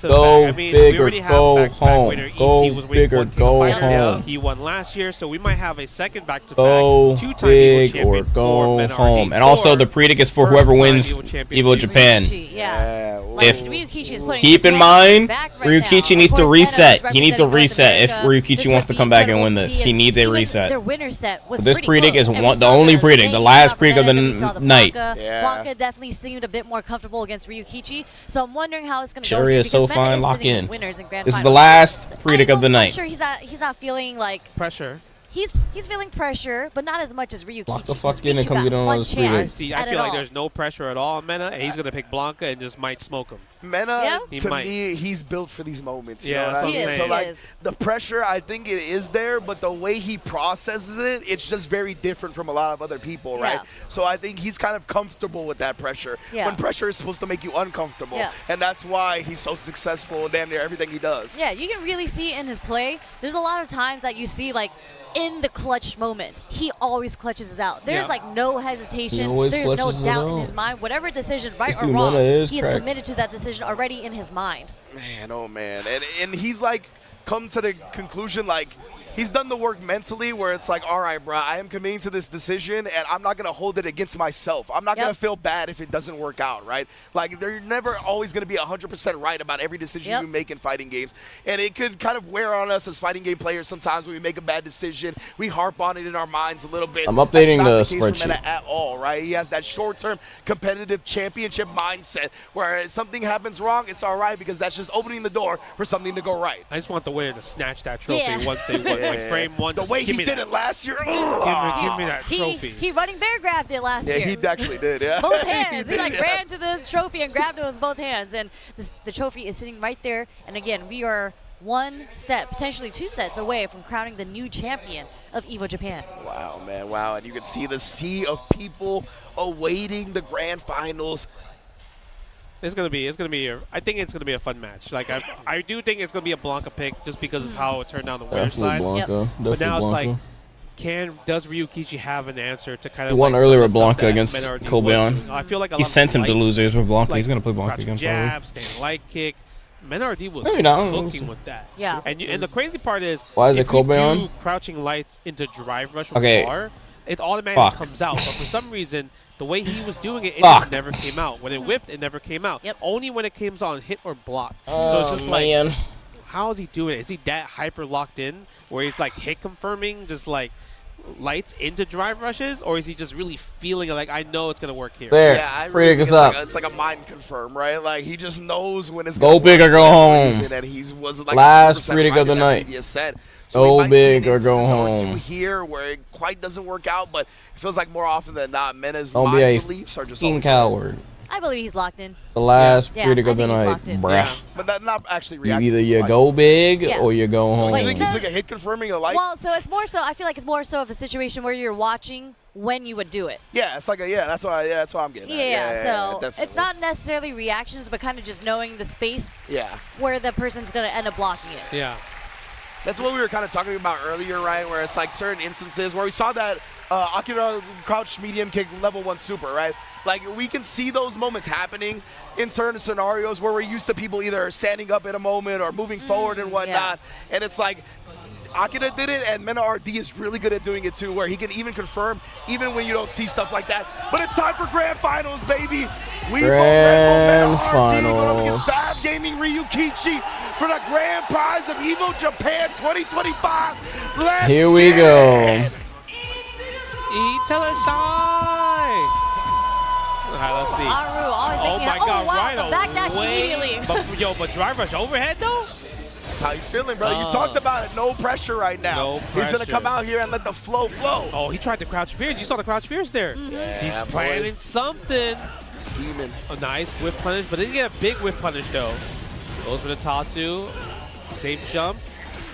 Go I mean, big we or already have go back-to-back home. winner. Go ET was big or winning go one King of Fighters. home. He won last year, so we might have a second back-to-back. Go Two-time big Evo or champion go for home. MenaRD. And also the predict is for whoever First-time wins Evo champion Evo Japan. Yeah. If Ryukichi's putting keep in the mind, back right Ryukichi now. needs Of to course, reset. Mena He needs to representing reset if North America. Ryukichi This wants to would come be back and incredible win to this. see. He needs a Even reset. Their winner set was This pretty predict close. is And we the saw only the predict, the Zane last off predict of Mena, the then we saw the night. Blanca definitely seemed a bit more comfortable against Ryukichi. So I'm wondering how it's going to go. Cherry here is so because Mena fine. is Lock sitting in. winners in grand This is the finals. last predict of the I'm night. sure he's not feeling like pressure. He's feeling pressure, but not as much as Ryukichi. Lock the fuck in and come get on those I predict. feel like there's no pressure at all on Mena, and he's going to pick Blanca and just might smoke him. Mena, He to might. me, he's built for these moments. You Yeah, know what that's I what I'm mean? saying. So, like, He is. the pressure, I think it is there, but the way he processes it, it's just very different from a lot of other people, right? Yeah. So I think he's kind of comfortable with that pressure. Yeah. When pressure is supposed to make you uncomfortable. Yeah. And that's why he's so successful in damn near everything he does. Yeah, you can really see in his play. There's a lot of times that you see, like, in the clutch moments, he always clutches it out. There's like no hesitation. He always There's no clutches it doubt in out. his mind. Whatever decision, right This or dude wrong, Mena is he is cracked. committed to that decision already in his mind. Man, oh man. And he's like come to the conclusion like he's done the work mentally where it's like, all right, bro, I am committing to this decision and I'm not going to hold it against myself. I'm not going to feel bad if it doesn't work out, right? Like, they're never always going to be 100% right about every decision you make in fighting games. And it could kind of wear on us as fighting game players sometimes when we make a bad decision. We harp on it in our minds a little bit. I'm updating That's the not case for spreadsheet. Mena at all, right? He has that short-term competitive championship mindset where if something happens wrong, it's all right because that's just opening the door for something to go right. I just want the winner to snatch that trophy once they win. Like frame one. The way he did it last year. Give me that trophy. He running bear grabbed it last year. Yeah, he actually did, yeah. Both hands. He like ran to the trophy and grabbed it with both hands. And the trophy is sitting right there. And again, we are one set, potentially two sets away from crowning the new champion of Evo Japan. Wow, man, wow. And you can see the sea of people awaiting the grand finals. I think it's gonna be a fun match. Like I do think it's gonna be a Blanca pick just because of how it turned down the winner's side. Blanca. But now it's like, does Ryukichi have an answer to kind of? He won like earlier some with of the stuff Blanca that against MenaRD Kobayan. was doing? I feel like He sent him to lights, losers with Blanca. like He's gonna play Blanca crouching again. Probably. jab, standing light kick. MenaRD was Maybe not. cooking with that. Yeah. And the crazy part is, Why is it if you Kobayan? do crouching lights into drive rush with Okay. bar, it automatically Fuck. comes out. But for some reason, the way he was doing it, it Fuck. just never came out. When it whiffed, it never came out. Yep. Only when it came on hit or block. So Oh, it's just man. like, how is he doing it? Is he that hyper locked in where he's like hit confirming, just like lights into drive rushes, or is he just really feeling like, I know it's gonna work here? There. Yeah, I Predict think us up. it's like a mind confirm, right? Like he just knows when it's Go gonna big work or go for a home. reason, and he was like Last 100% predict right of the in that night. previous set. Go we might see big an or go instance home. two here where it quite doesn't work out, but it feels like more often than not, Mena's Don't be mind a beliefs are just fucking always coward. I believe he's locked in. The last Yeah, predict I of the think he's night, locked in. bruh. Yeah. but that not actually You reacting either to you lights. go big Yeah. or you go home. You think he's like a hit confirming a light? Well, so it's more so. I feel like it's more so of a situation where you're watching when you would do it. Yeah, it's like a that's what I'm getting at. Yeah, so definitely. it's not necessarily reactions, but kind of just knowing the space Yeah. where the person's going to end up blocking it. Yeah. That's what we were kind of talking about earlier, right? Where it's like certain instances where we saw that Akira crouch medium kick level 1 super, right? Like we can see those moments happening in certain scenarios where we're used to people either standing up in a moment or moving forward and whatnot. And it's like Akira did it, and MenaRD is really good at doing it too, where he can even confirm even when you don't see stuff like that. But it's time for grand finals, baby. Grand finals. finals. Bad Gaming Ryukichi for the grand prize of Evo Japan 2025. Let's Here we get go. it. Tell us shy. All right, let's see. Aru always Oh making my it. God, Oh, wow, right the backdash away. immediately. But drive rush overhead though? That's how he's feeling, bro. You talked about it. No pressure right now. No pressure. He's going to come out here and let the flow flow. Oh, he tried to crouch fears. You saw the crouch fears there. Yeah, he's planning something. Scheming. A nice whiff punish, but didn't get a big whiff punish, though. Goes for the Tatsu. Safe jump.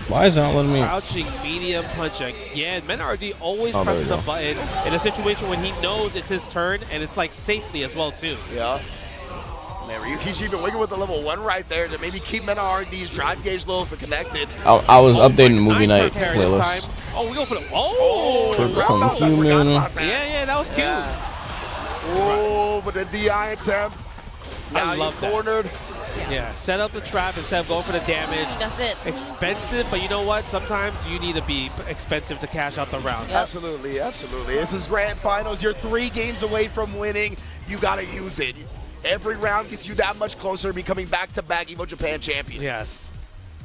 Why is it not letting me? Crouching medium punch again. MenaRD always presses the button in a situation when he knows it's his turn, and it's like safely as well, too. Yeah. Man, Ryukichi even waiting with the level 1 right there to maybe keep MenaRD's drive gauge low if connected. I was updating the movie night playlist. Oh, we go for the Yeah, that was cute. Yeah. Oh, but the DI attempt. I love that. Cornered. Yeah, set up the trap instead of going for the damage. That's it. Expensive, but you know what? Sometimes you need to be expensive to cash out the round. Yep. Absolutely, absolutely. This is grand finals. You're 3 games away from winning. You got to use it. Every round gets you that much closer to becoming back-to-back Evo Japan champion. Yes.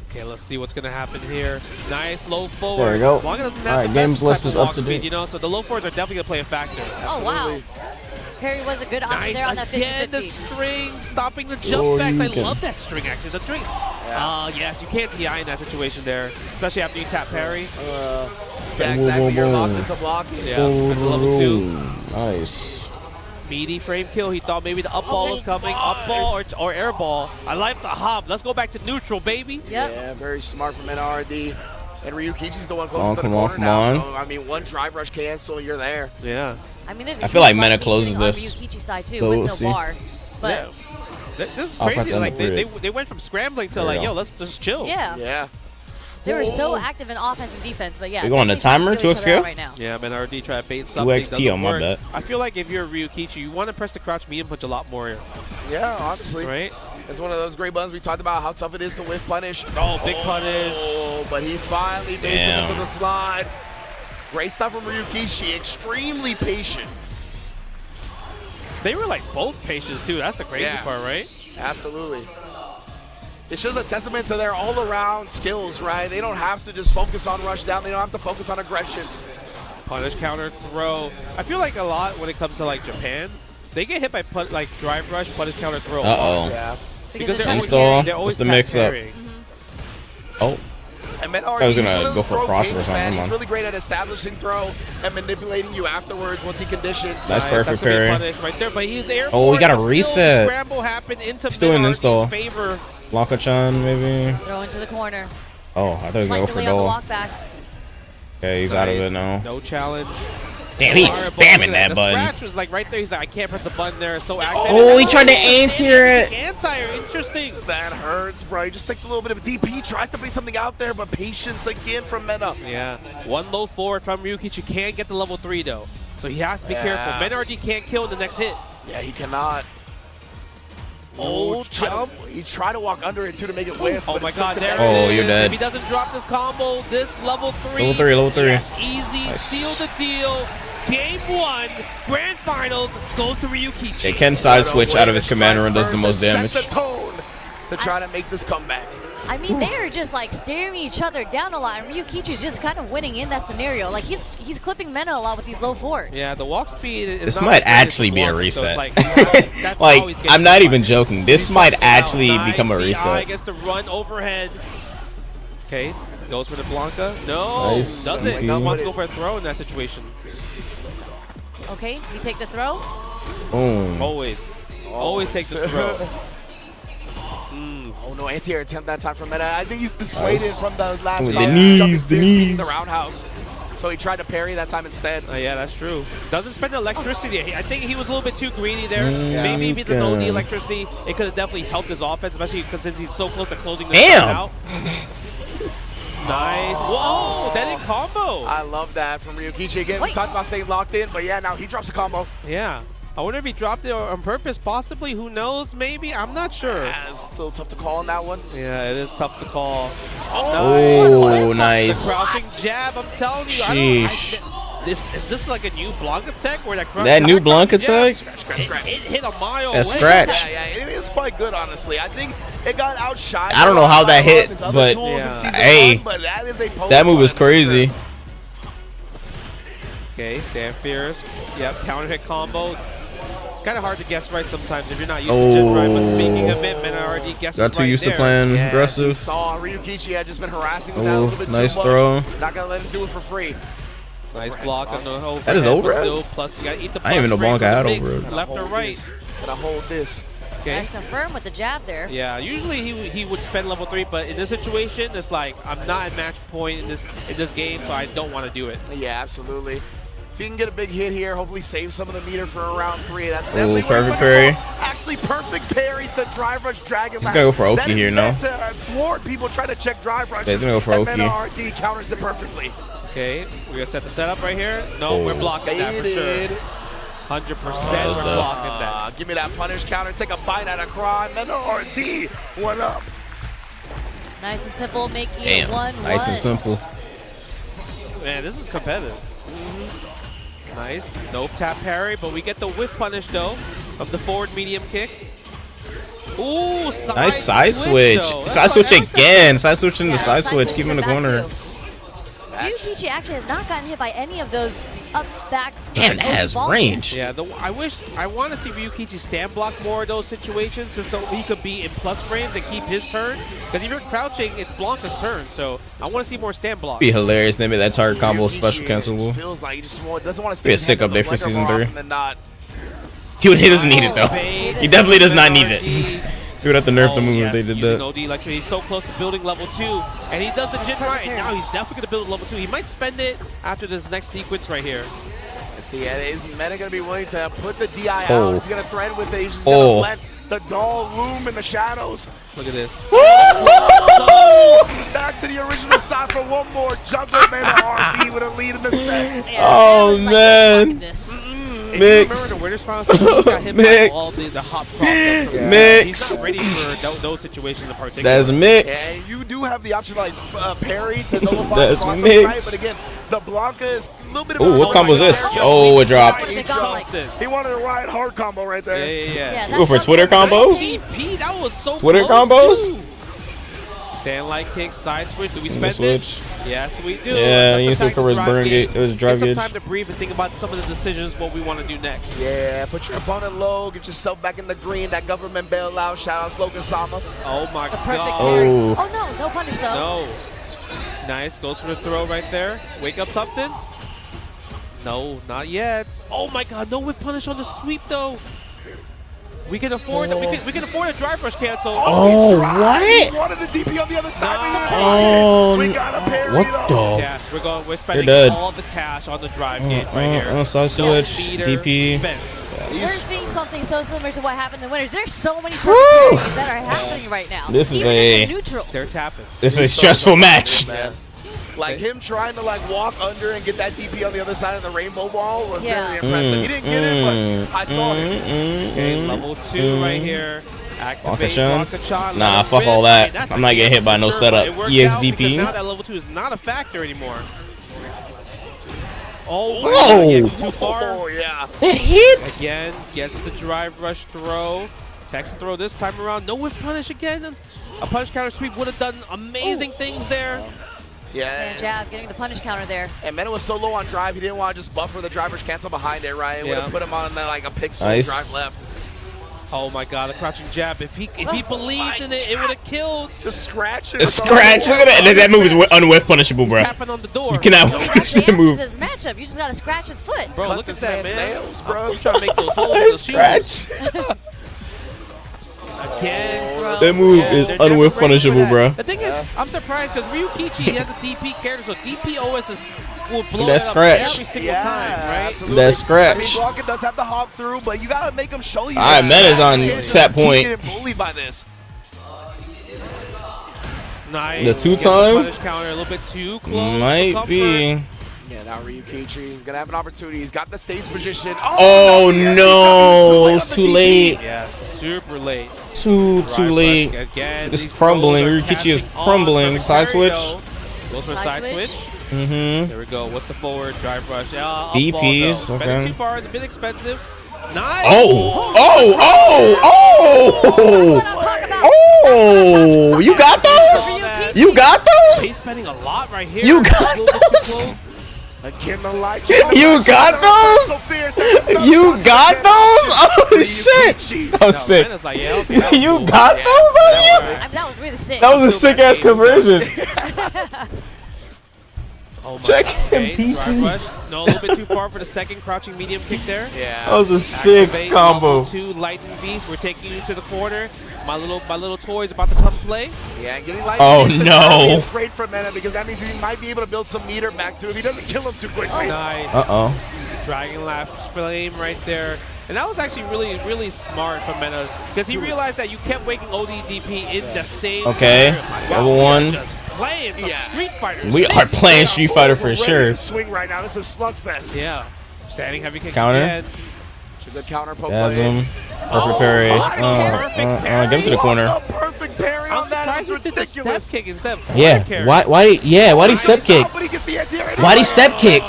Okay, let's see what's going to happen here. Nice low forward. There we go. Wonka doesn't have All right, the games best list type is of up walk to speed, date. you know, so the low forwards are definitely going to play a factor. Oh, wow. Perry was a good option there on that 50-50. Again, the string, stopping the jump backs. I love that string, actually. The string. Yes, you can't DI in that situation there, especially after you tap parry. Exactly, you're locked into blocking. Yeah, level 2. Nice. Meaty frame kill. He thought maybe the up ball was coming. Up ball or air ball. I like the hop. Let's go back to neutral, baby. Yep. Yeah, very smart from MenaRD. And Ryukichi's the one closest to the corner now. So, I mean, one drive rush cancel, you're there. Yeah. I mean, there's I feel like Mena closes this. Ryukichi side too, So with we'll no see. bar. But yeah. This is crazy. Like they went from scrambling to like, yo, let's just chill. Yeah. They were so active in offense and defense, but yeah. We go on the timer, 2x scale? Right now. Yeah, MenaRD try to bait something. 2XT on my bet. I feel like if you're Ryukichi, you want to press the crouch medium punch a lot more. Yeah, honestly. Right? It's one of those great buttons we talked about how tough it is to whiff punish. Oh, big punish. But he finally made it into the slide. Great stuff from Ryukichi. Extremely patient. They were like both patients too. That's the crazy part, right? Absolutely. It's just a testament to their all-around skills, right? They don't have to just focus on rush down. They don't have to focus on aggression. Punish, counter, throw. I feel like a lot when it comes to like Japan, they get hit by like drive rush, punish, counter, throw. Yeah. Because install. they're always What's the mix-up? Oh. And MenaRD, I was gonna go for a cross or something. He's really great at establishing throw and manipulating you afterwards once he conditions. Nice perfect parry. Right there, but he's airborne. Oh, we got a reset. Scramble happened into Still an install. favor. Blanca-chan, maybe. Throw into the corner. Oh, I thought he was going to go for Dole. Okay, he's out of it now. No challenge. Damn, he's spamming that button. The scratch was like right there. He's like, I can't press a button there. So active. Oh, he tried to anti-air it. Anti-air, interesting. That hurts, bro. He just takes a little bit of a DP. He tries to bring something out there, but patience again from Mena. Yeah. One low forward from Ryukichi. Can't get the level 3, though. So he has to be careful. MenaRD can't kill in the next hit. Yeah, he cannot. Oh, jump. He tried to walk under it, too, to make it whiff. Oh, my God. There it Oh, is. you're dead. If he doesn't drop this combo, this level 3. Level 3, level 3. Yes, easy. Nice. Seal the deal. Game 1, grand finals, goes to Ryukichi. Yeah, Ken side switch out of his commander and does the most damage. Set the tone to try to make this comeback. I mean, they are just like staring each other down a lot, and Ryukichi's just kind of winning in that scenario. Like he's clipping Mena a lot with these low forwards. Yeah, the walk speed is This not might the greatest actually be a walk, so reset. it's that's Like, how he's getting I'm not the even fight. joking. This might actually Nice become a DI, reset. gets to run overhead. Okay, goes for the Blanca. No, Nice. doesn't. He wants to go for a throw in that situation. Okay, you take the throw. Boom. Always take the throw. Oh, no anti-air attempt that time from Mena. I think he's dissuaded from the last With round. the knees, Jumping the fiercely in knees. the roundhouse. So he tried to parry that time instead. Yeah, that's true. Doesn't spend electricity. I think he was a little bit too greedy there. Maybe if he didn't know the electricity, it could have definitely helped his offense, especially because since he's so close to closing this out. Nice. Whoa, that in combo. I love that from Ryukichi. Again, we talked about staying locked in, but yeah, now he drops a combo. Yeah. I wonder if he dropped it on purpose, possibly. Who knows? Maybe. I'm not sure. Yeah, it's still tough to call on that one. Yeah, it is tough to call. Oh, nice. The crouching jab, I'm telling you. Sheesh. Is this like a new Blanca tech? Where that new Blanca tech? It hit a mile away. That scratch. Yeah, it is quite good, honestly. I think it got outshined. I don't know how that hit, but hey, that move was crazy. Okay, stand fierce. Yep, counter hit combo. It's kind of hard to guess right sometimes if you're not used to Jin right, but speaking of it, MenaRD guesses Got too right used to there. playing aggressive. Saw Ryukichi had just been harassing him that a little bit Nice too much. throw. Not gonna let him do it for free. Nice block on the overhead, That is over. but still, plus you gotta eat the I didn't even know plus Blanca had frame from the over. mix, left or right. Gonna hold this. Okay. Nice confirm with the jab there. Yeah, usually he would spend level 3, but in this situation, it's like I'm not at match point in this game, so I don't want to do it. Yeah, absolutely. If you can get a big hit here, hopefully save some of the meter for round 3. That's definitely what perfect he's parry. looking for. Actually, perfect parries the drive rush dragon. He's gonna go for Oki here, no? To thwart people trying to check drive rushes. Yeah, he's gonna go for and Oki. MenaRD counters it perfectly. Okay, we're gonna set the setup right here. No, we're blocking that for sure. 100% we're blocking that. Give me that punish counter. Take a bite out of crime. MenaRD, one up. Nice and simple, making Damn, it 1-1. nice and simple. Man, this is competitive. Nice, no tap parry, but we get the whiff punish though of the forward medium kick. Ooh, Nice side switch. Side switch again. Side switch into side switch. Keep him in the corner. Ryukichi actually has not gotten hit by any of those up, back. Damn, that has range. Yeah, I want to see Ryukichi stand block more of those situations just so he could be in plus frames and keep his turn. Because if you're crouching, it's Blanca's turn, so I want to see more stand blocks. Be hilarious. Maybe that target combo special cancelable. Feels like he just doesn't want to stay Be a sick update for season 3. Not. He doesn't need it though. He definitely does not need it. He would have to nerf the move if they did that. OD electric. He's so close to building level 2, and he does the Jin right, and now he's definitely going to build level 2. He might spend it after this next sequence right here. Let's see, is Mena going to be willing to put the DI out? Oh. He's going to thread with it. He's just going to let the doll loom in the shadows. Look at this. Back to the original side for one more. Jungle MenaRD with a lead in the set. Oh, man. Mix. Mix. Mix. He's not ready for those situations in particular. That's Mix. And you do have the option like parry to nullify That's the Mix. right, but again, the Blanca is a little bit of Ooh, what combo is this? Oh, it dropped. He wanted a Riot hard combo right there. Yeah. Go for Twitter combos? DP, that was so Twitter close combos? too. Stand like kick, side switch. Do we spend switch. it? Yes, we do. Yeah, That's he needs to recover his burn gauge. It was drive Get gauge. some time to breathe and think about some of the decisions, what we want to do next. Yeah, put your opponent low, get yourself back in the green. That government bailout. Shout out Slogan Sama. Oh my Perfect god. parry. Oh. Oh no, no punish though. No. Nice, goes for the throw right there. Wake up something? No, not yet. Oh my god, no whip punish on the sweep though. We can afford we can afford a drive rush cancel. Oh, what? He wanted the DP on the other side. Oh, we got a parry what though. the? Yes, we're spending dead. all the cash on the drive gauge right here. Side switch, No meter DP. spent. We're seeing something so similar to what happened in the winners. There's so many perfect that are happening right now. This is Even in a- the neutral. They're tapping. This is a stressful match. Man. Like him trying to like walk under and get that DP on the other side of the rainbow ball was very impressive. He didn't get it, but I saw it. Okay, level 2 right here. Activate Blanca-chan? Nah, fuck all that. I'm not getting hit by no setup. EXDP. Now that level 2 is not a factor anymore. Oh, Whoa! too far. Oh, yeah. It hits. Again, gets the drive rush throw. Text and throw this time around. No whip punish again. A punish counter sweep would have done amazing things there. Yeah. Stand jab, getting the punish counter there. And Mena was so low on drive, he didn't want to just buffer the driver's cancel behind it, right? It would have put him on like a pixel Nice. drive left. Oh my god, the crouching jab. If he believed in it, it would have killed. The scratch. A scratch. Look at that. That move is unwhiff punishable, bro. Tapping on the door. You cannot That's finish the that answer to move. this matchup. You just gotta scratch his foot. Bro, Cut look at this that, man's man. nails, bro. I'm trying to make those holes in the Scratch. Again, bro. That move Yeah, is they're never unwhiff ready for punishable, that. bro. The thing is, I'm surprised because Ryukichi has a DP character, so DP OS will blow That it up scratch. every single time, right? Absolutely. That I scratch. mean, Blanca does have the hop through, but you gotta make him show you. All right, Mena's on He set point. He's getting bullied by this. Nice. The two-time? Punish counter a little bit too close. Might be. Yeah, now Ryukichi is gonna have an opportunity. He's got the stage position. Oh no! It was too late. Yeah, super late. Too late. Again, It's these crumbling. throws are Ryukichi is catching on. crumbling. Perfect Side parry, switch. though. Goes for a Side side switch. switch. Mm-hmm. There we go. What's the forward drive rush? Up BPs, ball, though. Spending okay. 2 bars, a bit expensive. Nice. Oh! Oh! You got those? You got He's those? spending a lot right here. You got A little bit too those? close. Again, the light. You got those? You got those? Oh shit! That was sick. Like, yeah, You got those on you? I mean, that was really sick. That was a sick ass conversion. Oh my Check God. him, Okay, PC. drive rush. No, a little bit too far for the second crouching medium kick there. Yeah. That was a sick Activate, combo. level 2 lightning beast. We're taking you to the corner. My little toy is about to come play. Yeah, and getting lightning Oh, beast no. is great for Mena because that means he might be able to build some meter back to him. He doesn't kill him too quickly. Nice. Uh-oh. Dragon Laugh Flame right there. And that was actually really smart from Mena because he realized that you kept waking ODDP in the same Okay, turn. level we are 1. just playing some Street Fighter. We are playing Street Fighter for sure. Swing right now. This is slugfest. Yeah. Standing heavy kick Counter. again. Should the counter poke Stab play. him. Perfect parry. Get him to the corner. A perfect parry I'm on that. surprised It's he did the step ridiculous. kick instead of Yeah. corner carry. Why'd he step kick? Why'd he step kick?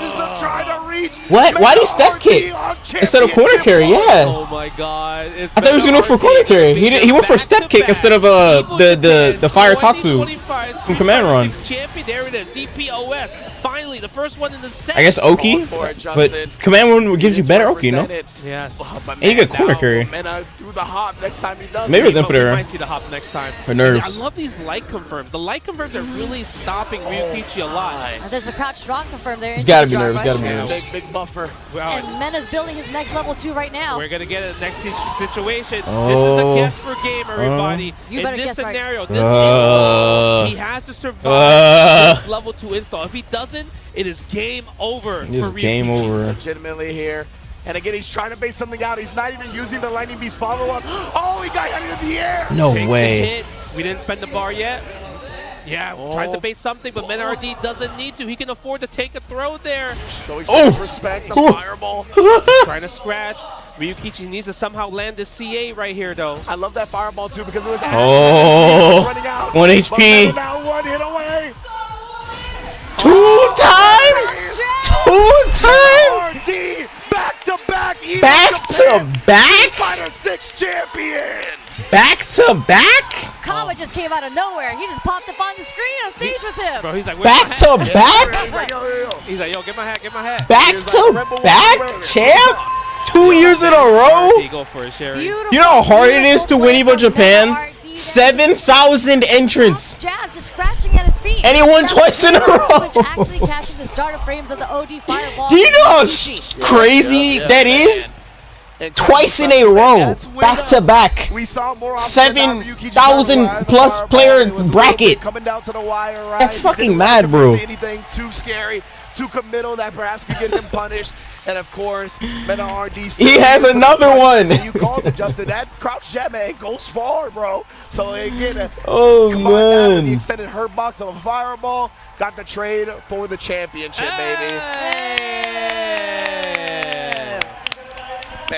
What? Why'd he step kick instead of corner carry? Yeah. Oh my God! I thought he was gonna go for corner carry. He went for step kick instead of the fire Tatsu from Command Run. Champion, there it is. DPOS. Finally, the first one in the set. I guess Oki, but Command Run gives you better Oki, no? Yes. And you get corner carry. Mena do the hop next time he does. Maybe it was We Emperor. might see the hop next time. For nerves. I love these light confirms. The light confirms are really stopping Ryukichi a lot. And there's a crouch strong confirm there. He's gotta be nervous. Gotta be Yeah, nervous. big buffer. And Mena's building his next level 2 right now. We're gonna get a next situation. Oh. This is a guess for game, everybody. You In better this guess right. scenario, this install, he has to survive this level 2 install. If he doesn't, it is game over. It's for game Ryukichi. over. Legitimately here. And again, he's trying to bait something out. He's not even using the Lightning Beast follow-up. Oh, he got headed in the air. No Takes the way. hit. We didn't spend the bar yet. Yeah, tries to bait something, but MenaRD doesn't need to. He can afford to take a throw there. Showing some respect. The fireball. Trying to scratch. Ryukichi needs to somehow land this CA right here, though. I love that fireball, too, because it was running out. 1 HP. But now 1 hit away. 2 time? 2 time? RD back-to-back. Back-to-back? Fighter 6 champion. Back-to-back? Kama just came out of nowhere. He just popped up on the screen on stage with him. Bro, he's like, where's my hat? Back-to-back? He's like, yo. He's like, yo, get my hat, get my hat. Back-to-back, champ? 2 years in a row? Go for it, Sherry. Beautiful, You know how hard it is to win beautiful Evo Japan? play from MenaRD. 7,000 entrants. Jab just scratching at his feet. And he won twice in a row. Actually catching the starter frames of the OD fireball. Do you know how crazy that is? Twice in a row, back-to-back. We saw more 7,000 plus player bracket. Coming down to the wire, right? That's fucking mad, bro. Anything too scary, too committal that perhaps could get him punished. And of course, MenaRD. He has another one. You called him, Justin. That crouch jab, man, goes far, bro. So again, Oh combine that with the man. extended hurt box of a fireball. Got the trade for the championship, baby.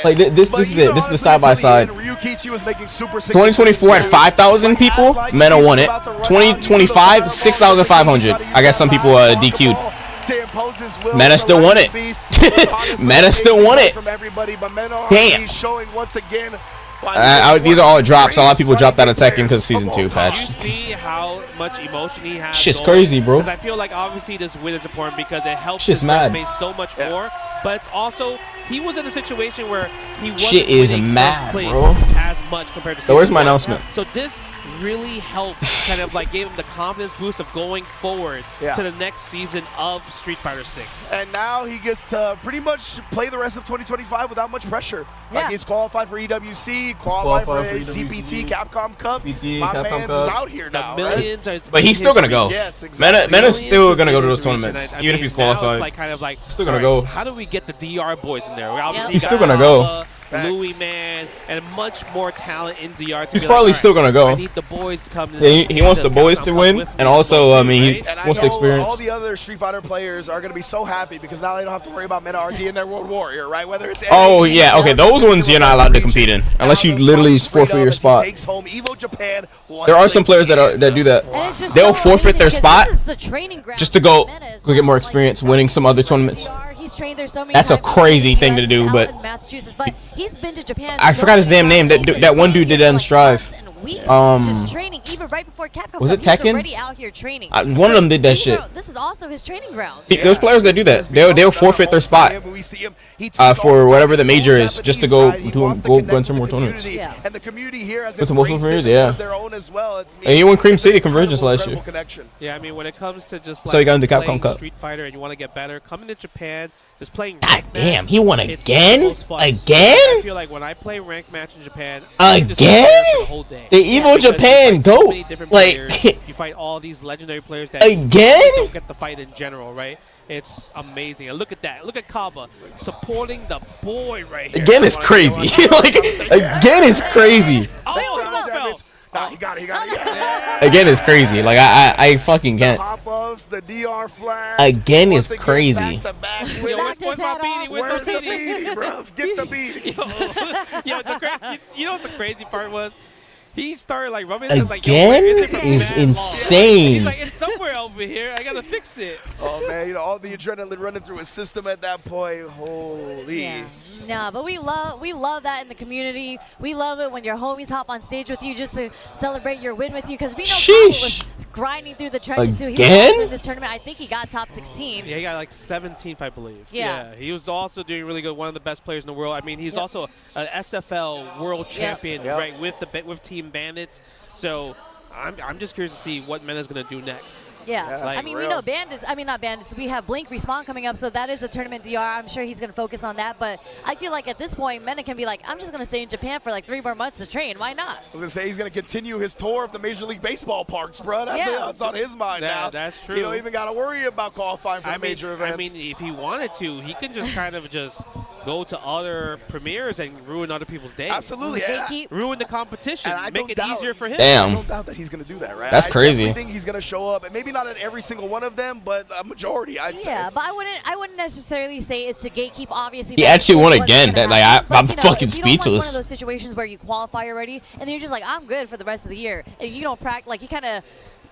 Like this is it. This is the side by side. 2024 at 5,000 people, Mena won it. 2025, 6,500. I guess some people DQ'd. Mena still won it. Mena still won it. Damn. These are all drops. A lot of people dropped out of Tekken because season 2 You patch. see how much emotion he has. Shit's going. crazy, bro. 'Cause I feel like obviously this win is important because it helps Shit's his mad. resume so much more. But it's also he was in a situation where he wasn't Shit is winning mad, first place bro. as much compared to. So where's season my 1. announcement? So this really helped, kind of like gave him the confidence boost of going forward to the next season of Street Fighter 6. And now he gets to pretty much play the rest of 2025 without much pressure. Like he's qualified for EWC, qualified for CPT, Capcom Cup. My man's is out here now, millions But he's still gonna go. Yes, exactly. Mena's still gonna go to those tournaments, even if he's now it's qualified. like kind of like Still gonna all go. How do we get the DR boys in there? Obviously He's you still got gonna go. Alpha, Louis, man, and much more talent in DR. To He's be probably like, still gonna go. I need the boys to come. Yeah, he wants the boys to win, and also, I mean, he And I wants the know experience. all the other Street Fighter players are going to be so happy because now they don't have to worry about MenaRD and their World Warrior, right? Whether it's Oh yeah, okay, those ones you're not allowed to compete in unless you literally forfeit your spot. Takes home Evo Japan There are some players that do that. And it's just They'll so forfeit amazing their because spot this is the training ground just to go for Mena as get more well. experience winning some other tournaments. He's trained there so many That's a times. crazy thing to He's do, out but in Massachusetts, but he's been to Japan I so forgot his many damn name. times. That one dude did that in Strive. weeks just training, even right before Capcom. Was it Cup, he Tekken? already out here training. One of them did that shit. This is also his training grounds. There's players that do that. They'll forfeit their spot for whatever the major is, just to go into more tournaments. And the community here has Went to multiple premieres, yeah. their own as well. And he won Cream City Convergence last year. Yeah, I mean, when it comes to just So he got into Capcom playing Cup. Street Fighter and you want to get better, coming to Japan, just playing. God damn, he won again? I Again? feel like when I play ranked match in Japan, Again? the whole day. The Evo Japan go. like You fight all these legendary players that again don't get the fight in general, right? It's amazing. And look at that. Look at Kaba supporting the boy right here. Again is crazy. Like again is crazy. Oh, nah, he got it. Yeah. Again is crazy. Like I fucking can't. Pop-ups, the DR flag. Again is crazy. Where's my beanie? Where's the beanie, bro? Get the beanie. You know what the crazy part was? He started like rubbing his like, again is insane. He's like, it's somewhere over here. I gotta fix it. Oh man, all the adrenaline running through his system at that point. Holy. Yeah. No, but we love that in the community. We love it when your homies hop on stage with you just to celebrate your win with you. Because we know Kyle was grinding through the trenches too. He was also in this tournament. I think he got top 16. Yeah, he got like 17th, I believe. Yeah. He was also doing really good. One of the best players in the world. I mean, he's also an SFL world champion, right, with Team Bandits. So I'm just curious to see what Mena's gonna do next. Yeah, like, I mean, we know Bandits. I mean, not Bandits. We have Blink Respawn coming up, so that is a tournament DR. I'm sure he's going to focus on that. But I feel like at this point, Mena can be like, I'm just going to stay in Japan for like 3 more months to train. Why not? I was going to say he's going to continue his tour of the Major League Baseball parks, bro. That's on his mind now. That's true. You don't even got to worry about qualifying for major events. I mean, if he wanted to, he can just kind of just go to other premieres and ruin other people's days. Absolutely. Ruin the competition. Make it easier for him. Damn. I don't doubt that he's going to do that, right? That's crazy. I think he's going to show up, and maybe not at every single one of them, but a majority, I'd say. Yeah, but I wouldn't necessarily say it's a gatekeep. Obviously, he actually won again. That I'm fucking speechless. You don't want one of those situations where you qualify already, and then you're just like, I'm good for the rest of the year, and you don't practice. Like you kind of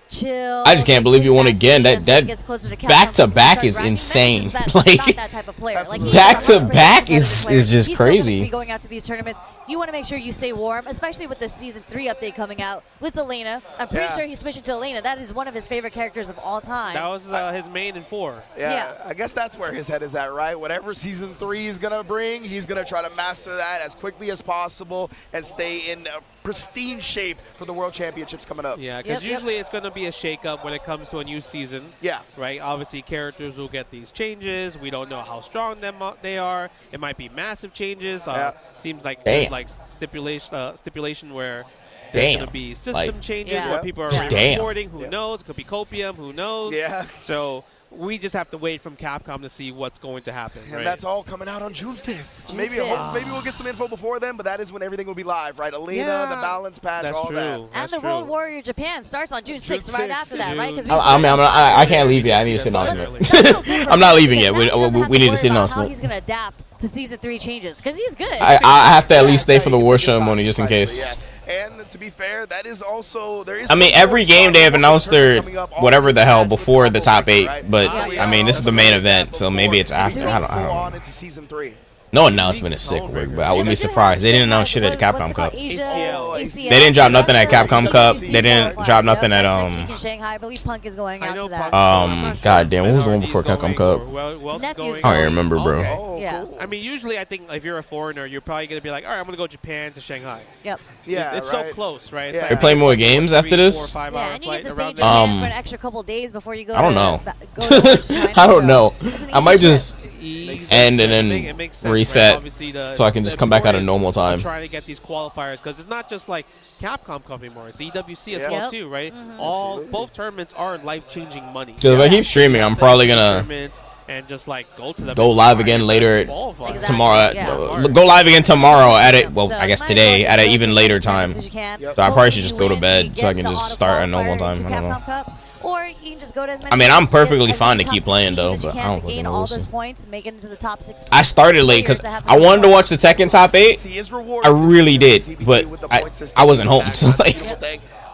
chill. I just can't believe you won again. That back to back is insane. Like back to back is just crazy. Be going out to these tournaments. You want to make sure you stay warm, especially with the Season 3 update coming out with Elena. I'm pretty sure he's switching to Elena. That is one of his favorite characters of all time. That was his main in 4. Yeah, I guess that's where his head is at, right? Whatever Season 3 is going to bring, he's going to try to master that as quickly as possible and stay in pristine shape for the World Championships coming up. Yeah, because usually it's going to be a shake-up when it comes to a new season. Yeah. Right? Obviously, characters will get these changes. We don't know how strong they are. It might be massive changes. Seems like there's like stipulation where there's going to be system changes where people are reporting. Who knows? It could be copium. Who knows? Yeah. So we just have to wait from Capcom to see what's going to happen. And that's all coming out on June 5th. Maybe we'll get some info before then, but that is when everything will be live, right? Elena, the balance patch, all that. And the World Warrior Japan starts on June 6th, right after that, right? I can't leave yet. I need to see an announcement. I'm not leaving yet. We need to see an announcement. How he's going to adapt to Season 3 changes, because he's good. I have to at least stay for the war ceremony just in case. And to be fair, that is also I mean, every game they have announced their whatever the hell before the top 8, but I mean, this is the main event, so maybe it's after. I don't know. No announcement is sick, Rick, but I wouldn't be surprised. They didn't announce shit at the Capcom Cup. They didn't drop nothing at Capcom Cup. They didn't drop nothing at Shanghai. I believe Punk is going out to that. God damn, what was the one before Capcom Cup? I don't remember, bro. Yeah. I mean, usually I think if you're a foreigner, you're probably gonna be like, all right, I'm gonna go Japan to Shanghai. Yep. Yeah. It's so close, right? You're playing more games after this? Yeah, and you get to stay in Japan for an extra couple days before you go. I don't know. I don't know. I might just end and then reset so I can just come back at a normal time. Trying to get these qualifiers because it's not just like Capcom Cup anymore. It's EWC as well too, right? Both tournaments are life-changing money. So if I keep streaming, I'm probably gonna and just like go live again later tomorrow. Go live again tomorrow at it. Well, I guess today at an even later time. So I probably should just go to bed so I can just start at a normal time. I don't know. Or you can just go to as many. I mean, I'm perfectly fine to keep playing though, but I don't fucking know. All those points, make it into the top 6. I started late because I wanted to watch the Tekken top 8. I really did, but I wasn't home, so like.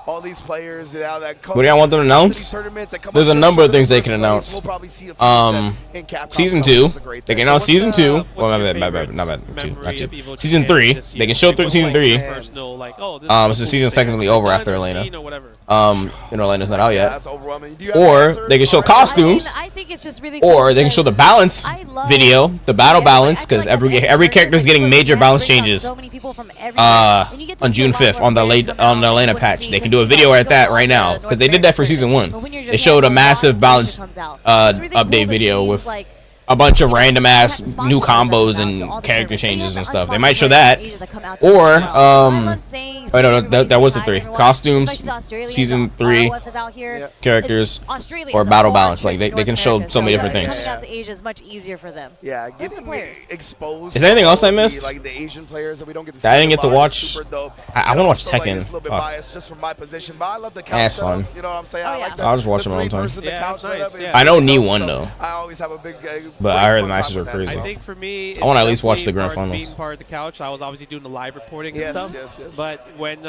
all these players now that come What do y'all want them to announce? tournaments that come There's up a to number of things they first can place. announce. We'll probably see a few of them in Capcom Season Cup, which 2, is a great they thing. can announce season 2. Well, what's not your bad, favorite not 2, memory not 2. of Evo Season Japan 3, this they year? can show Like, through what's season like 3. your personal, like, oh, this is the So cool season's thing technically I've over done after or Elena. seen or whatever. Elena's not out Yeah, yet. that's overwhelming. Do you have an Or answer? they can show All right. costumes. I think it's just really cool Or they can show the because balance I love video, the battle seeing balance, I feel because like every tournament, character is like, getting look, major Japan balance brings out changes. so many people from everywhere, and you get to On see a June lot 5th more on the players come out Elena you wouldn't patch. see They can because, do a you know, video you at go that on right the now North because they did that for American season tournament. 1. But when you're They Japan, showed a a lot of massive balance information comes out. It's really cool update to video see, with like, a bunch of you know, random ass the new sponsors that combos come out to all and the character tournaments. changes They and have stuff. They unsponsored might show players that. from Asia that come out to Or us as well. I love saying, wait, no, everybody that was the say hi, 3 everyone, costumes, especially the Australians. season The 3 ROF is out here. Yeah. characters, Australia or is battle all balance. Like restricted they to can North show America, so many so different things. coming out to Asia is much easier for them. Yeah, Just the getting players. exposed. Is there anything else I to missed? Like the Asian players that we don't get to see. I didn't get to a lot is watch. super dope. I want to watch Also, like, Tekken. it's a little bit Fuck. biased just from my position, but I love the couch That's setup, fun. You know what I'm saying? Oh, I yeah. like the, I'll just watch the them all the time. three-person, the Yeah, couch it's nice, setup is yeah. I know really knee dope, won, so though. I always have a big. But I great heard the fun matches time were with crazy. that. I think for me, I wanna at least watch the definitely grand part- finals. Being part of the couch, I was obviously doing the live reporting and Yes, stuff. yes. But when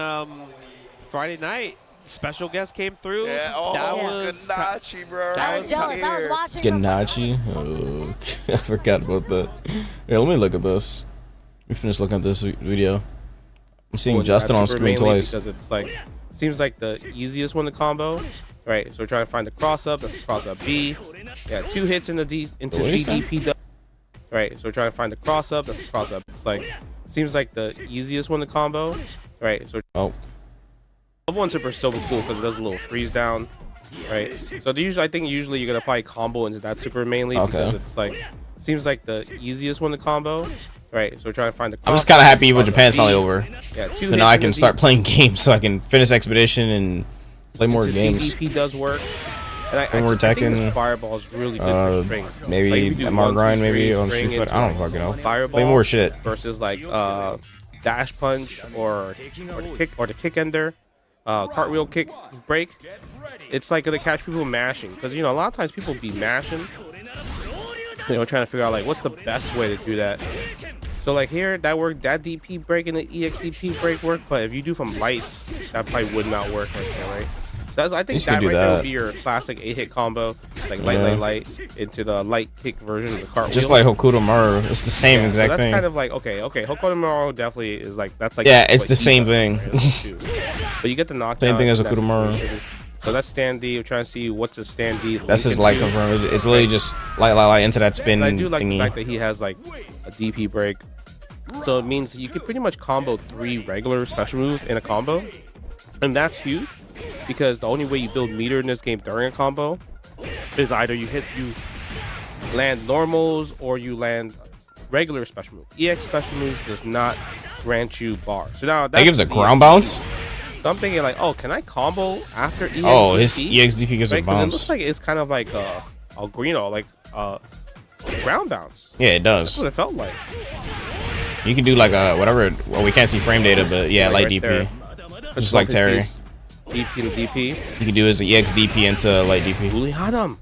Friday night, special guest came through. Yeah, oh, that Yeah. was Ganachi, bro. I was jealous. I was watching. from- Ganachi. Oh, I forgot about that. Here, let me look at this. Let me finish looking at this video. I'm seeing Justin on screen twice. because it's like seems like the easiest one to combo. Right, so we're trying to find the cross up. That's the cross up B. Yeah, 2 hits in the D into What did he say? CDP. Right, so we're trying to find the cross up. That's the cross up. It's like seems like the easiest one to combo. Right, so Oh, level 1 super is so cool because it does a little freeze down. Right, so I think usually you're gonna probably combo into that super mainly because it's like seems like the easiest one to combo. Right, so we're trying to find the. I'm just kind of happy Evo cross up Japan's B. finally over. Yeah, 2 So now I hits in can the start D playing games so I can finish Expedition and play more into games. CDP does work. And I more think this Tekken, Fireball is really good for string. Maybe Like, you do MR 1, 2, grind, 3, maybe on string Street Fighter. into, I don't fucking know. Fireball Play more shit. versus like dash punch or the kick ender, cartwheel kick break. It's like gonna catch people mashing because a lot of times people be mashing. Trying to figure out like what's the best way to do that. So like here, that worked. That DP break and the EXDP break work, but if you do from lights, that probably would not work right there, right? So I think You that can right do there that. would be your classic 8-hit combo, like light into the light kick version of the cartwheel. Just like Hokuto Maru. It's the same so exact that's thing. kind of like okay. Hokuto Maru definitely is like that's like Yeah, it's what the he same does, thing. right? But you get the knockdown. Same thing as in that Hokuto Maru. situation. So that's stand D. We're trying to see what's his stand D. That's his light confirm. It's literally just light into that spin And I do like the thingy. fact that he has like a DP break. So it means you can pretty much combo 3 regular special moves in a combo. And that's huge because the only way you build meter in this game during a combo is either you land normals or you land regular special moves. EX special moves does not grant you bar. So now That gives a the ground EX bounce? So I'm thinking like, oh, can I combo after EXDP? Oh, his EXDP gives a Right, 'cause it bounce. looks like it's kind of like a like ground bounce. Yeah, it That's does. what it felt like. You can do like a whatever. Well, we can't see frame data, but yeah, light Like right there. DP. Just like Terry. DP and DP. You can do his EXDP into light DP. Bully had him.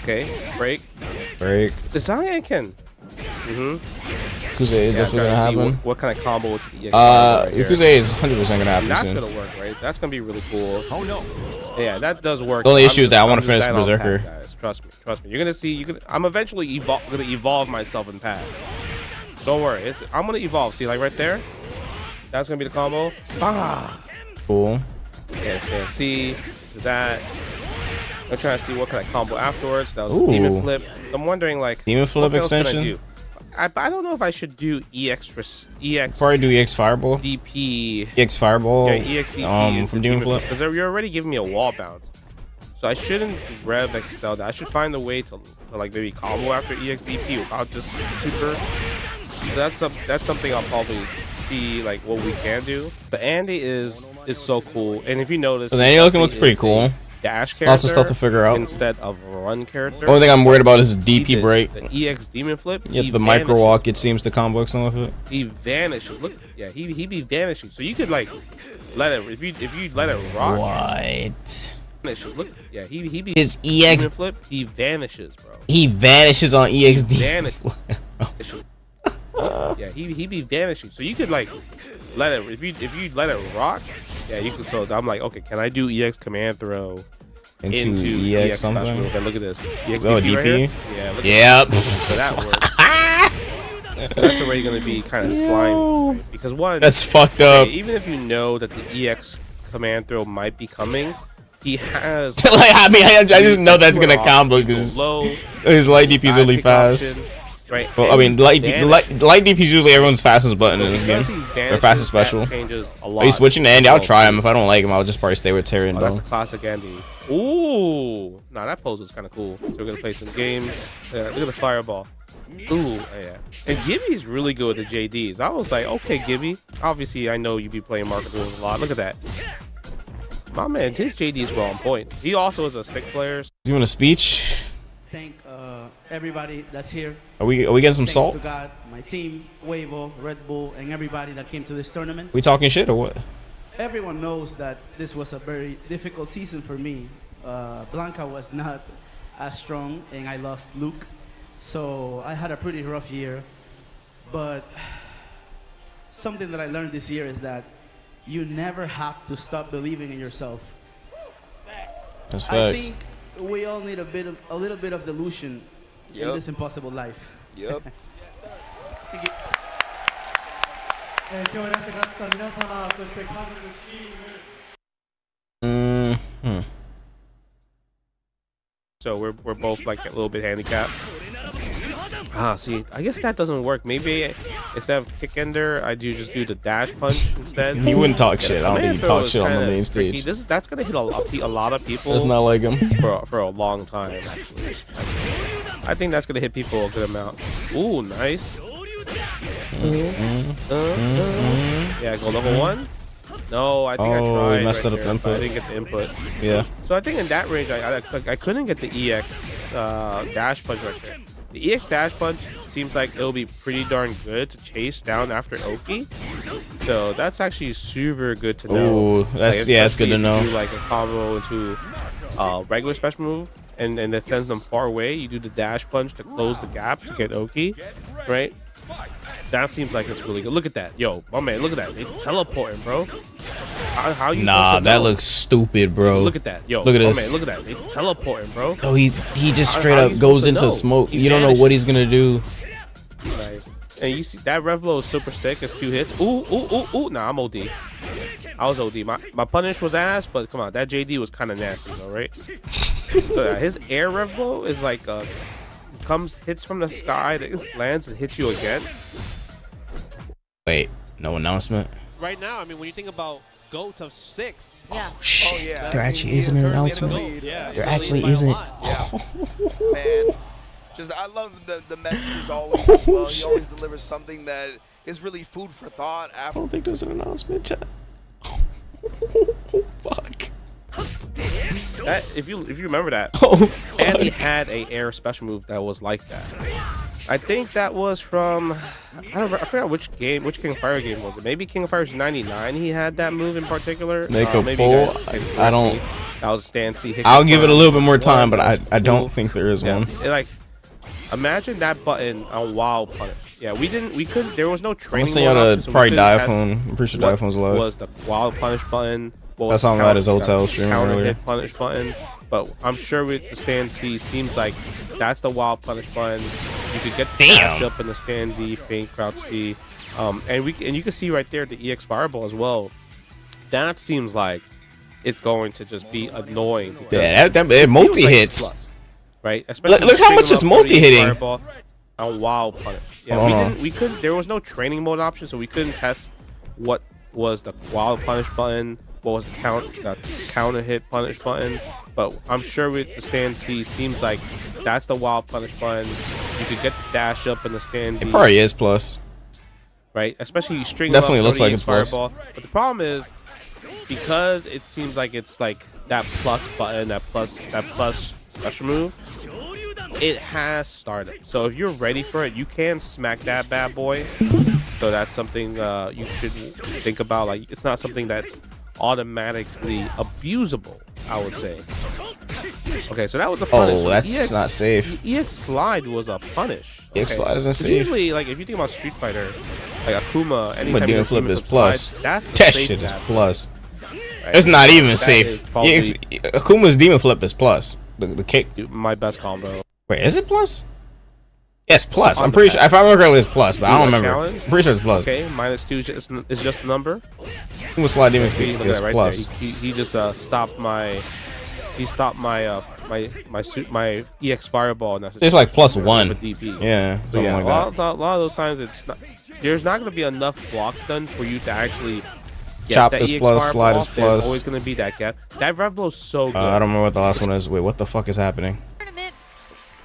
Okay, break. Break. Design-ken. Yakuza is definitely gonna happen. What kind of combo it's EX. Yakuza is 100% gonna happen That's soon. gonna work, right? That's gonna be really cool. Oh no. Yeah, that does work. The only issue is that I I'm wanna just finish that on Berserker. pad, guys. Trust me. You're gonna see. I'm eventually gonna evolve myself in pad. Don't worry. I'm gonna evolve. See, like right there. That's gonna be the combo. Ah. Cool. Yeah, see that. I'm trying to see what kind of combo afterwards. That was Ooh. a demon flip. I'm wondering like Demon flip what else can I extension? do? I don't know if I should do EX Probably do EX Fireball. DP. EX Fireball. Yeah, EXDP From Demon Flip. because you're already giving me a wall bounce. So I shouldn't Rev Excel that. I should find a way to like maybe combo after EXDP without just super. So that's something I'll probably see like what we can do. But Andy is so cool, and if you notice, The Andy looking looks pretty cool. Dash character. Lots of stuff to figure out. instead of a run character. Only thing I'm worried about is his He DP did break. the EX demon flip. Yeah, he the micro vanishes. walk. It seems to combo some of it. He vanishes. Look, yeah, he be vanishing. So you could like let it if you let it rock. What? Vanishes. Look, yeah, he be His EX. demon flip. He vanishes, bro. He vanishes on EXD. Vanishes. Yeah, he be vanishing. So you could like let it if you let it rock, yeah, you can. So I'm like, okay, can I do EX command throw into EX special something? move? Okay, look at this. EX Oh, DP. Right DP? here? Yeah. Look Yep. So that works. That's already going to be kind of slimy, right? Because one, that's fucked up. Even if you know that the EX command throw might be coming, he has. Like, I mean, I just know that's gonna combo because his light DP is really fast. Option, right? Well, I mean, light DP is usually everyone's fastest button in this game. Or fastest special. Are you switching to Andy? I'll try him. If I don't like him, I'll just probably stay with Terry and that's a classic Andy. Ooh, nah, that pose was kind of cool. So we're gonna play some games. Look at the fireball. Ooh, yeah. And Gibby's really good with the JDs. I was like, okay, Gibby. Obviously, I know you be playing Market Rules a lot. Look at that. My man, his JD's well on point. He also is a stick player. You want a speech? Thank everybody that's here. Are we getting some salt? Thanks to God, my team, Evo, Red Bull, and everybody that came to this tournament. We talking shit or what? Everyone knows that this was a very difficult season for me. Blanca was not as strong, and I lost Luke. So I had a pretty rough year. But something that I learned this year is that you never have to stop believing in yourself. That's facts. I think we all need a little bit of delusion in this impossible life. Yep. So we're both like a little bit handicapped. See, I guess that doesn't work. Maybe instead of kick ender, just do the dash punch instead. You wouldn't talk shit. I don't think you talk shit on the main stage. That's gonna hit a lot of people. That's not like him for a long time. Actually, I think that's gonna hit people a good amount. Ooh, nice. Yeah, go level 1. No, I think I tried. Messed up the input. I didn't get the input. Yeah. So I think in that range, I couldn't get the EX dash punch right there. The EX dash punch seems like it'll be pretty darn good to chase down after Oki. So that's actually super good to know. Ooh, that's that's good to know. You do like a combo into regular special move, and that sends them far away. You do the dash punch to close the gap to get Oki, right? That seems like it's really good. Look at that, yo, my man. Look at that. They teleporting, bro. How you? Nah, that looks stupid, bro. Look at that, yo. Look at my this. man, look at that. They teleporting, bro. Oh, he just straight up goes into smoke. You don't know what he's gonna do. Nice. And you see that rev blow is super sick. It's 2 hits. Ooh. Nah, I'm OD. I was OD. My punish was ass, but come on, that JD was kind of nasty, though, right? So his air rev blow is like hits from the sky, that lands and hits you again. Wait, no announcement. Right now, I mean, when you think about GOAT of 6, yeah. Oh, shit. Oh, yeah. There actually isn't an announcement. There actually isn't. Man, I love the messages always as well. He always delivers something that is really food for thought. I don't think there's an announcement, chat. Fuck. That, if you remember that, and he had a air special move that was like that. I think that was from I forgot which King of Fire game was it. Maybe King of Fire's 99. He had that move in particular. Make a pull. I don't. That was Stan C. I'll give it a little bit more time, but I don't think there is one. Like, imagine that button on Wild Punish. Yeah, we couldn't. There was no training. I'm saying y'all to probably Diaphone. I'm pretty sure Diaphone's alive. Was the Wild Punish button? That's on that his hotel stream earlier. Hit punish button, but I'm sure with the stand C seems like that's the wild punish button. You could get the dash up in the stand D, feint, crouch C, and you can see right there the EX fireball as well. That seems like it's going to just be annoying. Yeah, that multi hits. Plus, right? Especially look how much is multi hitting. On wild punish. Yeah, we couldn't. There was no training mode option, so we couldn't test what was the wild punish button. What was the counter hit punish button, but I'm sure with the stand C seems like that's the wild punish button. You could get the dash up in the stand D. It probably is plus, right? Especially you string definitely up looks like it's fireball. But the problem is because it seems like it's like that plus button, that plus special move. It has started, so if you're ready for it, you can smack that bad boy. So that's something you should think about. Like, it's not something that's automatically abusable, I would say. Okay, so that was a punish. Oh, that's not safe. EX slide was a punish. EX slide isn't safe. Usually, like if you think about Street Fighter, like Akuma, anytime Demon you flip Demon is flip plus. slide, that's the That safe shit is tab. plus. Right? It's not even That safe. is probably Akuma's demon flip is plus. The kick. my best combo. Wait, is it plus? Yes, plus. I'm pretty sure. If I remember correctly, it's plus, but I don't remember. Challenge? I'm pretty sure it's plus. Okay, -2 is just a number. Akuma slide demon See, flip look at is that right plus. there. He just stopped my. He stopped my my EX fireball. And that's It's like +1. with DP. Yeah, So something yeah, like a that. lot of those times it's not. There's not going to be enough blocks done for you to actually get Chop that is EX plus, fireball slide off. is There's plus. always going to be that gap. That rev blow is so good. I don't remember what the last one is. Wait, what the fuck is happening? Tournament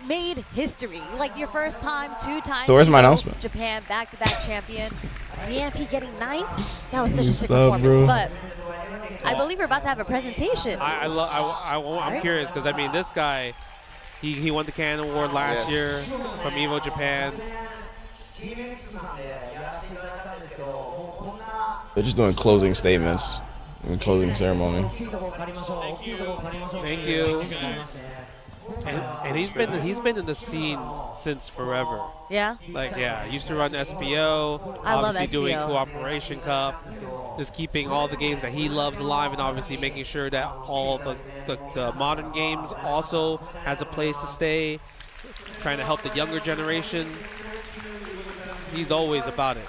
made history. Like your first time, 2 times. So where's my Evo announcement? Japan back-to-back champion. EMP getting 9th. That was such a sick Stop, performance. bro. But I believe we're about to have a presentation. I'm curious because I mean this guy, he won the Canon Award last year from Evo Japan. They're just doing closing statements. Closing ceremony. Thank you. And he's been in the scene since forever. Yeah. Like used to run SPO. I love obviously doing SPO. Cooperation Cup, just keeping all the games that he loves alive, and obviously making sure that all the modern games also has a place to stay. Trying to help the younger generation. He's always about it.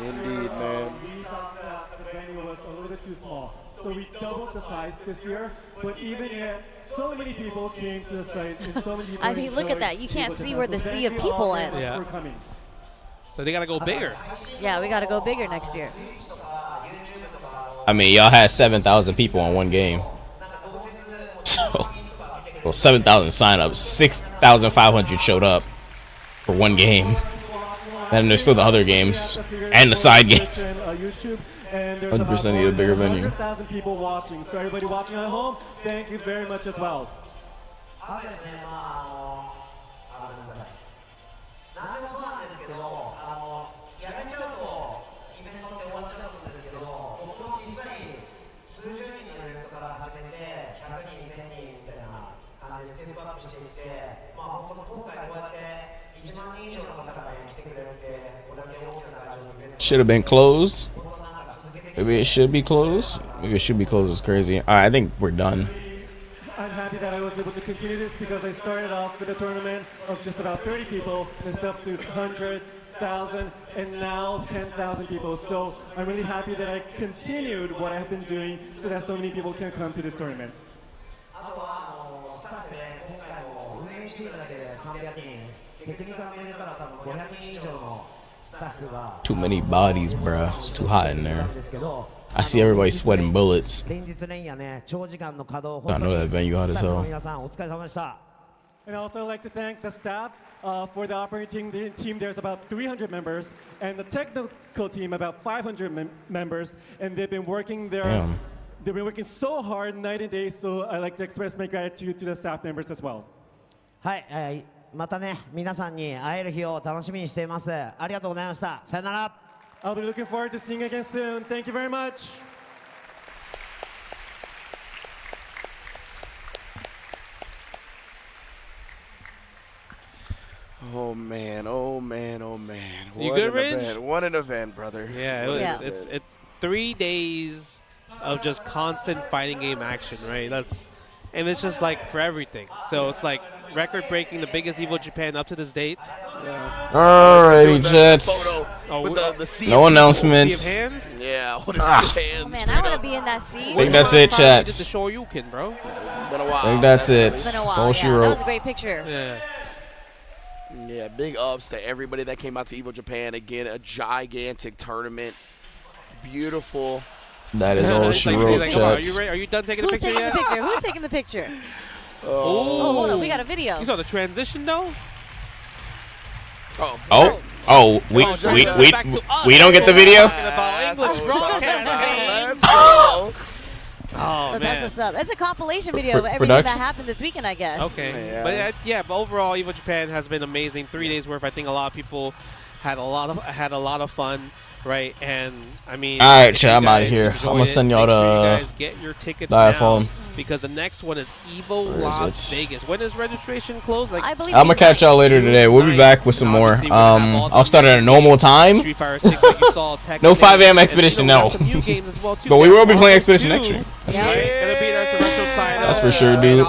Indeed, man. The venue was a little bit too small, so we doubled the size this year. But even yet, so many people came to the site. And so many people I mean, look at that. You can't see where the sea of people ends. Yeah. coming. So they gotta go bigger. Yeah, we got to go bigger next year. I mean, y'all had 7,000 people on one game. So, well, 7,000 signups. 6,500 showed up for one game. And there's still the other games and the side games. 100% need a bigger venue. 100,000 people watching. So everybody watching at home, thank you very much as well. Should have been closed. Maybe it should be closed. Maybe it should be closed. It's crazy. All right, I think we're done. I'm happy that I was able to continue this because I started off with a tournament of just about 30 people, and it's up to 100,000, and now 10,000 people. So I'm really happy that I continued what I've been doing so that so many people can come to this tournament. Too many bodies, bruh. It's too hot in there. I see everybody sweating bullets. I know that venue hot as hell. And also I'd like to thank the staff for the operating team. There's about 300 members, and the technical team about 500 members, and they've been working there. Damn. They've been working so hard night and day, so I'd like to express my gratitude to the staff members as well. はい、またね、皆さんに会える日を楽しみにしています。ありがとうございました。さよなら。I'll be looking forward to seeing you again soon. Thank you very much. Oh man, oh man, oh man. You What good, an Ridge? event. What an event, brother. Yeah, it's 3 days of just constant fighting game action, right? And it's just like for everything. So it's like record breaking, the biggest Evo Japan up to this date. Alrighty, Jets. No announcements. Sea of hands? Yeah, I want to see hands. Oh, man, I want to be in that scene. I think that's it, Chats. Did the Shoryuken, bro. Been a while. I think that's it. It's been a That's while, all she yeah. That wrote. was a great picture. Yeah. Yeah, big ups to everybody that came out to Evo Japan. Again, a gigantic tournament. Beautiful. That is all she wrote, Like, come on, Chats. are you ready? Are you done taking the Who's picture taking yet? the picture? Who's taking the picture? Oh, hold on. We got a video. You saw the transition, though? We don't get the video? Let's go. Oh, But man. that's what's up. It's a compilation video of everything Production? that happened this weekend, I guess. Okay. But overall, Evo Japan has been amazing. 3 days worth. I think a lot of people had a lot of fun, right? And I mean, All right, if chat, you I'm outta guys here. enjoyed I'm gonna it, send y'all make sure the you guys get your tickets iPhone. now. because the next one is Evo Las Vegas. When is registration closed? Like, I believe I'm gonna catch y'all later today. We'll be back with some more. I'll start at a normal time. No 5 a.m. Expedition, no. But we will be playing Expedition next year. That's for sure. That's for sure, dude.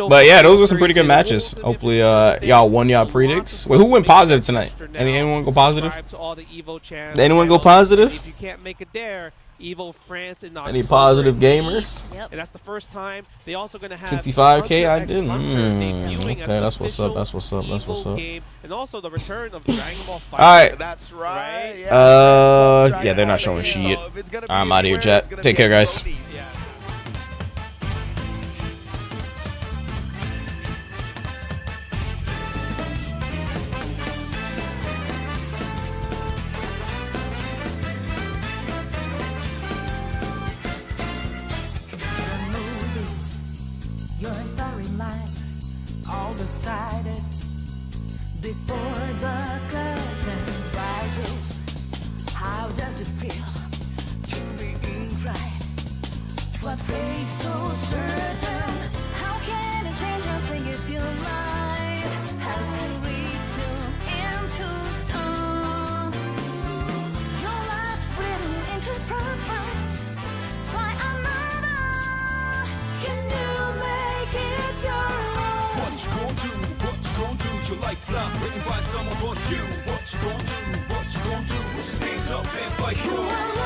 But yeah, those were some pretty good matches. Hopefully, y'all won y'all predicts. Wait, who went positive tonight? Anyone go positive? Anyone go positive? If you can't make it there, Evo France in Any positive gamers? Yep. And that's the first time. They also gonna have 65K. I didn't. Okay, that's what's up. That's what's up. That's what's up. And also the return of Dragon Ball Fighter. All right. That's right. Yeah, they're not showing shit. I'm out of here, chat. Take care, guys. Your storyline all decided before the curtain rises. How does it feel to be in right? What fate so certain? How can it change a thing if you lie? How does it reach you into stone? Your life's written into progress by another. Can you make it your own? What you gon' do? What you gon' do? Your life block written by someone but you. What you gon' do? What you gon' do? Just hands up and fight you.